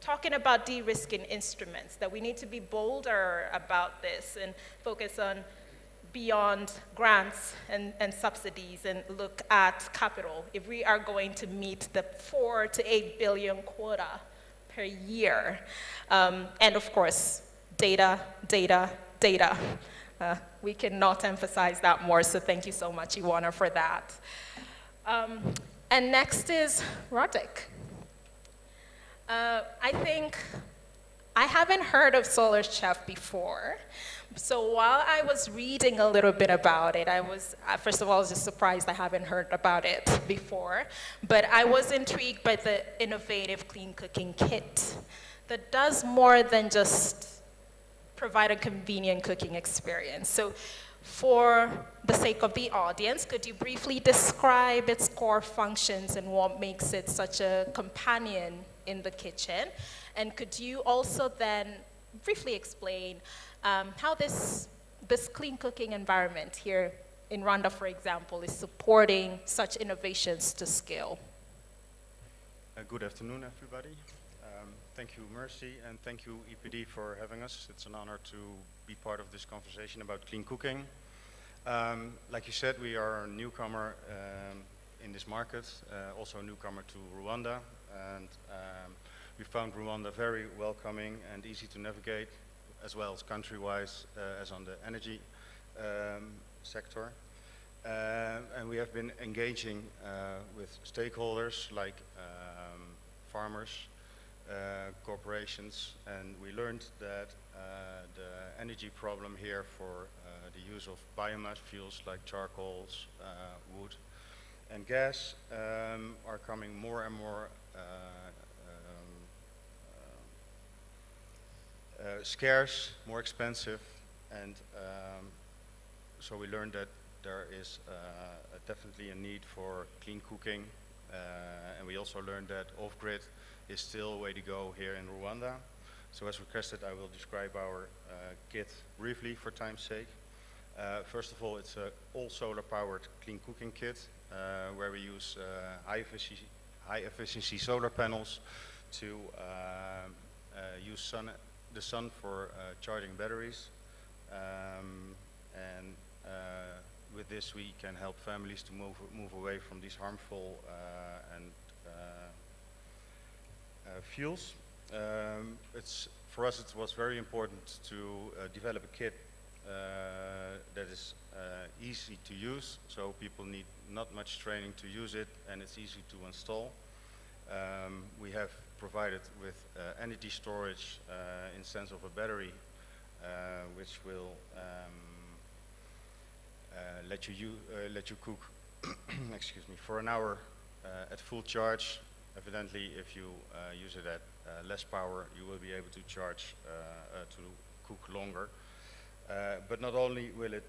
talking about de-risking instruments, that we need to be bolder about this and focus on beyond grants and subsidies and look at capital. If we are going to meet the 4 to 8 billion quota per year, and of course, data. We cannot emphasize that more, so thank you so much, Iwana, for that. And next is Roddick. I think I haven't heard of Solar Chef before. So while I was reading a little bit about it, I was, first of all, I was just surprised I haven't heard about it before. But I was intrigued by the innovative clean cooking kit that does more than just provide a convenient cooking experience. So for the sake of the audience, could you briefly describe its core functions and what makes it such a companion in the kitchen? And could you also then briefly explain how this clean cooking environment here in Rwanda, for example, is supporting such innovations to scale? Good afternoon, everybody. Thank you, Mercy, and thank you, EPD, for having us. It's an honor to be part of this conversation about clean cooking. Like you said, we are a newcomer in this market, also a newcomer to Rwanda, and we found Rwanda very welcoming and easy to navigate, as well as country-wise, as on the energy sector. And we have been engaging with stakeholders like farmers, corporations, and we learned that the energy problem here for the use of biomass fuels like charcoals, wood, and gas are coming more and more scarce, more expensive, and so we learned that there is definitely a need for clean cooking, and we also learned that off-grid is still a way to go here in Rwanda. So as requested, I will describe our kit briefly for time's sake. First of all, it's an all-solar powered clean cooking kit where we use high efficiency solar panels to use the sun for charging batteries. And with this, we can help families to move away from these harmful fuels. For us, it was very important to develop a kit that is easy to use, so people need not much training to use it, and it's easy to install. We have provided with energy storage in sense of a battery, which will let you cook excuse me, for an hour at full charge. Evidently, if you use it at less power, you will be able to charge to cook longer. But not only will it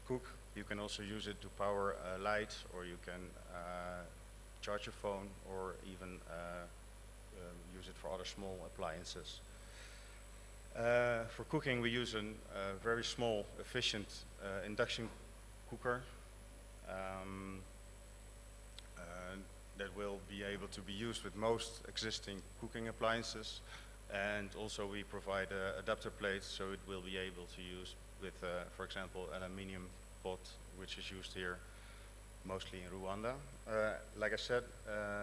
cook, you can also use it to power a light, or you can charge your phone, or even use it for other small appliances. For cooking, we use a very small, efficient induction cooker that will be able to be used with most existing cooking appliances. And also we provide adapter plates, so it will be able to use with, for example, an aluminium pot, which is used here mostly in Rwanda. Like I said,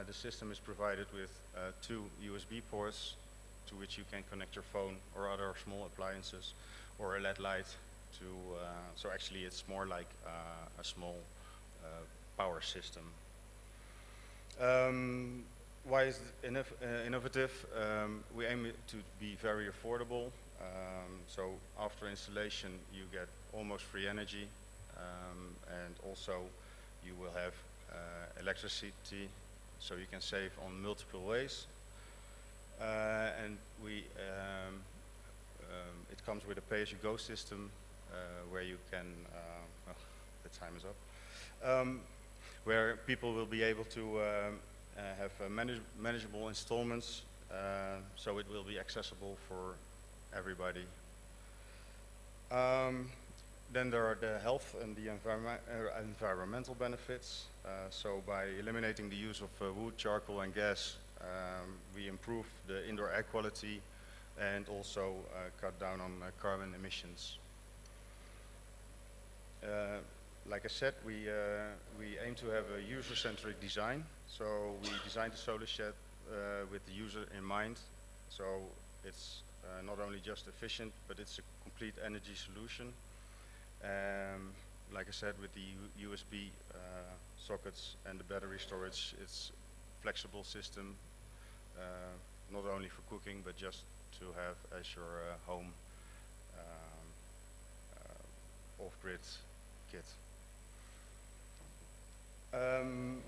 the system is provided with 2 USB ports to which you can connect your phone or other small appliances, or a LED light to, so actually it's more like a small power system. Why is it innovative? We aim it to be very affordable. So after installation, you get almost free energy, and also you will have electricity, so you can save on multiple ways. And it comes with a pay-as-you-go system where you can, well, the time is up, where people will be able to have manageable installments, so it will be accessible for everybody. Then there are the health and the environmental benefits. So by eliminating the use of wood, charcoal, and gas, we improve the indoor air quality and also cut down on carbon emissions. Like I said, we aim to have a user-centric design. So we designed the solar shed with the user in mind. So it's not only just efficient, but it's a complete energy solution. Like I said, with the USB sockets, and the battery storage. It's flexible system, not only for cooking, but just to have as your home off-grid kit.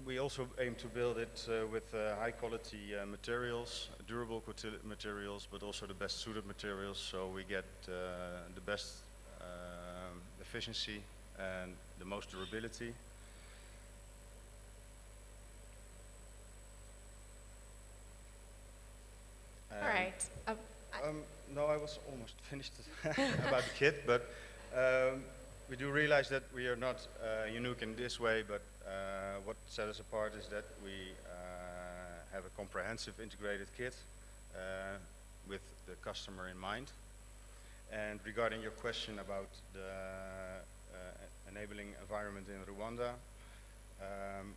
We also aim to build it with high quality materials, durable materials, but also the best suited materials, so we get the best efficiency and the most durability. All right. No, I was almost finished about the kit, but we do realize that we are not unique in this way, but what sets us apart is that we have a comprehensive integrated kit with the customer in mind. And regarding your question about the enabling environment in Rwanda,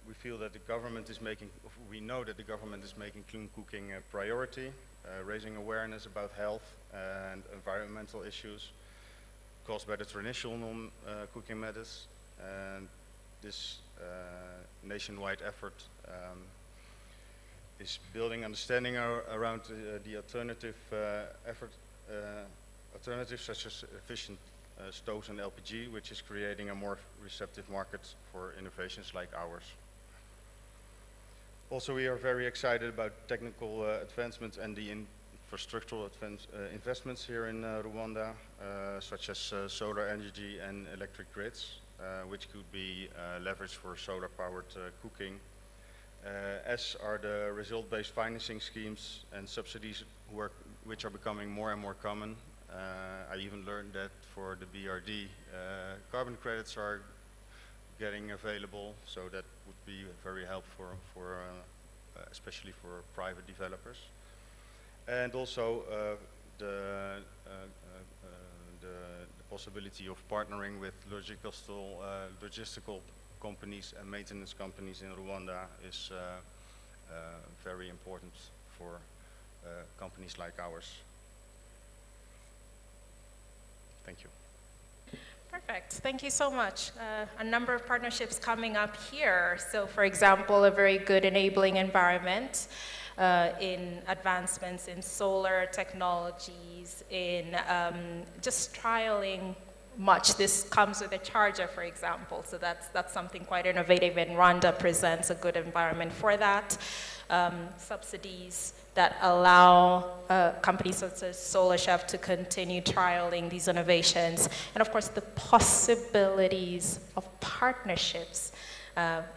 we feel that the government is making, we know that the government is making clean cooking a priority, raising awareness about health and environmental issues caused by the traditional non-cooking methods. And this nationwide effort is building understanding around the alternative alternatives such as efficient stoves and LPG, which is creating a more receptive market for innovations like ours. Also, we are very excited about technical advancements and the infrastructural investments here in Rwanda, such as solar energy and electric grids, which could be leveraged for solar-powered cooking, as are the result-based financing schemes and subsidies which are becoming more and more common. I even learned that for the BRD, carbon credits are getting available, so that would be very helpful for especially for private developers. And also the possibility of partnering with logistical companies and maintenance companies in Rwanda is very important for companies like ours. Thank you. Perfect. Thank you so much. A number of partnerships coming up here. So, for example, a very good enabling environment in advancements in solar technologies, in just trialing much. This comes with a charger, for example. So that's something quite innovative, and Rwanda presents a good environment for that. Subsidies that allow companies such as SolarChef to continue trialing these innovations, and of course the possibilities of partnerships,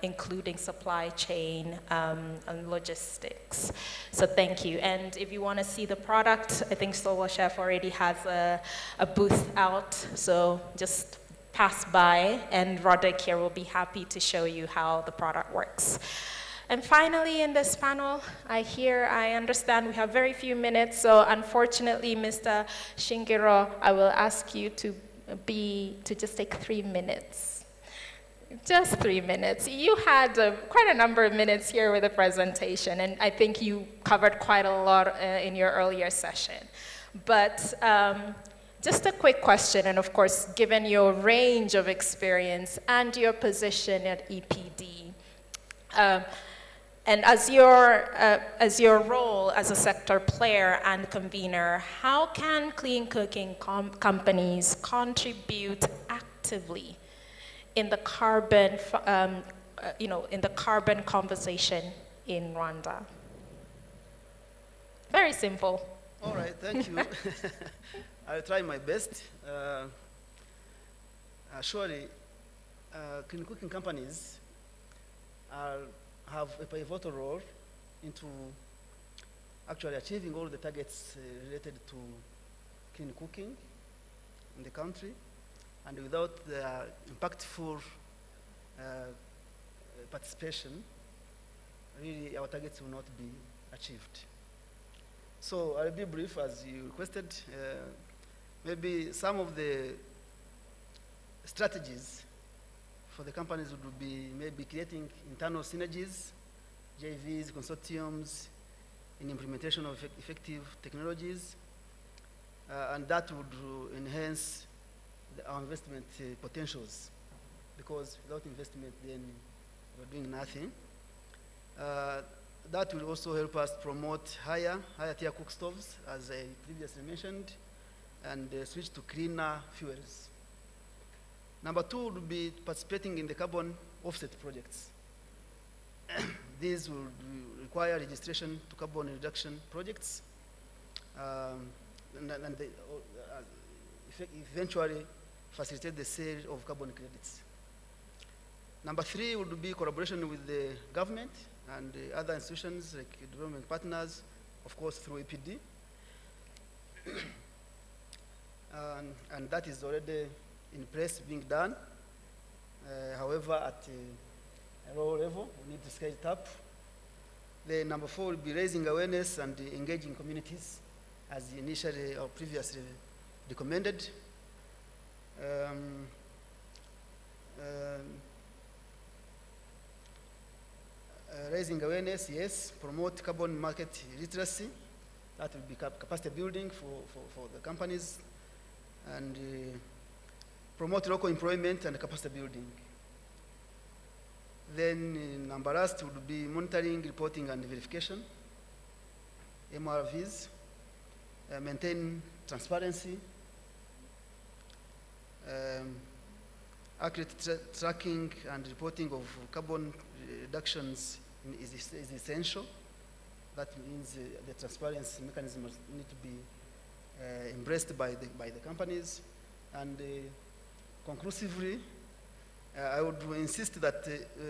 including supply chain and logistics. So thank you. And if you want to see the product, I think SolarChef already has a booth out, so just pass by and Roderick here will be happy to show you how the product works. And finally, in this panel, I understand we have very few minutes, so unfortunately, Mr. Shingiro, I will ask you to just take 3 minutes. Just 3 minutes. You had quite a number of minutes here with the presentation, and I think you covered quite a lot in your earlier session. But just a quick question, and of course, given your range of experience and your position at EPD, and as your role as a sector player and convener, how can clean cooking companies contribute actively in the carbon, in the carbon conversation in Rwanda? Very simple. All right, thank you. I'll try my best. Surely, clean cooking companies have a pivotal role into actually achieving all the targets related to clean cooking in the country, and without the impactful participation, really our targets will not be achieved. So I'll be brief as you requested. Maybe some of the strategies for the companies would be maybe creating internal synergies, JVs, consortiums, in implementation of effective technologies, and that would enhance our investment potentials, because without investment then we're doing nothing. That will also help us promote higher tier cook stoves, as I previously mentioned, and switch to cleaner fuels. Number 2 would be participating in the carbon offset projects. These will require registration to carbon reduction projects, and they eventually facilitate the sale of carbon credits. Number 3 would be collaboration with the government and other institutions like development partners, of course through APD. And that is already in place, being done. However, at a low level, we need to scale it up. The number 4 will be raising awareness and engaging communities, as initially or previously recommended. Raising awareness, yes. Promote carbon market literacy. That will be capacity building for the companies. And promote local employment and capacity building. Then number last would be monitoring, reporting, and verification. MRVs. Maintain transparency. Accurate tracking and reporting of carbon reductions is essential. That means the transparency mechanisms need to be embraced by the companies. And conclusively, I would insist that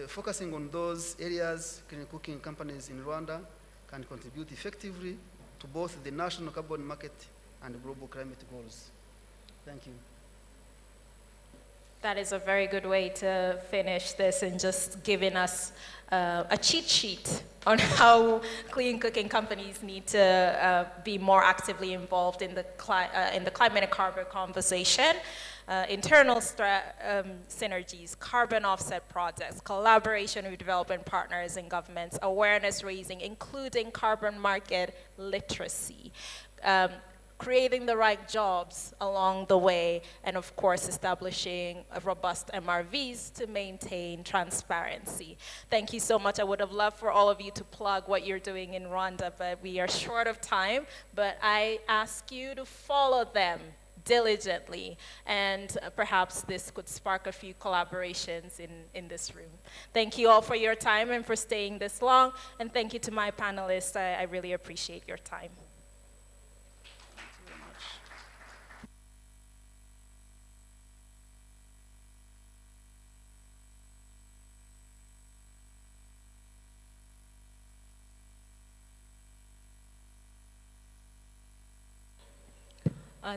focusing on those areas, clean cooking companies in Rwanda can contribute effectively to both the national carbon market and global climate goals. Thank you. That is a very good way to finish this, and just giving us a cheat sheet on how clean cooking companies need to be more actively involved in the climate and carbon conversation. Internal synergies, carbon offset projects, collaboration with development partners and governments, awareness raising, including carbon market literacy, creating the right jobs along the way, and of course establishing robust MRVs to maintain transparency. Thank you so much. I would have loved for all of you to plug what you're doing in Rwanda, but we are short of time. But I ask you to follow them diligently, and perhaps this could spark a few collaborations in this room. Thank you all for your time and for staying this long, and thank you to my panelists. I really appreciate your time.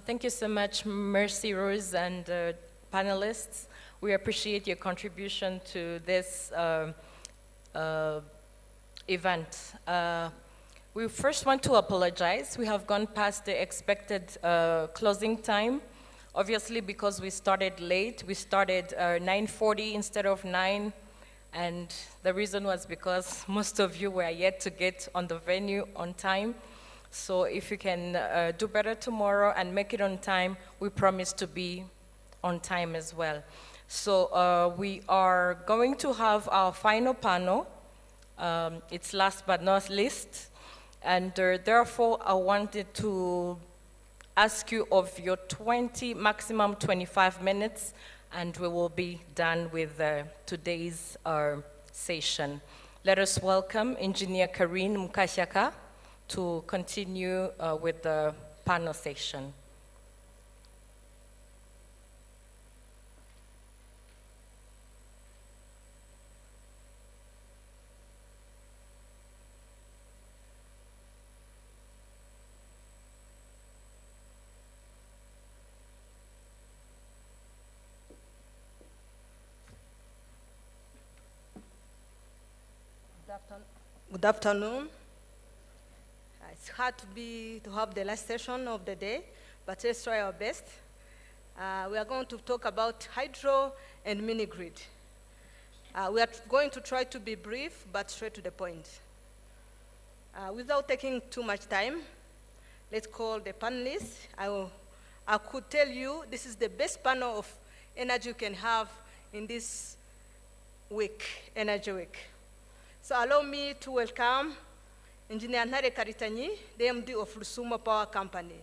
Thank you so much, Mercy Rose and panelists. We appreciate your contribution to this event. We first want to apologize. We have gone past the expected closing time. Obviously, because we started late. We started 9:40 instead of 9. And the reason was because most of you were yet to get on the venue on time. So if you can do better tomorrow and make it on time, we promise to be on time as well. So we are going to have our final panel. It's last but not least. And therefore, I wanted to ask you of your maximum 25 minutes, and we will be done with today's session. Let us welcome Engineer Karine Mukashyaka to continue with the panel session. Good afternoon. It's hard to have the last session of the day, but let's try our best. We are going to talk about hydro and mini-grid. We are going to try to be brief, but straight to the point. Without taking too much time, let's call the panelists. I could tell you this is the best panel of energy you can have in this week, Energy Week. So allow me to welcome Engineer Nare Karitanyi, the MD of Rusumo Power Company.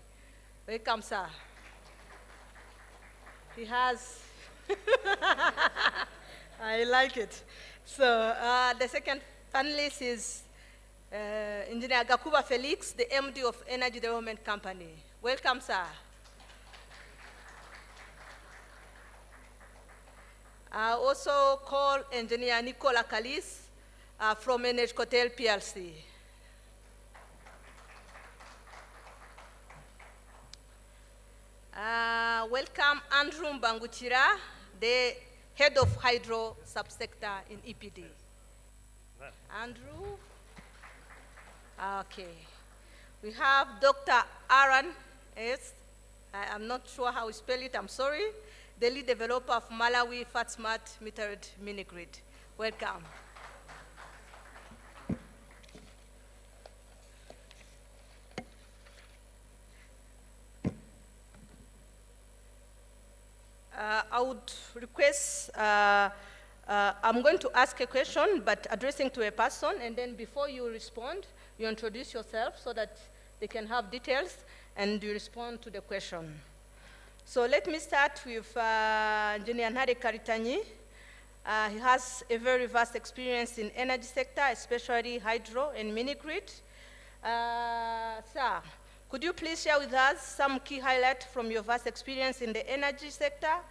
Welcome, sir. He has, I like it. So the second panelist is Engineer Gakuba Felix, the MD of Energy Development Company. Welcome, sir. I also call Engineer Nicola Kalis from Energy Hotel PLC. Welcome Andrew Mbanguchira, the head of hydro subsector in EPD. Andrew? Okay. We have Dr. Aaron S. I'm not sure how we spell it, I'm sorry. The lead developer of Malawi FatSmart metered mini-grid. Welcome. I would request, I'm going to ask a question, but addressing to a person, and then before you respond, you introduce yourself so that they can have details, and you respond to the question. So let me start with Engineer Nare Karitanyi. He has a very vast experience in energy sector, especially hydro and mini-grid. Sir, could you please share with us some key highlights from your vast experience in the energy sector,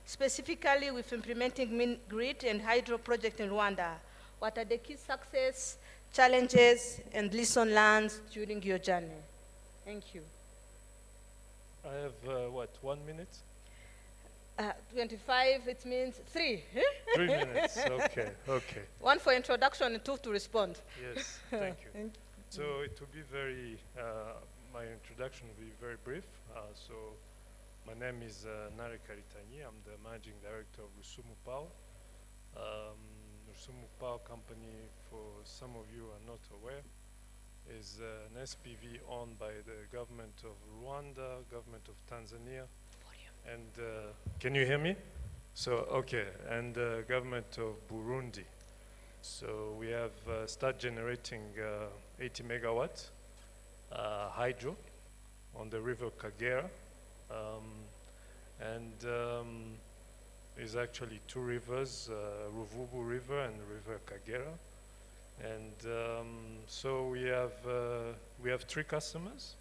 specifically with implementing mini-grid and hydro project in Rwanda? What are the key success, challenges, and lessons learned during your journey? Thank you. I have, what, 1 minute? 25, it means 3. 3 minutes, okay, okay. 1 for introduction and 2 to respond. Yes, thank you. So it will be very, my introduction will be very brief. So my name is Nare Karitanyi. I'm the managing director of Rusumo Power. Rusumo Power Company, for some of you are not aware, is an SPV owned by the government of Rwanda, government of Tanzania, and can you hear me? So, okay, and the government of Burundi. So we have started generating 80 megawatts hydro on the river Kagera, and there's actually 2 rivers, Ruvubu River and the river Kagera. And so we have 3 customers.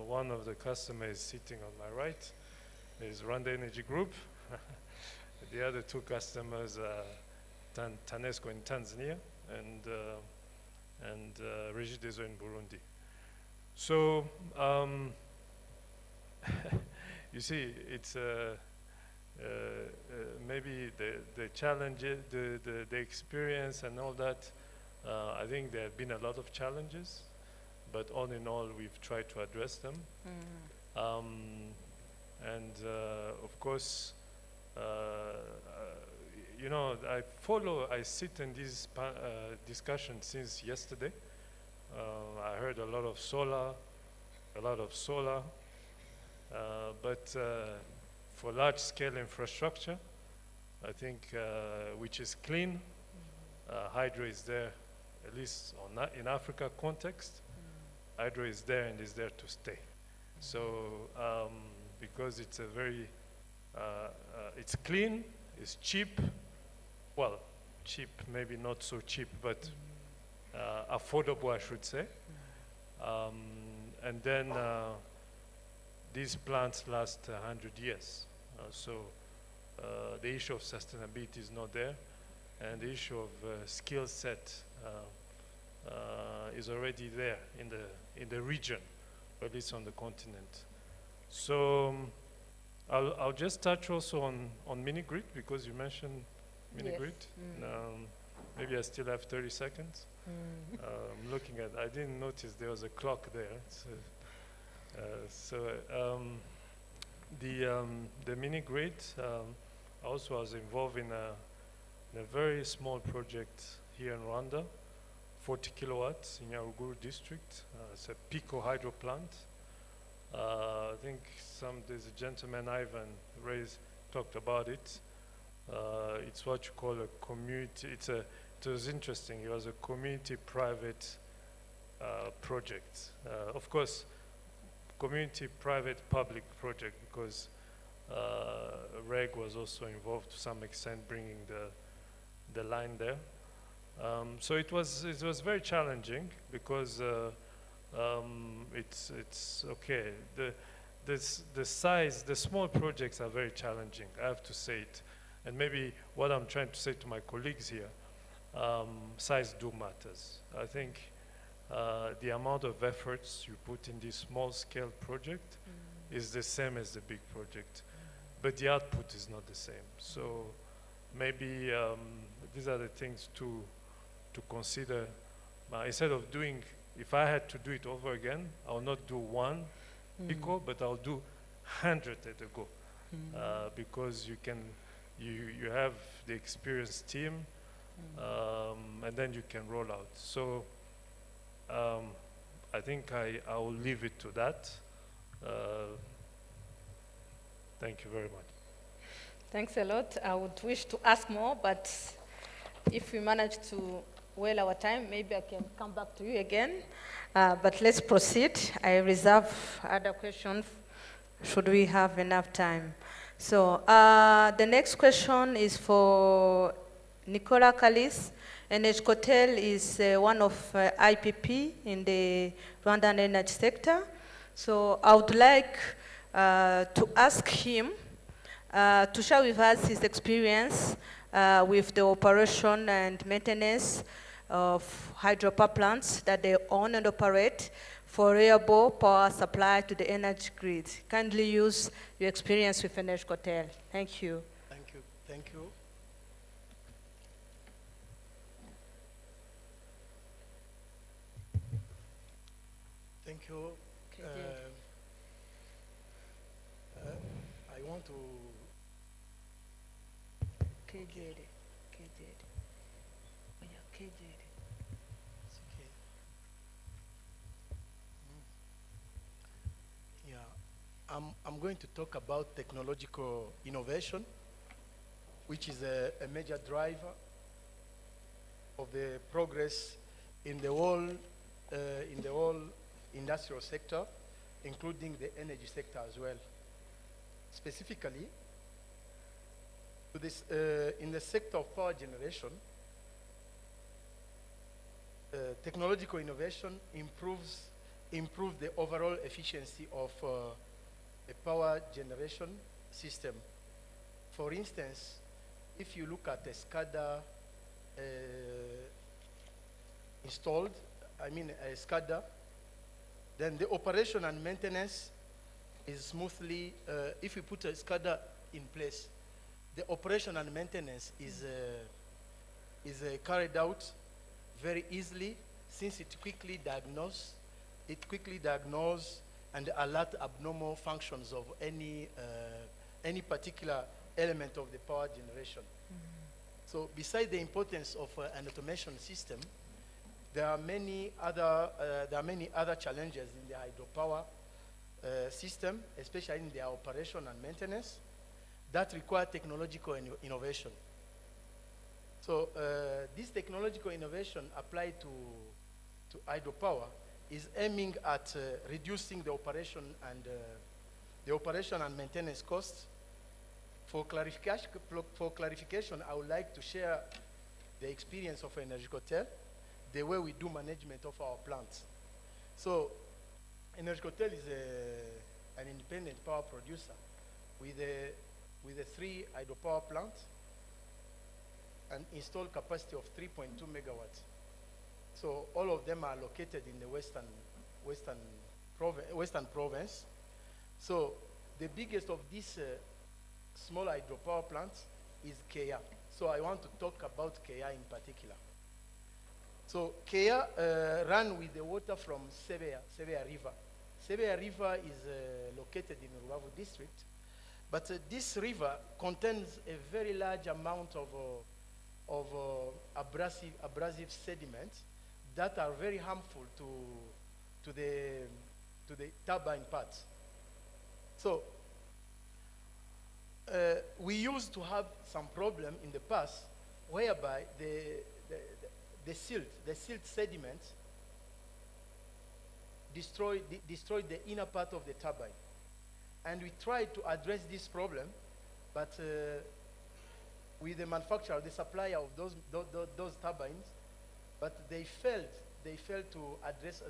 One of the customers is sitting on my right, is Rwanda Energy Group. The other 2 customers are TANESCO in Tanzania and Regideso in Burundi. So you see, it's maybe the challenges, the experience and all that, I think there have been a lot of challenges, but all in all, we've tried to address them. And of course, you know, I sit in this discussion since yesterday. I heard a lot of solar, but for large-scale infrastructure, I think, which is clean, hydro is there, at least in Africa context, hydro is there and is there to stay. So, because it's a very, it's clean, it's cheap, well, cheap, maybe not so cheap, but affordable, I should say. And then these plants last 100 years. So the issue of sustainability is not there, and the issue of skill set is already there in the region, or at least on the continent. So I'll just touch also on mini-grid, because you mentioned mini-grid. Yes. Maybe I still have 30 seconds. I'm looking at, I didn't notice there was a clock there. The mini-grid, I also was involved in a very small project here in Rwanda, 40 kilowatts in Nyaruguru district. It's a Pico hydro plant. I think there's a gentleman, Ivan, talked about it. It's what you call a community. It was interesting. It was a community-private project. Of course, community-private-public project, because REG was also involved to some extent, bringing the line there. So it was very challenging, because it's okay. The small projects are very challenging, I have to say it. And maybe what I'm trying to say to my colleagues here, size do matters. I think the amount of efforts you put in this small scale project is the same as the big project, but the output is not the same. So maybe these are the things to consider. Instead of doing, if I had to do it over again, I will not do one eco, but I'll do 100 at a go, because you have the experienced team, and then you can roll out. So I think I will leave it to that. Thank you very much. Thanks a lot. I would wish to ask more, but if we manage to well our time, maybe I can come back to you again. But let's proceed. I reserve other questions should we have enough time. So the next question is for Nicola Kalis. NHCOTEL is one of IPP in the Rwandan energy sector. So I would like to ask him to share with us his experience with the operation and maintenance of hydropower plants that they own and operate for reliable power supply to the energy grid. Kindly use your experience with NHCOTEL. Thank you. Thank you. Thank you. Thank you. I want to. It's okay. Yeah, I'm going to talk about technological innovation, which is a major driver of the progress in the whole industrial sector, including the energy sector as well. Specifically, to this, in the sector of power generation, technological innovation improves the overall efficiency of a power generation system. For instance, if you look at a SCADA installed, I mean a SCADA, then the operation and maintenance is smoothly, if you put a SCADA in place, the operation and maintenance is carried out very easily, since it quickly diagnoses and alert abnormal functions of any particular element of the power generation. So besides the importance of an automation system, there are many other challenges in the hydropower system, especially in their operation and maintenance, that require technological innovation. So this technological innovation applied to hydropower is aiming at reducing the operation and maintenance costs. For clarification, I would like to share the experience of NHCOTEL, the way we do management of our plants. So NHCOTEL is an independent power producer with a 3 hydropower plants and installed capacity of 3.2 megawatts. So all of them are located in the western province. So the biggest of these small hydropower plants is Kea. So I want to talk about Kea in particular. So Kea ran with the water from Sebeya River. Sebeya River is located in Rubavu district, but this river contains a very large amount of abrasive sediments that are very harmful to the turbine parts. So we used to have some problem in the past whereby the silt sediment destroyed the inner part of the turbine. And we tried to address this problem, but with the manufacturer, the supplier of those turbines, but they failed to address,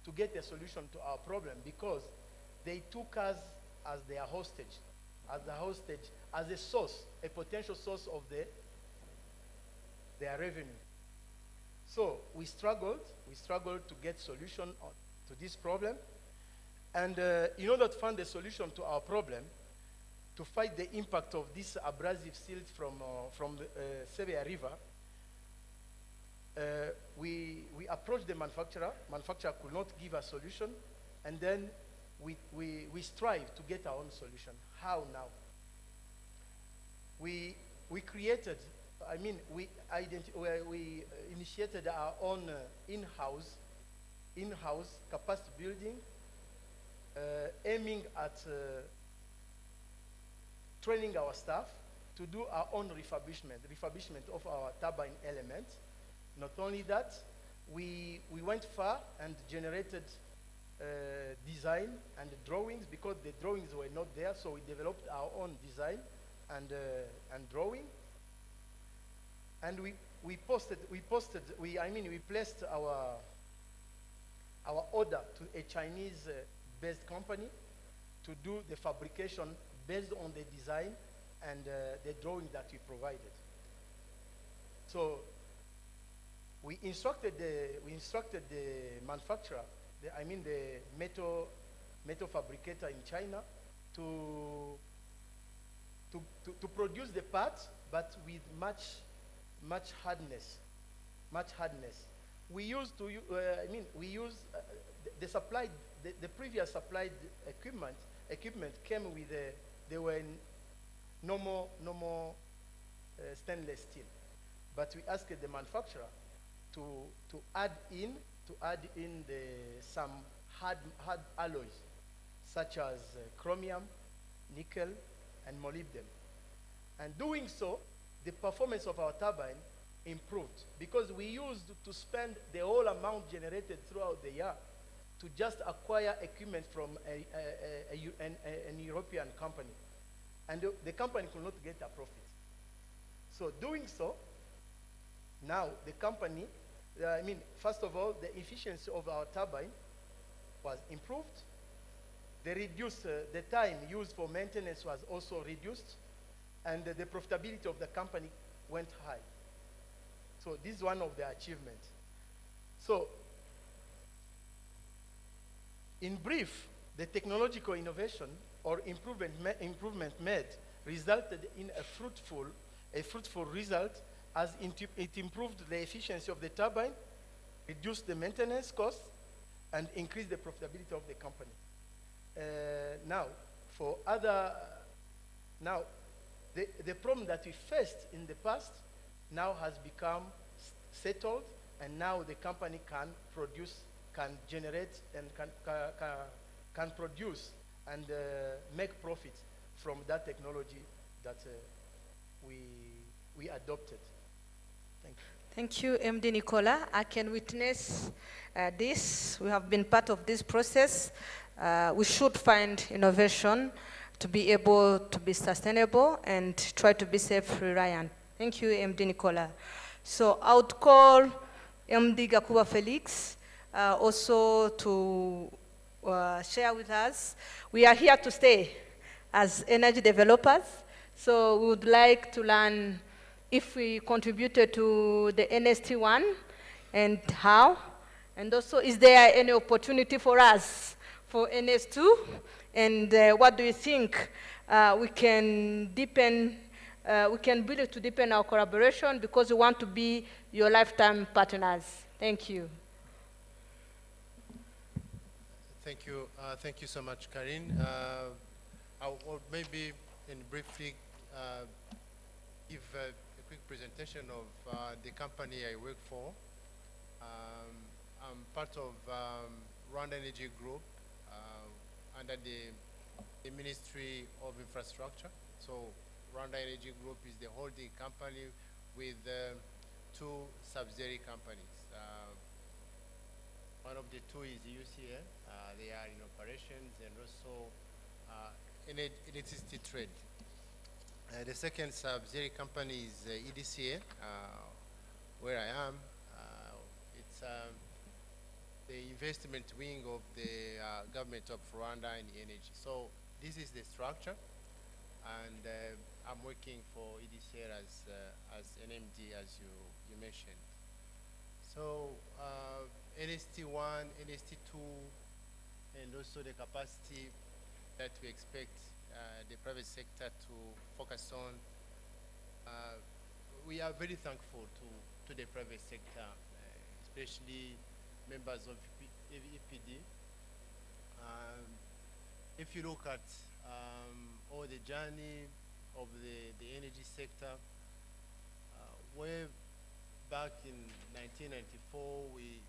to get a solution to our problem, because they took us as their hostage, as a source, a potential source of their revenue. So we struggled to get solution to this problem. And in order to find a solution to our problem, to fight the impact of this abrasive silt from the Sebeya River, we approached the manufacturer. Manufacturer could not give a solution, and then we strive to get our own solution. How now? We created, we initiated our own in-house capacity building, aiming at training our staff to do our own refurbishment of our turbine element. Not only that, we went far and generated design and drawings, because the drawings were not there, so we developed our own design and drawing. And we placed our order to a Chinese based company to do the fabrication based on the design and the drawing that we provided. So we instructed the manufacturer, the metal fabricator in China, to produce the parts, but with much hardness. We used to the previous supplied equipment came with they were normal stainless steel, but we asked the manufacturer to add in some hard alloys such as chromium, nickel, and molybdenum. And doing so, the performance of our turbine improved, because we used to spend the whole amount generated throughout the year to just acquire equipment from an European company. And the company could not get a profit. So doing so, now the company, first of all, the efficiency of our turbine was improved. The time used for maintenance was also reduced, and the profitability of the company went high. So this is one of the achievements. So in brief, the technological innovation or improvement made resulted in a fruitful result, as it improved the efficiency of the turbine, reduced the maintenance costs, and increased the profitability of the company. The problem that we faced in the past now has become settled, and now the company can generate and can produce and make profit from that technology that we adopted. Thank you. Thank you, MD Nicola. I can witness this. We have been part of this process. We should find innovation to be able to be sustainable and try to be self-reliant. Thank you, MD Nicola. So I would call MD Gakuba Felix also to share with us. We are here to stay as energy developers, so we would like to learn if we contributed to the NST1 and how, and also is there any opportunity for us for NS2, and what do you think we can build to deepen our collaboration, because we want to be your lifetime partners. Thank you. Thank you so much, Karine. I will maybe briefly give a quick presentation of the company I work for. I'm part of Rwanda Energy Group under the the Ministry of Infrastructure. So Rwanda Energy Group is the holding company with two subsidiary companies. One of the two is UCL. They are in operations and also electricity trade. The second subsidiary company is EDCA, where I am. It's the investment wing of the government of Rwanda in energy. So this is the structure, and I'm working for EDCA as an MD, as you mentioned. So NST1, NST2, and also the capacity that we expect the private sector to focus on. We are very thankful to the private sector, especially members of EPD. If you look at all the journey of the energy sector, way back in 1994, we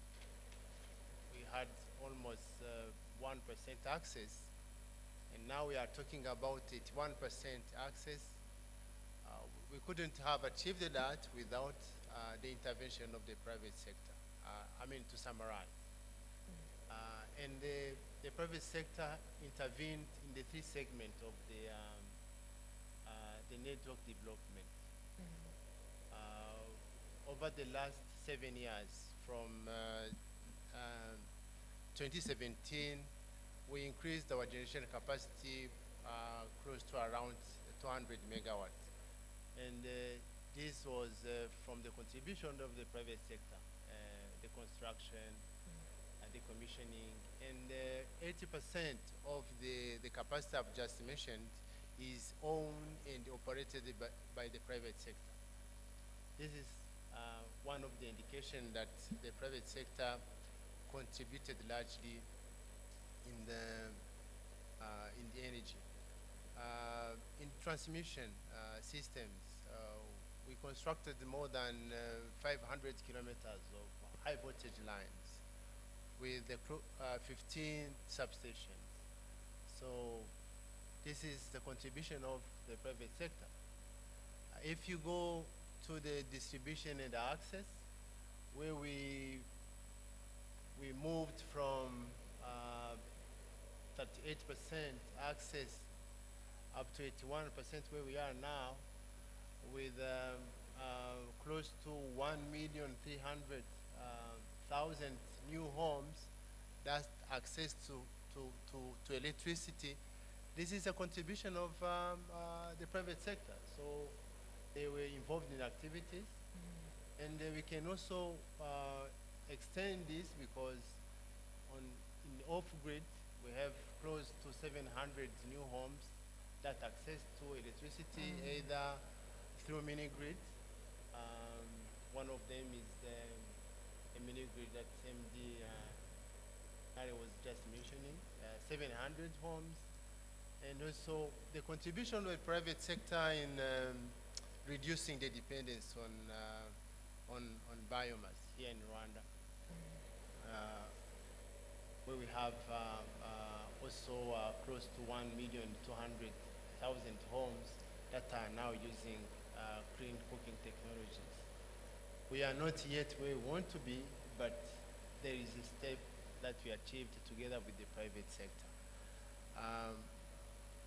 had almost 1% access, and now we are talking about 81% access. We couldn't have achieved that without the intervention of the private sector. To summarize. And the private sector intervened in the three segments of the network development. Over the last 7 years, from 2017, we increased our generation capacity close to around 200 megawatts. And this was from the contribution of the private sector, the construction, the commissioning, and 80% of the capacity I've just mentioned is owned and operated by the private sector. This is one of the indications that the private sector contributed largely in the energy. In transmission systems, we constructed more than 500 kilometers of high voltage lines with 15 substations. So this is the contribution of the private sector. If you go to the distribution and the access, where we moved from 38% access up to 81% where we are now, with close to 1,300,000 new homes that access to electricity. This is a contribution of the private sector. So they were involved in activities. And we can also extend this because in off-grid, we have close to 700 new homes that access to electricity, either through mini-grid. One of them is a mini-grid that MD Harry was just mentioning, 700 homes. And also the contribution of the private sector in reducing the dependence on biomass here in Rwanda, where we have also close to 1,200,000 homes that are now using clean cooking technologies. We are not yet where we want to be, but there is a step that we achieved together with the private sector.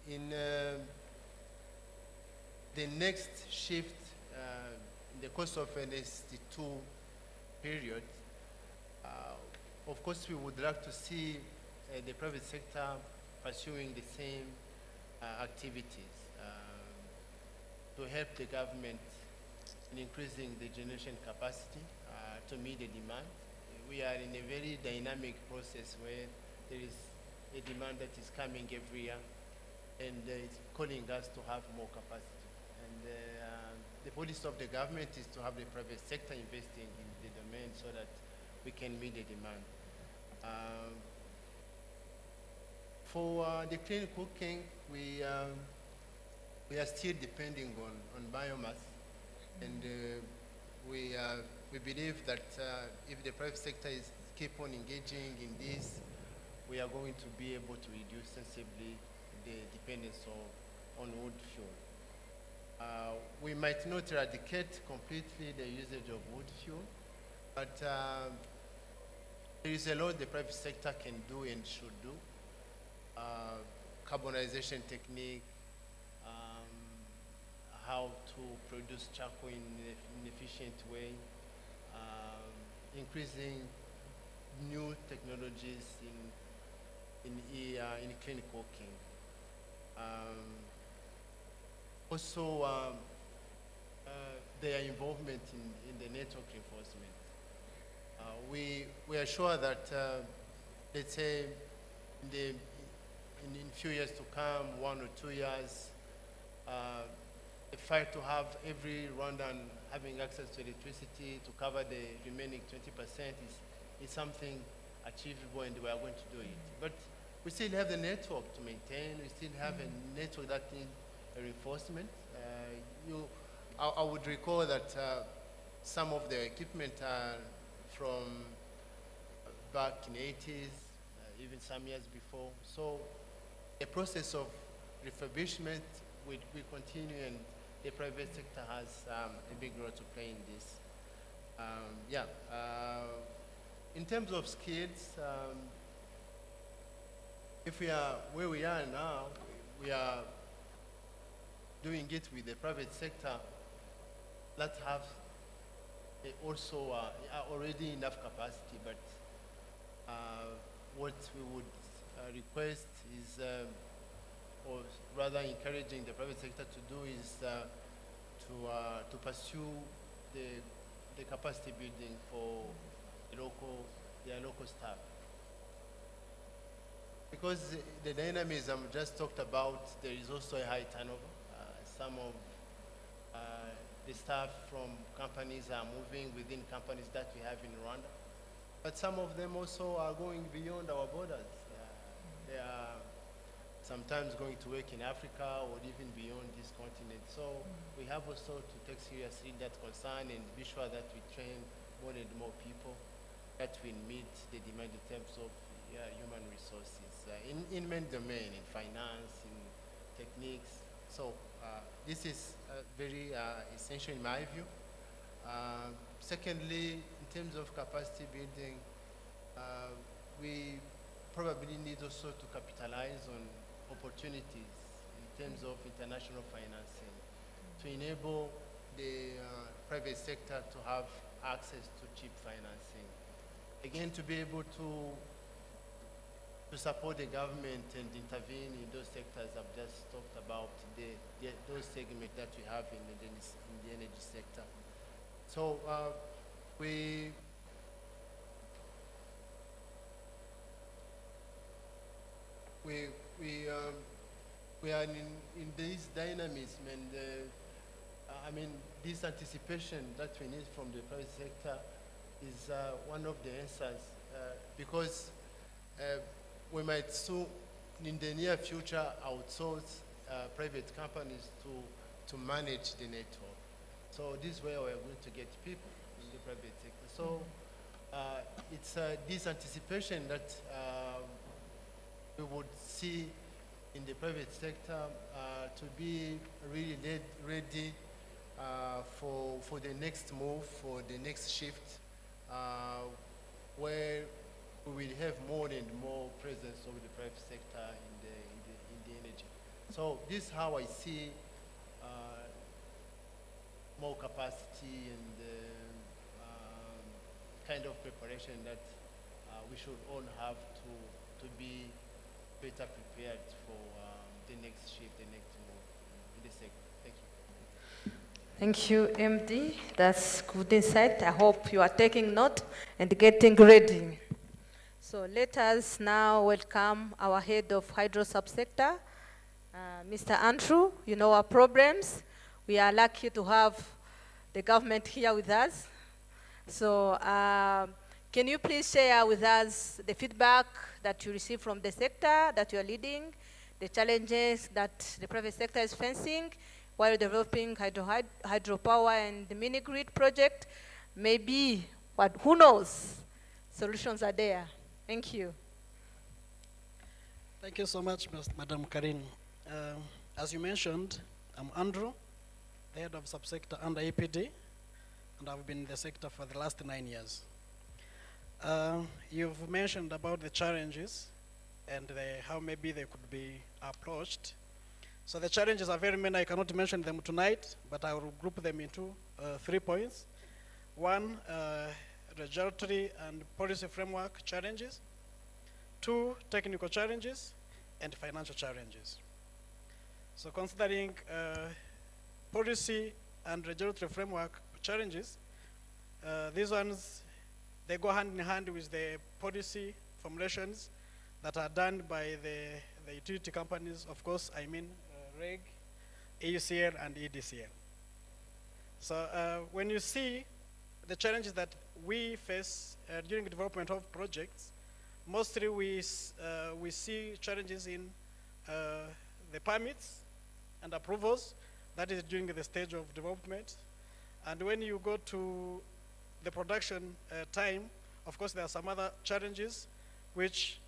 In the next shift, in the course of NST2 period, of course we would like to see the private sector pursuing the same activities to help the government in increasing the generation capacity to meet the demand. We are in a very dynamic process where there is a demand that is coming every year, and it's calling us to have more capacity. And the policy of the government is to have the private sector investing in the domain so that we can meet the demand. For the clean cooking, we are still depending on biomass, and we believe that if the private sector keep on engaging in this, we are going to be able to reduce sensibly the dependence on wood fuel. We might not eradicate completely the usage of wood fuel, but there is a lot the private sector can do and should do. Carbonization technique, how to produce charcoal in an efficient way, increasing new technologies in clean cooking. Also, their involvement in the network reinforcement. We are sure that, let's say, in a few years to come, 1 or 2 years, the fight to have every Rwandan having access to electricity to cover the remaining 20% is something achievable, and we are going to do it. But we still have the network to maintain. We still have a network that needs a reinforcement. I would recall that some of the equipment are from back in the 80s, even some years before. So the process of refurbishment will continue, and the private sector has a big role to play in this. In terms of skills, if we are where we are now, we are doing it with the private sector that have also already enough capacity, but what we would request is, or rather encouraging the private sector to do, is to pursue the capacity building for their local staff. Because the dynamism just talked about, there is also a high turnover. Some of the staff from companies are moving within companies that we have in Rwanda. But some of them also are going beyond our borders. They are sometimes going to work in Africa or even beyond this continent. So we have also to take seriously that concern and be sure that we train more and more people that will meet the demand in terms of human resources in many domains, in finance, in techniques. So this is very essential in my view. Secondly, in terms of capacity building, we probably need also to capitalize on opportunities in terms of international financing to enable the private sector to have access to cheap financing. Again, to be able to support the government and intervene in those sectors I've just talked about, those segments that we have in the energy sector. So we are in this dynamism, and I mean, this anticipation that we need from the private sector is one of the answers, because we might soon, in the near future, outsource private companies to manage the network. So this is where we're going to get people in the private sector. So it's this anticipation that we would see in the private sector to be really ready for the next move, for the next shift, where we will have more and more presence of the private sector in the energy. So this is how I see more capacity and kind of preparation that we should all have to be better prepared for the next shift, the next move in the sector. Thank you. Thank you, MD. That's good insight. I hope you are taking note and getting ready. So let us now welcome our head of hydro subsector, Mr. Andrew. You know our problems. We are lucky to have the government here with us. So can you please share with us the feedback that you receive from the sector that you are leading, the challenges that the private sector is facing while developing hydropower and the mini grid project? Maybe, who knows, solutions are there. Thank you. Thank you so much, Madam Karin. As you mentioned, I'm Andrew, the head of subsector under EPD, and I've been in the sector for the last 9 years. You've mentioned about the challenges and how maybe they could be approached. So the challenges are very many. I cannot mention them tonight, but I will group them into 3 points. One, regulatory and policy framework challenges. 2, technical challenges, and financial challenges. So considering policy and regulatory framework challenges, these ones, they go hand in hand with the policy formulations that are done by the utility companies. Of course, I mean REG, AUCL, and EDCL. So when you see the challenges that we face during the development of projects, mostly we see challenges in the permits and approvals. That is during the stage of development. And when you go to the production time, of course there are some other challenges which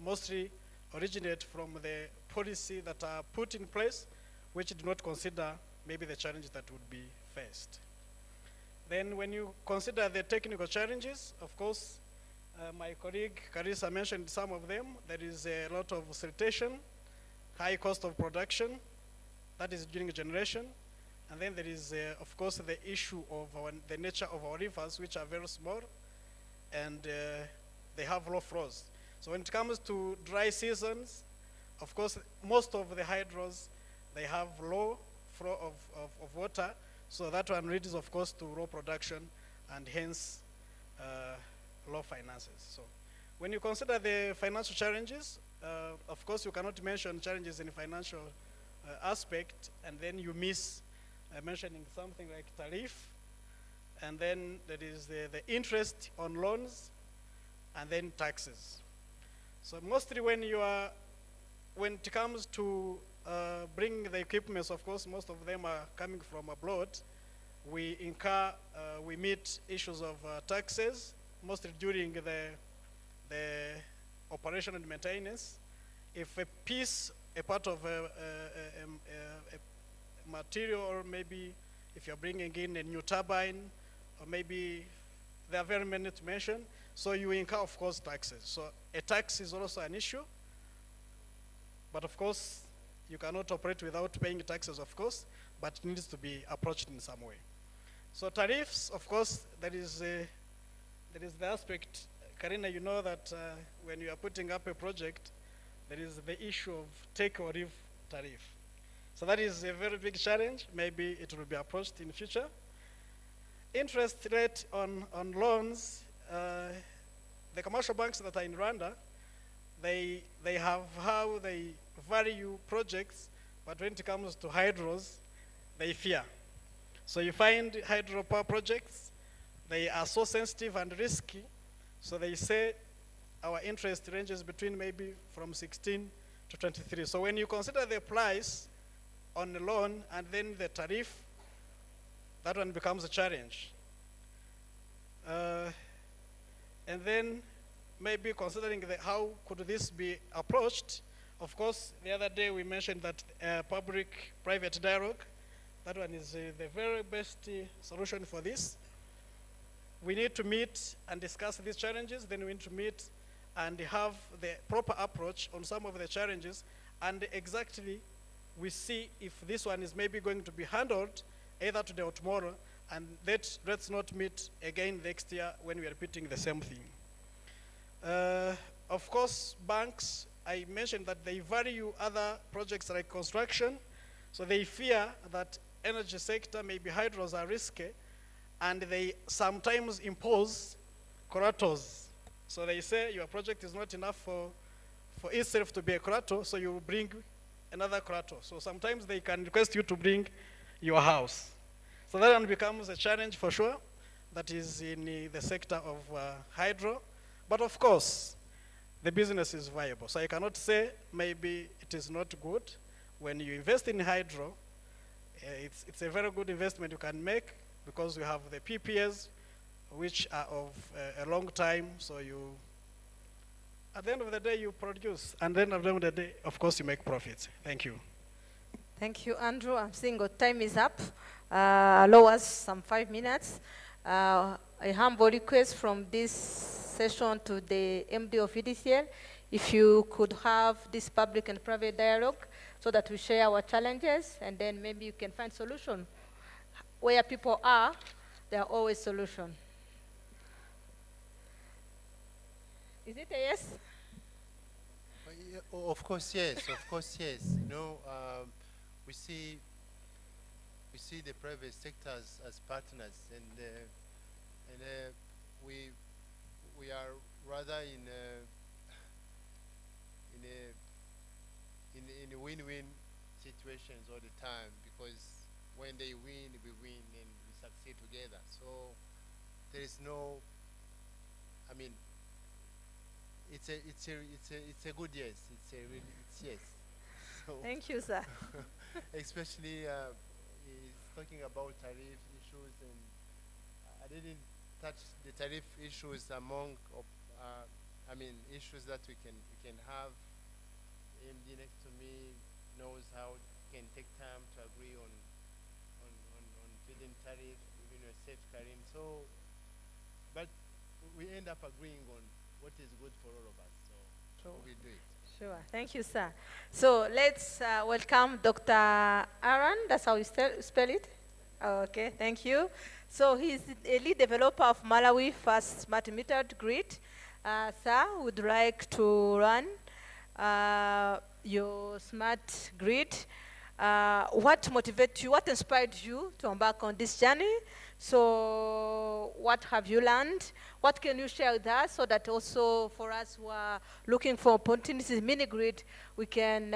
mostly originate from the policy that are put in place, which do not consider maybe the challenges that would be faced. Then when you consider the technical challenges, of course, my colleague Carissa mentioned some of them. There is a lot of siltation, high cost of production, that is during generation. And then there is, of course, the issue of the nature of our rivers, which are very small, and they have low flows. So when it comes to dry seasons, of course, most of the hydros, they have low flow of water. So that one leads, of course, to low production and hence low finances. So when you consider the financial challenges, of course, you cannot mention challenges in financial aspect and then you miss mentioning something like tariff, and then there is the interest on loans, and then taxes. So mostly when it comes to bringing the equipments, of course, most of them are coming from abroad. We meet issues of taxes, mostly during the operation and maintenance. If a part of a material, or maybe if you're bringing in a new turbine, or maybe there are very many to mention, so you incur, of course, taxes. So a tax is also an issue, but of course, you cannot operate without paying taxes, of course, but it needs to be approached in some way. So tariffs, of course, there is the aspect, Karina, you know that when you are putting up a project, there is the issue of take or leave tariff. So that is a very big challenge. Maybe it will be approached in future. Interest rate on loans, the commercial banks that are in Rwanda, they have how they value projects, but when it comes to hydros, they fear. So you find hydropower projects, they are so sensitive and risky, so they say our interest ranges between maybe from 16 to 23. So when you consider the price on the loan and then the tariff, that one becomes a challenge. And then maybe considering how could this be approached. Of course, the other day we mentioned that public-private dialogue, that one is the very best solution for this. We need to meet and discuss these challenges, then we need to meet and have the proper approach on some of the challenges, and exactly we see if this one is maybe going to be handled either today or tomorrow, and let's not meet again next year when we are repeating the same thing. Of course, banks, I mentioned that they value other projects like construction, so they fear that energy sector, maybe hydros are risky, and they sometimes impose collaterals. So they say your project is not enough for itself to be a collateral, so you bring another collateral. So sometimes they can request you to bring your house. So that one becomes a challenge for sure, that is in the sector of hydro. But of course, the business is viable. So I cannot say maybe it is not good. When you invest in hydro, it's a very good investment you can make because you have the PPAs, which are of a long time, so At the end of the day, you produce, and then at the end of the day, of course, you make profits. Thank you. Thank you, Andrew. I'm seeing our time is up. Allow us some 5 minutes. A humble request from this session to the MD of EDCL, if you could have this public and private dialogue so that we share our challenges, and then maybe you can find solution. Where people are, there are always solutions. Is it a yes? Yeah, of course, yes. Of course, yes. You know, we see the private sector as partners, and we are rather in a win-win situations all the time, because when they win, we win, and we succeed together. So there is no, I mean, it's a good yes. It's yes. So thank you, sir. especially he's talking about tariff issues, and I didn't touch the tariff issues among I mean, issues that we can have. MD next to me knows how it can take time to agree on feed-in tariff, even a safeguarding. So, but we end up agreeing on what is good for all of us. So we do it. Sure. Thank you, sir. So let's welcome Dr. Aaron. That's how you spell it? Okay, thank you. So he's a lead developer of Malawi First Smart Metered Grid. Sir, would like to run your smart grid. What motivated you? What inspired you to embark on this journey? So what have you learned? What can you share with us so that also for us who are looking for opportunities in mini-grid, we can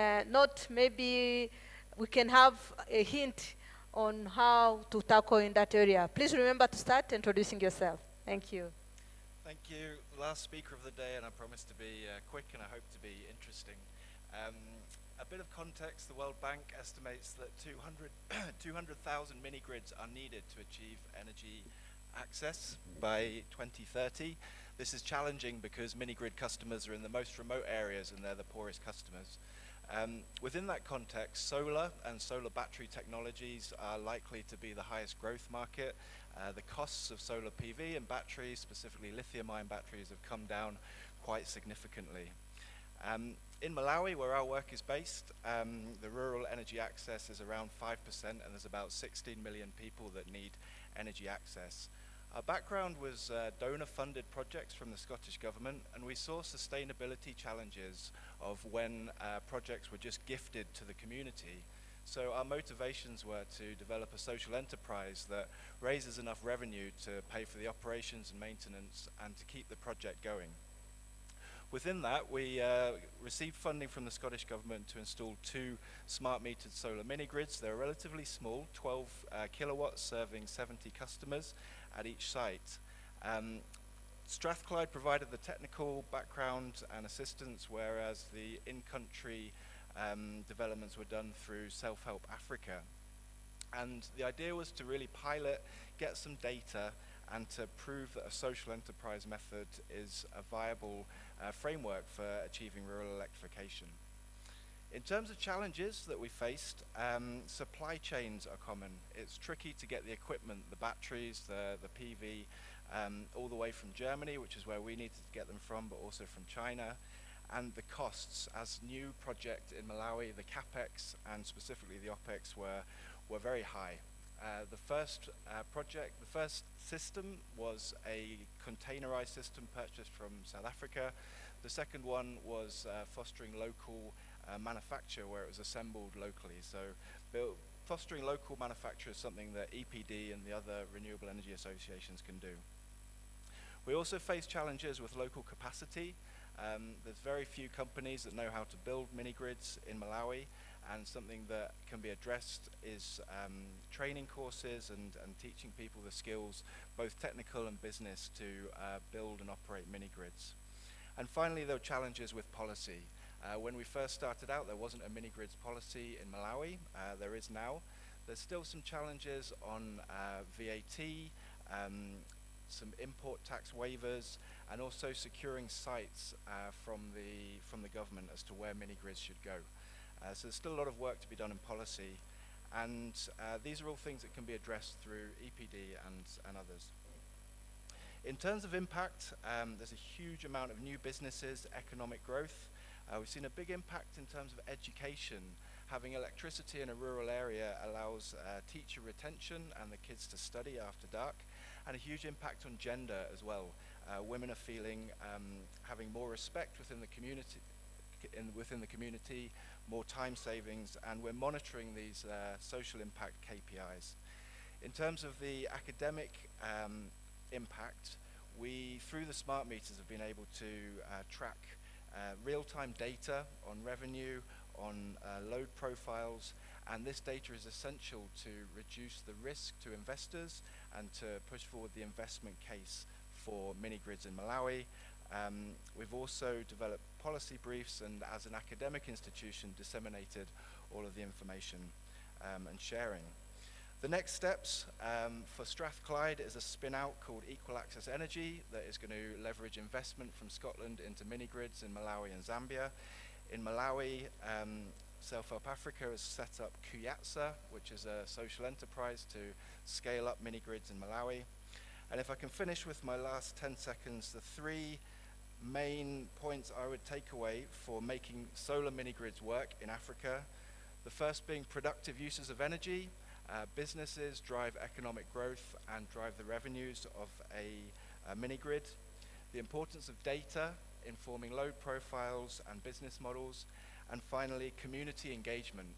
we can have a hint on how to tackle in that area. Please remember to start introducing yourself. Thank you. Thank you. Last speaker of the day, and I promise to be quick and I hope to be interesting. A bit of context, the World Bank estimates that 200,000 mini-grids are needed to achieve energy access by 2030. This is challenging because mini-grid customers are in the most remote areas and they're the poorest customers. Within that context, solar and solar battery technologies are likely to be the highest growth market. The costs of solar PV and batteries, specifically lithium-ion batteries, have come down quite significantly. In Malawi, where our work is based, the rural energy access is around 5%, and there's about 16 million people that need energy access. Our background was donor-funded projects from the Scottish Government, and we saw sustainability challenges of when projects were just gifted to the community. So our motivations were to develop a social enterprise that raises enough revenue to pay for the operations and maintenance and to keep the project going. Within that, we received funding from the Scottish Government to install 2 smart metered solar mini-grids. They're relatively small, 12 kilowatts, serving 70 customers at each site. Strathclyde provided the technical background and assistance, whereas the in-country developments were done through Self-Help Africa. And the idea was to really pilot, get some data, and to prove that a social enterprise method is a viable framework for achieving rural electrification. In terms of challenges that we faced, supply chains are common. It's tricky to get the equipment, the batteries, the PV, all the way from Germany, which is where we needed to get them from, but also from China. And the costs, as new project in Malawi, the capex and specifically the opex were very high. The first project, the first system was a containerized system purchased from South Africa. The second one was fostering local manufacture, where it was assembled locally. So fostering local manufacture is something that EPD and the other renewable energy associations can do. We also face challenges with local capacity. There's very few companies that know how to build mini-grids in Malawi, and something that can be addressed is training courses and teaching people the skills, both technical and business, to build and operate mini-grids. And finally, there were challenges with policy. When we first started out, there wasn't a mini-grids policy in Malawi. There is now. There's still some challenges on VAT, some import tax waivers, and also securing sites from the government as to where mini-grids should go. So there's still a lot of work to be done in policy, and these are all things that can be addressed through EPD and others. In terms of impact, there's a huge amount of new businesses, economic growth. We've seen a big impact in terms of education. Having electricity in a rural area allows teacher retention and the kids to study after dark, and a huge impact on gender as well. Women are feeling having more respect within the community, more time savings, and we're monitoring these social impact KPIs. In terms of the academic impact, we, through the smart meters, have been able to track real-time data on revenue, on load profiles, and this data is essential to reduce the risk to investors and to push forward the investment case for mini-grids in Malawi. We've also developed policy briefs and, as an academic institution, disseminated all of the information and sharing. The next steps for Strathclyde is a spin-out called Equal Access Energy that is going to leverage investment from Scotland into mini-grids in Malawi and Zambia. In Malawi, Self-Help Africa has set up Kuyatsa, which is a social enterprise to scale up mini-grids in Malawi. And if I can finish with my last 10 seconds, the three main points I would take away for making solar mini-grids work in Africa. The first being productive uses of energy. Businesses drive economic growth and drive the revenues of a mini-grid. The importance of data informing load profiles and business models. And finally, community engagement.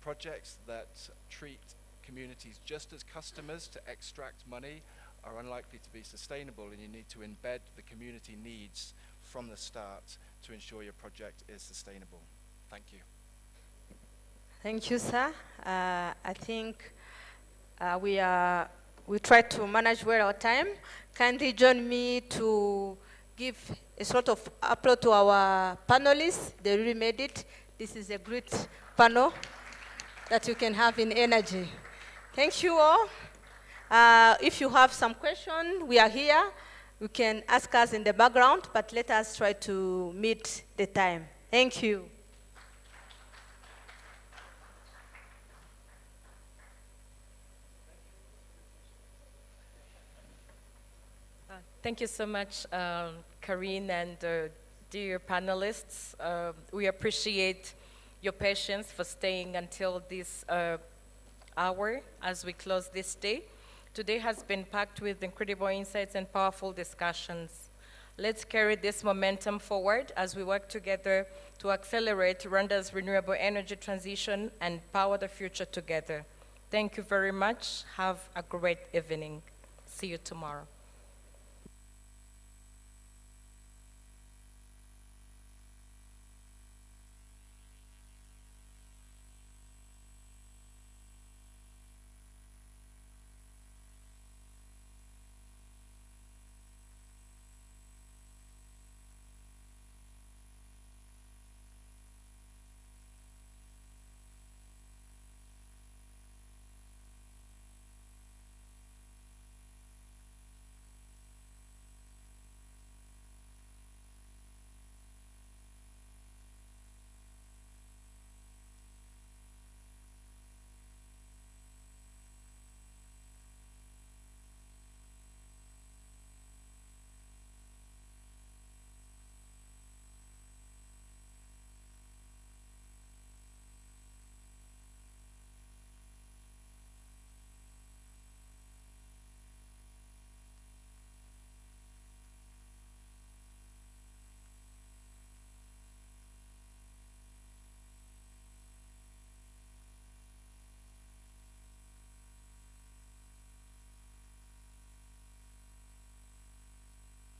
Projects that treat communities just as customers to extract money are unlikely to be sustainable, and you need to embed the community needs from the start to ensure your project is sustainable. Thank you. Thank you, sir. I think we try to manage well our time. Kindly join me to give a sort of applause to our panelists. They really made it. This is a great panel that you can have in energy. Thank you all. If you have some questions, we are here. You can ask us in the background, but let us try to meet the time. Thank you. Thank you so much, Karine and dear panelists. We appreciate your patience for staying until this hour as we close this day. Today has been packed with incredible insights and powerful discussions. Let's carry this momentum forward as we work together to accelerate Rwanda's renewable energy transition and power the future together. Thank you very much. Have a great evening. See you tomorrow.